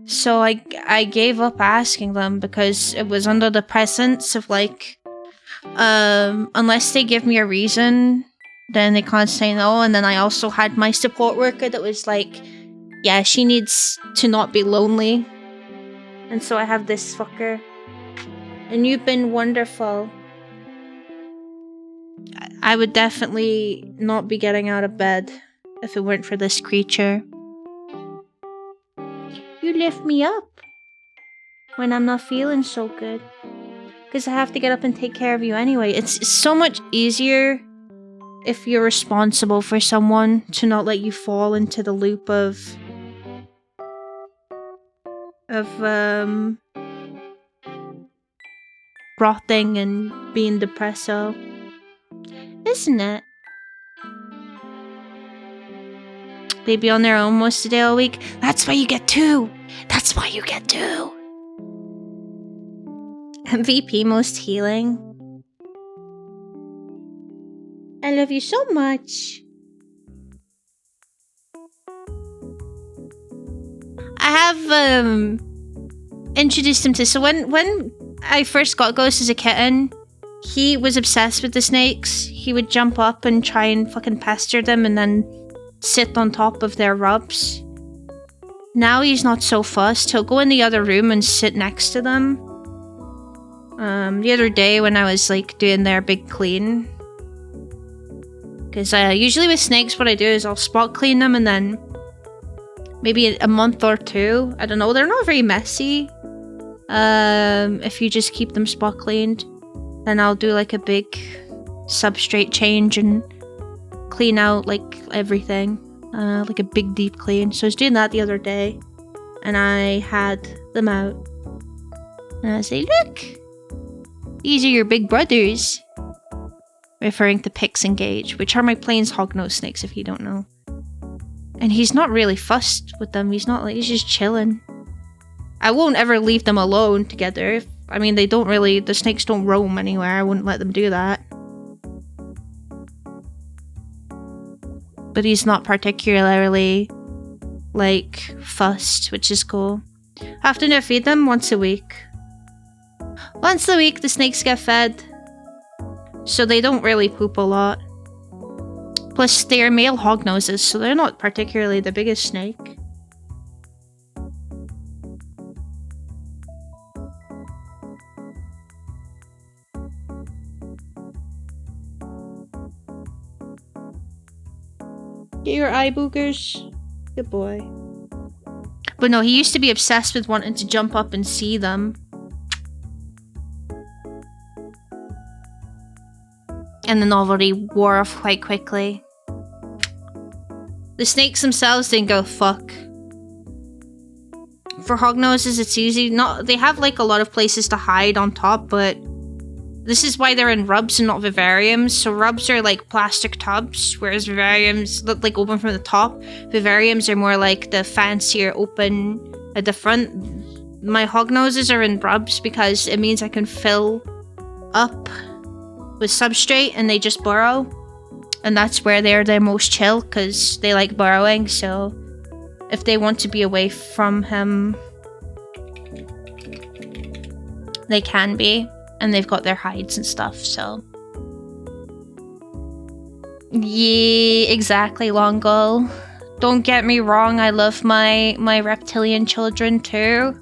So I gave up asking them because it was under the presence of, like, unless they give me a reason, then they can't say no. And then I also had my support worker that was like, yeah, she needs to not be lonely. And so I have this fucker. And you've been wonderful. I would definitely not be getting out of bed if it weren't for this creature. You lift me up when I'm not feeling so good. Because I have to get up and take care of you anyway. It's so much easier if you're responsible for someone to not let you fall into the loop of rotting and being depresso. Isn't it? They be on their own most of the day all week. That's why you get two. That's why you get two. MVP most healing. I love you so much. I have introduced him to, so when I first got Ghost as a kitten, he was obsessed with the snakes. He would jump up and try and fucking pester them and then sit on top of their rubs. Now he's not so fussed. He'll go in the other room and sit next to them. The other day when I was like doing their big clean, because usually with snakes what I do is I'll spot clean them and then maybe a month or two, I don't know, they're not very messy. If you just keep them spot cleaned, then I'll do like a big substrate change and clean out like everything, like a big deep clean. So I was doing that the other day and I had them out and I say, look, these are your big brothers, referring to Pix and Gage, which are my plains hognose snakes if you don't know. And he's not really fussed with them. He's not like, he's just chilling. I won't ever leave them alone together. I mean, they don't really, the snakes don't roam anywhere. I wouldn't let them do that. But he's not particularly, like, fussed, which is cool. I have to feed them once a week. Once a week, the snakes get fed. So they don't really poop a lot. Plus, they're male hognoses, so they're not particularly the biggest snake. Get your eye boogers. Good boy. But no, he used to be obsessed with wanting to jump up and see them. And the novelty wore off quite quickly. The snakes themselves didn't go fuck. For hognoses, it's easy. They have like a lot of places to hide on top, but this is why they're in rubs and not vivariums. So rubs are like plastic tubs, whereas vivariums look like open from the top. Vivariums are more like the fancier open at the front. My hognoses are in rubs because it means I can fill up with substrate and they just burrow. And that's where they're their most chill because they like burrowing. So if they want to be away from him, they can be. And they've got their hides and stuff, so. Yeah, exactly, Longo. Don't get me wrong, I love my reptilian children too.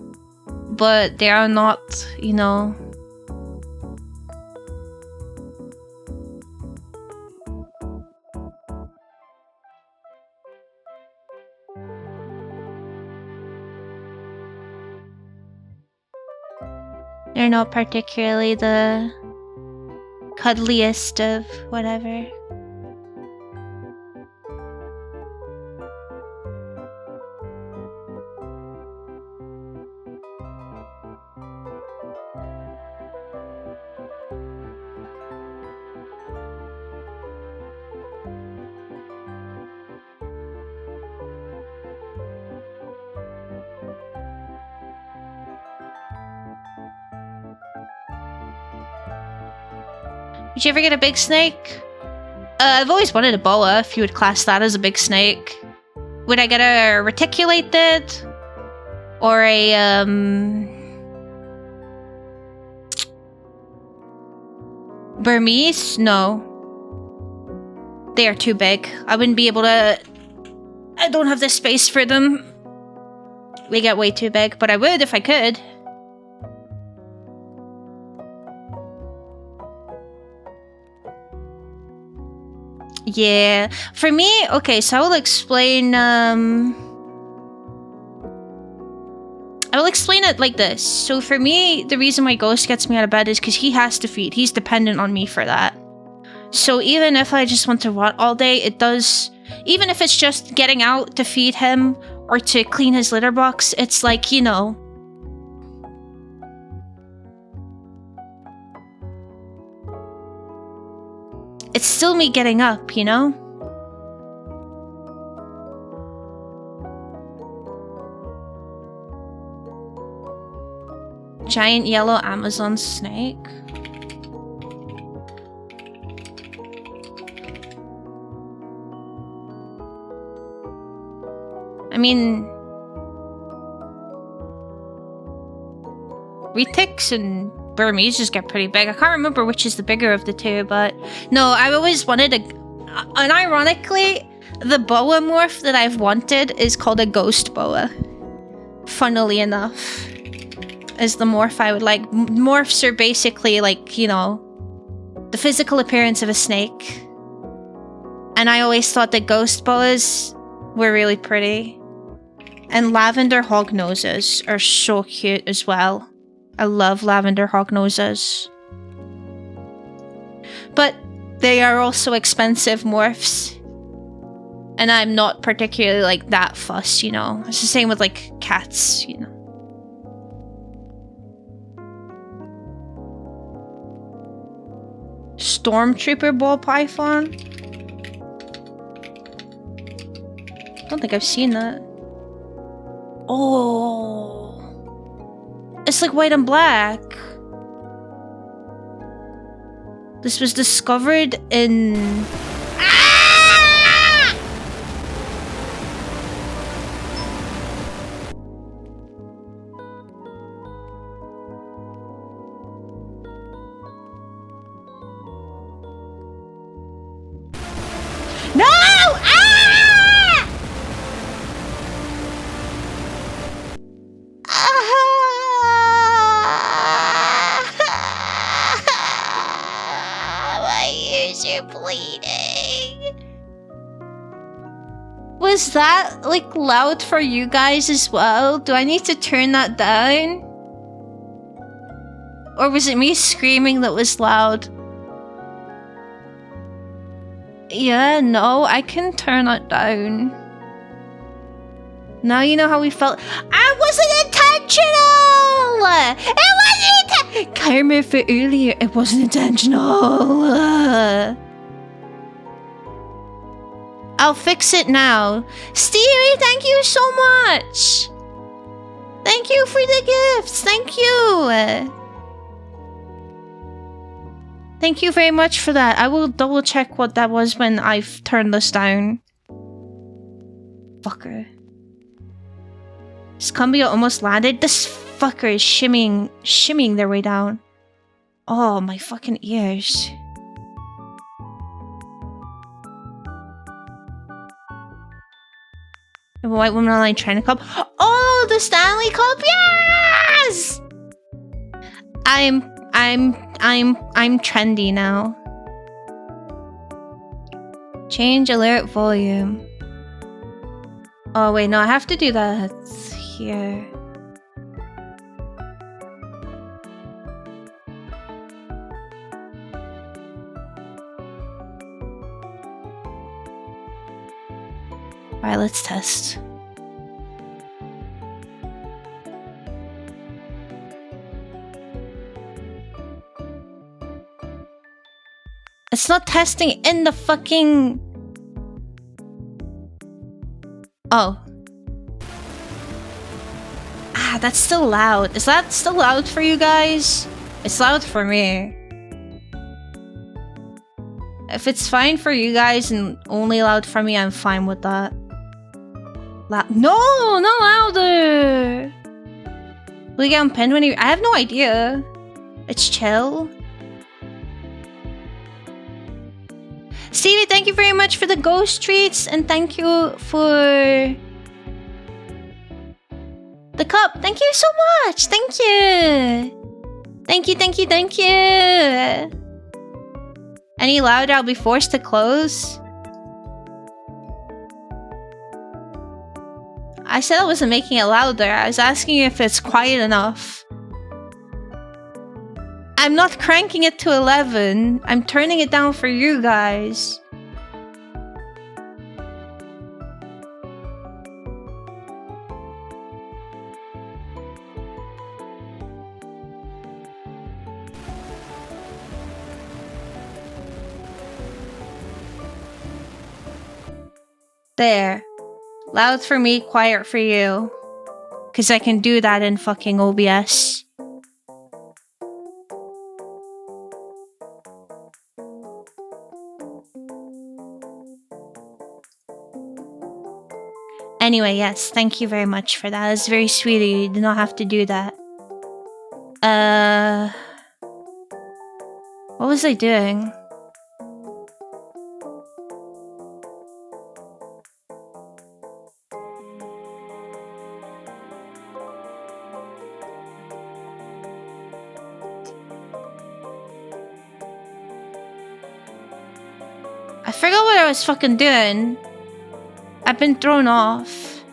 But they are not, you know... They're not particularly the cuddliest of whatever. Did you ever get a big snake? I've always wanted a boa, if you would class that as a big snake. Would I get a reticulated? Or a, Burmese? No. They are too big. I wouldn't be able to... I don't have the space for them. They get way too big, but I would if I could. Yeah, for me, okay, so I will explain it like this. So for me, the reason why Ghost gets me out of bed is because he has to feed. He's dependent on me for that. So even if I just want to rot all day, it does... Even if it's just getting out to feed him or to clean his litter box, it's like, you know... It's still me getting up, you know? Giant yellow Amazon snake. I mean... Retics and Burmese just get pretty big. I can't remember which is the bigger of the two, but... No, I've always wanted a... And ironically, the boa morph that I've wanted is called a ghost boa. Funnily enough. Is the morph I would like. Morphs are basically like, you know, the physical appearance of a snake. And I always thought that ghost boas were really pretty. And lavender hognoses are so cute as well. I love lavender hognoses. But they are also expensive morphs. And I'm not particularly like that fussed, you know. It's the same with like cats, you know. Stormtrooper ball python? I don't think I've seen that. Oh. It's like white and black. This was discovered in... No! My ears are bleeding. Was that like loud for you guys as well? Do I need to turn that down? Or was it me screaming that was loud? Yeah, no, I can turn it down. Now you know how we felt. I wasn't intentional! It wasn't intentional! armor for earlier. It wasn't intentional. I'll fix it now. Stevie, thank you so much. Thank you for the gifts. Thank you. Thank you very much for that. I will double check what that was when I've turned this down. Fucker. This Cumbia almost landed. This fucker is shimmying their way down. Oh, my fucking ears. The White Woman Online Training Cup. Oh, the Stanley Cup. Yes! I'm trendy now. Change alert volume. Oh wait, no, I have to do that here. Alright, let's test. It's not testing in the fucking... Oh. Ah, that's still loud. Is that still loud for you guys? It's loud for me. If it's fine for you guys and only loud for me, I'm fine with that. No, not louder! Will you get unpinned when you... I have no idea. It's chill. Stevie, thank you very much for the ghost treats, and thank you for the cup. Thank you so much. Thank you. Thank you, thank you, thank you. Any louder, I'll be forced to close. I said I wasn't making it louder. I was asking you if it's quiet enough. I'm not cranking it to 11. I'm turning it down for you guys. There. Loud for me, quiet for you. 'Cause I can do that in fucking OBS. Anyway, yes, thank you very much for that. It's very sweet of you. You did not have to do that. What was I doing? I forgot what I was fucking doing. I've been thrown off.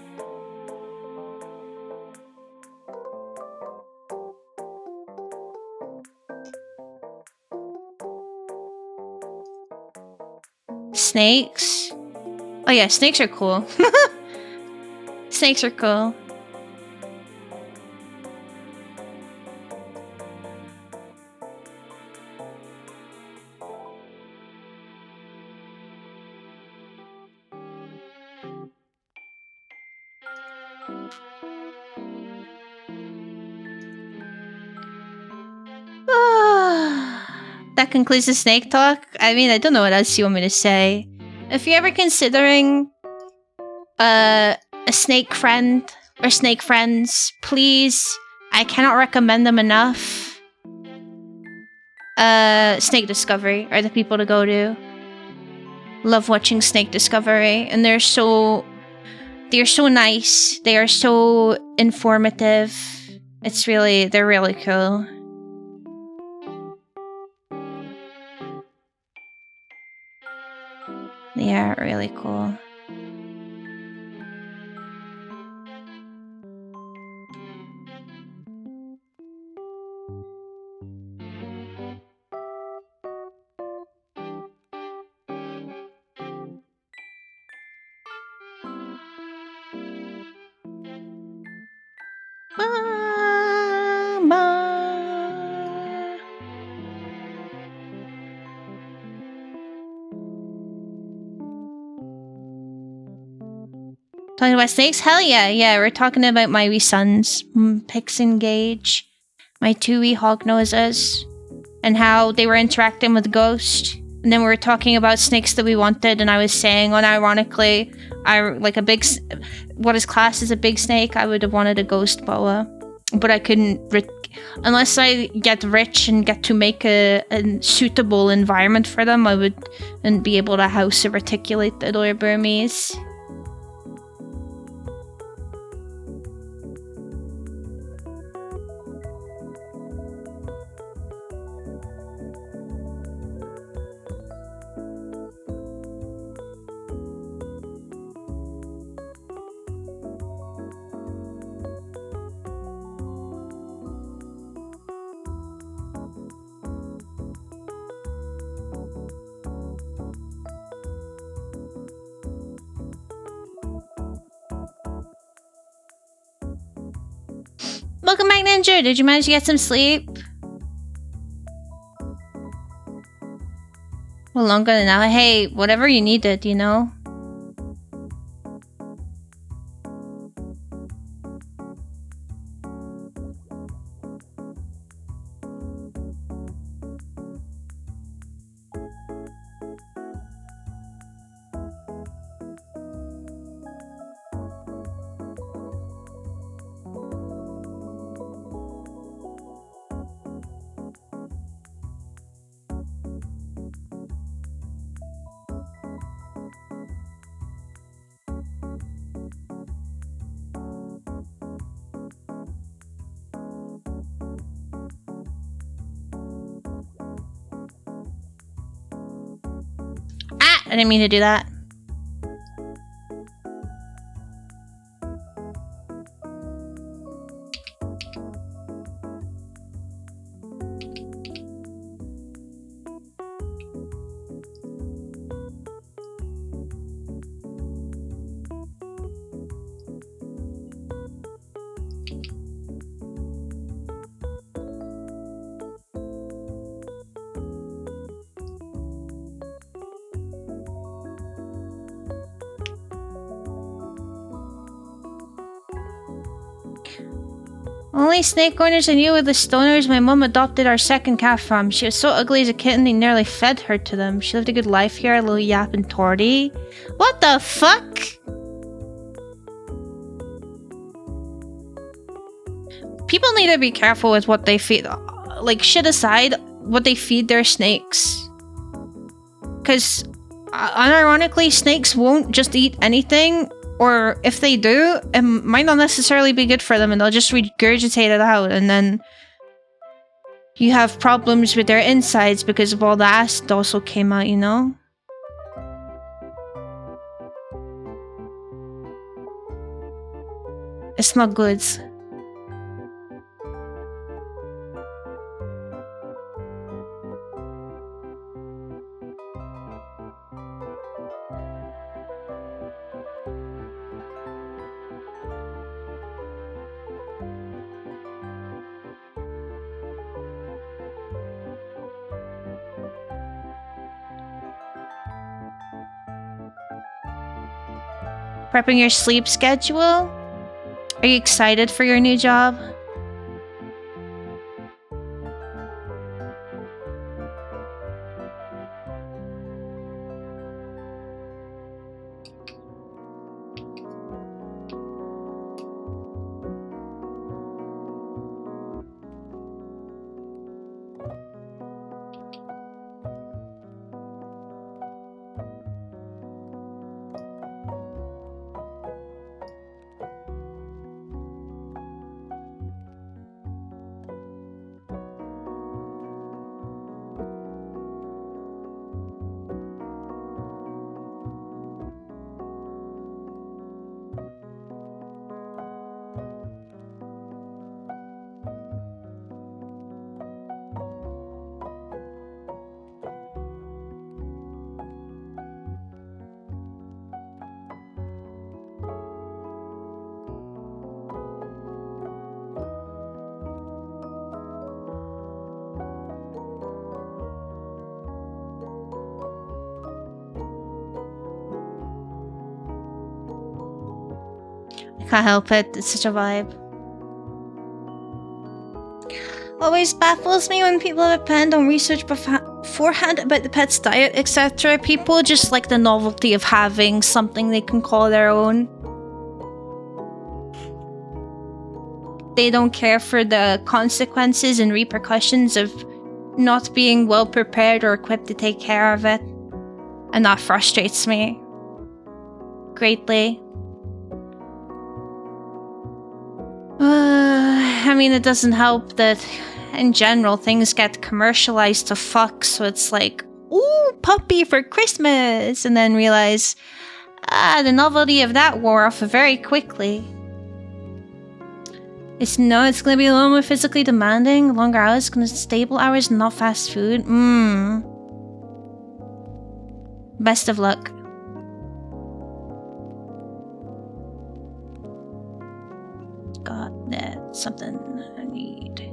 Snakes? Oh yeah, snakes are cool. Snakes are cool. That concludes the snake talk. I mean, I don't know what else you want me to say. If you're ever considering a snake friend or snake friends, please, I cannot recommend them enough. Snake Discovery are the people to go to. Love watching Snake Discovery, and they're so nice. They are so informative. They're really cool. Yeah, really cool. Talking about snakes? Hell yeah. Yeah, we're talking about my wee sons, Pix and Gage, my 2 wee hog noses, and how they were interacting with Ghost. And then we were talking about snakes that we wanted, and I was saying, unironically, what is classed as a big snake, I would have wanted a ghost boa. But I couldn't, unless I get rich and get to make a suitable environment for them, I wouldn't be able to house a reticulated or Burmese. Welcome back, Ninja. Did you manage to get some sleep? Well, longer than now. Hey, whatever you needed, you know? I didn't mean to do that. Only snake owners I knew were the stoners my mum adopted our second cat from. She was so ugly as a kitten they nearly fed her to them. She lived a good life here, a little yap and torty. What the fuck? People need to be careful with what they feed. Like, shit aside, what they feed their snakes. Because, unironically, snakes won't just eat anything. Or if they do, it might not necessarily be good for them and they'll just regurgitate it out. And then you have problems with their insides because of all the acid also came out, you know? It's not good. Prepping your sleep schedule? Are you excited for your new job? Can't help it. It's such a vibe. Always baffles me when people have a pen, don't research beforehand about the pet's diet, etc. People just like the novelty of having something they can call their own. They don't care for the consequences and repercussions of not being well prepared or equipped to take care of it. And that frustrates me greatly. I mean, it doesn't help that in general things get commercialized to fuck, so it's like, ooh, puppy for Christmas, and then realize, the novelty of that wore off very quickly. It's gonna be a little more physically demanding, longer hours, gonna stable hours, not fast food. Best of luck. God, that's something I need.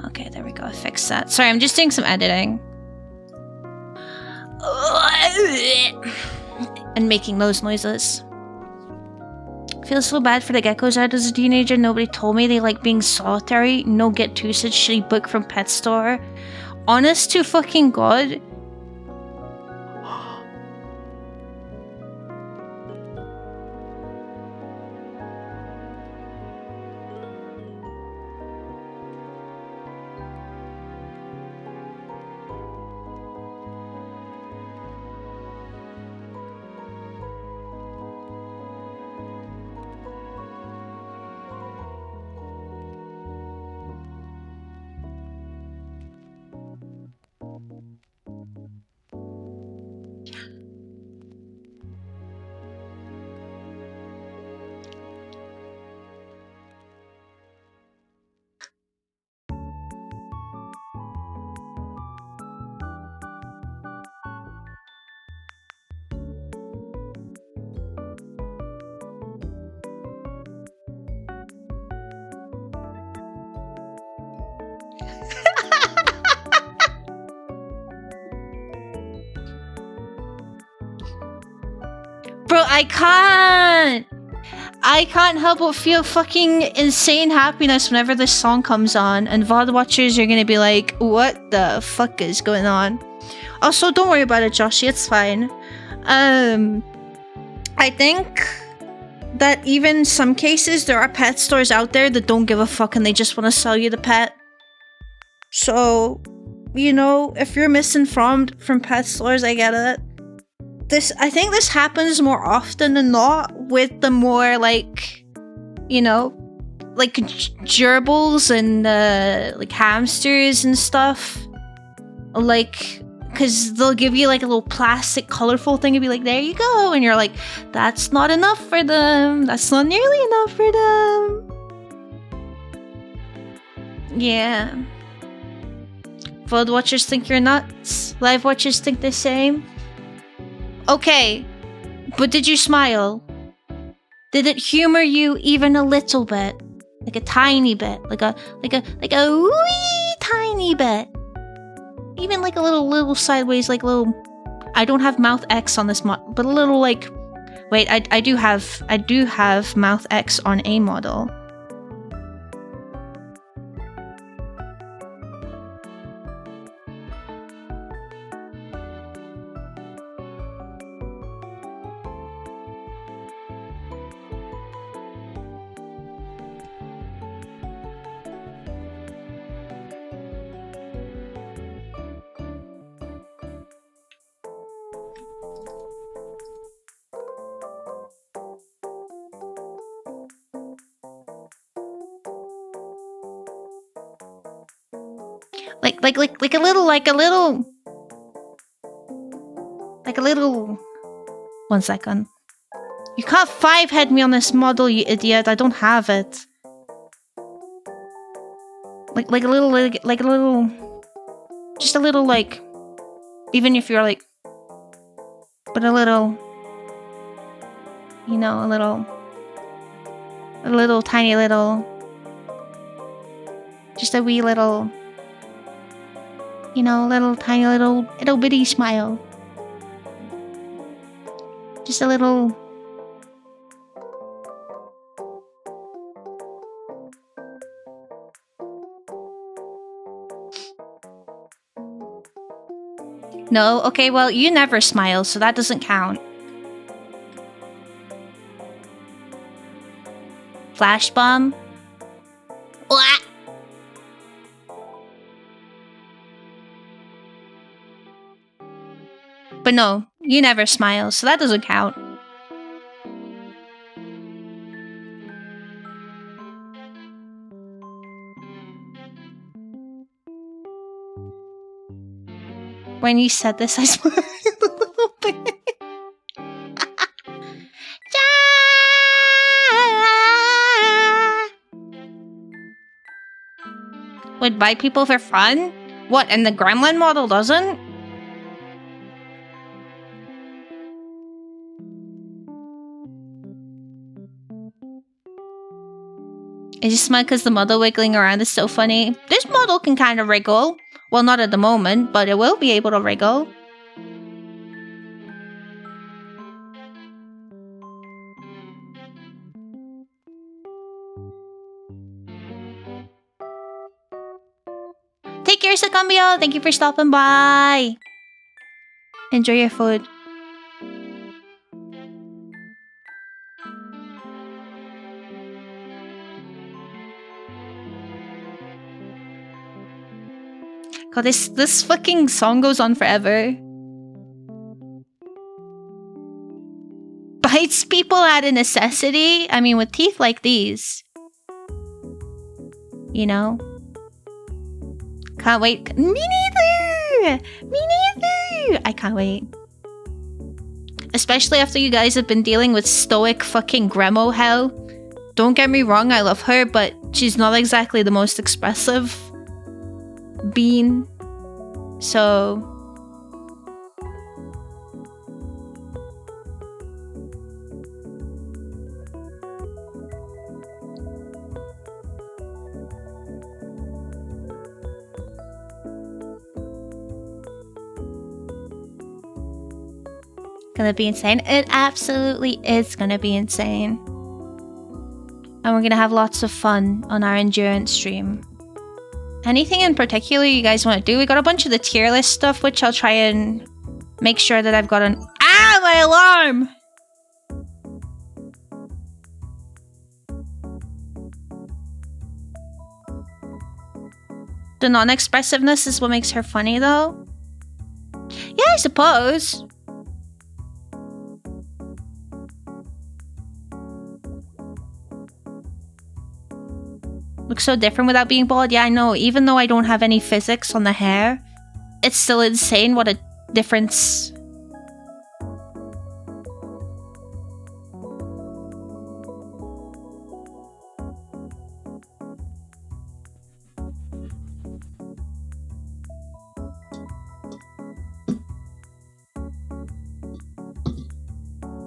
Okay, there we go. Fix that. Sorry, I'm just doing some editing. And making those noises. Feel so bad for the geckos out as a teenager. Nobody told me they like being solitary. No get to such shitty book from pet store. Honest to fucking God. Bro, I can't help but feel fucking insane happiness whenever this song comes on, and VOD watchers are gonna be like, what the fuck is going on? Also, don't worry about it, Joshy, it's fine. I think that even in some cases, there are pet stores out there that don't give a fuck and they just want to sell you the pet. So, you know, if you're misinformed from pet stores, I get it. I think this happens more often than not with the more, like, you know, like gerbils and like hamsters and stuff. Like, because they'll give you like a little plastic colorful thing and be like, there you go, and you're like, that's not enough for them, that's not nearly enough for them. Yeah. VOD watchers think you're nuts. Live watchers think the same. Okay, but did you smile? Did it humor you even a little bit? Like a tiny bit, like a wee tiny bit. Even like a little sideways, like little. I don't have mouth X on this mod, but a little like. Wait, I do have mouth X on a model. Like a little. 1 second. You can't 5-head me on this model, you idiot. I don't have it. Like a little, just a little, like, even if you're like, but a little, you know, a little tiny little, just a wee little, you know, little tiny little bitty smile. Just a little. No? Okay, well, you never smile, so that doesn't count. Flash bomb? Wah! But no, you never smile, so that doesn't count. When you said this, I smiled a little bit. Would bite people for fun? What, and the gremlin model doesn't? I just smile because the model wiggling around is so funny. This model can kind of wriggle. Well, not at the moment, but it will be able to wriggle. Take care, Sucumbio. Thank you for stopping by. Enjoy your food. God, this fucking song goes on forever. Bites people out of necessity? I mean, with teeth like these. You know? Can't wait. Me neither! Me neither! I can't wait. Especially after you guys have been dealing with stoic fucking Gremo hell. Don't get me wrong, I love her, but she's not exactly the most expressive bean. So gonna be insane. It absolutely is gonna be insane. And we're gonna have lots of fun on our endurance stream. Anything in particular you guys want to do? We got a bunch of the tier list stuff, which I'll try and make sure that I've got an... Ah, my alarm! The non-expressiveness is what makes her funny, though. Yeah, I suppose. Looks so different without being bald. Yeah, I know. Even though I don't have any physics on the hair, it's still insane what a difference.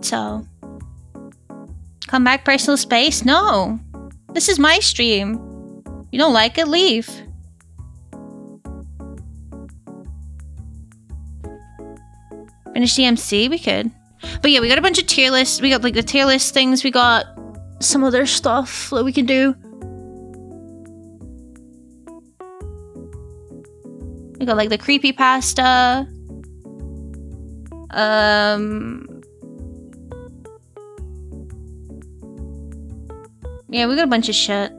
So, come back, personal space? No. This is my stream. You don't like it? Leave. Finish the MC? We could. But yeah, we got a bunch of tier lists. We got like the tier list things. We got some other stuff that we can do. We got like the creepypasta. Yeah, we got a bunch of shit.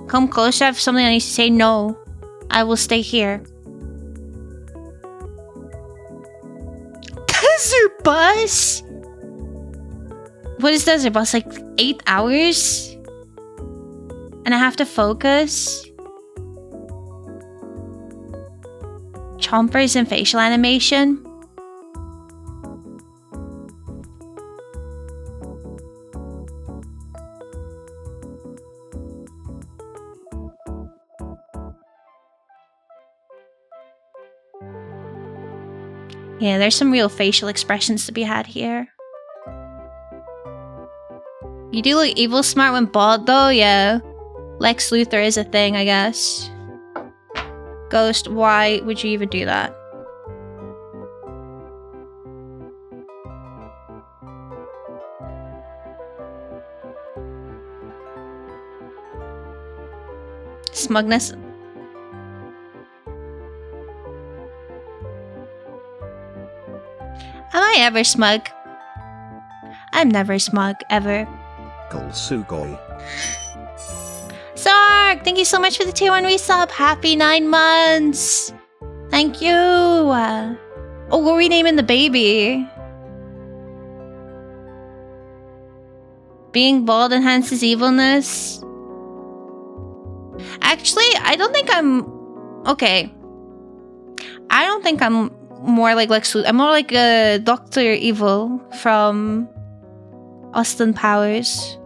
Come close, I have something I need to say. No. I will stay here. Desert bus? What is desert bus? Like 8 hours? And I have to focus? Chompers and facial animation? Yeah, there's some real facial expressions to be had here. You do look evil smart when bald though, yeah. Lex Luthor is a thing, I guess. Ghost, why would you even do that? Smugness. Am I ever smug? I'm never smug, ever. Sugoi. Sark, thank you so much for the tier 1 resub. Happy 9 months. Thank you. Oh, what are we naming the baby? Being bald enhances evilness. Actually, I don't think I'm... Okay. I don't think I'm more like Lex Luthor. I'm more like Dr. Evil from Austin Powers.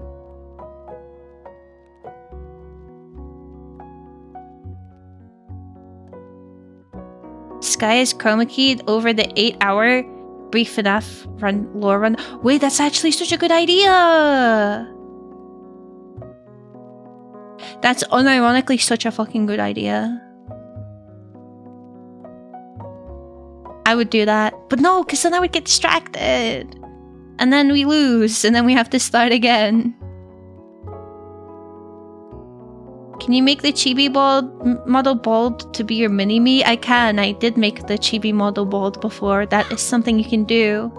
Sky is chroma keyed over the 8-hour brief enough lore run. Wait, that's actually such a good idea! That's unironically such a fucking good idea. I would do that. But no, because then I would get distracted. And then we lose, and then we have to start again. Can you make the chibi model bald to be your mini-me? I can. I did make the chibi model bald before. That is something you can do.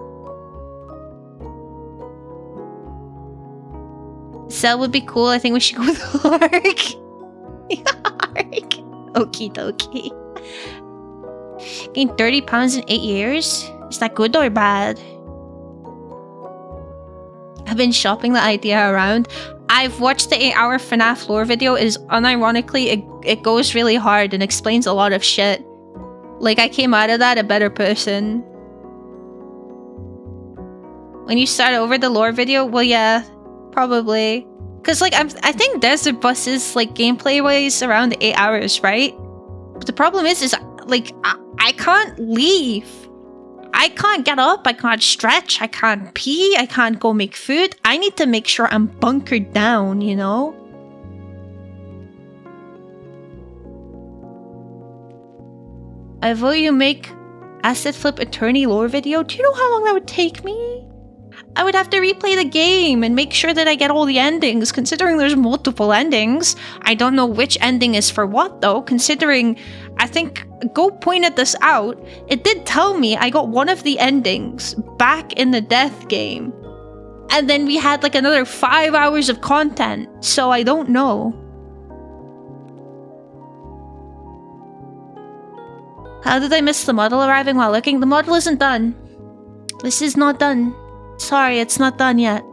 Cell would be cool. I think we should go with Hark. Hark. Okie dokie. Gained 30 pounds in 8 years? Is that good or bad? I've been shopping the idea around. I've watched the 8-hour FNAF lore video. It is unironically, it goes really hard and explains a lot of shit. Like, I came out of that a better person. When you start over the lore video, well, yeah, probably. Because, like, I think Desert Bus is, like, gameplay-wise around 8 hours, right? But the problem is like, I can't leave. I can't get up, I can't stretch, I can't pee, I can't go make food. I need to make sure I'm bunkered down, you know? I vote you make Asset Flip Attorney lore video. Do you know how long that would take me? I would have to replay the game and make sure that I get all the endings, considering there's multiple endings. I don't know which ending is for what though, considering I think Go pointed this out. It did tell me I got one of the endings back in the death game. And then we had like another 5 hours of content, so I don't know. How did I miss the model arriving while looking? The model isn't done. This is not done. Sorry, it's not done yet.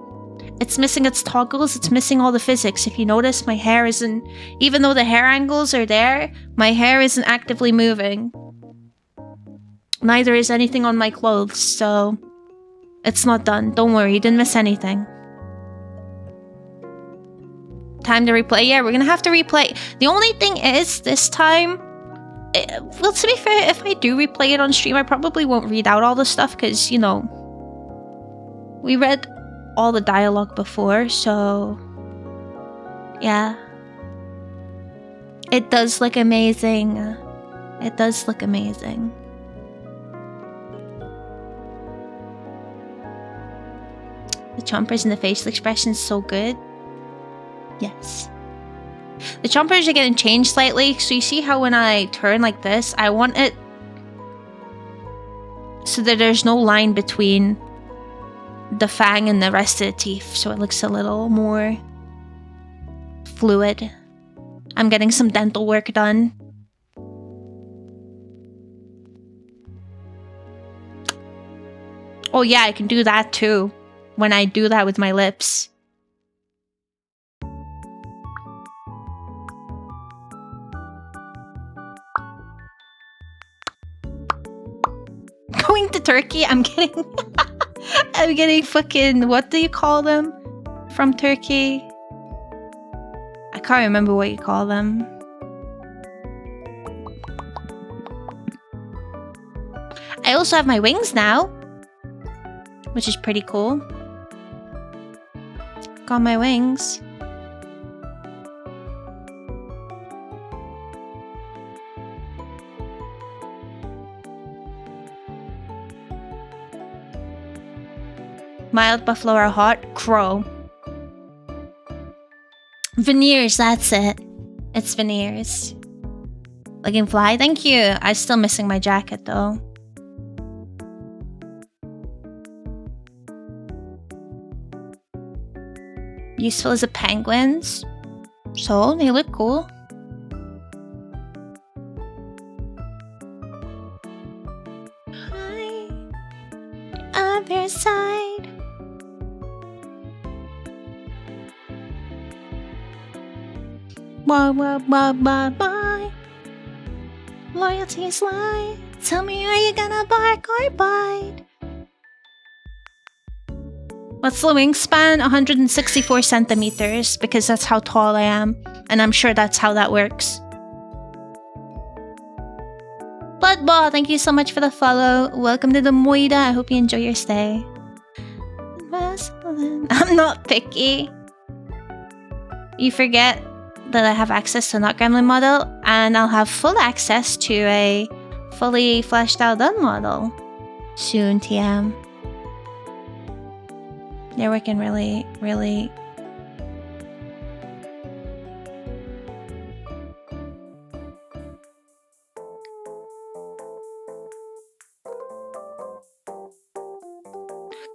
It's missing its toggles, it's missing all the physics. If you notice, my hair isn't... Even though the hair angles are there, my hair isn't actively moving. Neither is anything on my clothes, so... It's not done. Don't worry, you didn't miss anything. Time to replay? Yeah, we're gonna have to replay. The only thing is, this time... well, to be fair, if I do replay it on stream, I probably won't read out all the stuff, because, you know... We read all the dialogue before, so... Yeah. It does look amazing. It does look amazing. The chompers and the facial expressions so good. Yes. The chompers are getting changed slightly, so you see how when I turn like this, I want it so that there's no line between the fang and the rest of the teeth, so it looks a little more fluid. I'm getting some dental work done. Oh yeah, I can do that too. When I do that with my lips. Going to Turkey, I'm getting... I'm getting fucking... What do you call them? From Turkey? I can't remember what you call them. I also have my wings now. Which is pretty cool. Got my wings. Mild buffalo or hot? Crow. Veneers, that's it. It's veneers. Looking fly? Thank you. I'm still missing my jacket though. Useful as a penguins. So, they look cool. Hi. Other side. Bye. Loyalty is lie. Tell me, are you gonna bark or bite? What's the wingspan? 164 centimeters, because that's how tall I am. And I'm sure that's how that works. Bloodball, thank you so much for the follow. Welcome to the Moida. I hope you enjoy your stay. I'm not picky. You forget that I have access to not gremlin model, and I'll have full access to a fully fleshed out done model soon, TM. They're working really.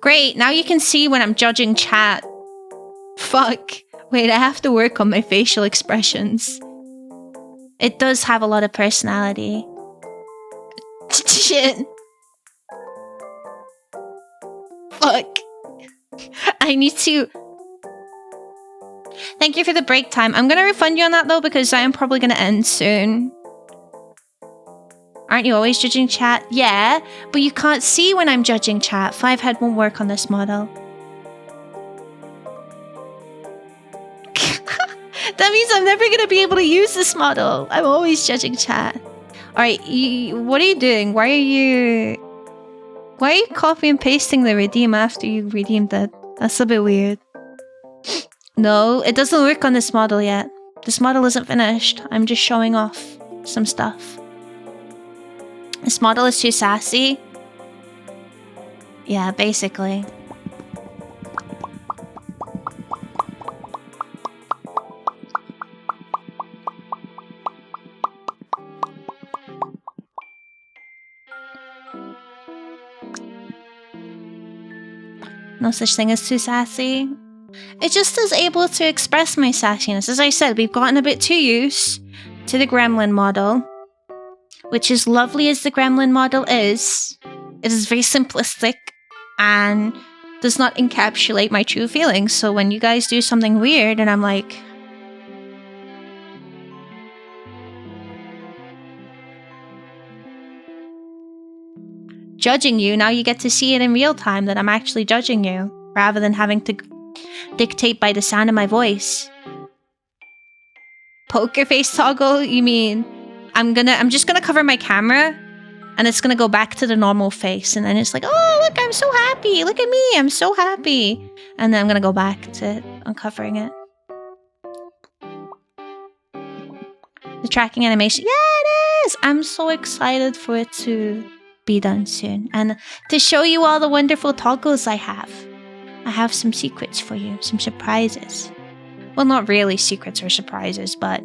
Great, now you can see when I'm judging chat. Fuck. Wait, I have to work on my facial expressions. It does have a lot of personality. Shit. Fuck. I need to... Thank you for the break time. I'm gonna refund you on that though, because I am probably gonna end soon. Aren't you always judging chat? Yeah, but you can't see when I'm judging chat. 5 head won't work on this model. That means I'm never gonna be able to use this model. I'm always judging chat. Alright, what are you doing? Why are you copy and pasting the redeem after you redeemed it? That's a bit weird. No, it doesn't work on this model yet. This model isn't finished. I'm just showing off some stuff. This model is too sassy. Yeah, basically. No such thing as too sassy. It just is able to express my sassiness. As I said, we've gotten a bit too used to the gremlin model, which is lovely as the gremlin model is. It is very simplistic and does not encapsulate my true feelings. So when you guys do something weird and I'm like... judging you, now you get to see it in real time that I'm actually judging you, rather than having to dictate by the sound of my voice. Poker face toggle? You mean I'm just gonna cover my camera and it's gonna go back to the normal face, and then it's like, oh look, I'm so happy, look at me, I'm so happy, and then I'm gonna go back to uncovering it. The tracking animation, yeah it is! I'm so excited for it to be done soon, and to show you all the wonderful toggles I have. I have some secrets for you, some surprises. Well, not really secrets or surprises, but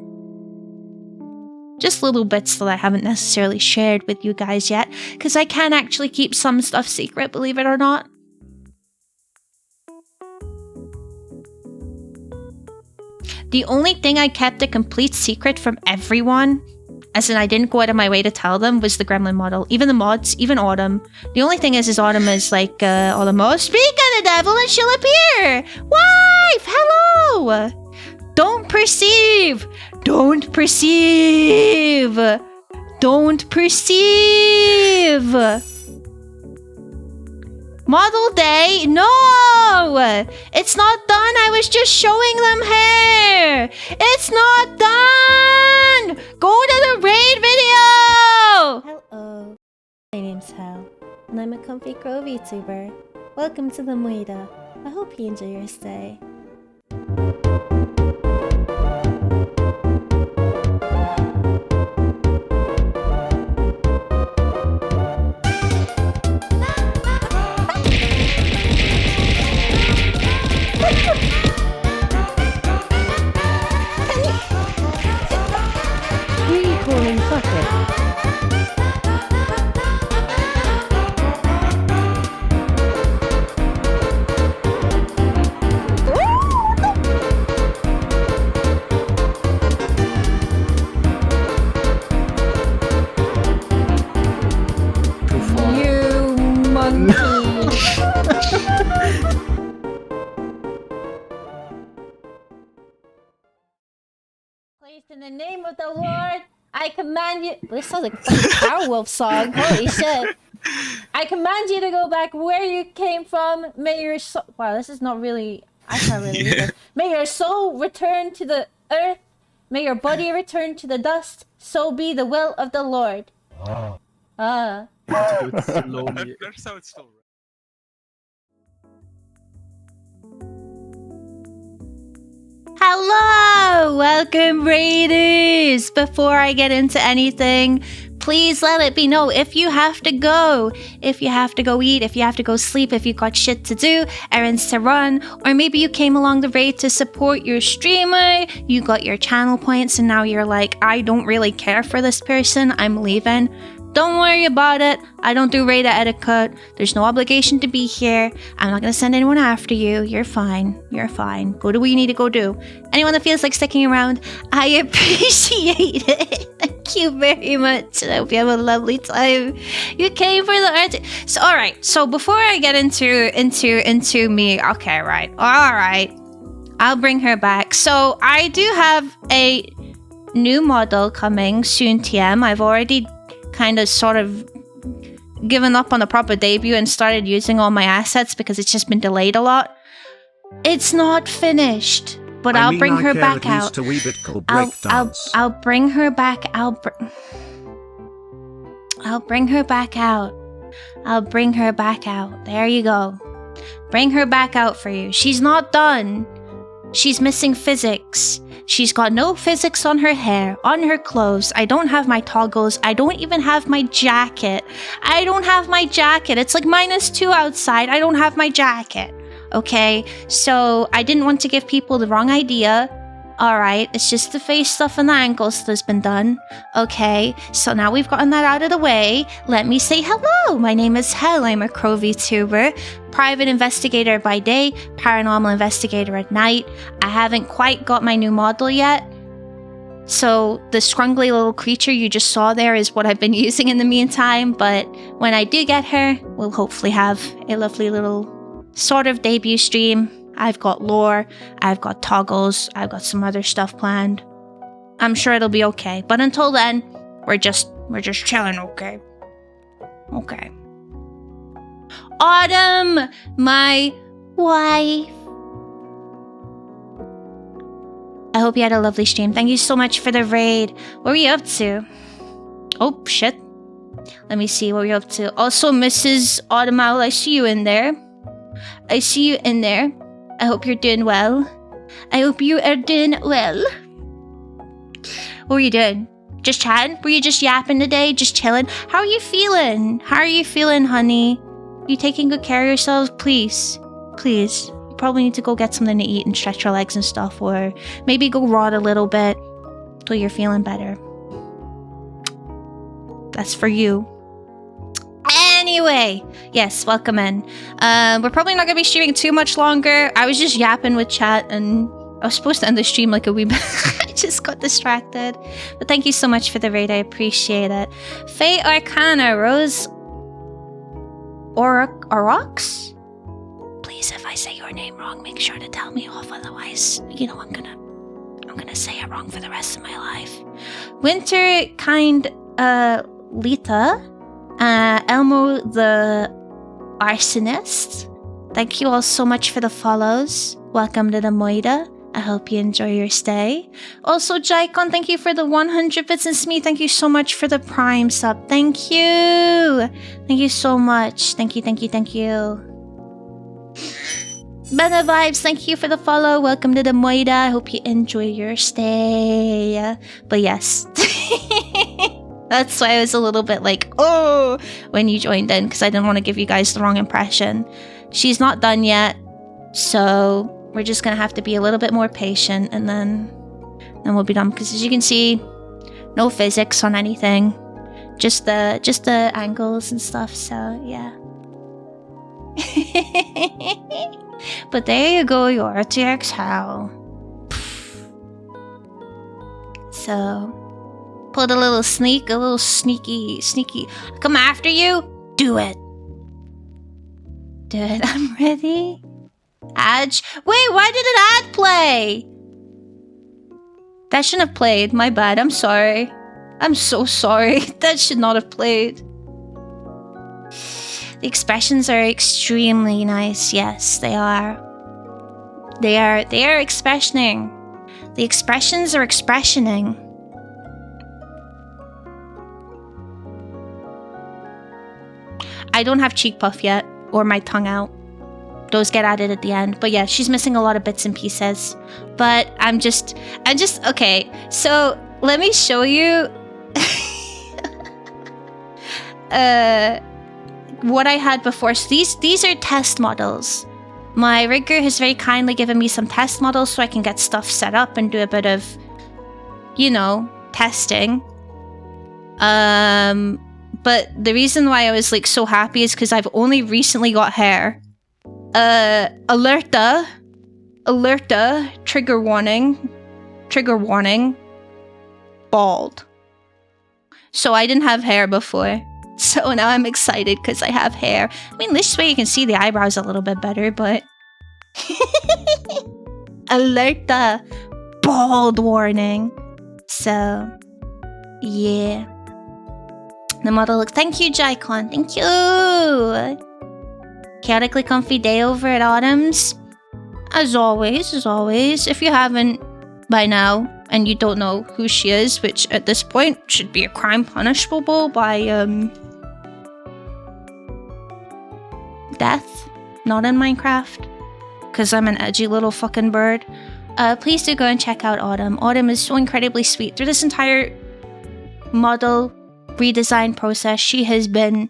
just little bits that I haven't necessarily shared with you guys yet, because I can actually keep some stuff secret, believe it or not. The only thing I kept a complete secret from everyone, as in I didn't go out of my way to tell them, was the gremlin model. Even the mods, even Autumn. The only thing is Autumn is like, Autumn, speak of the devil and she'll appear. Wife, hello. Don't perceive. Don't perceive. Don't perceive. Model day? No! It's not done. I was just showing them hair. It's not done. Go to the raid video. Hello. My name's Hal, and I'm a comfy crow VTuber. Welcome to the Muida. I hope you enjoy your stay. Recalling bucket. You monkey. Placed in the name of the Lord, I command you. This sounds like a fucking Powerwolf song. Holy shit. I command you to go back where you came from. May your soul. Wow, this is not really. I can't really read this. May your soul return to the earth. May your body return to the dust. So be the will of the Lord. Ah. Slowly. That's how it's still. Hello! Welcome, Raiders! Before I get into anything, please let it be known if you have to go. If you have to go eat, if you have to go sleep, if you got shit to do, errands to run, or maybe you came along the raid to support your streamer, you got your channel points and now you're like, I don't really care for this person, I'm leaving. Don't worry about it. I don't do raid etiquette. There's no obligation to be here. I'm not going to send anyone after you. You're fine. You're fine. Go do what you need to go do. Anyone that feels like sticking around, I appreciate it. Thank you very much. I hope you have a lovely time. You came for the art. So, all right. So before I get into me, okay, right. All right. I'll bring her back. So I do have a new model coming soon, TM. I've already kind of sort of given up on the proper debut and started using all my assets because it's just been delayed a lot. It's not finished, but I'll bring her back out. I'll bring her back. I'll bring her back out. I'll bring her back out. There you go. Bring her back out for you. She's not done. She's missing physics. She's got no physics on her hair, on her clothes. I don't have my toggles. I don't even have my jacket. I don't have my jacket. It's like -2 outside. I don't have my jacket. Okay, so I didn't want to give people the wrong idea. Alright, it's just the face stuff and the ankles that's been done. Okay, so now we've gotten that out of the way. Let me say hello. My name is Hel. I'm a Crow VTuber. Private investigator by day, paranormal investigator at night. I haven't quite got my new model yet. So the scrungly little creature you just saw there is what I've been using in the meantime. But when I do get her, we'll hopefully have a lovely little sort of debut stream. I've got lore, I've got toggles, I've got some other stuff planned. I'm sure it'll be okay. But until then, we're just chilling, okay? Okay. Autumn, my wife. I hope you had a lovely stream. Thank you so much for the raid. What were you up to? Oh, shit. Let me see what you're up to. Also, Mrs. Autumn Owl, I see you in there. I see you in there. I hope you're doing well. I hope you are doing well. What were you doing? Just chatting? Were you just yapping today? Just chilling? How are you feeling? How are you feeling, honey? Are you taking good care of yourselves? Please. Please. You probably need to go get something to eat and stretch your legs and stuff. Or maybe go rot a little bit till you're feeling better. That's for you. Anyway, yes, welcome in. We're probably not gonna be streaming too much longer. I was just yapping with chat and I was supposed to end the stream like a wee bit. just got distracted. But thank you so much for the raid. I appreciate it. Faye Arcana, Rose Orox? Please, if I say your name wrong, make sure to tell me off. Otherwise, you know, I'm gonna say it wrong for the rest of my life. Winter Kind Lita, Elmo the Arsonist. Thank you all so much for the follows. Welcome to the Moida. I hope you enjoy your stay. Also, Jaikon, thank you for the 100 bits, and Smee, thank you so much for the Prime sub. Thank you. Thank you so much. Thank you, thank you, thank you. Bena Vibes, thank you for the follow. Welcome to the Moida. I hope you enjoy your stay. But yes. That's why I was a little bit like, oh, when you joined in, because I didn't want to give you guys the wrong impression. She's not done yet, so we're just gonna have to be a little bit more patient, and then we'll be done. Because as you can see, no physics on anything, just the angles and stuff. So yeah. But there you go, your RTX Hal. So pulled a little sneaky. Come after you. Do it. I'm ready. Adge. Wait, why did an ad play? That shouldn't have played. My bad. I'm sorry. I'm so sorry. That should not have played. The expressions are extremely nice. Yes, they are. They are expressioning. The expressions are expressioning. I don't have cheek puff yet, or my tongue out. Those get added at the end. But yeah, she's missing a lot of bits and pieces. But I'm just okay. So let me show you what I had before. So these are test models. My rigger has very kindly given me some test models so I can get stuff set up and do a bit of, you know, testing. But the reason why I was like so happy is because I've only recently got hair. Alerta, trigger warning, bald. So I didn't have hair before. So now I'm excited because I have hair. I mean, this way you can see the eyebrows a little bit better, but... Alerta, bald warning. So, yeah. The model looks... Thank you, Jaikon. Thank you! Chaotically comfy day over at Autumn's. As always. If you haven't by now, and you don't know who she is, which at this point should be a crime punishable by, death. Not in Minecraft. Because I'm an edgy little fucking bird. Please do go and check out Autumn. Autumn is so incredibly sweet. Through this entire model redesign process, she has been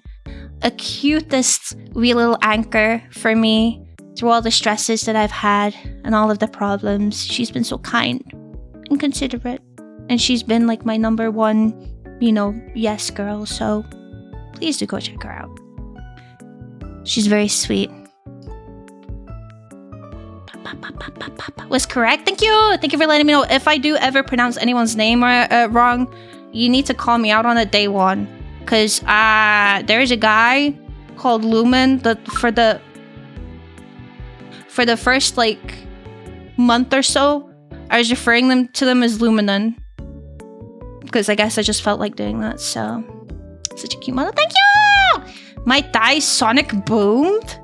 a cutest wee little anchor for me through all the stresses that I've had and all of the problems. She's been so kind and considerate, and she's been like my number one, you know, yes girl. So please do go check her out. She's very sweet. Was correct. Thank you for letting me know. If I do ever pronounce anyone's name wrong, you need to call me out on it day one. Because there's a guy called Lumen that for the first like month or so, I was referring to them as Luminon. Because I guess I just felt like doing that. So such a cute model. Thank you! My thighs sonic boomed?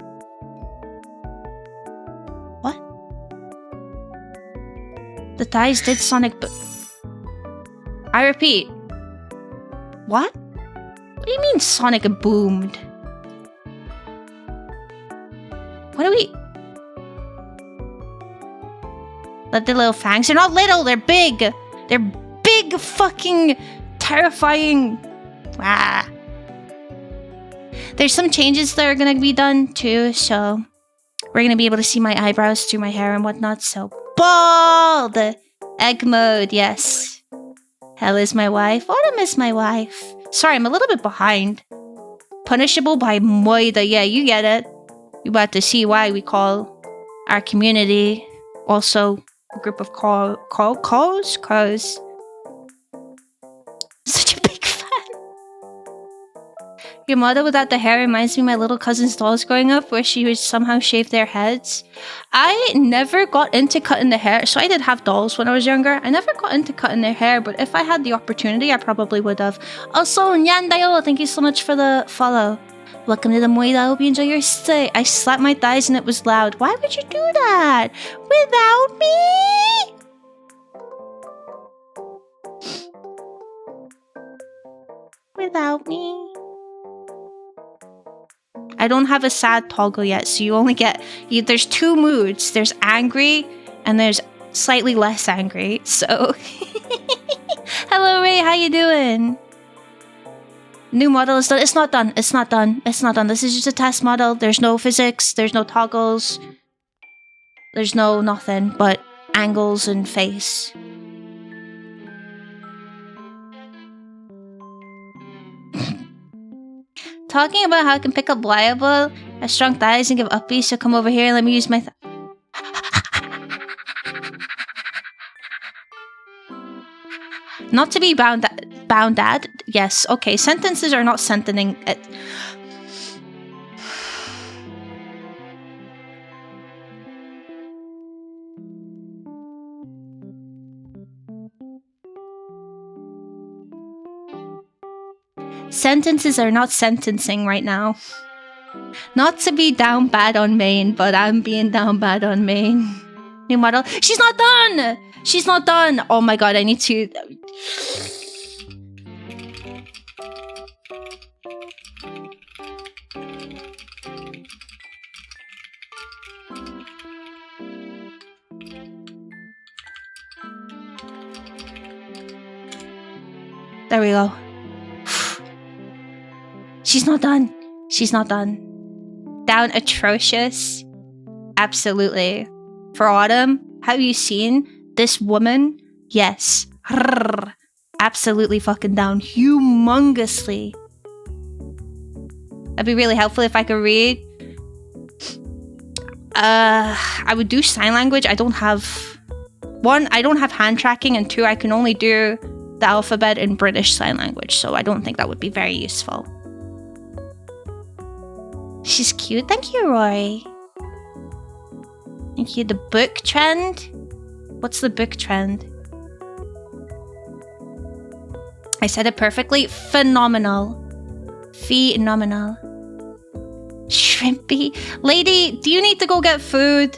What? The thighs did sonic boom. I repeat. What? What do you mean sonic boomed? What do we... Let the little fangs... They're not little, they're big! They're big fucking terrifying... Ah. There's some changes that are gonna be done too, so... We're gonna be able to see my eyebrows through my hair and whatnot, so... Bald! Egg mode, yes. Hell is my wife. Autumn is my wife. Sorry, I'm a little bit behind. Punishable by Moida. Yeah, you get it. You're about to see why we call our community also group of crows. Such a big fan. Your mother without the hair reminds me of my little cousin's dolls growing up, where she would somehow shave their heads. I never got into cutting the hair, so I did have dolls when I was younger. I never got into cutting their hair, but if I had the opportunity, I probably would have. Also, Nyandayo, thank you so much for the follow. Welcome to the Moida. I hope you enjoy your stay. I slapped my thighs and it was loud. Why would you do that? Without me? Without me? I don't have a sad toggle yet, so you only get... there's two moods. There's angry and there's slightly less angry, so... Hello, Ray. How you doing? New model is done. It's not done. It's not done. It's not done. This is just a test model. There's no physics. There's no toggles. There's no nothing but angles and face. Talking about how I can pick up liable, have strong thighs and give uppies, so come over here and let me use my Not to be bound at. Yes, okay. Sentences are not sentencing it. Sentences are not sentencing right now. Not to be down bad on Maine, but I'm being down bad on Maine. New model. She's not done! She's not done! Oh my god, I need to... There we go. She's not done. She's not done. Down atrocious. Absolutely. For Autumn, have you seen this woman? Yes. Absolutely fucking down. Humongously. That'd be really helpful if I could read. I would do sign language. I don't have... One, I don't have hand tracking, and two, I can only do the alphabet in British Sign Language, so I don't think that would be very useful. She's cute. Thank you, Rory. Thank you. The book trend? What's the book trend? I said it perfectly. Phenomenal. Phenomenal. Shrimpy. Lady, do you need to go get food?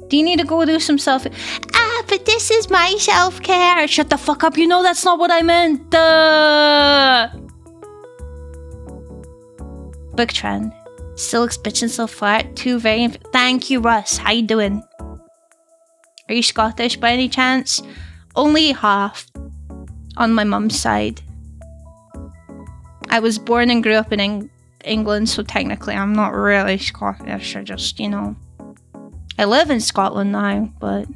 Do you need to go do some self... but this is my self-care. Shut the fuck up. You know that's not what I meant. Book trend. Still looks bitchin' so far. Two very... Thank you, Russ. How you doing? Are you Scottish by any chance? Only half. On my mum's side. I was born and grew up in England, so technically I'm not really Scottish. I just, you know... I live in Scotland now, but...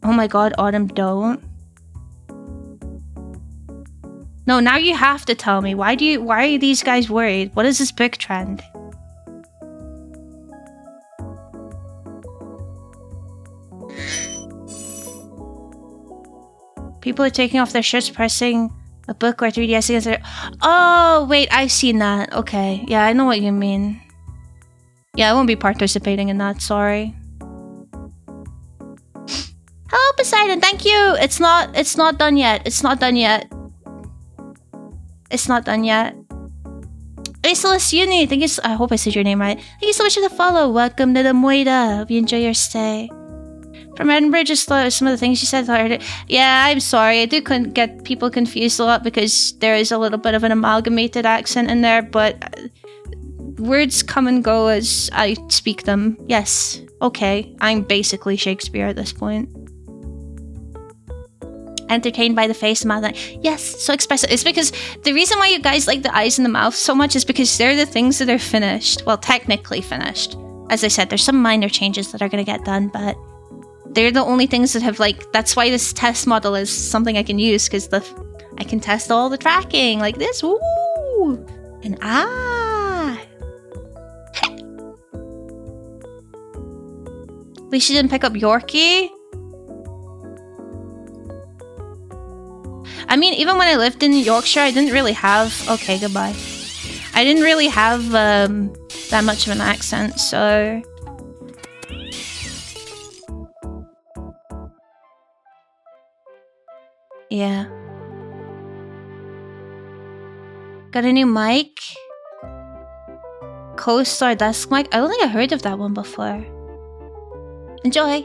Oh my god, Autumn, don't. No, now you have to tell me. Why are these guys worried? What is this big trend? People are taking off their shirts, pressing a book or 3DS against their... Oh, wait, I've seen that. Okay, yeah, I know what you mean. Yeah, I won't be participating in that, sorry. Hello, Poseidon, thank you! It's not done yet. It's not done yet. It's not done yet. Hey, Celeste Uni, thank you I hope I said your name right. Thank you so much for the follow. Welcome to the Moida. Hope you enjoy your stay. From Edinburgh, just some of the things you said. Yeah, I'm sorry. I do get people confused a lot because there is a little bit of an amalgamated accent in there, but words come and go as I speak them. Yes. Okay. I'm basically Shakespeare at this point. Entertained by the face, mouth. Yes, so expressive. It's because the reason why you guys like the eyes and the mouth so much is because they're the things that are finished. Well, technically finished. As I said, there's some minor changes that are going to get done, but they're the only things that have, like, that's why this test model is something I can use, because I can test all the tracking like this. Woo! And least you didn't pick up Yorkie. I mean, even when I lived in Yorkshire, I didn't really have... Okay, goodbye. I didn't really have that much of an accent, so... Yeah. Got a new mic? Co-Star desk mic? I don't think I heard of that one before. Enjoy!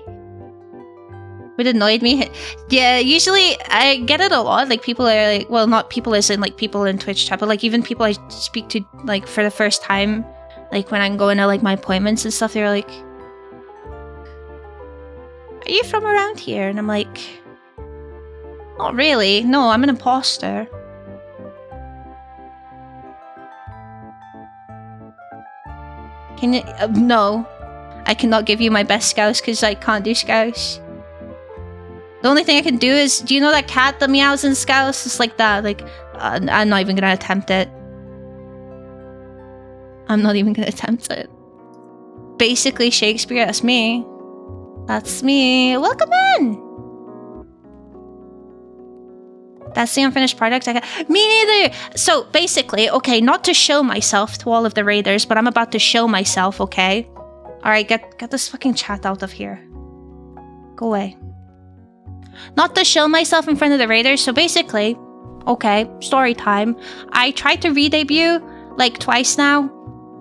What annoyed me? Yeah, usually I get it a lot. Like, people are like, well, not people as in like people in Twitch chat, but like even people I speak to like for the first time, like when I'm going to like my appointments and stuff, they're like, "Are you from around here?" And I'm like, "Not really. No, I'm an imposter." Can you? No, I cannot give you my best Scouse because I can't do Scouse. The only thing I can do is, do you know that cat that meows in Scouse? It's like that. Like, I'm not even gonna attempt it. I'm not even gonna attempt it. Basically, Shakespeare, that's me. That's me. Welcome in! That's the unfinished product I got. Me neither! So, basically, okay, not to show myself to all of the raiders, but I'm about to show myself, okay? Alright, get this fucking chat out of here. Go away. Not to show myself in front of the raiders, so basically, okay, story time. I tried to re-debut like twice now.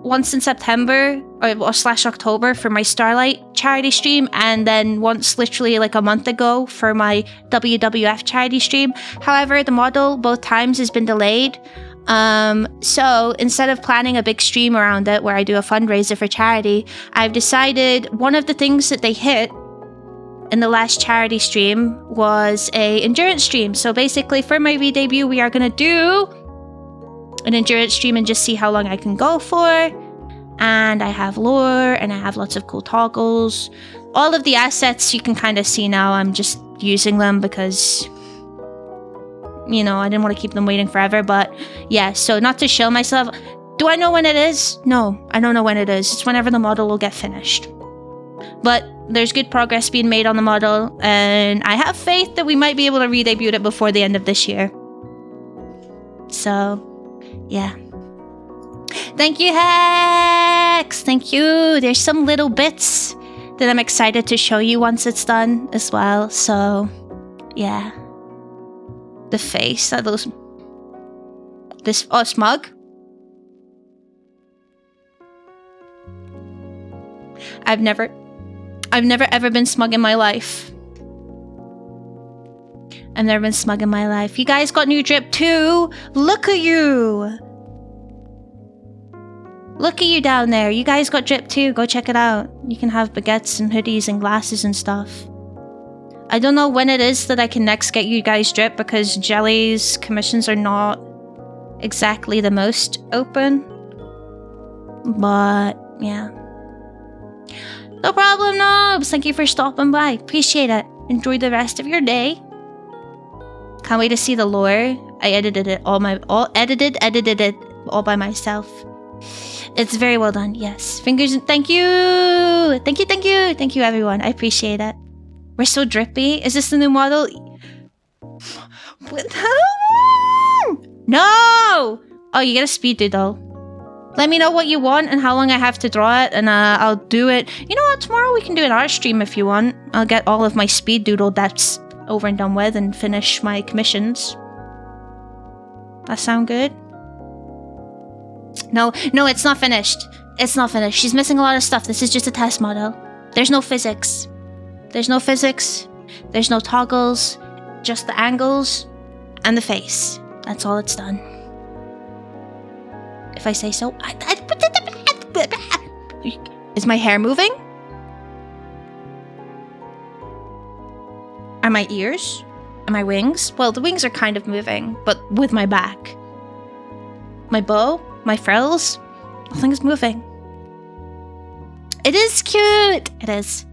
Once in September or slash October for my Starlight charity stream, and then once literally like a month ago for my WWF charity stream. However, the model both times has been delayed. So instead of planning a big stream around it where I do a fundraiser for charity, I've decided one of the things that they hit in the last charity stream was a endurance stream. So basically for my re-debut, we are going to do an endurance stream and just see how long I can go for. And I have lore and I have lots of cool toggles. All of the assets you can kind of see now. I'm just using them because, you know, I didn't want to keep them waiting forever. But yeah, so not to show myself. Do I know when it is? No, I don't know when it is. It's whenever the model will get finished. But there's good progress being made on the model, and I have faith that we might be able to re-debut it before the end of this year. So, yeah. Thank you, Hex! Thank you! There's some little bits that I'm excited to show you once it's done as well, so, yeah. The face, that those... This... Oh, smug? I've never ever been smug in my life. I've never been smug in my life. You guys got new drip too? Look at you! Look at you down there. You guys got drip too. Go check it out. You can have baguettes and hoodies and glasses and stuff. I don't know when it is that I can next get you guys drip because Jelly's commissions are not exactly the most open. But, yeah. No problem, Nobs. Thank you for stopping by. Appreciate it. Enjoy the rest of your day. Can't wait to see the lore. I edited it edited it all by myself. It's very well done. Yes. Fingers and thank you. Thank you everyone. I appreciate it. We're so drippy. Is this the new model? No! Oh, you get a speed doodle. Let me know what you want and how long I have to draw it, and I'll do it. You know what? Tomorrow we can do an art stream if you want. I'll get all of my speed doodle depths over and done with and finish my commissions. That sound good? No, it's not finished. It's not finished. She's missing a lot of stuff. This is just a test model. There's no physics. There's no physics. There's no toggles. Just the angles and the face. That's all it's done. If I say so. Is my hair moving? Are my ears? Are my wings? Well, the wings are kind of moving, but with my back. My bow? My frills? Nothing's moving. It is cute! It is.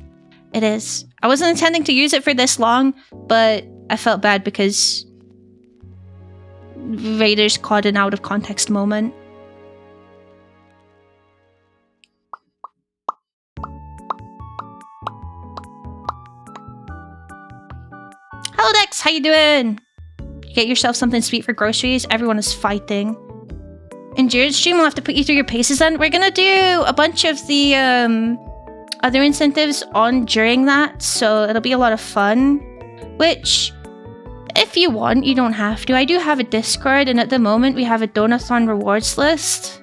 It is. I wasn't intending to use it for this long, but I felt bad because Vader's caught an out of context moment. Max, how you doing? Get yourself something sweet for groceries. Everyone is fighting. Endurance stream, we'll have to put you through your paces then. We're gonna do a bunch of the other incentives on during that, so it'll be a lot of fun. Which, if you want, you don't have to. I do have a Discord, and at the moment we have a Donathon rewards list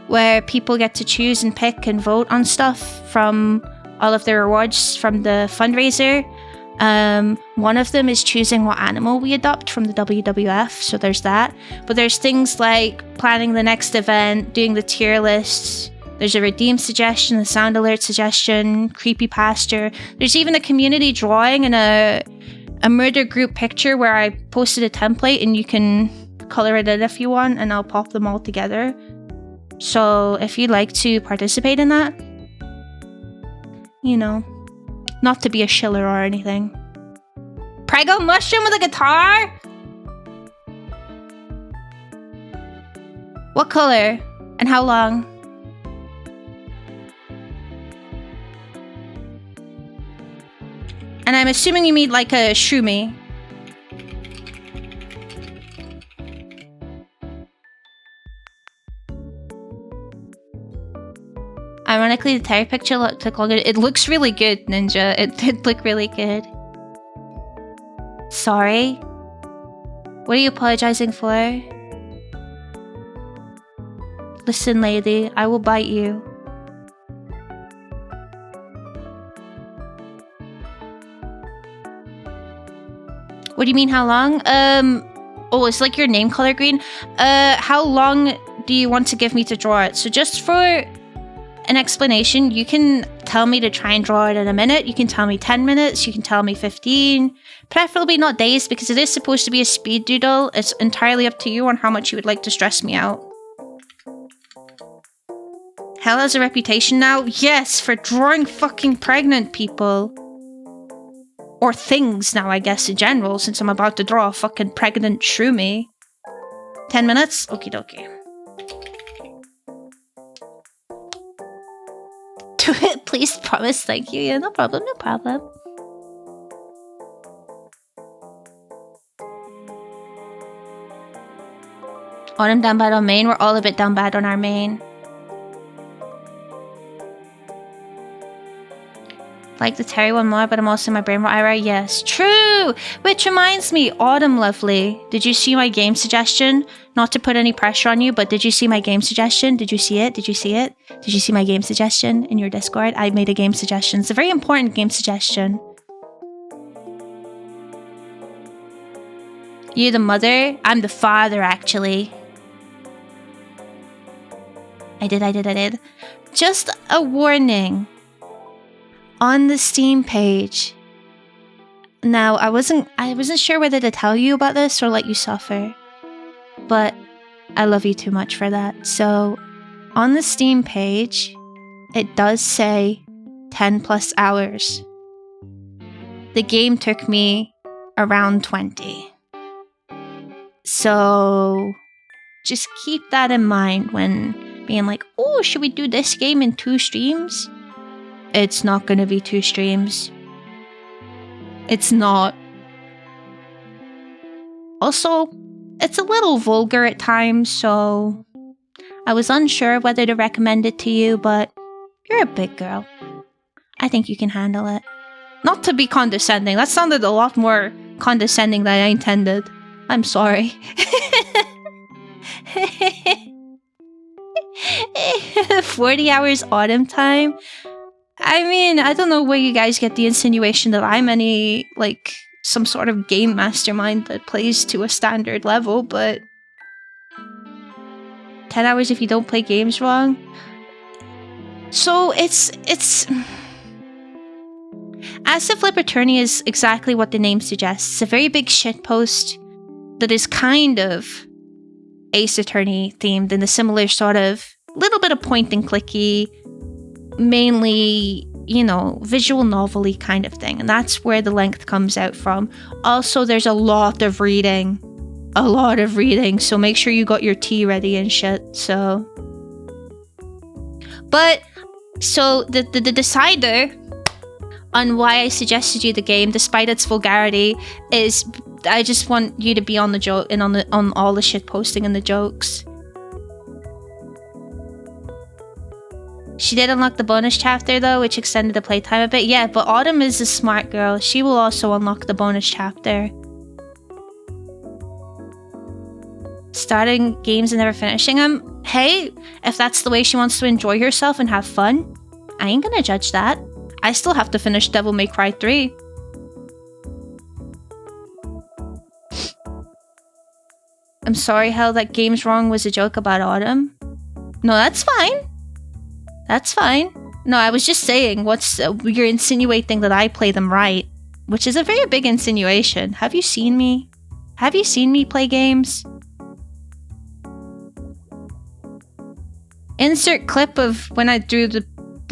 where people get to choose and pick and vote on stuff from all of their rewards from the fundraiser. One of them is choosing what animal we adopt from the WWF, so there's that. But there's things like planning the next event, doing the tier lists. There's a redeem suggestion, a sound alert suggestion, creepypasta. There's even a community drawing and a murder group picture where I posted a template and you can color it in if you want, and I'll pop them all together. So if you'd like to participate in that, you know, not to be a shiller or anything. Prego mushroom with a guitar? What color? And how long? And I'm assuming you mean like a shroomy. Ironically, the Terry picture took longer. It looks really good, Ninja. It did look really good. Sorry? What are you apologizing for? Listen, lady, I will bite you. What do you mean, how long? Oh, it's like your name color green. How long do you want to give me to draw it? So just for an explanation, you can tell me to try and draw it in a minute. You can tell me 10 minutes. You can tell me 15. Preferably not days, because it is supposed to be a speed doodle. It's entirely up to you on how much you would like to stress me out. Hell has a reputation now? Yes, for drawing fucking pregnant people. Or things now, I guess, in general, since I'm about to draw a fucking pregnant shroomy. 10 minutes? Okie dokie. Do it, please, promise, thank you. Yeah, no problem, no problem. Autumn down bad on main? We're all a bit down bad on our main. Like the Terry one more, but I'm also in my brain. Ira, yes, true. Which reminds me, Autumn, lovely. Did you see my game suggestion? Not to put any pressure on you, but did you see my game suggestion? Did you see it? Did you see it? Did you see my game suggestion in your Discord? I made a game suggestion. It's a very important game suggestion. You're the mother. I'm the father, actually. I did. Just a warning. On the Steam page. Now, I wasn't sure whether to tell you about this or let you suffer. But I love you too much for that. So, on the Steam page, it does say 10 plus hours. The game took me around 20. So, just keep that in mind when being like, oh, should we do this game in 2 streams? It's not gonna be 2 streams. It's not. Also, it's a little vulgar at times, so I was unsure whether to recommend it to you, but you're a big girl. I think you can handle it. Not to be condescending. That sounded a lot more condescending than I intended. I'm sorry. 40 hours autumn time? I mean, I don't know where you guys get the insinuation that I'm any, like, some sort of game mastermind that plays to a standard level, but 10 hours if you don't play games wrong? So, it's... As if Flip Attorney is exactly what the name suggests. It's a very big shitpost that is kind of Ace Attorney themed in a similar sort of little bit of point and clicky, mainly, you know, visual novel-y kind of thing. And that's where the length comes out from. Also, there's a lot of reading. So make sure you got your tea ready and shit, so... But, so, the decider on why I suggested you the game, despite its vulgarity, is I just want you to be on the joke and on all the shit posting and the jokes. She did unlock the bonus chapter though, which extended the playtime a bit. Yeah, but Autumn is a smart girl. She will also unlock the bonus chapter. Starting games and never finishing them. Hey, if that's the way she wants to enjoy herself and have fun, I ain't gonna judge that. I still have to finish Devil May Cry 3. I'm sorry, Hell, that Game's Wrong was a joke about Autumn. No, that's fine. That's fine. No, I was just saying, you're insinuating that I play them right, which is a very big insinuation. Have you seen me? Have you seen me play games? Insert clip of when I drew the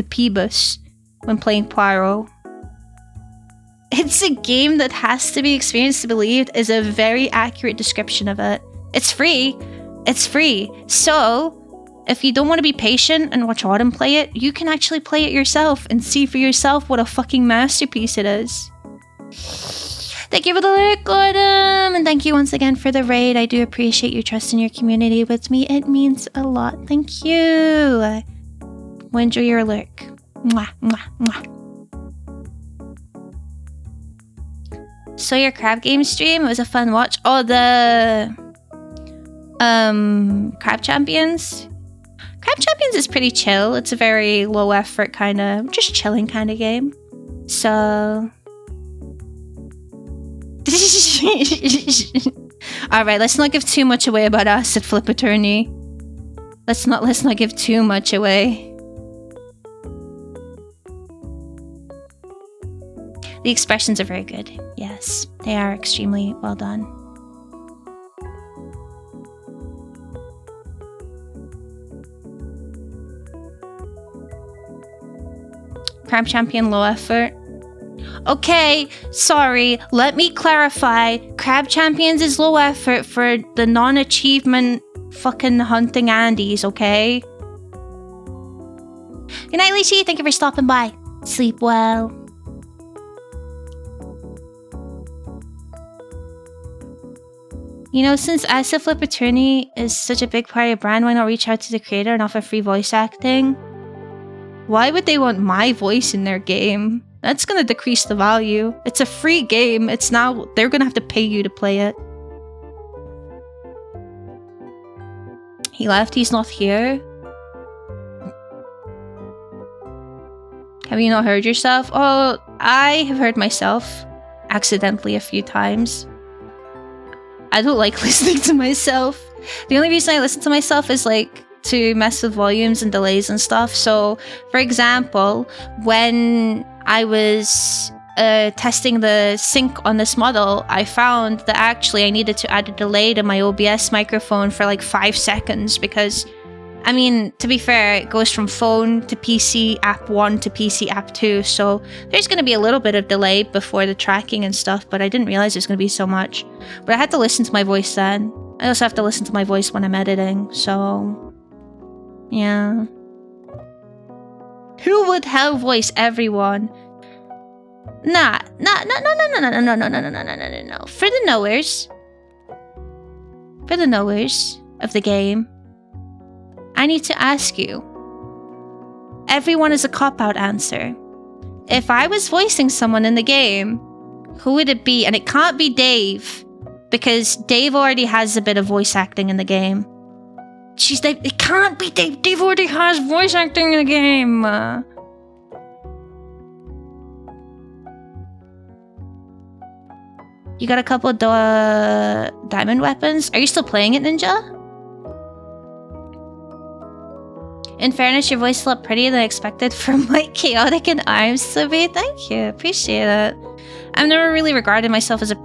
P-bus when playing Poirot. It's a game that has to be experienced to believed is a very accurate description of it. It's free. It's free. So, if you don't want to be patient and watch Autumn play it, you can actually play it yourself and see for yourself what a fucking masterpiece it is. Thank you for the lyric, Autumn! And thank you once again for the raid. I do appreciate you trusting your community with me. It means a lot. Thank you! We'll enjoy your lyric. Mwah, mwah, mwah. So your Crab Game stream, it was a fun watch. Oh, the... Crab Champions? Crab Champions is pretty chill. It's a very low effort kind of, just chilling kind of game. So... Alright, let's not give too much away about us at Flip Attorney. Let's not give too much away. The expressions are very good. Yes, they are extremely well done. Crab Champion low effort. Okay, sorry, let me clarify. Crab Champions is low effort for the non-achievement fucking hunting Andes, okay? Good night, Lychee. Thank you for stopping by. Sleep well. You know, since Asa Flip Attorney is such a big part of your brand, why not reach out to the creator and offer free voice acting? Why would they want my voice in their game? That's gonna decrease the value. It's a free game. It's now, they're gonna have to pay you to play it. He left, he's not here. Have you not heard yourself? Oh, I have heard myself accidentally a few times. I don't like listening to myself. The only reason I listen to myself is like to mess with volumes and delays and stuff. So, for example, when I was testing the sync on this model, I found that actually I needed to add a delay to my OBS microphone for like 5 seconds because, I mean, to be fair, it goes from phone to PC app 1 to PC app 2, so there's going to be a little bit of delay before the tracking and stuff, but I didn't realize there's going to be so much. But I had to listen to my voice then. I also have to listen to my voice when I'm editing, so... yeah. Who would have voice? Everyone. No. For the knowers of the game, I need to ask you. Everyone is a cop-out answer. If I was voicing someone in the game, who would it be? And it can't be Dave, because Dave already has a bit of voice acting in the game. Jeez, it can't be Dave. Dave already has voice acting in the game. You got a couple of diamond weapons. Are you still playing it, Ninja? In fairness, your voice is a lot prettier than I expected from like Chaotic and Arms to be. Thank you. Appreciate it. I've never really regarded myself as a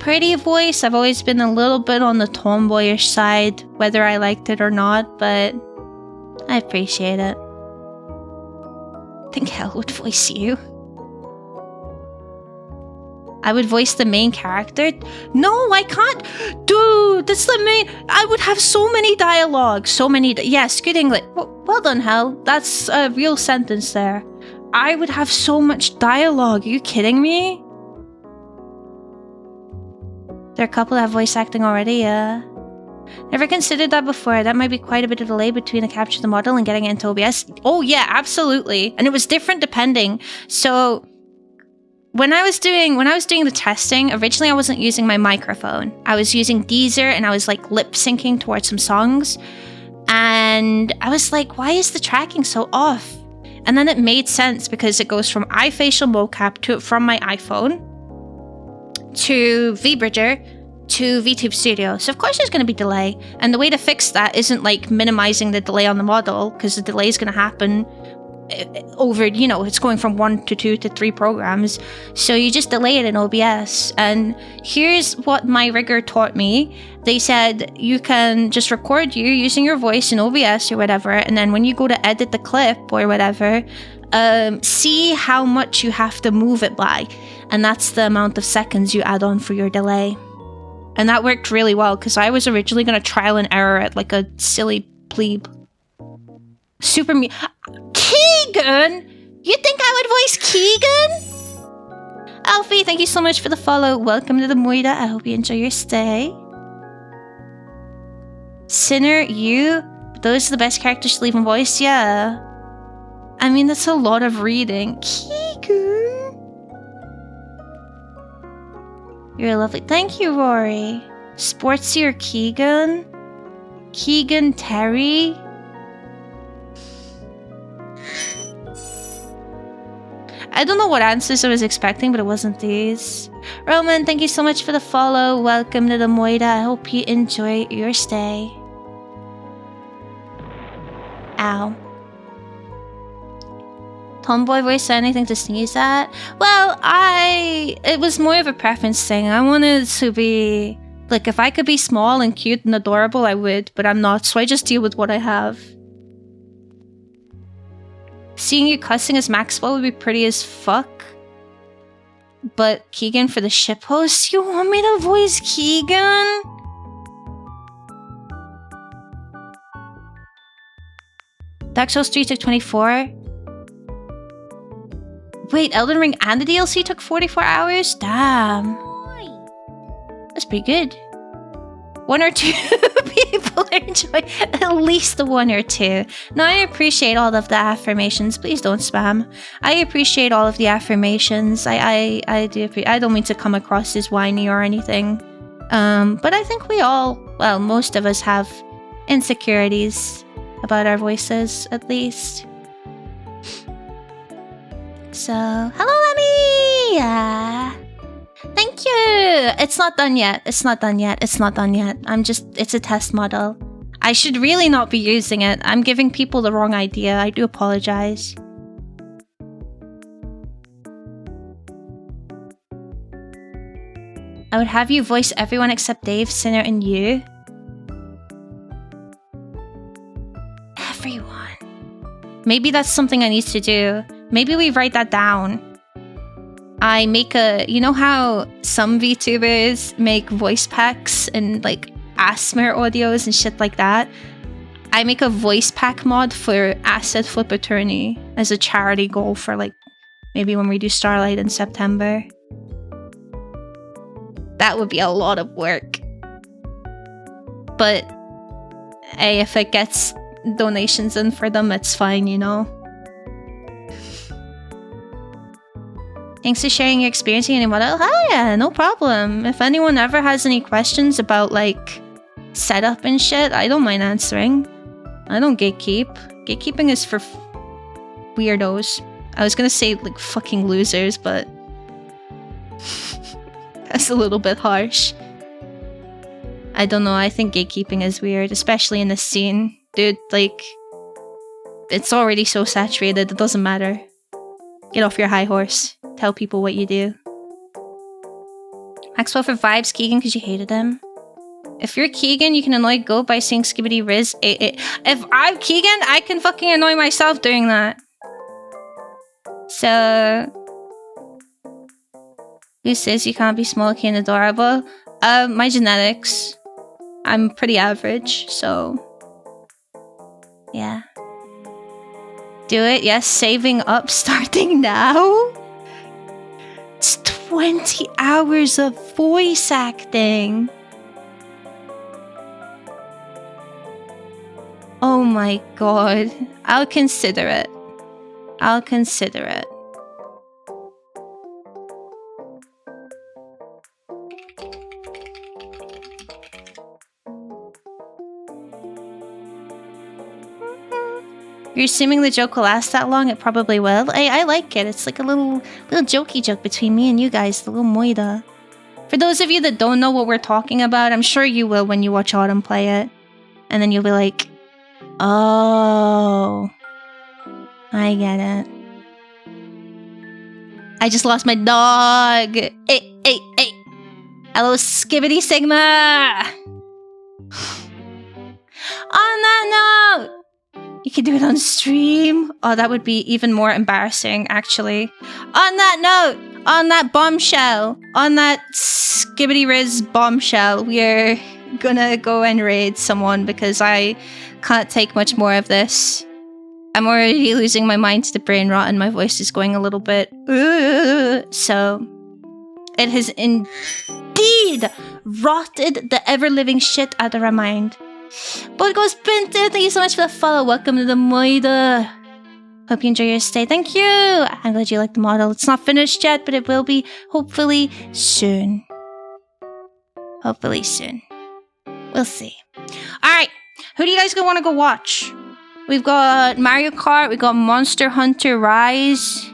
pretty voice. I've always been a little bit on the tomboyish side, whether I liked it or not, but I appreciate it. I think Hell would voice you. I would voice the main character? No, I can't. Dude, that's the main... I would have so many dialogues. So many... Yes, good English. Well done, Hell. That's a real sentence there. I would have so much dialogue. Are you kidding me? There are a couple that have voice acting already, yeah. Never considered that before. That might be quite a bit of delay between the capture the model and getting it into OBS. Oh yeah, absolutely. And it was different depending. So when I was doing the testing, originally I wasn't using my microphone. I was using Deezer and I was like lip syncing towards some songs. And I was like, why is the tracking so off? And then it made sense because it goes from iFacial mocap from my iPhone to VBridger to VTube Studio. So of course there's going to be delay. And the way to fix that isn't like minimizing the delay on the model, because the delay is going to happen over, you know, it's going from 1 to 2 to 3 programs. So you just delay it in OBS. And here's what my rigger taught me. They said you can just record you using your voice in OBS or whatever, and then when you go to edit the clip or whatever, see how much you have to move it by. And that's the amount of seconds you add on for your delay. And that worked really well, because I was originally going to trial and error it like a silly plebe. Super me. Keegan! You think I would voice Keegan? Alfie, thank you so much for the follow. Welcome to the Moira. I hope you enjoy your stay. Sinner, you? Those are the best characters to leave in voice? Yeah. I mean, that's a lot of reading. Keegan! You're lovely. Thank you, Rory. Sportsier Keegan? Keegan Terry? I don't know what answers I was expecting, but it wasn't these. Roman, thank you so much for the follow. Welcome to the Moira. I hope you enjoy your stay. Ow. Tomboy voice, said anything to sneeze at? Well, it was more of a preference thing. I wanted to be, like, if I could be small and cute and adorable, I would, but I'm not, so I just deal with what I have. Seeing you cussing as Maxwell would be pretty as fuck. But Keegan for the ship host? You want me to voice Keegan? Dark Souls 3 took 24. Wait, Elden Ring and the DLC took 44 hours? Damn. That's pretty good. 1 or 2 people enjoy at least the 1 or 2. No, I appreciate all of the affirmations. Please don't spam. I appreciate all of the affirmations. I do. I don't mean to come across as whiny or anything. But I think we all, well, most of us have insecurities about our voices, at least. So, hello, Lemmy! Thank you! It's not done yet. It's not done yet. It's not done yet. It's a test model. I should really not be using it. I'm giving people the wrong idea. I do apologize. I would have you voice everyone except Dave, Sinner, and you. Everyone. Maybe that's something I need to do. Maybe we write that down. I make you know how some VTubers make voice packs and like ASMR audios and shit like that? I make a voice pack mod for Asset Flip Attorney as a charity goal for like maybe when we do Starlight in September. That would be a lot of work. But hey, if it gets donations in for them, it's fine, you know? Thanks for sharing your experience in model. Oh yeah, no problem. If anyone ever has any questions about like setup and shit, I don't mind answering. I don't gatekeep. Gatekeeping is for weirdos. I was gonna say like fucking losers, but that's a little bit harsh. I don't know, I think gatekeeping is weird, especially in this scene. Dude, like, it's already so saturated, it doesn't matter. Get off your high horse. Tell people what you do. Maxwell for vibes, Keegan because you hated him. If you're Keegan, you can annoy Goat by saying Skibbity Riz. If I'm Keegan, I can fucking annoy myself doing that. So... Who says you can't be small, cute, and adorable? My genetics. I'm pretty average, so... Yeah. Do it. Yes, saving up starting now. It's 20 hours of voice acting. Oh my god. I'll consider it. I'll consider it. You're assuming the joke will last that long? It probably will. I like it. It's like a little jokey joke between me and you guys, the little Moida. For those of you that don't know what we're talking about, I'm sure you will when you watch Autumn play it. And then you'll be like, oh, I get it. I just lost my dog. Hey. Hello, Skibbity Sigma. On that note, you could do it on stream. Oh, that would be even more embarrassing, actually. On that note, on that bombshell, on that Skibbity Riz bombshell, we're gonna go and raid someone because I can't take much more of this. I'm already losing my mind to the brain rot and my voice is going a little bit... So, it has indeed rotted the ever-living shit out of our mind. Bodgo Sprinter, thank you so much for the follow. Welcome to the Moida. Hope you enjoy your stay. Thank you. I'm glad you like the model. It's not finished yet, but it will be hopefully soon. Hopefully soon. We'll see. Alright. Who do you guys want to go watch? We've got Mario Kart. We've got Monster Hunter Rise.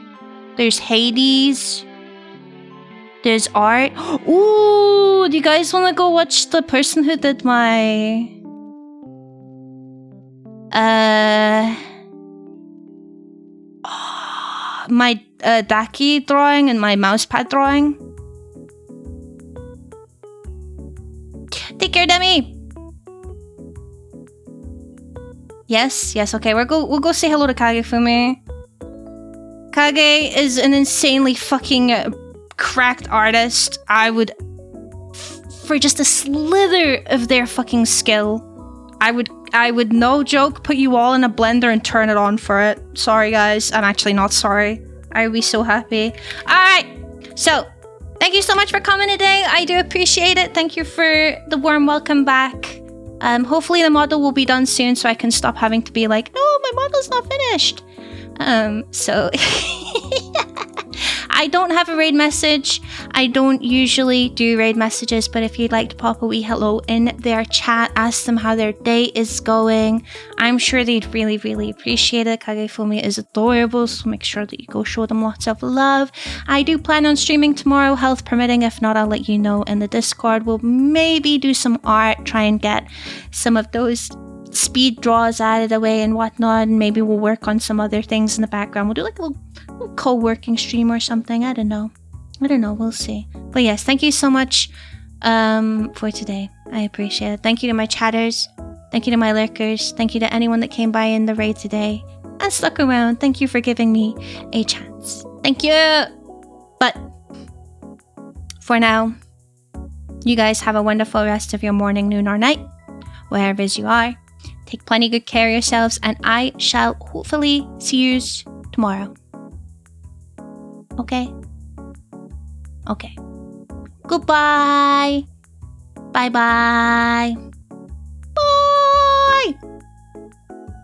There's Hades. There's Art. Ooh, do you guys want to go watch the person who did my... my Daki drawing and my mousepad drawing? Take care, Demi! Yes, okay, we'll go say hello to Kagefumi. Kage is an insanely fucking cracked artist. I would, for just a slither of their fucking skill, I would no joke put you all in a blender and turn it on for it. Sorry guys, I'm actually not sorry. I would be so happy. Alright, so thank you so much for coming today. I do appreciate it. Thank you for the warm welcome back. Hopefully the model will be done soon so I can stop having to be like, no, my model's not finished. So I don't have a raid message. I don't usually do raid messages, but if you'd like to pop a wee hello in their chat, ask them how their day is going. I'm sure they'd really, really appreciate it. Kagefumi is adorable, so make sure that you go show them lots of love. I do plan on streaming tomorrow, health permitting. If not, I'll let you know in the Discord. We'll maybe do some art, try and get some of those speed draws out of the way and whatnot, and maybe we'll work on some other things in the background. We'll do like a little co-working stream or something. I don't know, we'll see. But yes, thank you so much for today. I appreciate it. Thank you to my chatters, thank you to my lurkers, thank you to anyone that came by in the raid today and stuck around. Thank you for giving me a chance. Thank you. But for now, you guys have a wonderful rest of your morning, noon, or night, wherever you are. Take plenty good care of yourselves, and I shall hopefully see you tomorrow. Okay? Okay. Goodbye. Bye-bye.